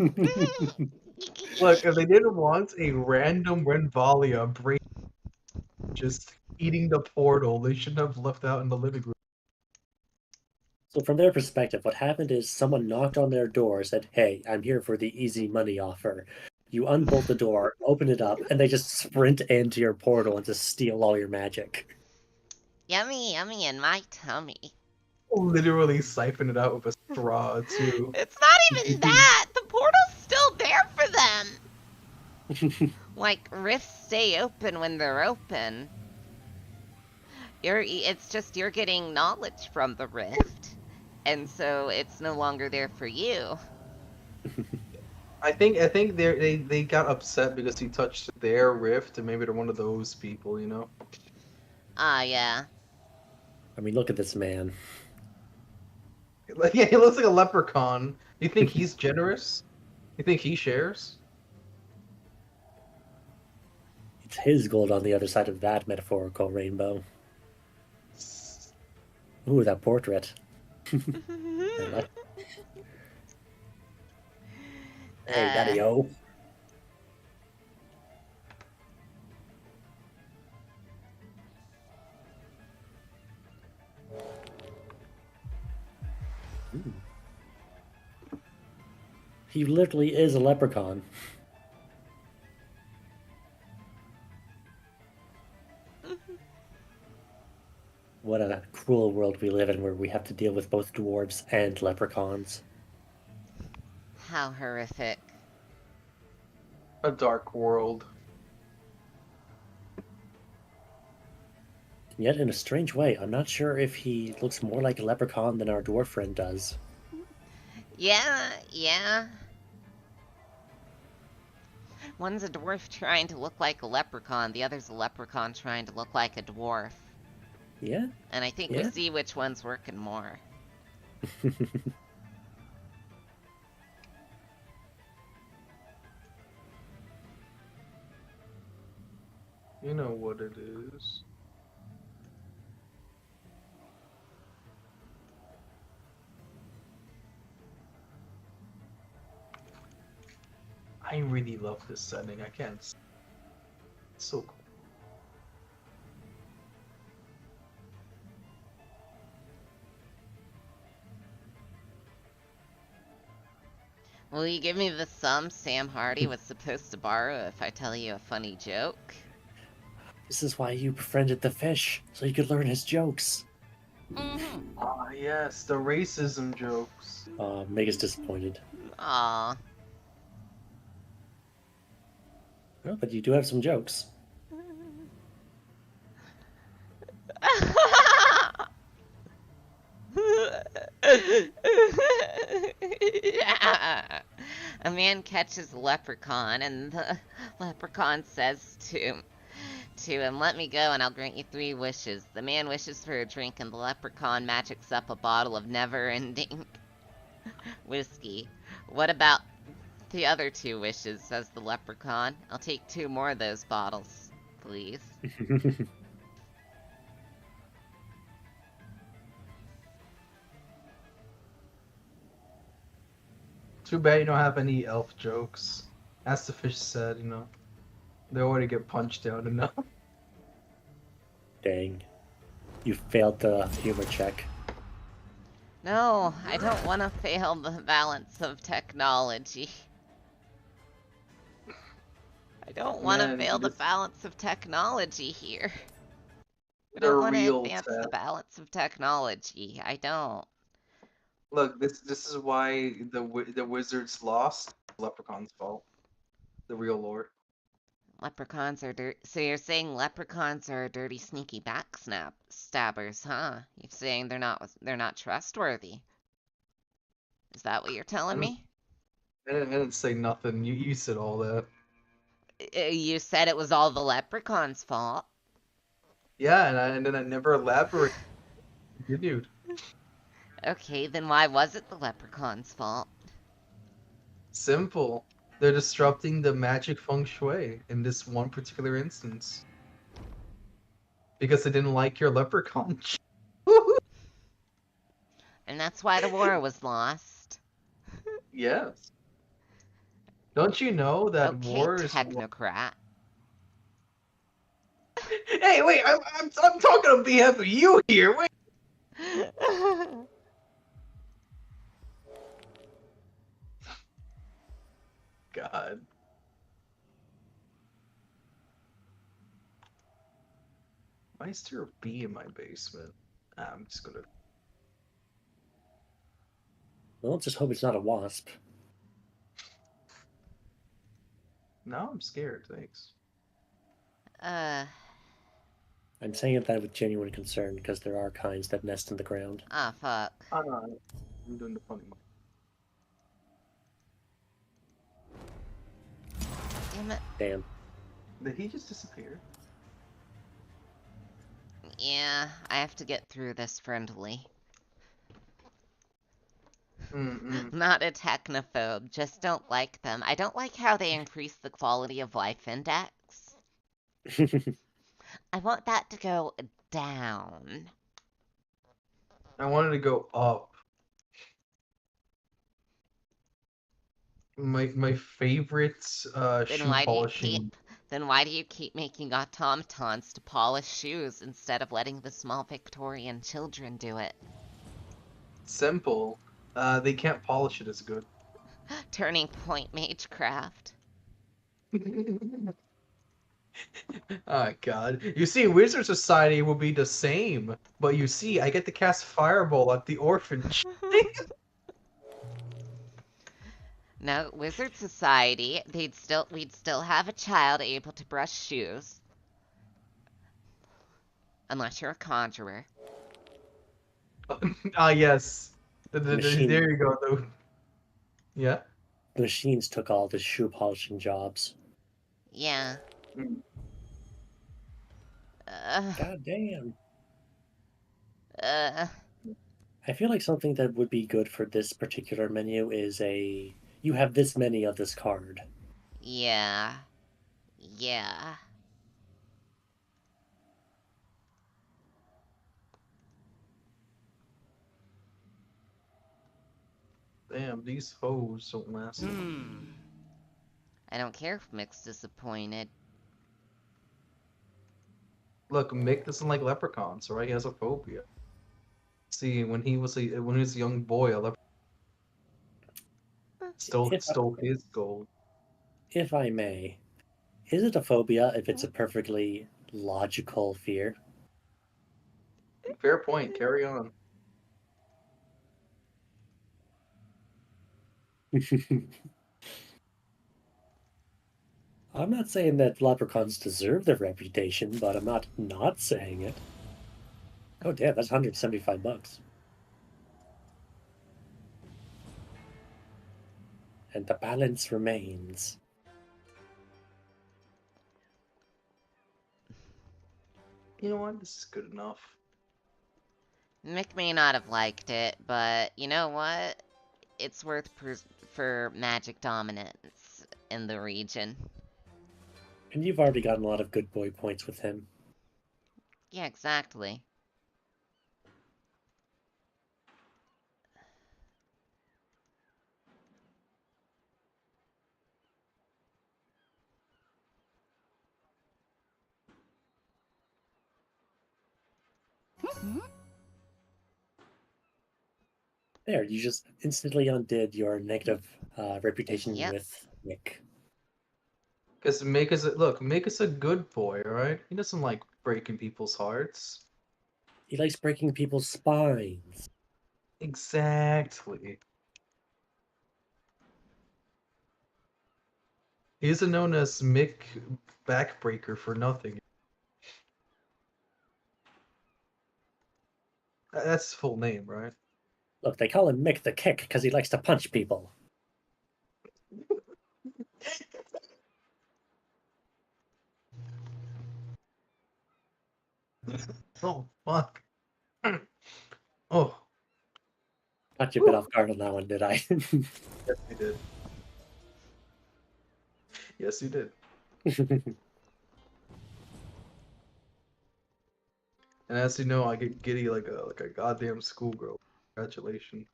if they didn't want a random Renvalia brain just eating the portal, they shouldn't have left out in the living room. So from their perspective, what happened is someone knocked on their door, said, "Hey, I'm here for the easy money offer." You unbolt the door, open it up, and they just sprint into your portal and just steal all your magic. Yummy, yummy in my tummy. Literally siphon it out with a straw, too. It's not even that! The portal's still there for them! Like, rifts stay open when they're open. It's just you're getting knowledge from the rift. And so it's no longer there for you. I think they got upset because he touched their rift, and maybe they're one of those people, you know? Ah, yeah. I mean, look at this man. Like, yeah, he looks like a leprechaun. You think he's generous? You think he shares? It's his gold on the other side of that metaphorical rainbow. Ooh, that portrait. Hey, Daddy-o. He literally is a leprechaun. What a cruel world we live in where we have to deal with both dwarves and leprechauns. How horrific. A dark world. Yet, in a strange way, I'm not sure if he looks more like a leprechaun than our dwarf friend does. Yeah, yeah. One's a dwarf trying to look like a leprechaun, the other's a leprechaun trying to look like a dwarf. Yeah? And I think we see which one's working more. You know what it is. I really love this setting. I can't. It's so cool. Will you give me the sum Sam Hardy was supposed to borrow if I tell you a funny joke? This is why you befriended the fish, so you could learn his jokes. Ah, yes, the racism jokes. Meg is disappointed. Aw. Well, but you do have some jokes. A man catches a leprechaun, and the leprechaun says to him, "Let me go, and I'll grant you 3 wishes." The man wishes for a drink, and the leprechaun magics up a bottle of never-ending whiskey. "What about the other 2 wishes?" says the leprechaun. "I'll take 2 more of those bottles, please." Too bad you don't have any elf jokes. As the fish said, you know, they already get punched out enough. Dang. You failed the humor check. No, I don't want to fail the balance of technology. I don't want to Man, fail the this- balance of technology here. I The don't want to real advance the test. balance of technology. I don't. Look, this is why the wizards lost. Leprechaun's fault. The real lord. Leprechauns are dirty. So you're saying leprechauns are dirty, sneaky stabbers, huh? You're saying they're not trustworthy. Is that what you're telling me? I didn't say nothing. You said all that. You said it was all the leprechaun's fault. Yeah, and then I never elaborated. Continued. Okay, then why was it the leprechaun's fault? Simple. They're disrupting the magic feng shui in this one particular instance. Because they didn't like your leprechaun. And that's why the war was lost. Yes. Don't you know that Okay, war is... technocrat. Hey, wait! I'm talking on behalf of you here. Wait. God. Why is there a bee in my basement? I'm just gonna... Well, just hope it's not a wasp. Now I'm scared, thanks. I'm saying that with genuine concern because there are kinds that nest in the ground. Ah, fuck. Oh, no, I'm doing the funny one. Damn it. Damn. Did he just disappear? Yeah, I have to get through this friendly. Not a technophobe, just don't like them. I don't like how they increase the quality of life index. I want that to go down. I wanted to go up. My favorite shoe polishing. Then why do you keep making automatons to polish shoes instead of letting the small Victorian children do it? Simple. They can't polish it as good. Turning Point Magecraft. Oh God! You see, Wizard Society will be the same, but you see, I get to cast Fireball at the orphanage. No, Wizard Society, we'd still have a child able to brush shoes. Unless you're a conjurer. Yes. Machine. There you go, though. Yeah? The machines took all the shoe polishing jobs. Yeah. God damn. I feel like something that would be good for this particular menu is you have this many of this card. Yeah. Yeah. Damn, these hoes don't last long. I don't care if Mick's disappointed. Look, Mick doesn't like leprechauns, right? He has a phobia. See, when he was a young boy, a leprechaun stole his gold. If I may, is it a phobia if it's a perfectly logical fear. Fair point. Carry on. I'm not saying that leprechauns deserve their reputation, but I'm not saying it. Oh damn, that's $175. And the balance remains. You know what? This is good enough. Mick may not have liked it, but you know what? It's worth for magic dominance in the region. And you've already gotten a lot of good boy points with him. Yeah, exactly. There, you just instantly undid your negative reputation Yep. with Nick. Because Mick is a good boy, alright? He doesn't like breaking people's hearts. He likes breaking people's spines. Exactly. He isn't known as Mick Backbreaker for nothing. That's his full name, right? Look, they call him Mick the Kick because he likes to punch people. Oh, fuck. Oh. Got you a bit off guard on that one, did I? Yes, you did. Yes, you did. And as you know, I get giddy like a goddamn schoolgirl. Congratulations.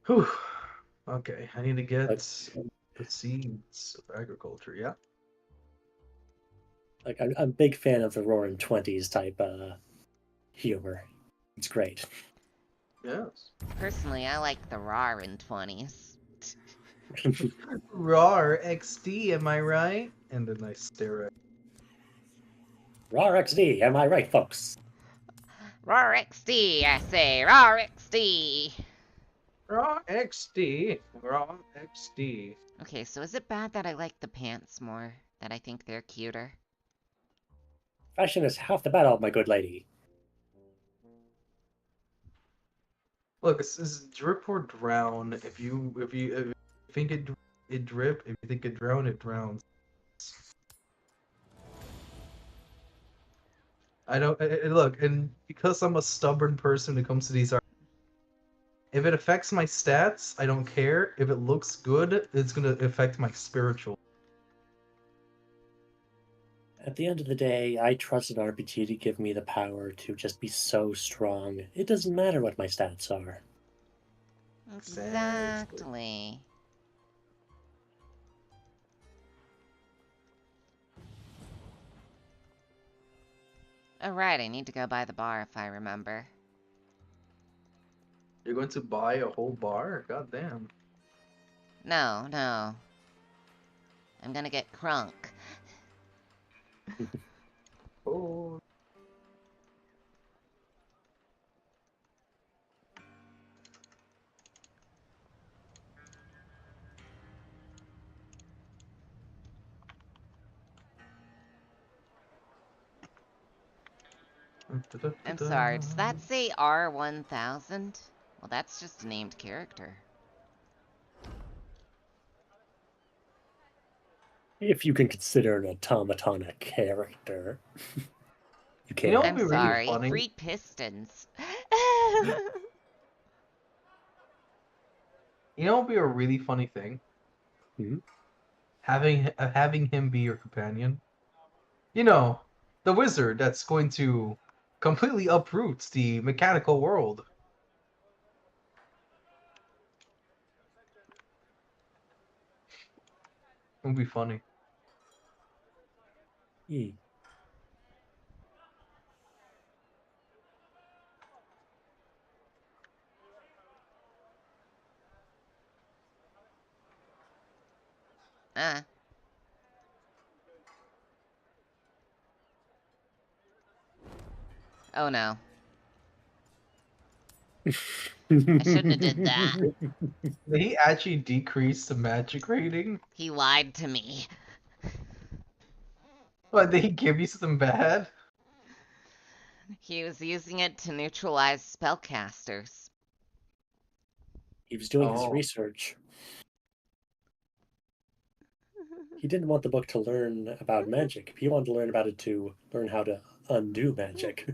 Whew. Okay, I need to get the seeds of agriculture, yeah? Like, I'm a big fan of the Roaring Twenties type humor. It's great. Yes. Personally, I like the Roaring 20s. RAR XD, am I right? And then I stare at RAR XD, am I right, folks? RAR XD, I say, RAR XD. RAR XD. RAR XD. Okay, so is it bad that I like the pants more? That I think they're cuter? Fashion is half the battle, my good lady. Look, it's drip or drown. If you think it drip, if you think it drown, it drowns. I don't look, and because I'm a stubborn person when it comes to these art, if it affects my stats, I don't care. If it looks good, it's gonna affect my spiritual. At the end of the day, I trust an RPG to give me the power to just be so strong. It doesn't matter what my stats are. Exactly. Oh, right, I need to go by the bar if I remember. You're going to buy a whole bar? God damn. No, no. I'm gonna get crunk. Oh. I'm sorry, does that say R1000? Well, that's just a named character. If you can consider an automaton a character. You can. You know I'm what'd be sorry, really funny? free pistons. You know what'd be a really funny thing? Hmm? Having him be your companion. You know, the wizard that's going to completely uproot the mechanical world. It would be funny. Hmm. Oh no. I shouldn't have did that. Did he actually decrease the magic rating? He lied to me. What, did he give you something bad? He was using it to neutralize spellcasters. He was doing his research. He didn't want the book to learn about magic. He wanted to learn about it to learn how to undo magic.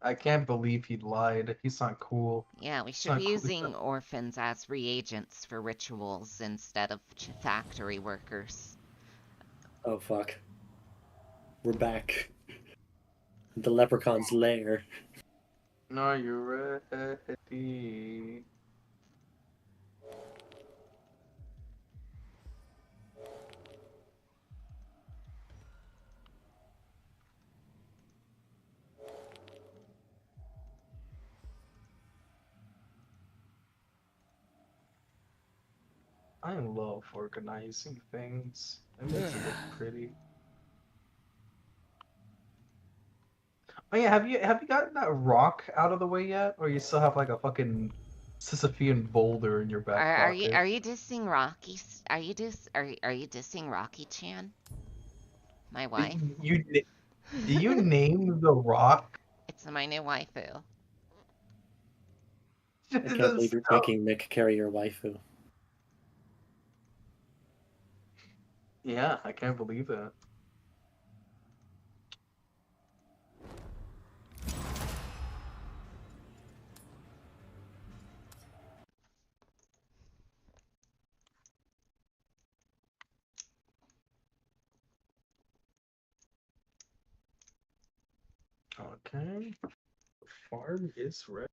I can't believe he lied. He's not cool. Yeah, we should be using orphans as reagents for rituals instead of factory workers. Oh, fuck. We're back. The leprechaun's lair. Are you ready? I love organizing things. It makes it look pretty. Oh yeah, have you gotten that rock out of the way yet? Or you still have like a fucking Sisyphean boulder in your back pocket? Are you dissing Rocky? Are you dissing Rocky Chan? My wife. Do you name the rock? It's my new waifu. I can't believe you're making Mick carry your waifu. Yeah, I can't believe that. Okay. The farm is ready.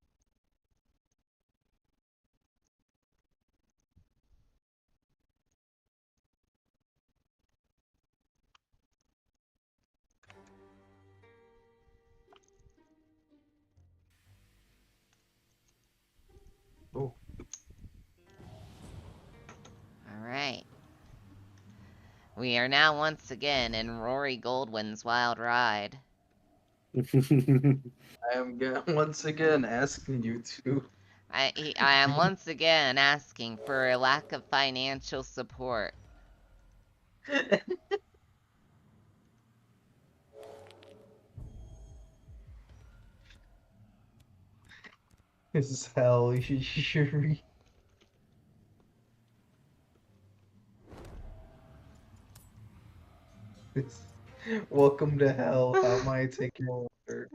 Oh. Alright. We are now once again in Rory Goldwyn's Wild Ride. I am once again asking you to. I am once again asking for a lack of financial support. This is hell. You should read. Welcome to hell. How may I take your order?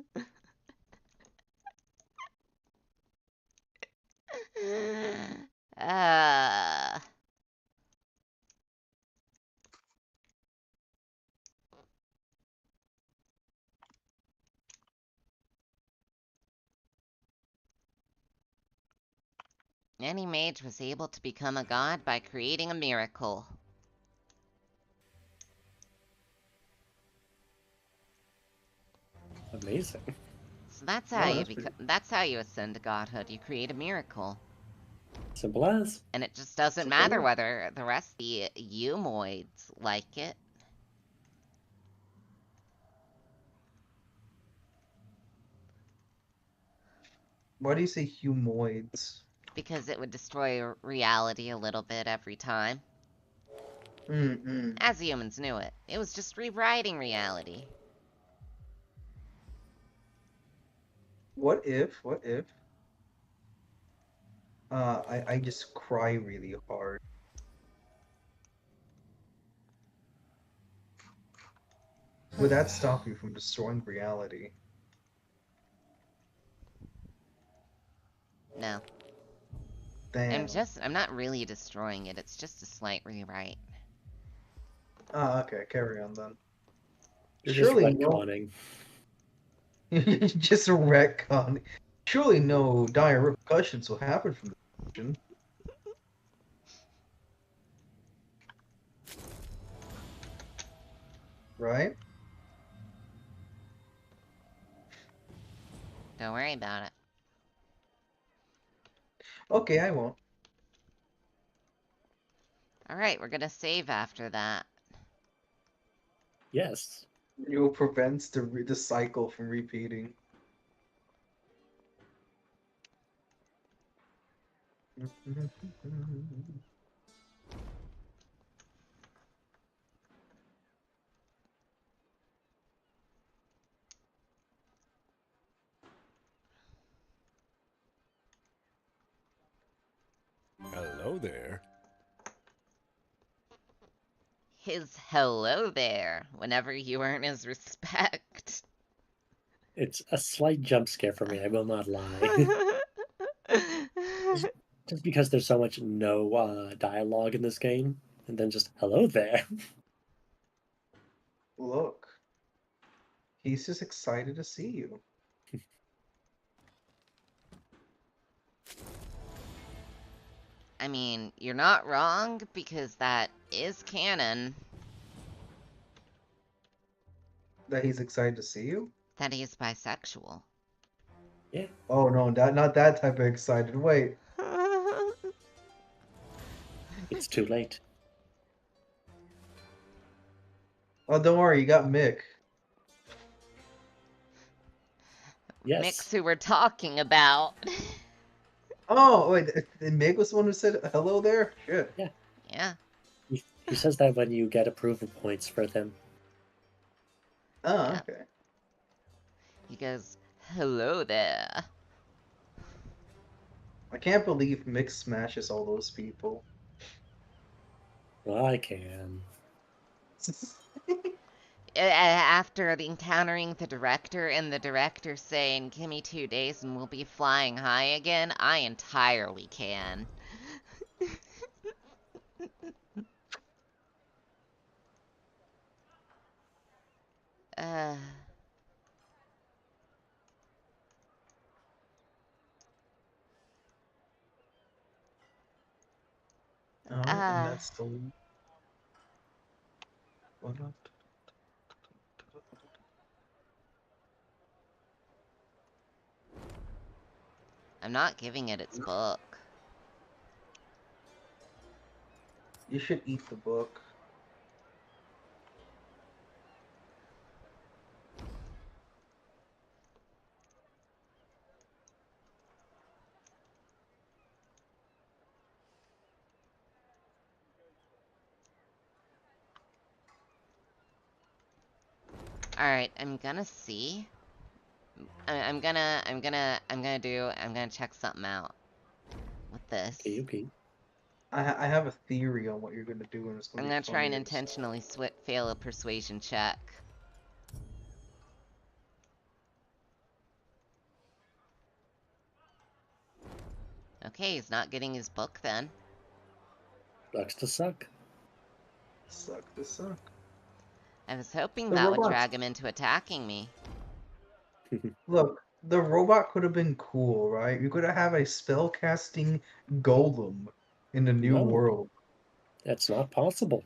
Any mage was able to become a god by creating a miracle. Amazing. So that's how that's how you ascend to godhood. You create a miracle. Simple as. And it just doesn't matter whether the rest of the humoids like it. Why do you say humoids? Because it would destroy reality a little bit every time. Mm-mm. As humans knew it. It was just rewriting reality. What if? I just cry really hard. Would that stop you from destroying reality? No. Damn. I'm not really destroying it. It's just a slight rewrite. Ah, okay. Carry on then. You're Surely just retconning. just a retcon. Surely no dire repercussions will happen from this decision. Right? Don't worry about it. Okay, I won't. Alright, we're gonna save after that. Yes. It will prevent the cycle from repeating. Hello there. His hello there, whenever you earn his respect. It's a slight jump scare for me, I will not lie. Just because there's so much no dialogue in this game, and then just hello there. Look, he's just excited to see you. I mean, you're not wrong, because that is canon. That he's excited to see you? That he's bisexual. Yeah. Oh no, not that type of excited. Wait. It's too late. Oh, don't worry, you got Mick. Yes. Mix who we're talking about. Oh, wait, Mick was the one who said hello there? Shit. Yeah. Yeah. He says that when you get approval points for them. Oh, Yeah. okay. He goes, hello there. I can't believe Mick smashes all those people. Well, I can. After encountering the director and the director saying, give me 2 days and we'll be flying high again, I entirely can. uh... And that's the... I'm not giving it its book. You should eat the book. Alright, I'm gonna see. I'm gonna check something out with this. Okay. I have a theory on what you're gonna do, and it's gonna I'm be gonna try and funny as- intentionally fail a persuasion check. Okay, he's not getting his book then. Sucks to suck. Suck to suck. I was hoping The that would robots. drag him into attacking me. Look, the robot could have been cool, right? You could have a spellcasting golem in the new No. world. That's not possible.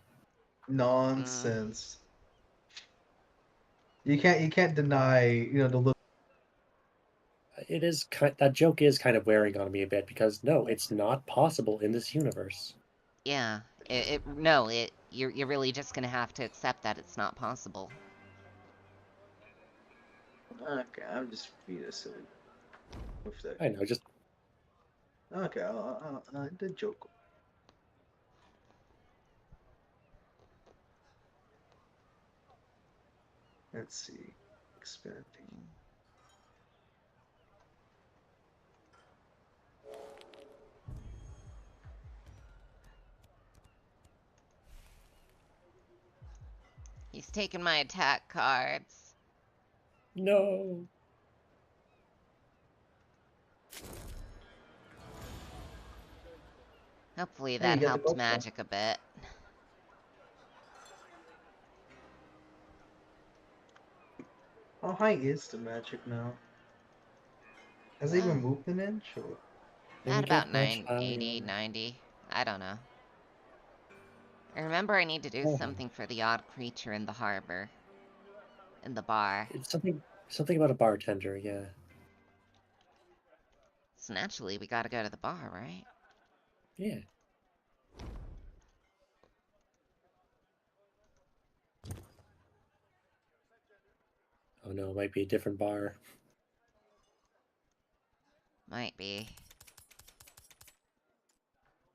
Nonsense. You can't deny, the little. It is that joke is kind of wearing on me a bit because no, it's not possible in this universe. Yeah, you're really just gonna have to accept that it's not possible. Okay, I'm just being silly. With that. I know, just Okay, the joke. Let's see. Expanding. He's taking my attack cards. no. Hopefully Hey, that you got the helped gold magic a bit. How high is the magic now? Has it even moved an inch? Or? At Didn't about get much 80, higher. 90. I don't know. I remember I need to do Oh. something for the odd creature in the harbor. In the bar. It's something about a bartender, yeah. So naturally, we gotta go to the bar, right? Yeah. Oh no, it might be a different bar. Might be.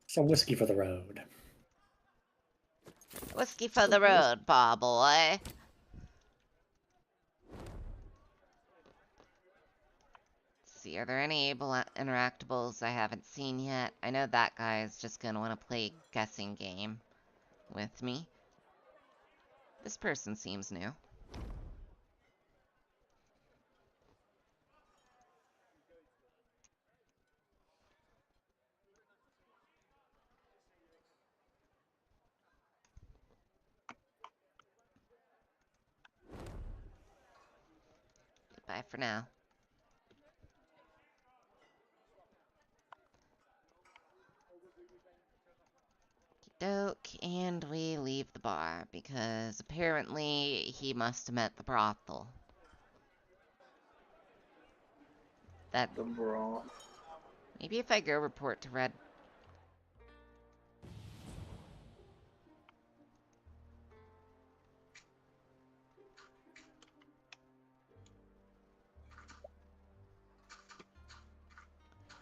Some whiskey for the road. Whiskey for the road, bar boy. Let's see, are there any able interactables I haven't seen yet? I know that guy is just gonna want to play a guessing game with me. This person seems new. Bye for now. Doke, and we leave the bar because apparently he must have met the brothel. That The bra. maybe if I go report to Red.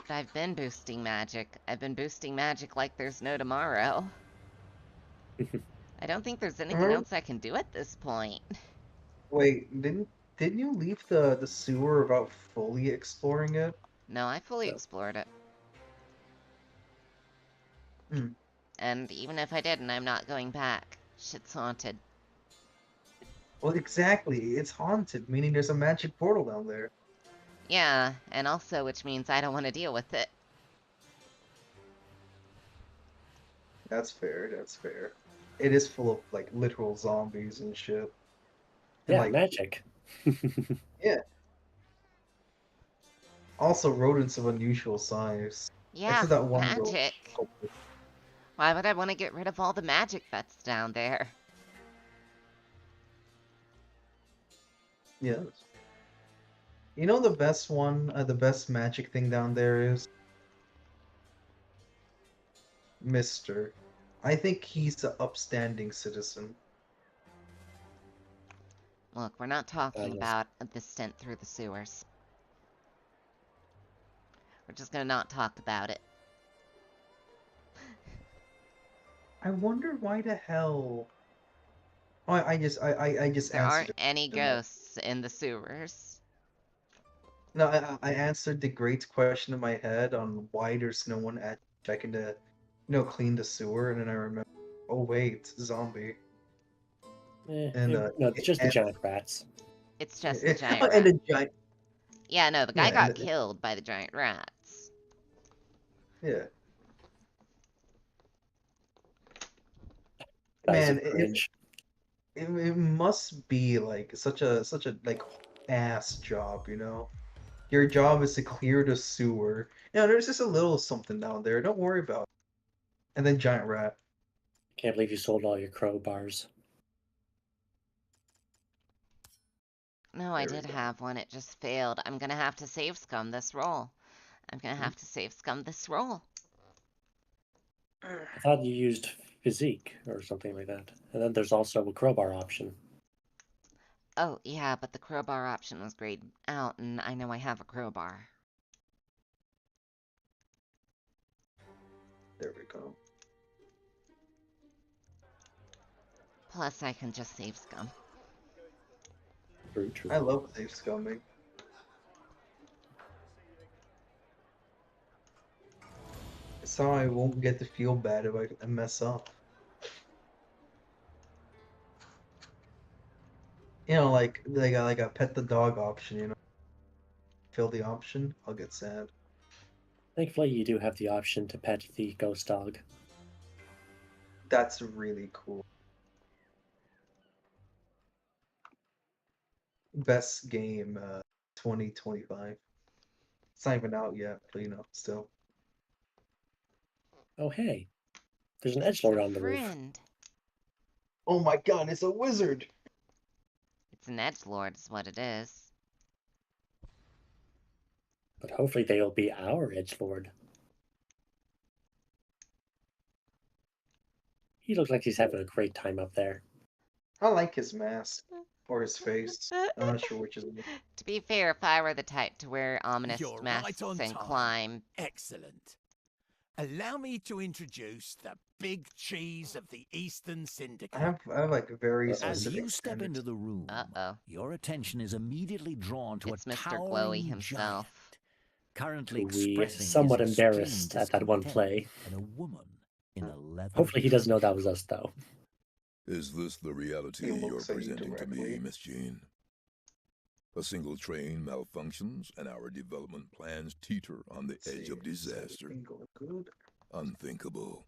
But I've been boosting magic. I've been boosting magic like there's no tomorrow. I don't think there's anything else I can do at this point. Wait, didn't you leave the sewer without fully exploring it? No, I fully No. explored it. Hmm. And even if I didn't, I'm not going back. Shit's haunted. Well, exactly. It's haunted, meaning there's a magic portal down there. Yeah, and also which means I don't want to deal with it. That's fair. That's fair. It is full of like literal zombies and shit. And Yeah, like magic. yeah. Also rodents of unusual size. Yeah, Except that one roach. magic. Why would I want to get rid of all the magic that's down there? Yes. You know the best one, the best magic thing down there is Mister. I think he's an upstanding citizen. Look, we're not talking Yes. about the stint through the sewers. We're just gonna not talk about it. I wonder why the hell. Oh, I just There answered aren't it. any ghosts in the sewers. No, I answered the great question in my head on why there's no one at checking to, clean the sewer, and then I remember, oh wait, zombie. And No, it's just the giant rats. It's just the giant and rat. the giant. Yeah, no, the guy Yeah, got killed by the giant rats. Yeah. Guys Man, of courage. it must be like such a like ass job, Your job is to clear the sewer. There's just a little something down there. Don't worry about it. And then giant rat. Can't believe you sold all your crowbars. No, I There we did go. have one. It just failed. I'm gonna have to save scum this roll. I'm gonna have to save scum this roll. I thought you used physique or something like that. And then there's also a crowbar option. Oh, yeah, but the crowbar option was grayed out, and I know I have a crowbar. There we go. Plus, I can just save scum. True, true. I love save scumming. So I won't get to feel bad if I mess up. Like a pet the dog option, Fill the option, I'll get sad. Thankfully, you do have the option to pet the ghost dog. That's really cool. Best game 2025. It's not even out yet, but still. Oh, hey. There's an edgelord on the roof. Friend. Oh my god, it's a wizard! It's an edgelord is what it is. But hopefully they'll be our edgelord. He looks like he's having a great time up there. I like his mask. Or his face. I'm not sure which is which. To be fair, if I were the type to wear ominous You're masks right on and time. climb, Excellent. Allow me to introduce the big cheese of the Eastern Syndicate. I have like a very As specific you step standards. into the room, uh-oh, your attention is immediately drawn to it's a Mr. towering Glowy giant, himself. currently We expressing somewhat his extreme embarrassed at that one discontent play. in a woman in a leather. Hopefully he doesn't know that was us, though. Is this the reality He you're looks at you presenting to me, directly. Miss Jean? A single train malfunctions and our development plans teeter on the edge of disaster. Good. Unthinkable.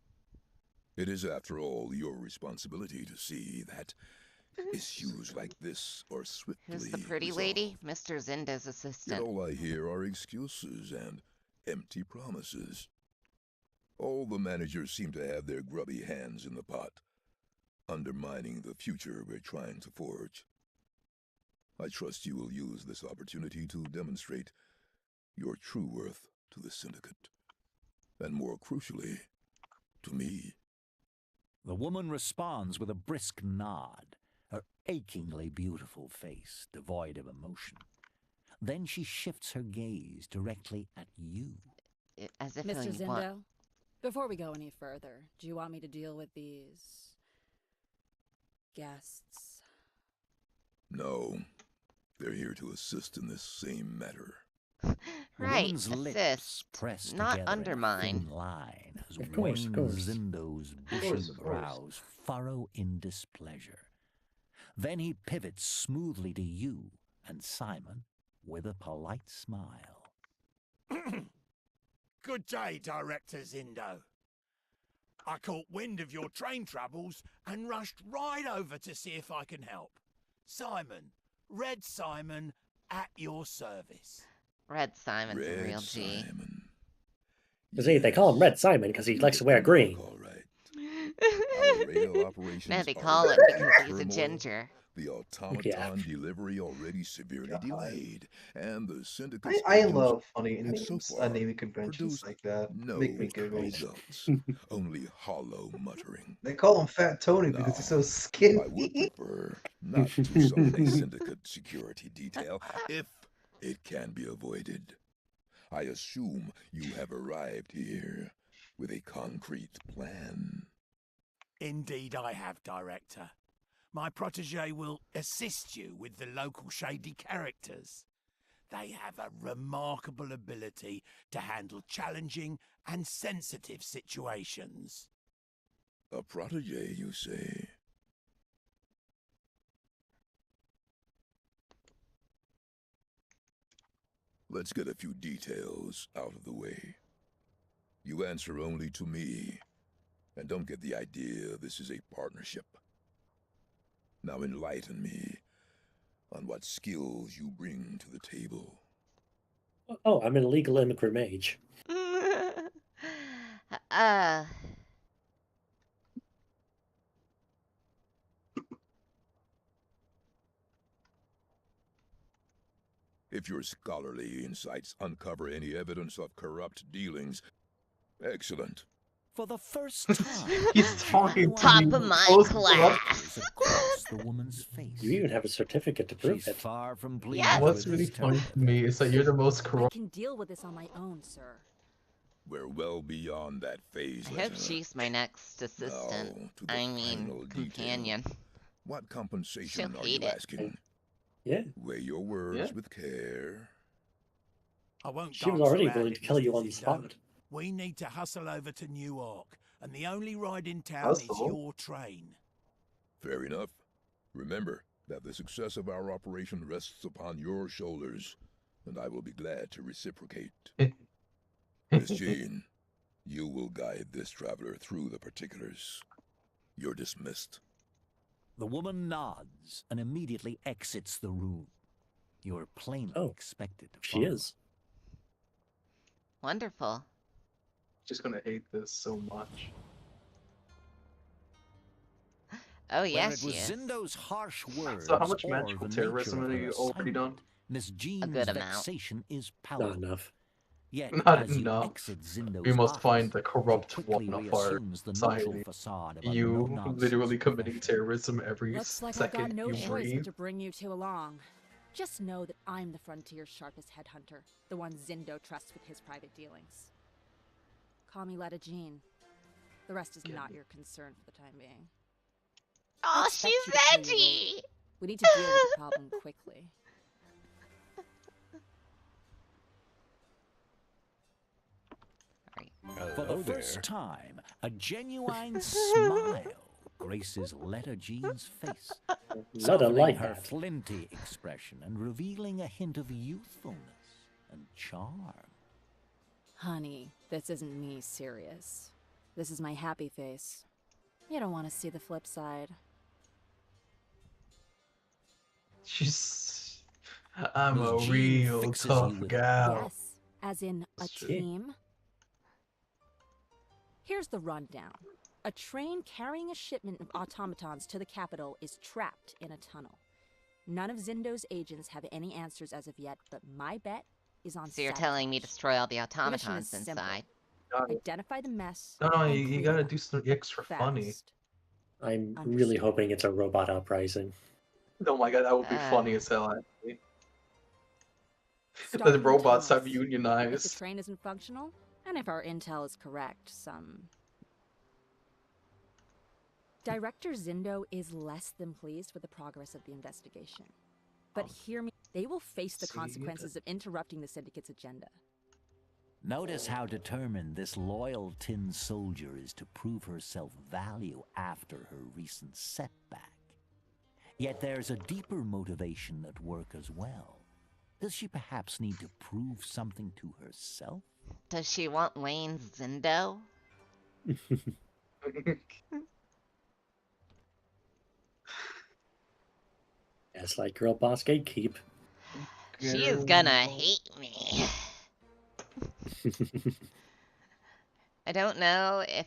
It is, after all, your responsibility to see that issues like this are swiftly Who's the pretty resolved. lady? Mr. Zinda's Yet assistant. all I hear are excuses and empty promises. All the managers seem to have their grubby hands in the pot, undermining the future we're trying to forge. I trust you will use this opportunity to demonstrate your true worth to the Syndicate, and more crucially, to me. The woman responds with a brisk nod, her achingly beautiful face devoid of emotion. Then she shifts her gaze directly at you. As if Mr. you want... Zindo, before we go any further, do you want me to deal with these guests? No, they're here to assist in this same matter. Right, woman's lips assist, press not together undermine. in a thin line as Of course, of Wayne course. Zindo's bushy course, of course. brows furrow in displeasure. Then he pivots smoothly to you and Simon with a polite smile. Good day, Director Zindo. I caught wind of your train troubles and rushed right over to see if I can help. Simon, Red Simon, at your service. Red Simon's a Red real G. Simon. See, they call him Red Simon because he likes to wear green. All right. Our rail operations No, they are call it in because he's a turmoil. ginger. The automaton Yeah. delivery already severely delayed, and the syndicate. I love funny have so names, far naming conventions produced like that. no Make me giggle. results. Only hollow muttering. They call him Fat Tony because he's so I would skinny. prefer not to summon a syndicate security detail if it can be avoided. I assume you have arrived here with a concrete plan. Indeed I have, Director. My protege will assist you with the local shady characters. They have a remarkable ability to handle challenging and sensitive situations. A protege, you say? Let's get a few details out of the way. You answer only to me, and don't get the idea this is a partnership. Now enlighten me on what skills you bring to the table. Oh, I'm an illegal immigrant mage. uh, If your scholarly insights uncover any evidence of corrupt dealings, excellent. For the first time, He's talking to top me of my close class. across the woman's face. You even have a certificate to prove She's it. far from pleased Yes. What's with really his funny tone. to me is that you're the most I corrupt. can deal with this on my own, sir. We're well beyond that phase, I hope Lieutenant. she's my next assistant. Now, to the I mean, final detail. companion. What compensation She'll are you hate it. asking? Yeah. Weigh your words Yeah. with care. I won't She was dance already around willing it, to kill you Mr. on the Zindo. spot. We need to hustle over to Newark, and the only ride in town is Hustle? your train. Fair enough. Remember that the success of our operation rests upon your shoulders, and I will be glad to reciprocate. Miss Jean, you will guide this traveler through the particulars. You're dismissed. The woman nods and immediately exits the room. You're plainly Oh, expected to She follow. is. Wonderful. Just gonna hate this so much. Oh, yeah, Whether it she was is. Zindo's harsh words So how much or magical the terrorism nature of have her you already done? assignment, Miss Jean's good amount. vexation is Not palpable. enough. Yet, Not as you enough. exit Zindo's We must office, find the he corrupt quickly one of our reassumes the neutral society. facade of a You no-nonsense literally committing professional. terrorism every Looks like I've got second no you choice breathe. but to bring you two along. Just know that I'm the frontier's sharpest headhunter, the one Zindo trusts with his private dealings. Call me Letta Jean. The rest is not your concern for the time being. Oh, Expect she's you to pull your weight. edgy. We need to deal with the problem quickly. For the first time, a genuine smile graces Letta Jean's face, Letta softening like her that. flinty expression and revealing a hint of youthfulness and charm. Honey, this isn't me serious. This is my happy face. You don't want to see the flip side. I'm Miss a Jean real fixes tough you with- gal. Yes, as in a That's true. team. Here's the rundown. A train carrying a shipment of automatons to the capital is trapped in a tunnel. None of Zindo's agents have any answers as of yet, but my bet is on So you're sabotage. telling me to destroy all the The mission automatons is simple. inside? Identify the mess. No, and you clean gotta it do up. something extra funny. Fast. I'm really hoping it's a robot uprising. Oh my god, that would be Uh. funny as hell, actually. Start The in robots have tunnels. If the unionized. train isn't functional, and if our intel is correct, Director Zindo is less than pleased with the progress of the investigation. But hear me, they will face the consequences of interrupting the Syndicate's agenda. Notice how determined this loyal tin soldier is to prove her self-value after her recent setback. Yet there's a deeper motivation at work as well. Does she perhaps need to prove something to herself? Does she want Lane Zindo? Yes, like girl boss gatekeep. She is gonna hate me. I don't know if,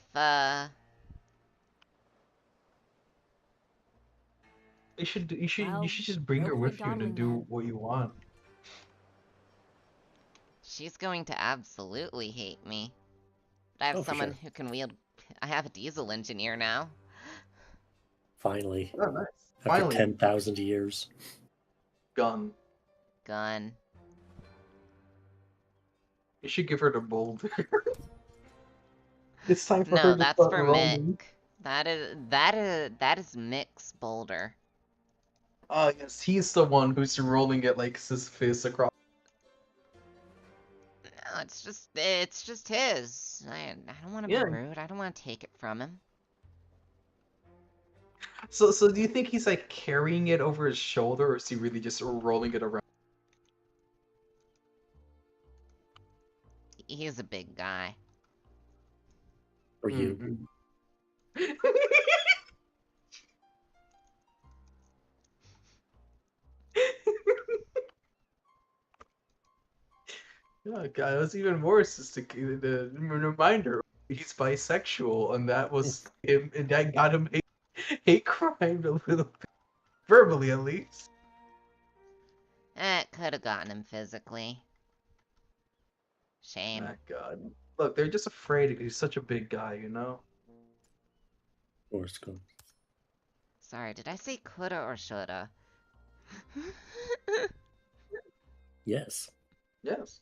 You should Well, just bring no her point with you to dawdling do then. what you want. She's going to absolutely hate me. But I have Oh, for someone sure. who can wield... I have a diesel engineer now. Finally. Oh, nice. After Finally. 10,000 years. Gun. Gun. You should give her the boulder. It's time for her No, to that's start for rolling. Mick. That is Mick's boulder. Oh yes, he's the one who's rolling it like Sisyphus across. No, it's just his. I don't want to Yeah. be rude. I don't want to take it from him. So do you think he's like carrying it over his shoulder, or is he really just rolling it around? He's a big guy. For you. Oh god, it was even worse. Just the reminder, he's bisexual, and that was him, and that got him hate crimed a little bit, verbally at least. It could have gotten him physically. Shame. Oh god, look, they're just afraid because he's such a big guy, you know. Force go. Sorry, did I say coulda or shoulda? Yes. Yes.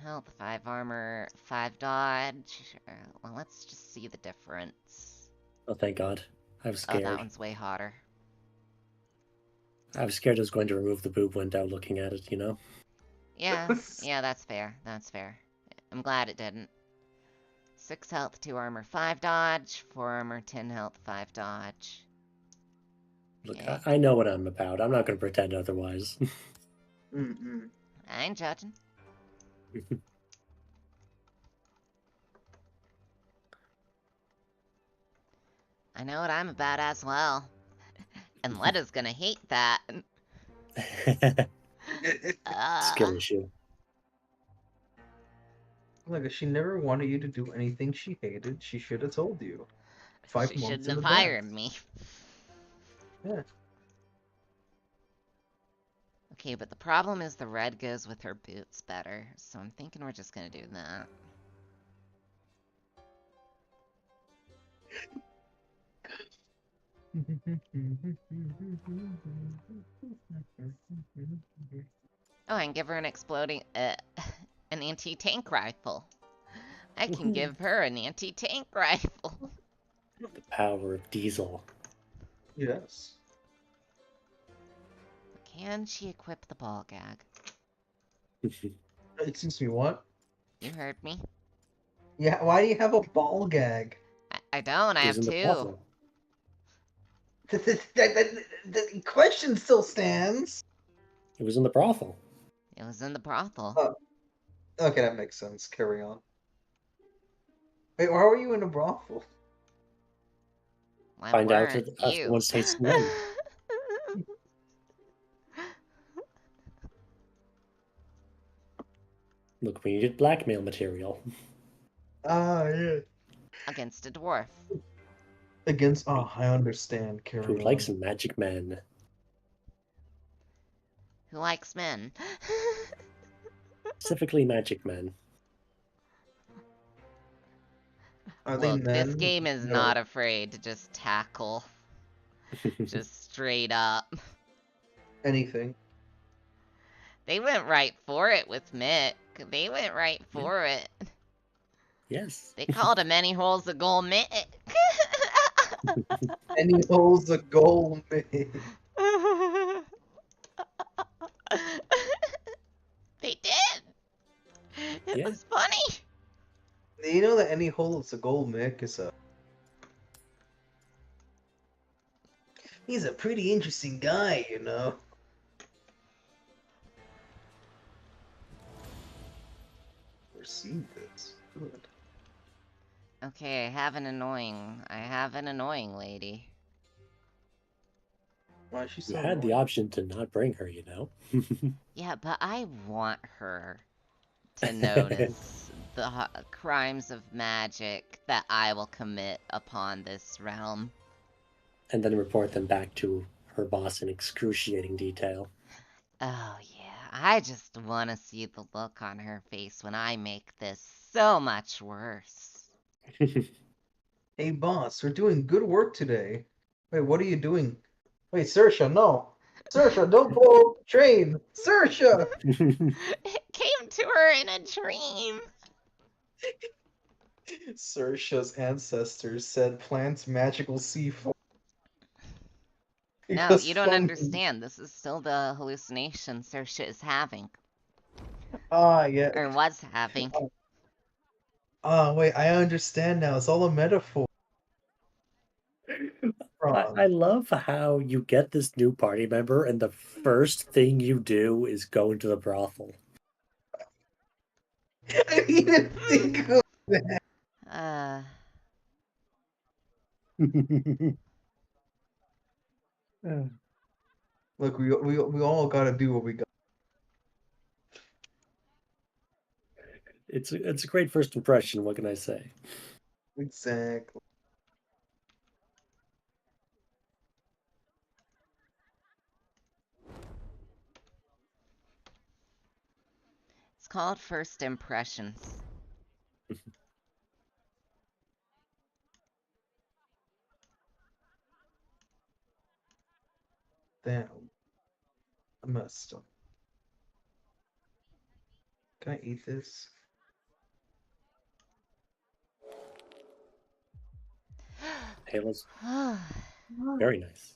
Health, 5 armor, 5 dodge. Well, let's just see the difference. Oh, thank God. I was Oh, scared. that one's way hotter. I was scared I was going to remove the boob window looking at it, you know? Yeah, yeah, that's fair. That's fair. I'm glad it didn't. 6 health, 2 armor, 5 dodge. 4 armor, 10 health, 5 dodge. Look, Yeah. I know what I'm about. I'm not going to pretend otherwise. I ain't judging. I know what I'm about as well. And Letta's gonna hate that. Skill issue. Like, if she never wanted you to do anything she hated, she should have told you. 5 She months shouldn't in have advance. hired me. Yeah. Okay, but the problem is the red goes with her boots better, so I'm thinking we're just gonna do that. Oh, I can give her an exploding, an anti-tank rifle. I can give her an anti-tank rifle. The power of Diesel. Yes. Can she equip the ball gag? Excuse me, what? You heard me. Yeah, why do you have a ball gag? I don't, I have two. The question still stands. It was in the brothel. It was in the brothel. Oh, okay, that makes sense. Carry on. Wait, why were you in a brothel? Why Find out weren't if you? everyone's tasting men. Look, we needed blackmail material. Ah, yeah. Against a dwarf. Against, oh, I understand. Carry Who on. likes magic men? Who likes men? Specifically magic men. Are they Look, men? this game is not afraid to just tackle. Just straight up. Anything. They went right for it with Mick. They went right for it. Yes. They called him any holes a goal Mick. Any holes a goal, man. They did. It was funny. You know that any hole is a goal, Mick, is a... He's a pretty interesting guy, you know. Perceive this. Good. Okay, I have an annoying lady. Why is she so You had the annoying? option to not bring her, you know? Yeah, but I want her to notice the crimes of magic that I will commit upon this realm. And then report them back to her boss in excruciating detail. Oh yeah, I just want to see the look on her face when I make this so much worse. Hey, boss, we're doing good work today. Wait, what are you doing? Wait, Saoirse, no. Saoirse, don't blow up the train! Saoirse! It came to her in a dream. Saoirse's ancestors said plant magical C4. No, you don't understand. This is still the hallucination Saoirse is having. Ah, yeah. Or was having. Ah, wait, I understand now. It's all a metaphor. I love how you get this new party member and the first thing you do is go into the brothel. I didn't even think of that. Look, we all gotta do what we got. It's a great first impression, what can I say? Exactly. It's called First Impressions. Damn. I messed up. Can I eat this? Halo's very nice.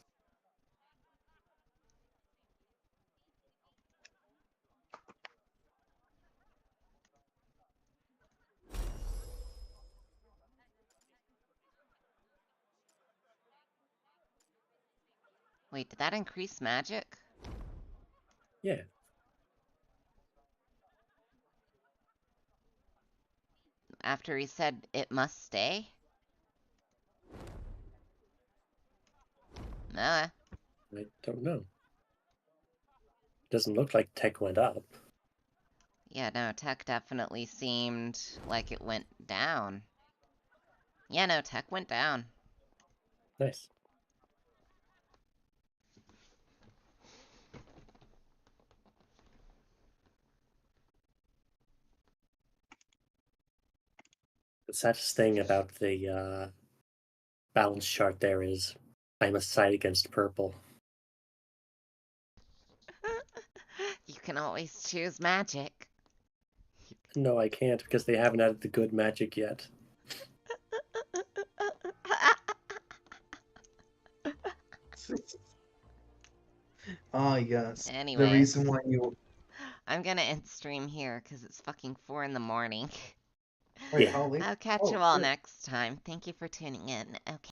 Wait, did that increase magic? Yeah. After he said it must stay? Nah. I don't know. Doesn't look like tech went up. Yeah, no, tech definitely seemed like it went down. Yeah, no, tech went down. Nice. The saddest thing about the balance chart there is I must side against purple. You can always choose magic. No, I can't because they haven't added the good magic yet. Ah, yes. Anyway. The reason why you... I'm gonna end stream here because it's fucking 4 in the morning. Wait, how late? I'll catch Oh, you all good. next time. Thank you for tuning in. Okay.